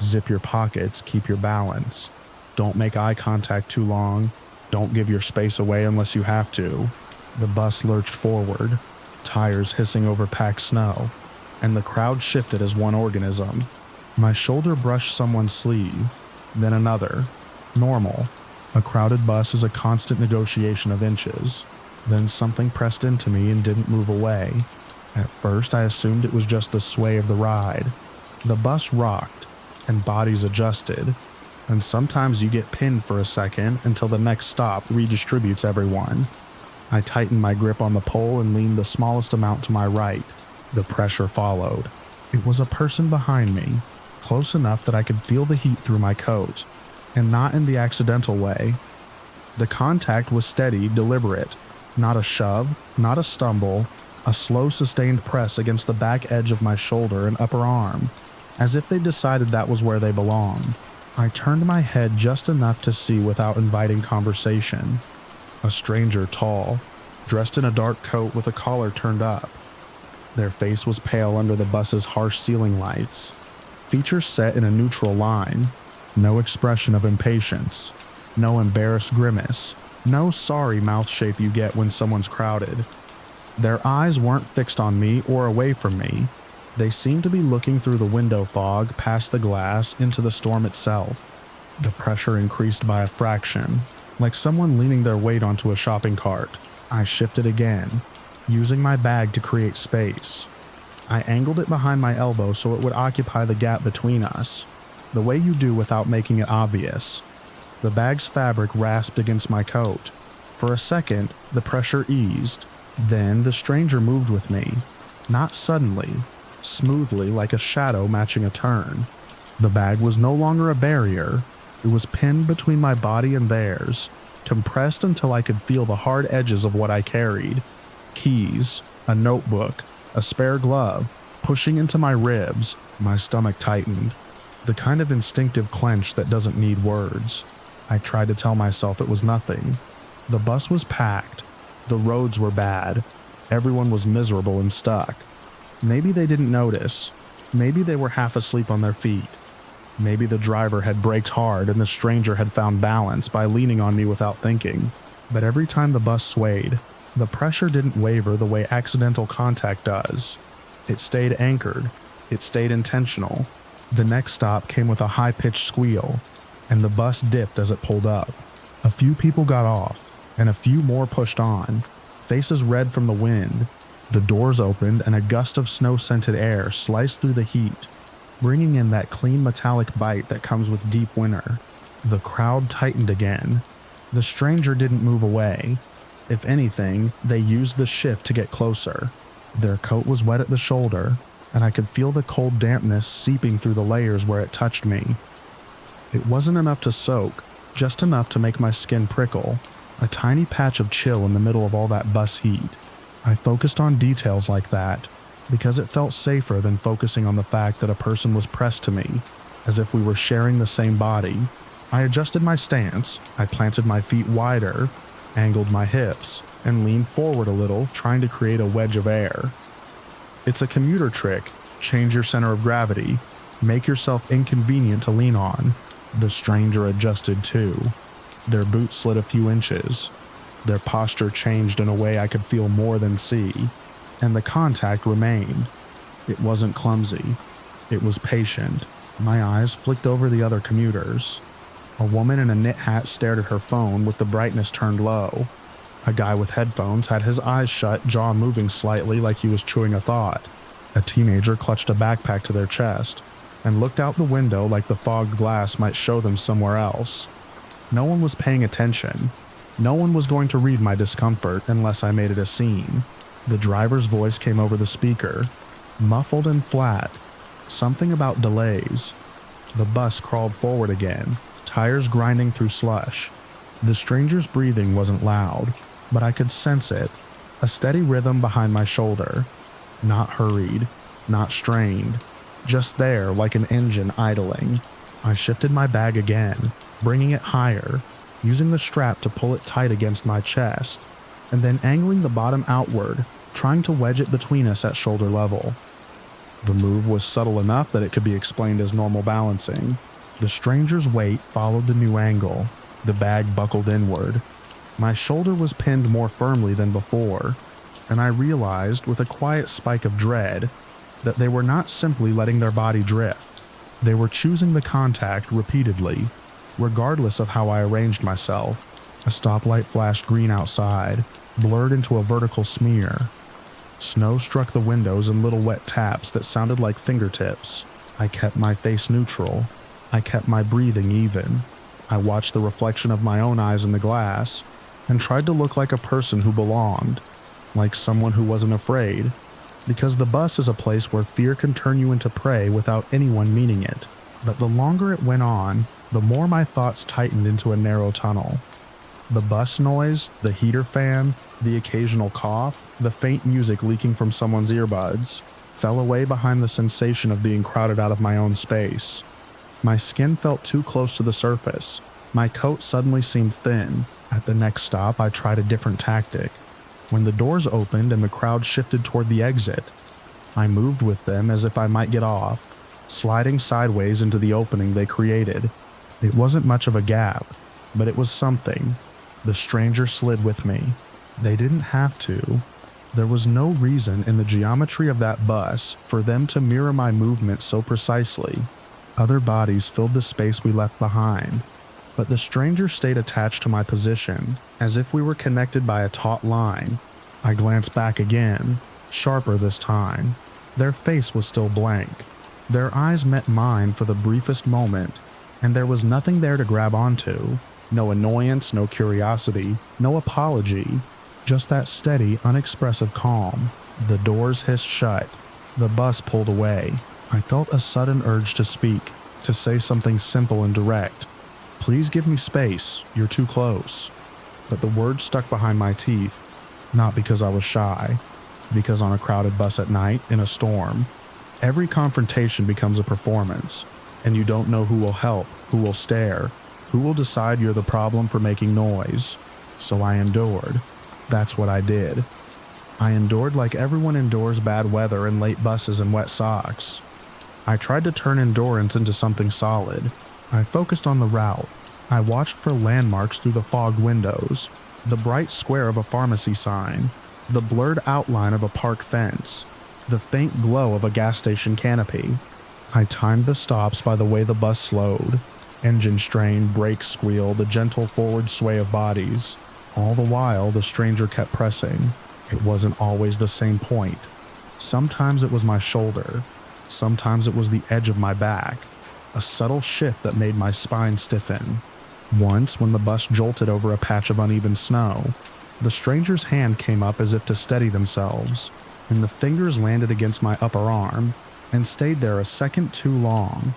Zip your pockets, keep your balance. Don't make eye contact too long. Don't give your space away unless you have to. The bus lurched forward, tires hissing over packed snow, and the crowd shifted as one organism. My shoulder brushed someone's sleeve, then another. Normal. A crowded bus is a constant negotiation of inches. Then something pressed into me and didn't move away. At first I assumed it was just the sway of the ride. The bus rocked, and bodies adjusted, and sometimes you get pinned for a second until the next stop redistributes everyone. I tightened my grip on the pole and leaned the smallest amount to my right. The pressure followed. It was a person behind me, close enough that I could feel the heat through my coat, and not in the accidental way. The contact was steady, deliberate, not a shove, not a stumble, a slow sustained press against the back edge of my shoulder and upper arm, as if they decided that was where they belonged. I turned my head just enough to see without inviting conversation. A stranger tall, dressed in a dark coat with a collar turned up. Their face was pale under the bus's harsh ceiling lights, features set in a neutral line, no expression of impatience, no embarrassed grimace, no sorry mouth shape you get when someone's crowded. Their eyes weren't fixed on me or away from me. They seemed to be looking through the window fog, past the glass, into the storm itself. The pressure increased by a fraction, like someone leaning their weight onto a shopping cart. I shifted again, using my bag to create space. I angled it behind my elbow so it would occupy the gap between us, the way you do without making it obvious. The bag's fabric rasped against my coat. For a second, the pressure eased. Then the stranger moved with me, not suddenly, smoothly like a shadow matching a turn. The bag was no longer a barrier. It was pinned between my body and theirs, compressed until I could feel the hard edges of what I carried. Keys, a notebook, a spare glove, pushing into my ribs. My stomach tightened, the kind of instinctive clench that doesn't need words. I tried to tell myself it was nothing. The bus was packed. The roads were bad. Everyone was miserable and stuck. Maybe they didn't notice. Maybe they were half asleep on their feet. Maybe the driver had braked hard and the stranger had found balance by leaning on me without thinking. But every time the bus swayed, the pressure didn't waver the way accidental contact does. It stayed anchored. It stayed intentional. The next stop came with a high-pitched squeal, and the bus dipped as it pulled up. A few people got off, and a few more pushed on, faces red from the wind. The doors opened and a gust of snow-scented air sliced through the heat, bringing in that clean metallic bite that comes with deep winter. The crowd tightened again. The stranger didn't move away. If anything, they used the shift to get closer. Their coat was wet at the shoulder, and I could feel the cold dampness seeping through the layers where it touched me. It wasn't enough to soak, just enough to make my skin prickle, a tiny patch of chill in the middle of all that bus heat. I focused on details like that because it felt safer than focusing on the fact that a person was pressed to me, as if we were sharing the same body. I adjusted my stance, I planted my feet wider, angled my hips, and leaned forward a little, trying to create a wedge of air. It's a commuter trick. Change your center of gravity. Make yourself inconvenient to lean on. The stranger adjusted too. Their boots slid a few inches. Their posture changed in a way I could feel more than see, and the contact remained. It wasn't clumsy. It was patient. My eyes flicked over the other commuters. A woman in a knit hat stared at her phone with the brightness turned low. A guy with headphones had his eyes shut, jaw moving slightly like he was chewing a thought. A teenager clutched a backpack to their chest and looked out the window like the fogged glass might show them somewhere else. No one was paying attention. No one was going to read my discomfort unless I made it a scene. The driver's voice came over the speaker, muffled and flat. Something about delays. The bus crawled forward again, tires grinding through slush. The stranger's breathing wasn't loud, but I could sense it, a steady rhythm behind my shoulder. Not hurried, not strained, just there like an engine idling. I shifted my bag again, bringing it higher, using the strap to pull it tight against my chest, and then angling the bottom outward, trying to wedge it between us at shoulder level. The move was subtle enough that it could be explained as normal balancing. The stranger's weight followed the new angle. The bag buckled inward. My shoulder was pinned more firmly than before, and I realized with a quiet spike of dread that they were not simply letting their body drift. They were choosing the contact repeatedly, regardless of how I arranged myself. A stoplight flashed green outside, blurred into a vertical smear. Snow struck the windows in little wet taps that sounded like fingertips. I kept my face neutral. I kept my breathing even. I watched the reflection of my own eyes in the glass and tried to look like a person who belonged, like someone who wasn't afraid, because the bus is a place where fear can turn you into prey without anyone meaning it. But the longer it went on, the more my thoughts tightened into a narrow tunnel. The bus noise, the heater fan, the occasional cough, the faint music leaking from someone's earbuds, fell away behind the sensation of being crowded out of my own space. My skin felt too close to the surface. My coat suddenly seemed thin. At the next stop, I tried a different tactic. When the doors opened and the crowd shifted toward the exit, I moved with them as if I might get off, sliding sideways into the opening they created. It wasn't much of a gap, but it was something. The stranger slid with me. They didn't have to. There was no reason in the geometry of that bus for them to mirror my movement so precisely. Other bodies filled the space we left behind, but the stranger stayed attached to my position, as if we were connected by a taut line. I glanced back again, sharper this time. Their face was still blank. Their eyes met mine for the briefest moment, and there was nothing there to grab onto. No annoyance, no curiosity, no apology, just that steady, unexpressive calm. The doors hissed shut. The bus pulled away. I felt a sudden urge to speak, to say something simple and direct. "Please give me space, you're too close." But the words stuck behind my teeth, not because I was shy, because on a crowded bus at night, in a storm, every confrontation becomes a performance, and you don't know who will help, who will stare, who will decide you're the problem for making noise. So I endured. That's what I did. I endured like everyone endures bad weather and late buses and wet socks. I tried to turn endurance into something solid. I focused on the route. I watched for landmarks through the fogged windows, the bright square of a pharmacy sign, the blurred outline of a park fence, the faint glow of a gas station canopy. I timed the stops by the way the bus slowed. Engine strain, brakes squeal, the gentle forward sway of bodies. All the while, the stranger kept pressing. It wasn't always the same point. Sometimes it was my shoulder. Sometimes it was the edge of my back. A subtle shift that made my spine stiffen. Once, when the bus jolted over a patch of uneven snow, the stranger's hand came up as if to steady themselves, and the fingers landed against my upper arm and stayed there a second too long.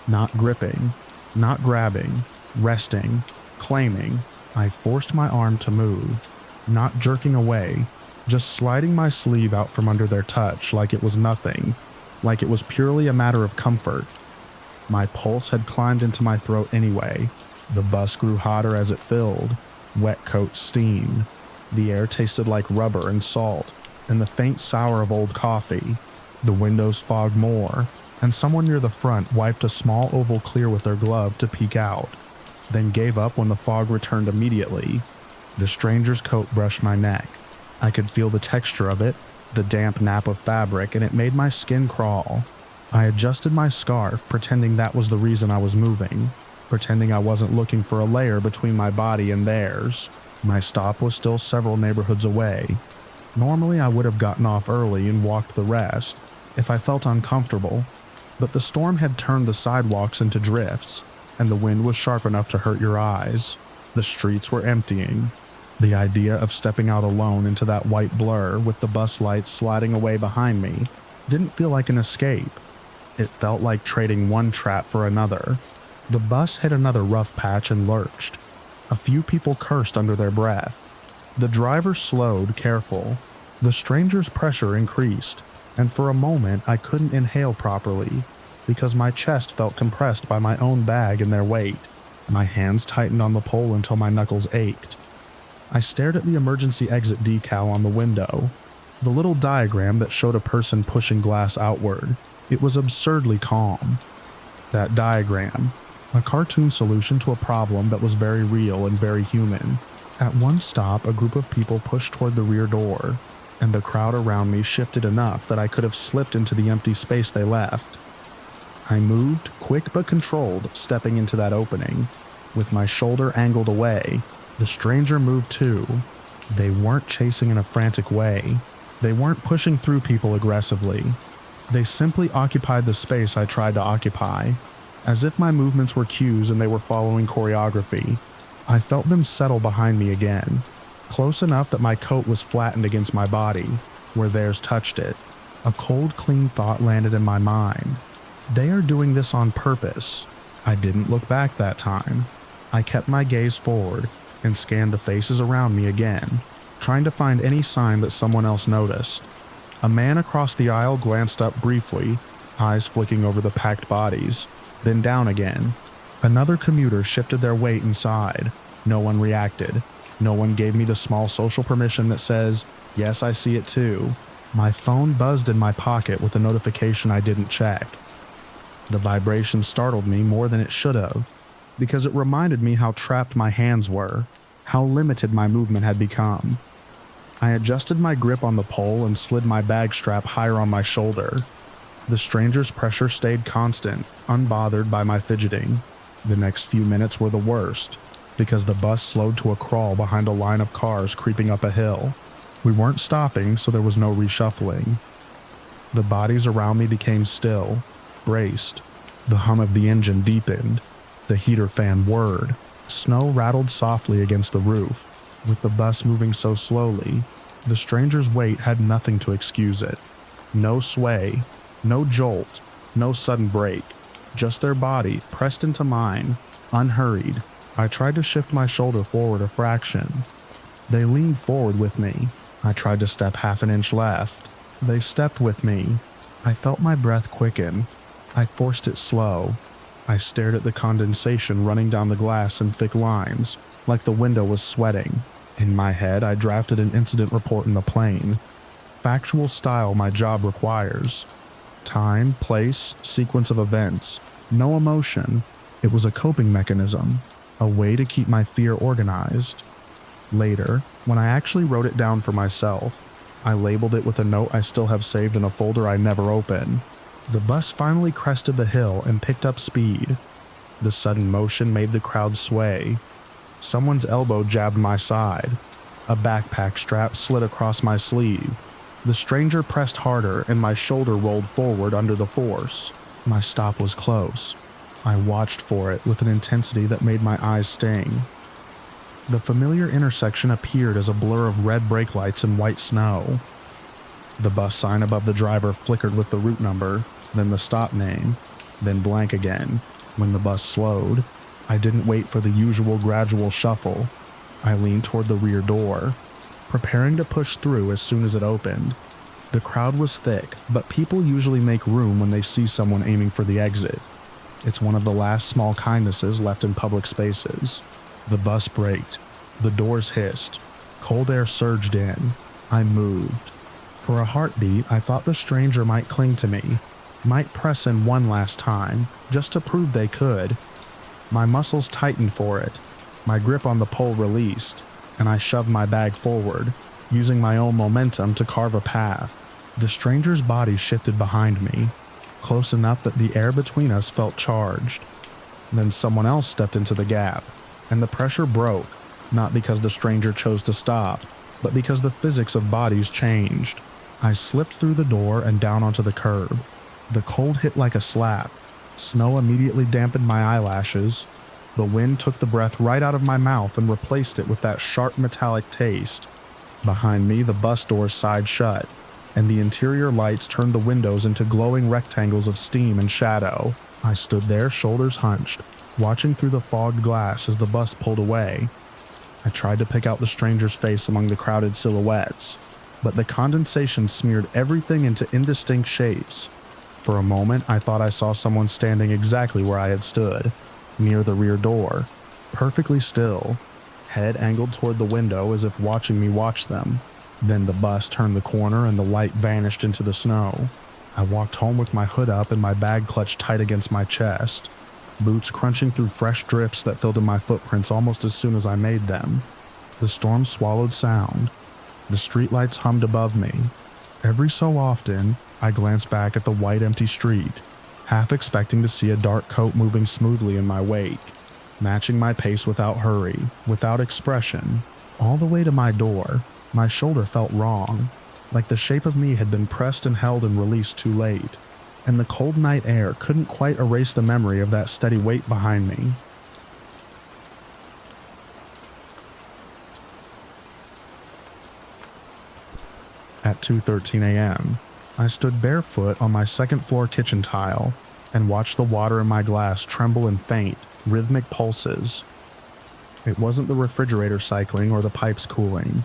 Not gripping, not grabbing, resting, claiming. I forced my arm to move, not jerking away, just sliding my sleeve out from under their touch like it was nothing, like it was purely a matter of comfort. My pulse had climbed into my throat anyway. The bus grew hotter as it filled. Wet coats steamed. The air tasted like rubber and salt, and the faint sour of old coffee. The windows fogged more, and someone near the front wiped a small oval clear with their glove to peek out, then gave up when the fog returned immediately. The stranger's coat brushed my neck. I could feel the texture of it, the damp nap of fabric, and it made my skin crawl. I adjusted my scarf, pretending that was the reason I was moving, pretending I wasn't looking for a layer between my body and theirs. My stop was still several neighborhoods away. Normally I would have gotten off early and walked the rest, if I felt uncomfortable, but the storm had turned the sidewalks into drifts, and the wind was sharp enough to hurt your eyes. The streets were emptying. The idea of stepping out alone into that white blur with the bus lights sliding away behind me didn't feel like an escape. It felt like trading one trap for another. The bus hit another rough patch and lurched. A few people cursed under their breath. The driver slowed, careful. The stranger's pressure increased, and for a moment I couldn't inhale properly because my chest felt compressed by my own bag and their weight. My hands tightened on the pole until my knuckles ached. I stared at the emergency exit decal on the window, the little diagram that showed a person pushing glass outward. It was absurdly calm. That diagram, a cartoon solution to a problem that was very real and very human. At one stop, a group of people pushed toward the rear door, and the crowd around me shifted enough that I could have slipped into the empty space they left. I moved, quick but controlled, stepping into that opening. With my shoulder angled away, the stranger moved too. They weren't chasing in a frantic way. They weren't pushing through people aggressively. They simply occupied the space I tried to occupy, as if my movements were cues and they were following choreography. I felt them settle behind me again, close enough that my coat was flattened against my body, where theirs touched it. A cold, clean thought landed in my mind. They are doing this on purpose. I didn't look back that time. I kept my gaze forward and scanned the faces around me again, trying to find any sign that someone else noticed. A man across the aisle glanced up briefly, eyes flicking over the packed bodies, then down again. Another commuter shifted their weight inside. No one reacted. No one gave me the small social permission that says, "Yes, I see it too." My phone buzzed in my pocket with a notification I didn't check. The vibration startled me more than it should have, because it reminded me how trapped my hands were, how limited my movement had become. I adjusted my grip on the pole and slid my bag strap higher on my shoulder. The stranger's pressure stayed constant, unbothered by my fidgeting. The next few minutes were the worst, because the bus slowed to a crawl behind a line of cars creeping up a hill. We weren't stopping, so there was no reshuffling. The bodies around me became still, braced. The hum of the engine deepened. The heater fan whirred. Snow rattled softly against the roof. With the bus moving so slowly, the stranger's weight had nothing to excuse it. No sway, no jolt, no sudden break. Just their body pressed into mine, unhurried. I tried to shift my shoulder forward a fraction. They leaned forward with me. I tried to step half an inch left. They stepped with me. I felt my breath quicken. I forced it slow. I stared at the condensation running down the glass in thick lines, like the window was sweating. In my head, I drafted an incident report in the plane. Factual style my job requires. Time, place, sequence of events. No emotion. It was a coping mechanism, a way to keep my fear organized. Later, when I actually wrote it down for myself, I labeled it with a note I still have saved in a folder I never open. The bus finally crested the hill and picked up speed. The sudden motion made the crowd sway. Someone's elbow jabbed my side. A backpack strap slid across my sleeve. The stranger pressed harder and my shoulder rolled forward under the force. My stop was close. I watched for it with an intensity that made my eyes sting. The familiar intersection appeared as a blur of red brake lights and white snow. The bus sign above the driver flickered with the route number, then the stop name, then blank again. When the bus slowed, I didn't wait for the usual gradual shuffle. I leaned toward the rear door, preparing to push through as soon as it opened. The crowd was thick, but people usually make room when they see someone aiming for the exit. It's one of the last small kindnesses left in public spaces. The bus braked. The doors hissed. Cold air surged in. I moved. For a heartbeat, I thought the stranger might cling to me, might press in one last time, just to prove they could. My muscles tightened for it. My grip on the pole released, and I shoved my bag forward, using my own momentum to carve a path. The stranger's body shifted behind me, close enough that the air between us felt charged. Then someone else stepped into the gap, and the pressure broke, not because the stranger chose to stop, but because the physics of bodies changed. I slipped through the door and down onto the curb. The cold hit like a slap. Snow immediately dampened my eyelashes. The wind took the breath right out of my mouth and replaced it with that sharp metallic taste. Behind me, the bus doors sighed shut, and the interior lights turned the windows into glowing rectangles of steam and shadow. I stood there, shoulders hunched, watching through the fogged glass as the bus pulled away. I tried to pick out the stranger's face among the crowded silhouettes, but the condensation smeared everything into indistinct shapes. For a moment, I thought I saw someone standing exactly where I had stood, near the rear door, perfectly still, head angled toward the window as if watching me watch them. Then the bus turned the corner and the light vanished into the snow. I walked home with my hood up and my bag clutched tight against my chest, boots crunching through fresh drifts that filled in my footprints almost as soon as I made them. The storm swallowed sound. The streetlights hummed above me. Every so often, I glanced back at the white empty street, half expecting to see a dark coat moving smoothly in my wake, matching my pace without hurry, without expression. All the way to my door, my shoulder felt wrong, like the shape of me had been pressed and held and released too late, and the cold night air couldn't quite erase the memory of that steady weight behind me. At 2:13 a.m., I stood barefoot on my second-floor kitchen tile and watched the water in my glass tremble in faint, rhythmic pulses. It wasn't the refrigerator cycling or the pipes cooling.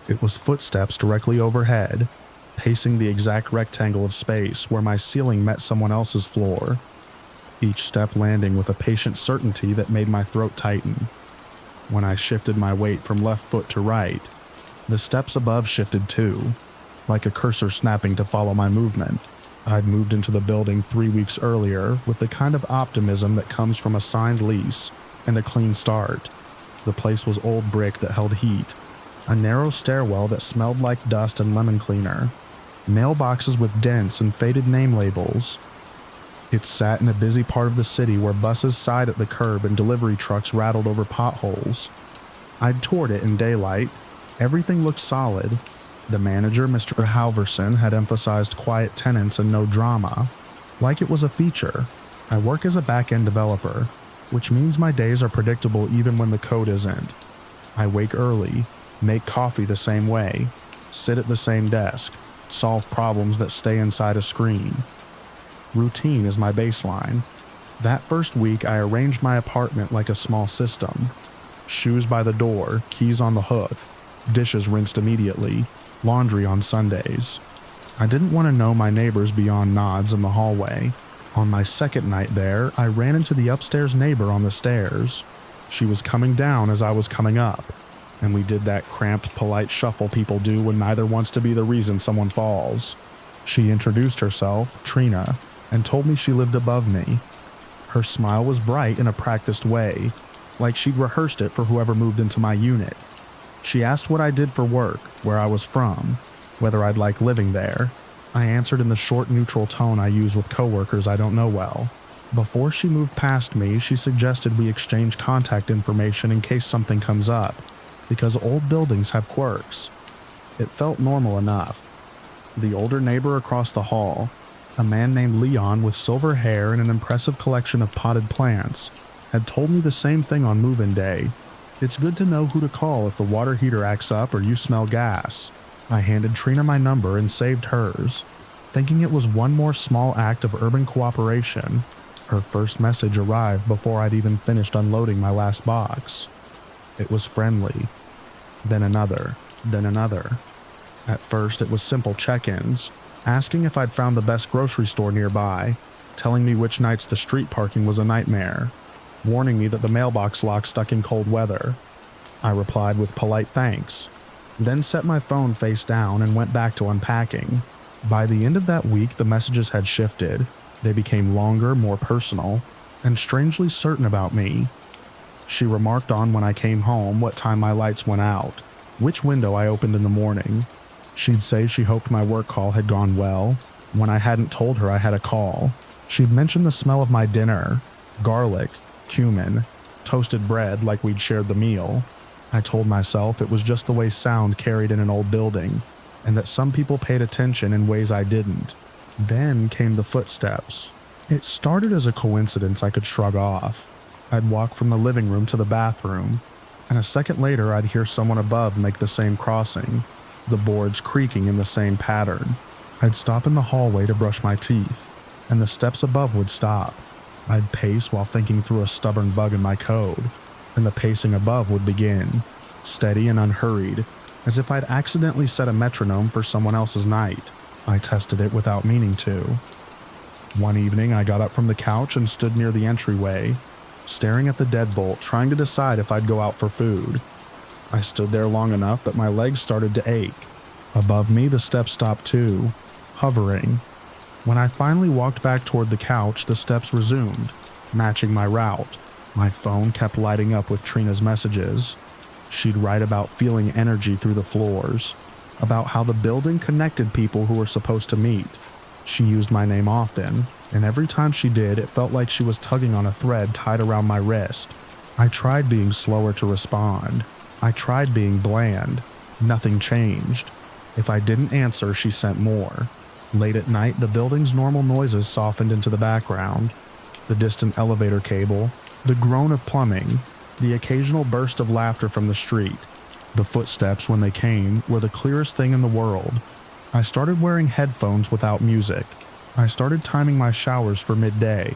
It was footsteps directly overhead, pacing the exact rectangle of space where my ceiling met someone else's floor, each step landing with a patient certainty that made my throat tighten. When I shifted my weight from left foot to right, the steps above shifted too, like a cursor snapping to follow my movement. I'd moved into the building 3 weeks earlier with the kind of optimism that comes from a signed lease and a clean start. The place was old brick that held heat, a narrow stairwell that smelled like dust and lemon cleaner, mailboxes with dents and faded name labels. It sat in a busy part of the city where buses sighed at the curb and delivery trucks rattled over potholes. I'd toured it in daylight. Everything looked solid. The manager, Mr. Halverson, had emphasized quiet tenants and no drama, like it was a feature. I work as a back-end developer, which means my days are predictable even when the code isn't. I wake early, make coffee the same way, sit at the same desk, solve problems that stay inside a screen. Routine is my baseline. That first week, I arranged my apartment like a small system. Shoes by the door, keys on the hook, dishes rinsed immediately, laundry on Sundays. I didn't want to know my neighbors beyond nods in the hallway. On my second night there, I ran into the upstairs neighbor on the stairs. She was coming down as I was coming up, and we did that cramped, polite shuffle people do when neither wants to be the reason someone falls. She introduced herself, Trina, and told me she lived above me. Her smile was bright in a practiced way, like she'd rehearsed it for whoever moved into my unit. She asked what I did for work, where I was from, whether I'd like living there. I answered in the short, neutral tone I use with coworkers I don't know well. Before she moved past me, she suggested we exchange contact information in case something comes up, because old buildings have quirks. It felt normal enough. The older neighbor across the hall, a man named Leon with silver hair and an impressive collection of potted plants, had told me the same thing on move-in day. It's good to know who to call if the water heater acts up or you smell gas. I handed Trina my number and saved hers, thinking it was one more small act of urban cooperation. Her first message arrived before I'd even finished unloading my last box. It was friendly. Then another. Then another. At first, it was simple check-ins, asking if I'd found the best grocery store nearby, telling me which nights the street parking was a nightmare, warning me that the mailbox lock stuck in cold weather. I replied with polite thanks, then set my phone face down and went back to unpacking. By the end of that week, the messages had shifted. They became longer, more personal, and strangely certain about me. She remarked on when I came home, what time my lights went out, which window I opened in the morning. She'd say she hoped my work call had gone well. When I hadn't told her I had a call, she'd mention the smell of my dinner, garlic, cumin, toasted bread like we'd shared the meal. I told myself it was just the way sound carried in an old building, and that some people paid attention in ways I didn't. Then came the footsteps. It started as a coincidence I could shrug off. I'd walk from the living room to the bathroom, and a second later I'd hear someone above make the same crossing, the boards creaking in the same pattern. I'd stop in the hallway to brush my teeth, and the steps above would stop. I'd pace while thinking through a stubborn bug in my code, and the pacing above would begin, steady and unhurried, as if I'd accidentally set a metronome for someone else's night. I tested it without meaning to. One evening, I got up from the couch and stood near the entryway, staring at the deadbolt, trying to decide if I'd go out for food. I stood there long enough that my legs started to ache. Above me, the steps stopped too, hovering. When I finally walked back toward the couch, the steps resumed, matching my route. My phone kept lighting up with Trina's messages. She'd write about feeling energy through the floors, about how the building connected people who were supposed to meet. She used my name often, and every time she did, it felt like she was tugging on a thread tied around my wrist. I tried being slower to respond. I tried being bland. Nothing changed. If I didn't answer, she sent more. Late at night, the building's normal noises softened into the background. The distant elevator cable, the groan of plumbing, the occasional burst of laughter from the street. The footsteps, when they came, were the clearest thing in the world. I started wearing headphones without music. I started timing my showers for midday.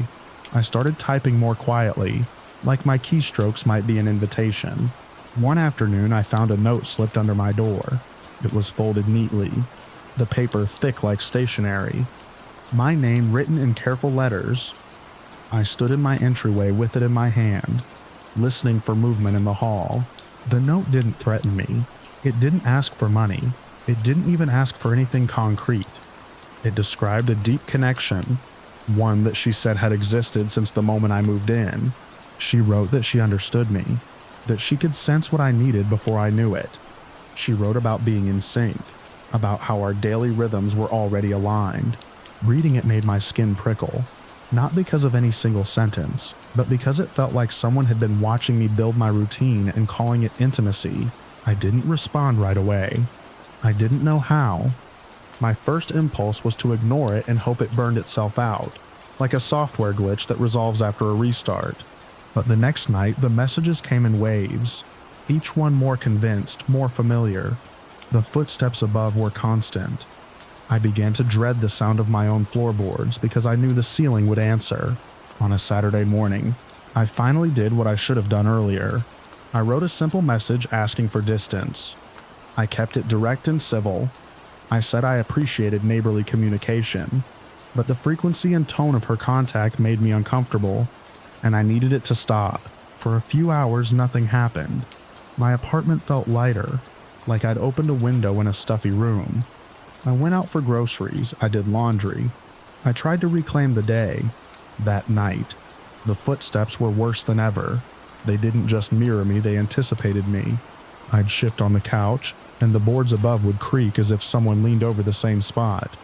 I started typing more quietly, like my keystrokes might be an invitation. One afternoon, I found a note slipped under my door. It was folded neatly, the paper thick like stationery. My name written in careful letters. I stood in my entryway with it in my hand, listening for movement in the hall. The note didn't threaten me. It didn't ask for money. It didn't even ask for anything concrete. It described a deep connection, one that she said had existed since the moment I moved in. She wrote that she understood me, that she could sense what I needed before I knew it. She wrote about being in sync, about how our daily rhythms were already aligned. Reading it made my skin prickle, not because of any single sentence, but because it felt like someone had been watching me build my routine and calling it intimacy. I didn't respond right away. I didn't know how. My first impulse was to ignore it and hope it burned itself out, like a software glitch that resolves after a restart. But the next night, the messages came in waves, each one more convinced, more familiar. The footsteps above were constant. I began to dread the sound of my own floorboards because I knew the ceiling would answer. On a Saturday morning, I finally did what I should have done earlier. I wrote a simple message asking for distance. I kept it direct and civil. I said I appreciated neighborly communication, but the frequency and tone of her contact made me uncomfortable, and I needed it to stop. For a few hours, nothing happened. My apartment felt lighter, like I'd opened a window in a stuffy room. I went out for groceries, I did laundry. I tried to reclaim the day. That night, the footsteps were worse than ever. They didn't just mirror me, they anticipated me. I'd shift on the couch, and the boards above would creak as if someone leaned over the same spot.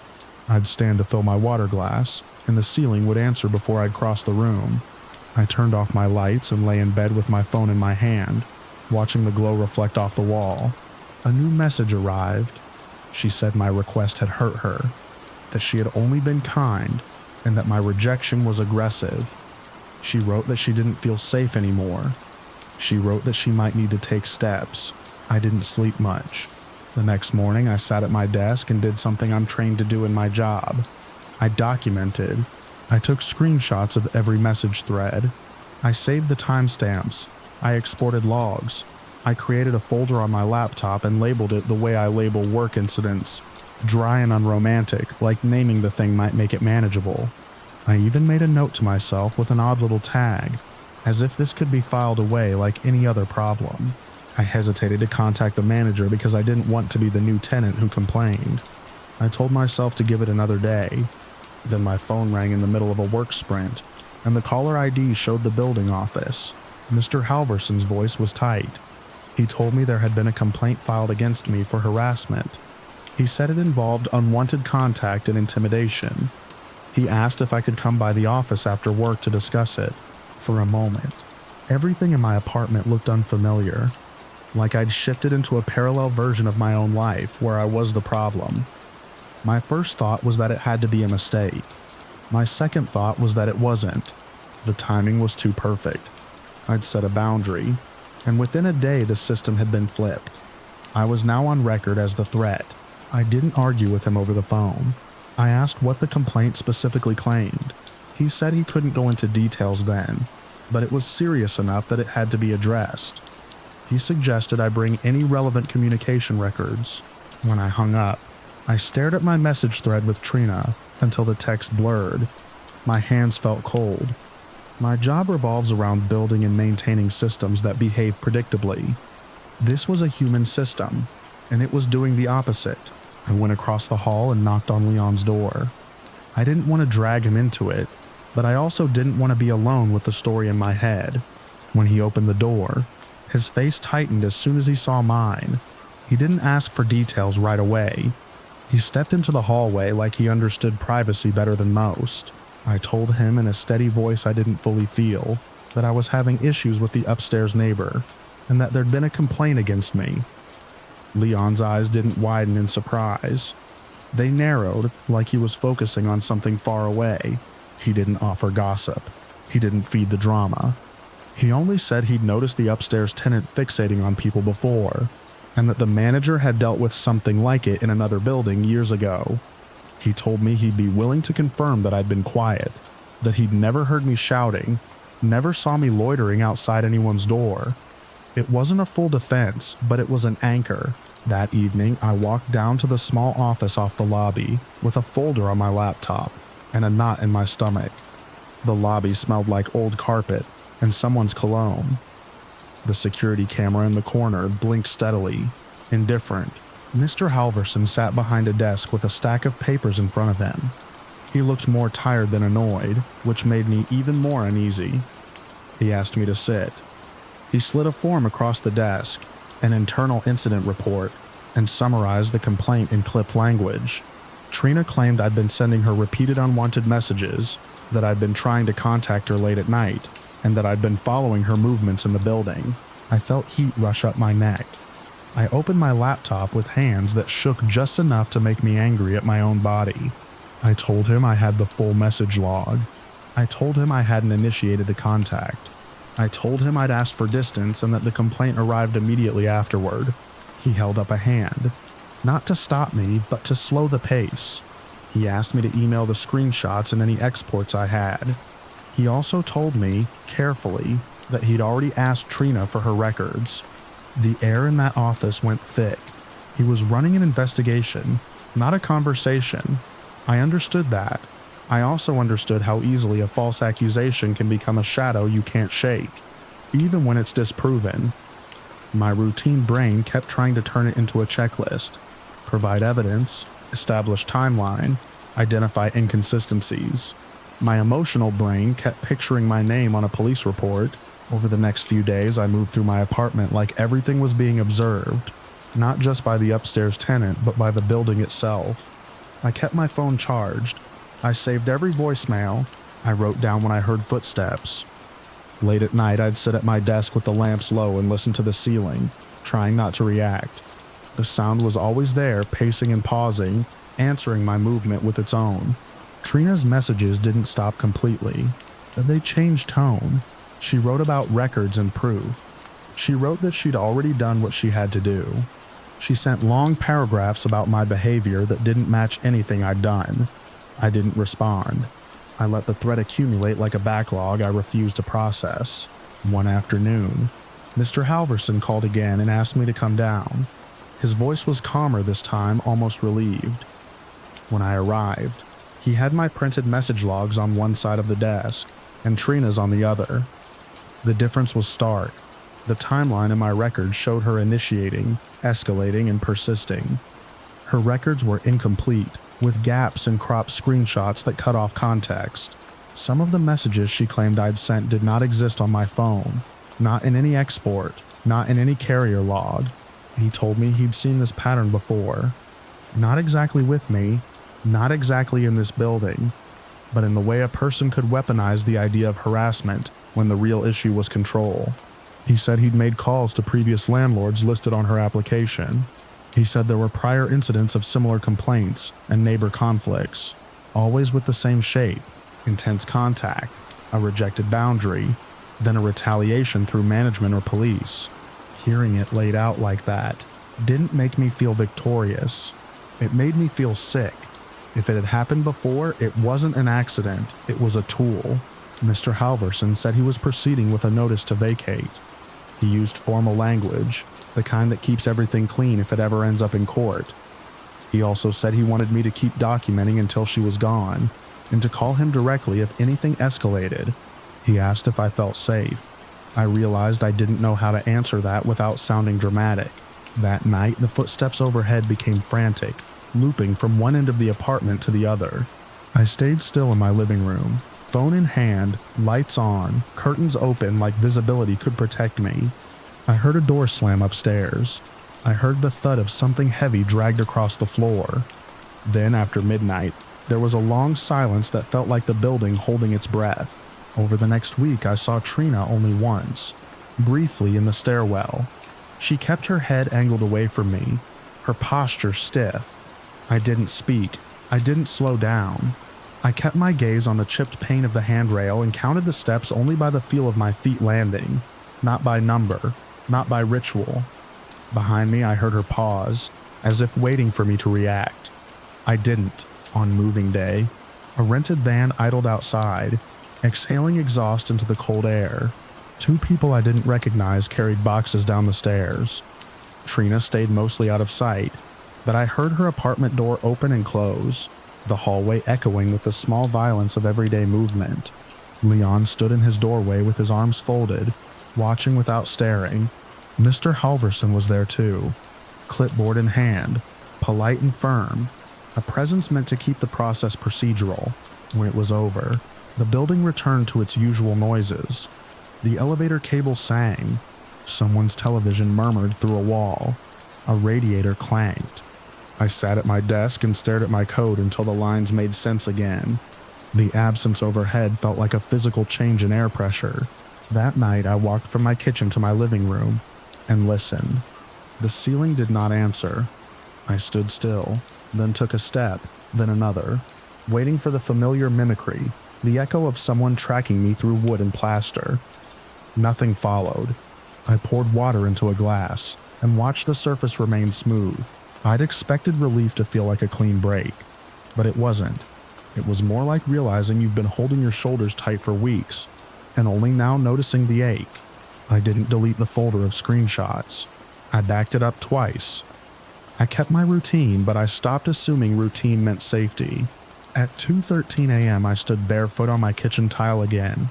I'd stand to fill my water glass, and the ceiling would answer before I'd cross the room. I turned off my lights and lay in bed with my phone in my hand, watching the glow reflect off the wall. A new message arrived. She said my request had hurt her, that she had only been kind, and that my rejection was aggressive. She wrote that she didn't feel safe anymore. She wrote that she might need to take steps. I didn't sleep much. The next morning, I sat at my desk and did something I'm trained to do in my job. I documented. I took screenshots of every message thread. I saved the timestamps. I exported logs. I created a folder on my laptop and labeled it the way I label work incidents. Dry and unromantic, like naming the thing might make it manageable. I even made a note to myself with an odd little tag, as if this could be filed away like any other problem. I hesitated to contact the manager because I didn't want to be the new tenant who complained. I told myself to give it another day. Then my phone rang in the middle of a work sprint, and the caller ID showed the building office. Mr. Halverson's voice was tight. He told me there had been a complaint filed against me for harassment. He said it involved unwanted contact and intimidation. He asked if I could come by the office after work to discuss it. For a moment, everything in my apartment looked unfamiliar, like I'd shifted into a parallel version of my own life where I was the problem. My first thought was that it had to be a mistake. My second thought was that it wasn't. The timing was too perfect. I'd set a boundary, and within a day the system had been flipped. I was now on record as the threat. I didn't argue with him over the phone. I asked what the complaint specifically claimed. He said he couldn't go into details then, but it was serious enough that it had to be addressed. He suggested I bring any relevant communication records. When I hung up, I stared at my message thread with Trina until the text blurred. My hands felt cold. My job revolves around building and maintaining systems that behave predictably. This was a human system, and it was doing the opposite. I went across the hall and knocked on Leon's door. I didn't want to drag him into it, but I also didn't want to be alone with the story in my head. When he opened the door, his face tightened as soon as he saw mine. He didn't ask for details right away. He stepped into the hallway like he understood privacy better than most. I told him in a steady voice I didn't fully feel that I was having issues with the upstairs neighbor and that there'd been a complaint against me. Leon's eyes didn't widen in surprise. They narrowed like he was focusing on something far away. He didn't offer gossip. He didn't feed the drama. He only said he'd noticed the upstairs tenant fixating on people before, and that the manager had dealt with something like it in another building years ago. He told me he'd be willing to confirm that I'd been quiet, that he'd never heard me shouting, never saw me loitering outside anyone's door. It wasn't a full defense, but it was an anchor. That evening, I walked down to the small office off the lobby with a folder on my laptop and a knot in my stomach. The lobby smelled like old carpet and someone's cologne. The security camera in the corner blinked steadily, indifferent. Mr. Halverson sat behind a desk with a stack of papers in front of him. He looked more tired than annoyed, which made me even more uneasy. He asked me to sit. He slid a form across the desk, an internal incident report, and summarized the complaint in clipped language. Trina claimed I'd been sending her repeated unwanted messages, that I'd been trying to contact her late at night, and that I'd been following her movements in the building. I felt heat rush up my neck. I opened my laptop with hands that shook just enough to make me angry at my own body. I told him I had the full message log. I told him I hadn't initiated the contact. I told him I'd asked for distance and that the complaint arrived immediately afterward. He held up a hand, not to stop me, but to slow the pace. He asked me to email the screenshots and any exports I had. He also told me, carefully, that he'd already asked Trina for her records. The air in that office went thick. He was running an investigation, not a conversation. I understood that. I also understood how easily a false accusation can become a shadow you can't shake, even when it's disproven. My routine brain kept trying to turn it into a checklist. Provide evidence, establish timeline, identify inconsistencies. My emotional brain kept picturing my name on a police report. Over the next few days, I moved through my apartment like everything was being observed, not just by the upstairs tenant, but by the building itself. I kept my phone charged. I saved every voicemail. I wrote down when I heard footsteps. Late at night, I'd sit at my desk with the lamps low and listen to the ceiling, trying not to react. The sound was always there, pacing and pausing, answering my movement with its own. Trina's messages didn't stop completely, but they changed tone. She wrote about records and proof. She wrote that she'd already done what she had to do. She sent long paragraphs about my behavior that didn't match anything I'd done. I didn't respond. I let the thread accumulate like a backlog I refused to process. One afternoon, Mr. Halverson called again and asked me to come down. His voice was calmer this time, almost relieved. When I arrived, he had my printed message logs on one side of the desk and Trina's on the other. The difference was stark. The timeline in my records showed her initiating, escalating, and persisting. Her records were incomplete, with gaps and cropped screenshots that cut off context. Some of the messages she claimed I'd sent did not exist on my phone, not in any export, not in any carrier log. He told me he'd seen this pattern before. Not exactly with me, not exactly in this building, but in the way a person could weaponize the idea of harassment when the real issue was control. He said he'd made calls to previous landlords listed on her application. He said there were prior incidents of similar complaints and neighbor conflicts, always with the same shape: intense contact, a rejected boundary, then a retaliation through management or police. Hearing it laid out like that didn't make me feel victorious. It made me feel sick. If it had happened before, it wasn't an accident, it was a tool. Mr. Halverson said he was proceeding with a notice to vacate. He used formal language, the kind that keeps everything clean if it ever ends up in court. He also said he wanted me to keep documenting until she was gone, and to call him directly if anything escalated. He asked if I felt safe. I realized I didn't know how to answer that without sounding dramatic. That night, the footsteps overhead became frantic, looping from one end of the apartment to the other. I stayed still in my living room, phone in hand, lights on, curtains open like visibility could protect me. I heard a door slam upstairs. I heard the thud of something heavy dragged across the floor. Then, after midnight, there was a long silence that felt like the building holding its breath. Over the next week, I saw Trina only once, briefly in the stairwell. She kept her head angled away from me, her posture stiff. I didn't speak. I didn't slow down. I kept my gaze on the chipped pane of the handrail and counted the steps only by the feel of my feet landing, not by number, not by ritual. Behind me, I heard her pause, as if waiting for me to react. I didn't, on moving day. A rented van idled outside, exhaling exhaust into the cold air. Two people I didn't recognize carried boxes down the stairs. Trina stayed mostly out of sight, but I heard her apartment door open and close, the hallway echoing with the small violence of everyday movement. Leon stood in his doorway with his arms folded, watching without staring. Mr. Halverson was there too, clipboard in hand, polite and firm, a presence meant to keep the process procedural. When it was over, the building returned to its usual noises. The elevator cable sang. Someone's television murmured through a wall. A radiator clanked. I sat at my desk and stared at my code until the lines made sense again. The absence overhead felt like a physical change in air pressure. That night, I walked from my kitchen to my living room and listened. The ceiling did not answer. I stood still, then took a step, then another, waiting for the familiar mimicry, the echo of someone tracking me through wood and plaster. Nothing followed. I poured water into a glass and watched the surface remain smooth. I'd expected relief to feel like a clean break, but it wasn't. It was more like realizing you've been holding your shoulders tight for weeks and only now noticing the ache. I didn't delete the folder of screenshots. I backed it up twice. I kept my routine, but I stopped assuming routine meant safety. At 2:13 a.m., I stood barefoot on my kitchen tile again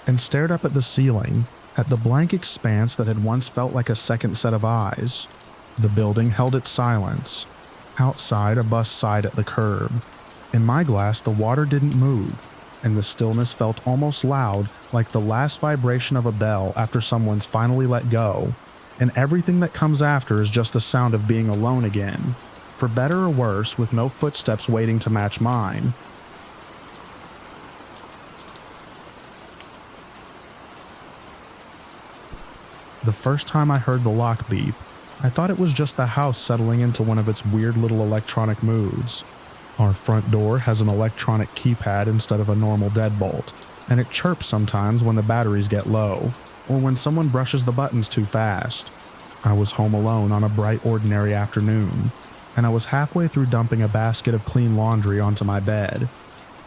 and stared up at the ceiling, at the blank expanse that had once felt like a second set of eyes. The building held its silence. Outside, a bus sighed at the curb. In my glass, the water didn't move, and the stillness felt almost loud, like the last vibration of a bell after someone's finally let go, and everything that comes after is just the sound of being alone again, for better or worse, with no footsteps waiting to match mine. The first time I heard the lock beep, I thought it was just the house settling into one of its weird little electronic moods. Our front door has an electronic keypad instead of a normal deadbolt, and it chirps sometimes when the batteries get low, or when someone brushes the buttons too fast. I was home alone on a bright ordinary afternoon, and I was halfway through dumping a basket of clean laundry onto my bed.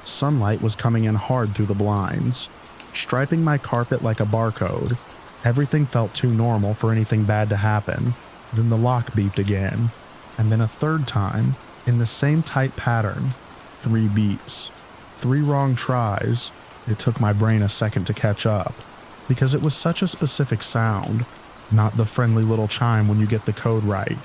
Sunlight was coming in hard through the blinds, striping my carpet like a barcode. Everything felt too normal for anything bad to happen. Then the lock beeped again, and then a third time, in the same tight pattern. 3 beeps. 3 wrong tries. It took my brain a second to catch up, because it was such a specific sound. Not the friendly little chime when you get the code right.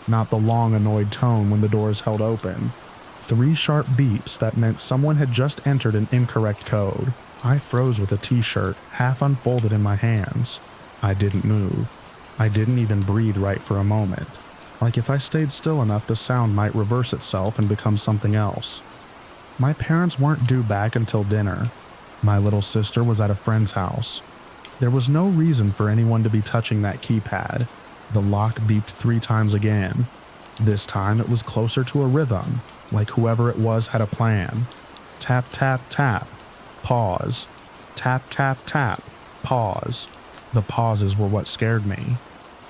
Not the long annoyed tone when the door is held open. 3 sharp beeps that meant someone had just entered an incorrect code. I froze with a t-shirt half unfolded in my hands. I didn't move. I didn't even breathe right for a moment. Like if I stayed still enough, the sound might reverse itself and become something else. My parents weren't due back until dinner. My little sister was at a friend's house. There was no reason for anyone to be touching that keypad. The lock beeped 3 times again. This time it was closer to a rhythm, like whoever it was had a plan. Tap, tap, tap. Pause. Tap, tap, tap. Pause. The pauses were what scared me.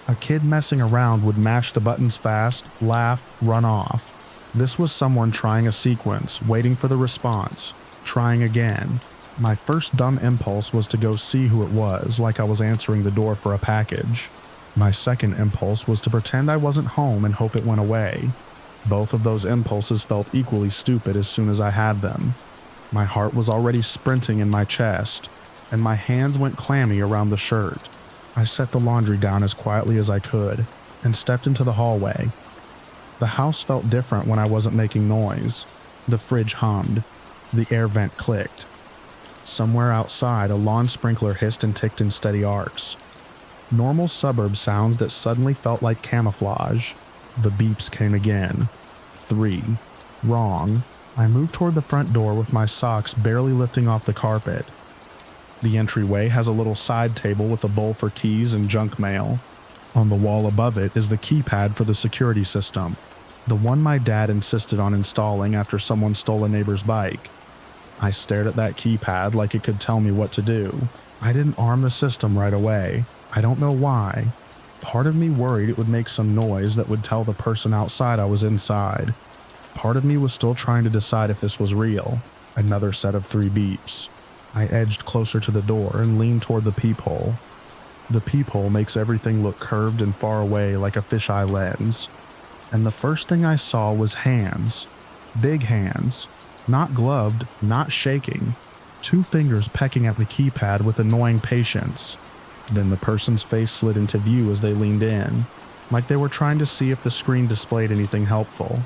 A kid messing around would mash the buttons fast, laugh, run off. This was someone trying a sequence, waiting for the response, trying again. My first dumb impulse was to go see who it was, like I was answering the door for a package. My second impulse was to pretend I wasn't home and hope it went away. Both of those impulses felt equally stupid as soon as I had them. My heart was already sprinting in my chest, and my hands went clammy around the shirt. I set the laundry down as quietly as I could, and stepped into the hallway. The house felt different when I wasn't making noise. The fridge hummed. The air vent clicked. Somewhere outside, a lawn sprinkler hissed and ticked in steady arcs. Normal suburb sounds that suddenly felt like camouflage. The beeps came again. 3. Wrong. I moved toward the front door with my socks barely lifting off the carpet. The entryway has a little side table with a bowl for keys and junk mail. On the wall above it is the keypad for the security system, the one my dad insisted on installing after someone stole a neighbor's bike. I stared at that keypad like it could tell me what to do. I didn't arm the system right away. I don't know why. Part of me worried it would make some noise that would tell the person outside I was inside. Part of me was still trying to decide if this was real. Another set of 3 beeps. I edged closer to the door and leaned toward the peephole. The peephole makes everything look curved and far away like a fisheye lens. And the first thing I saw was hands. Big hands. Not gloved, not shaking. 2 fingers pecking at the keypad with annoying patience. Then the person's face slid into view as they leaned in, like they were trying to see if the screen displayed anything helpful.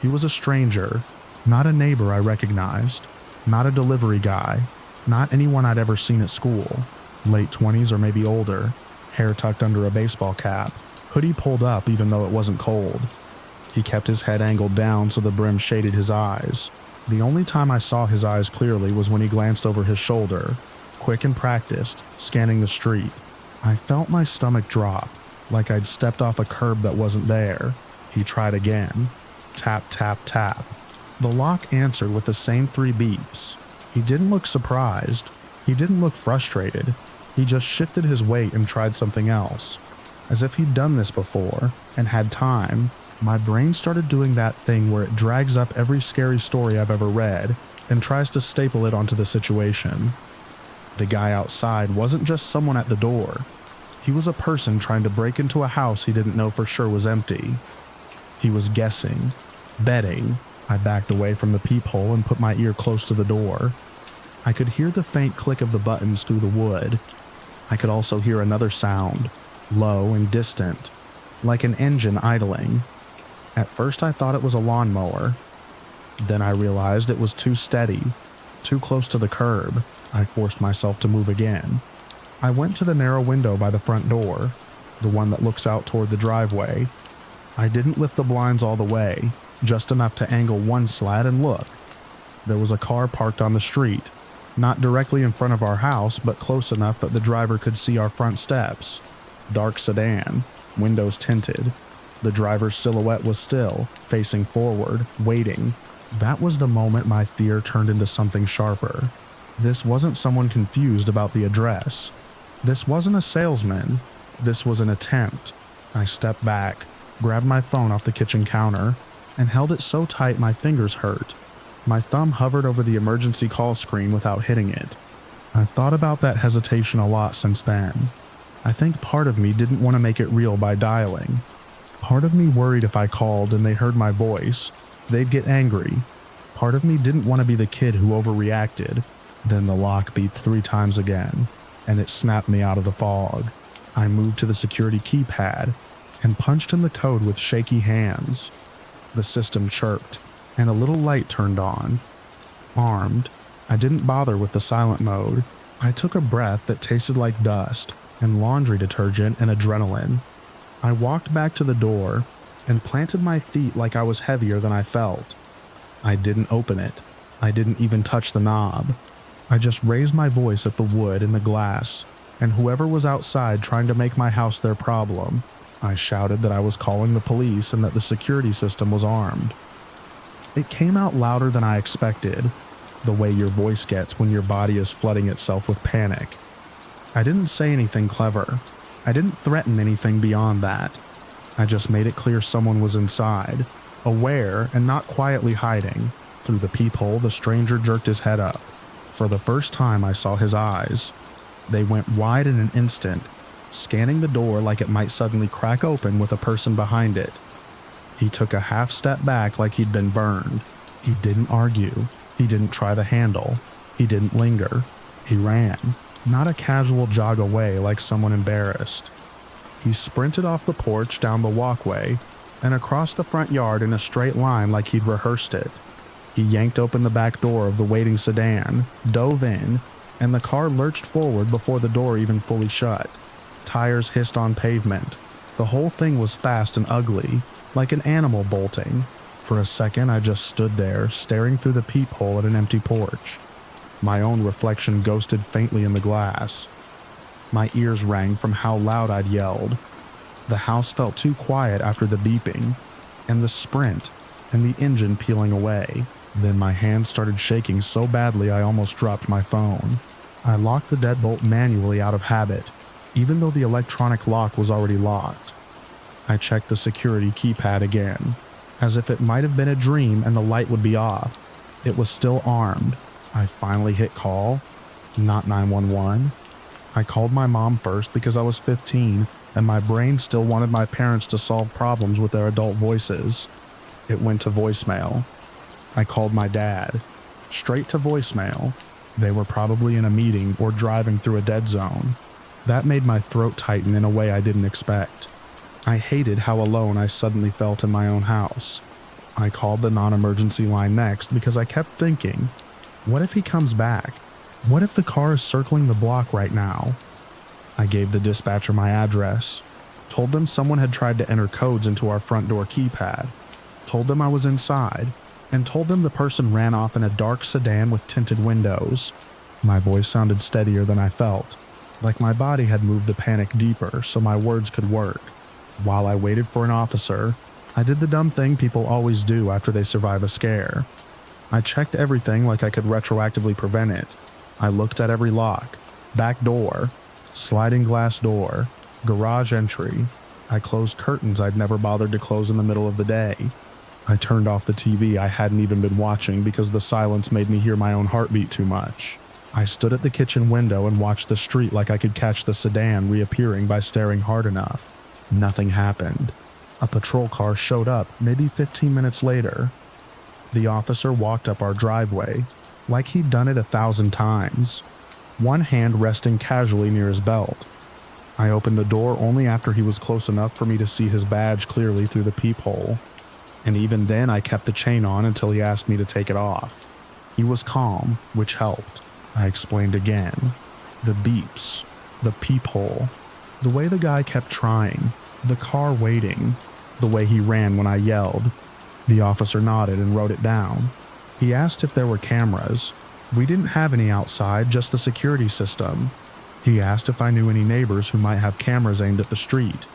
He was a stranger, not a neighbor I recognized, not a delivery guy, not anyone I'd ever seen at school. Late 20s or maybe older, hair tucked under a baseball cap, hoodie pulled up even though it wasn't cold. He kept his head angled down so the brim shaded his eyes. The only time I saw his eyes clearly was when he glanced over his shoulder, quick and practiced, scanning the street. I felt my stomach drop, like I'd stepped off a curb that wasn't there. He tried again. Tap, tap, tap. The lock answered with the same 3 beeps. He didn't look surprised. He didn't look frustrated. He just shifted his weight and tried something else. As if he'd done this before, and had time. My brain started doing that thing where it drags up every scary story I've ever read, and tries to staple it onto the situation. The guy outside wasn't just someone at the door. He was a person trying to break into a house he didn't know for sure was empty. He was guessing, betting. I backed away from the peephole and put my ear close to the door. I could hear the faint click of the buttons through the wood. I could also hear another sound, low and distant, like an engine idling. At first I thought it was a lawnmower. Then I realized it was too steady, too close to the curb. I forced myself to move again. I went to the narrow window by the front door, the one that looks out toward the driveway. I didn't lift the blinds all the way, just enough to angle one slat and look. There was a car parked on the street, not directly in front of our house, but close enough that the driver could see our front steps. Dark sedan, windows tinted. The driver's silhouette was still, facing forward, waiting. That was the moment my fear turned into something sharper. This wasn't someone confused about the address. This wasn't a salesman. This was an attempt. I stepped back, grabbed my phone off the kitchen counter, and held it so tight my fingers hurt. My thumb hovered over the emergency call screen without hitting it. I've thought about that hesitation a lot since then. I think part of me didn't want to make it real by dialing. Part of me worried if I called and they heard my voice, they'd get angry. Part of me didn't want to be the kid who overreacted. Then the lock beeped 3 times again, and it snapped me out of the fog. I moved to the security keypad and punched in the code with shaky hands. The system chirped, and a little light turned on. Armed, I didn't bother with the silent mode. I took a breath that tasted like dust and laundry detergent and adrenaline. I walked back to the door and planted my feet like I was heavier than I felt. I didn't open it. I didn't even touch the knob. I just raised my voice at the wood and the glass, and whoever was outside trying to make my house their problem. I shouted that I was calling the police and that the security system was armed. It came out louder than I expected, the way your voice gets when your body is flooding itself with panic. I didn't say anything clever. I didn't threaten anything beyond that. I just made it clear someone was inside, aware and not quietly hiding. Through the peephole, the stranger jerked his head up. For the first time, I saw his eyes. They went wide in an instant, scanning the door like it might suddenly crack open with a person behind it. He took a half step back like he'd been burned. He didn't argue. He didn't try the handle. He didn't linger. He ran, not a casual jog away like someone embarrassed. He sprinted off the porch, down the walkway, and across the front yard in a straight line like he'd rehearsed it. He yanked open the back door of the waiting sedan, dove in, and the car lurched forward before the door even fully shut. Tires hissed on pavement. The whole thing was fast and ugly, like an animal bolting. For a second, I just stood there, staring through the peephole at an empty porch. My own reflection ghosted faintly in the glass. My ears rang from how loud I'd yelled. The house felt too quiet after the beeping, and the sprint, and the engine peeling away. Then my hand started shaking so badly I almost dropped my phone. I locked the deadbolt manually out of habit, even though the electronic lock was already locked. I checked the security keypad again, as if it might have been a dream and the light would be off. It was still armed. I finally hit call, not 911. I called my mom first because I was 15 and my brain still wanted my parents to solve problems with their adult voices. It went to voicemail. I called my dad, straight to voicemail. They were probably in a meeting or driving through a dead zone. That made my throat tighten in a way I didn't expect. I hated how alone I suddenly felt in my own house. I called the non-emergency line next because I kept thinking, what if he comes back? What if the car is circling the block right now? I gave the dispatcher my address, told them someone had tried to enter codes into our front door keypad, told them I was inside, and told them the person ran off in a dark sedan with tinted windows. My voice sounded steadier than I felt, like my body had moved the panic deeper so my words could work. While I waited for an officer, I did the dumb thing people always do after they survive a scare. I checked everything like I could retroactively prevent it. I looked at every lock, back door, sliding glass door, garage entry. I closed curtains I'd never bothered to close in the middle of the day. I turned off the TV I hadn't even been watching because the silence made me hear my own heartbeat too much. I stood at the kitchen window and watched the street like I could catch the sedan reappearing by staring hard enough. Nothing happened. A patrol car showed up maybe 15 minutes later. The officer walked up our driveway, like he'd done it 1,000 times, one hand resting casually near his belt. I opened the door only after he was close enough for me to see his badge clearly through the peephole. and even then I kept the chain on until he asked me to take it off. He was calm, which helped. I explained again. The beeps, the peephole, the way the guy kept trying, the car waiting, the way he ran when I yelled. The officer nodded and wrote it down. He asked if there were cameras. We didn't have any outside, just the security system. He asked if I knew any neighbors who might have cameras aimed at the street.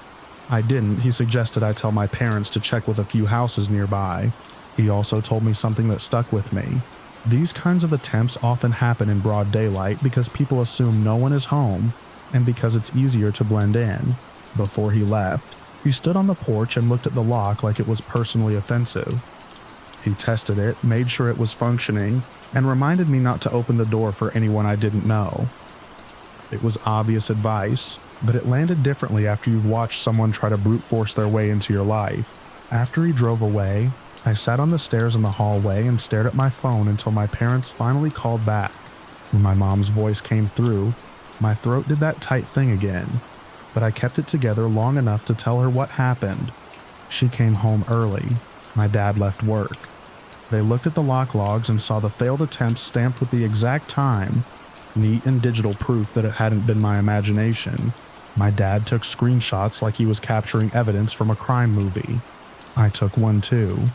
I didn't. He suggested I tell my parents to check with a few houses nearby. He also told me something that stuck with me. These kinds of attempts often happen in broad daylight because people assume no one is home and because it's easier to blend in. Before he left, he stood on the porch and looked at the lock like it was personally offensive. He tested it, made sure it was functioning, and reminded me not to open the door for anyone I didn't know. It was obvious advice, but it landed differently after you've watched someone try to brute force their way into your life. After he drove away, I sat on the stairs in the hallway and stared at my phone until my parents finally called back. When my mom's voice came through, my throat did that tight thing again, but I kept it together long enough to tell her what happened. She came home early. My dad left work. They looked at the lock logs and saw the failed attempts stamped with the exact time, neat and digital proof that it hadn't been my imagination. My dad took screenshots like he was capturing evidence from a crime movie. I took one too,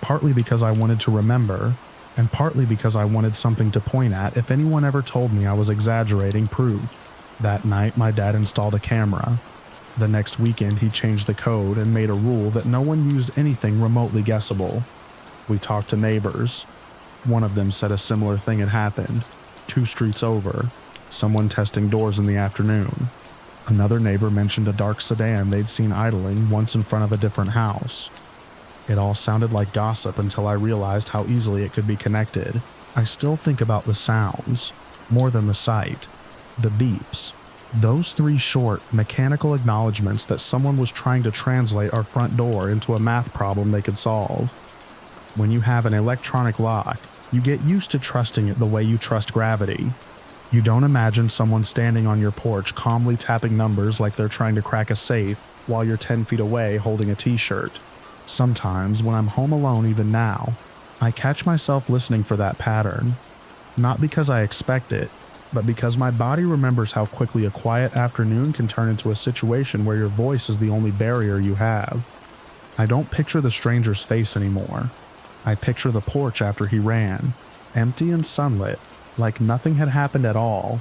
partly because I wanted to remember, and partly because I wanted something to point at if anyone ever told me I was exaggerating proof. That night, my dad installed a camera. The next weekend, he changed the code and made a rule that no one used anything remotely guessable. We talked to neighbors. One of them said a similar thing had happened, 2 streets over, someone testing doors in the afternoon. Another neighbor mentioned a dark sedan they'd seen idling once in front of a different house. It all sounded like gossip until I realized how easily it could be connected. I still think about the sounds, more than the sight. The beeps. Those 3 short, mechanical acknowledgments that someone was trying to translate our front door into a math problem they could solve. When you have an electronic lock, you get used to trusting it the way you trust gravity. You don't imagine someone standing on your porch calmly tapping numbers like they're trying to crack a safe while you're 10 feet away holding a t-shirt. Sometimes, when I'm home alone even now, I catch myself listening for that pattern. Not because I expect it, but because my body remembers how quickly a quiet afternoon can turn into a situation where your voice is the only barrier you have. I don't picture the stranger's face anymore. I picture the porch after he ran, empty and sunlit, like nothing had happened at all,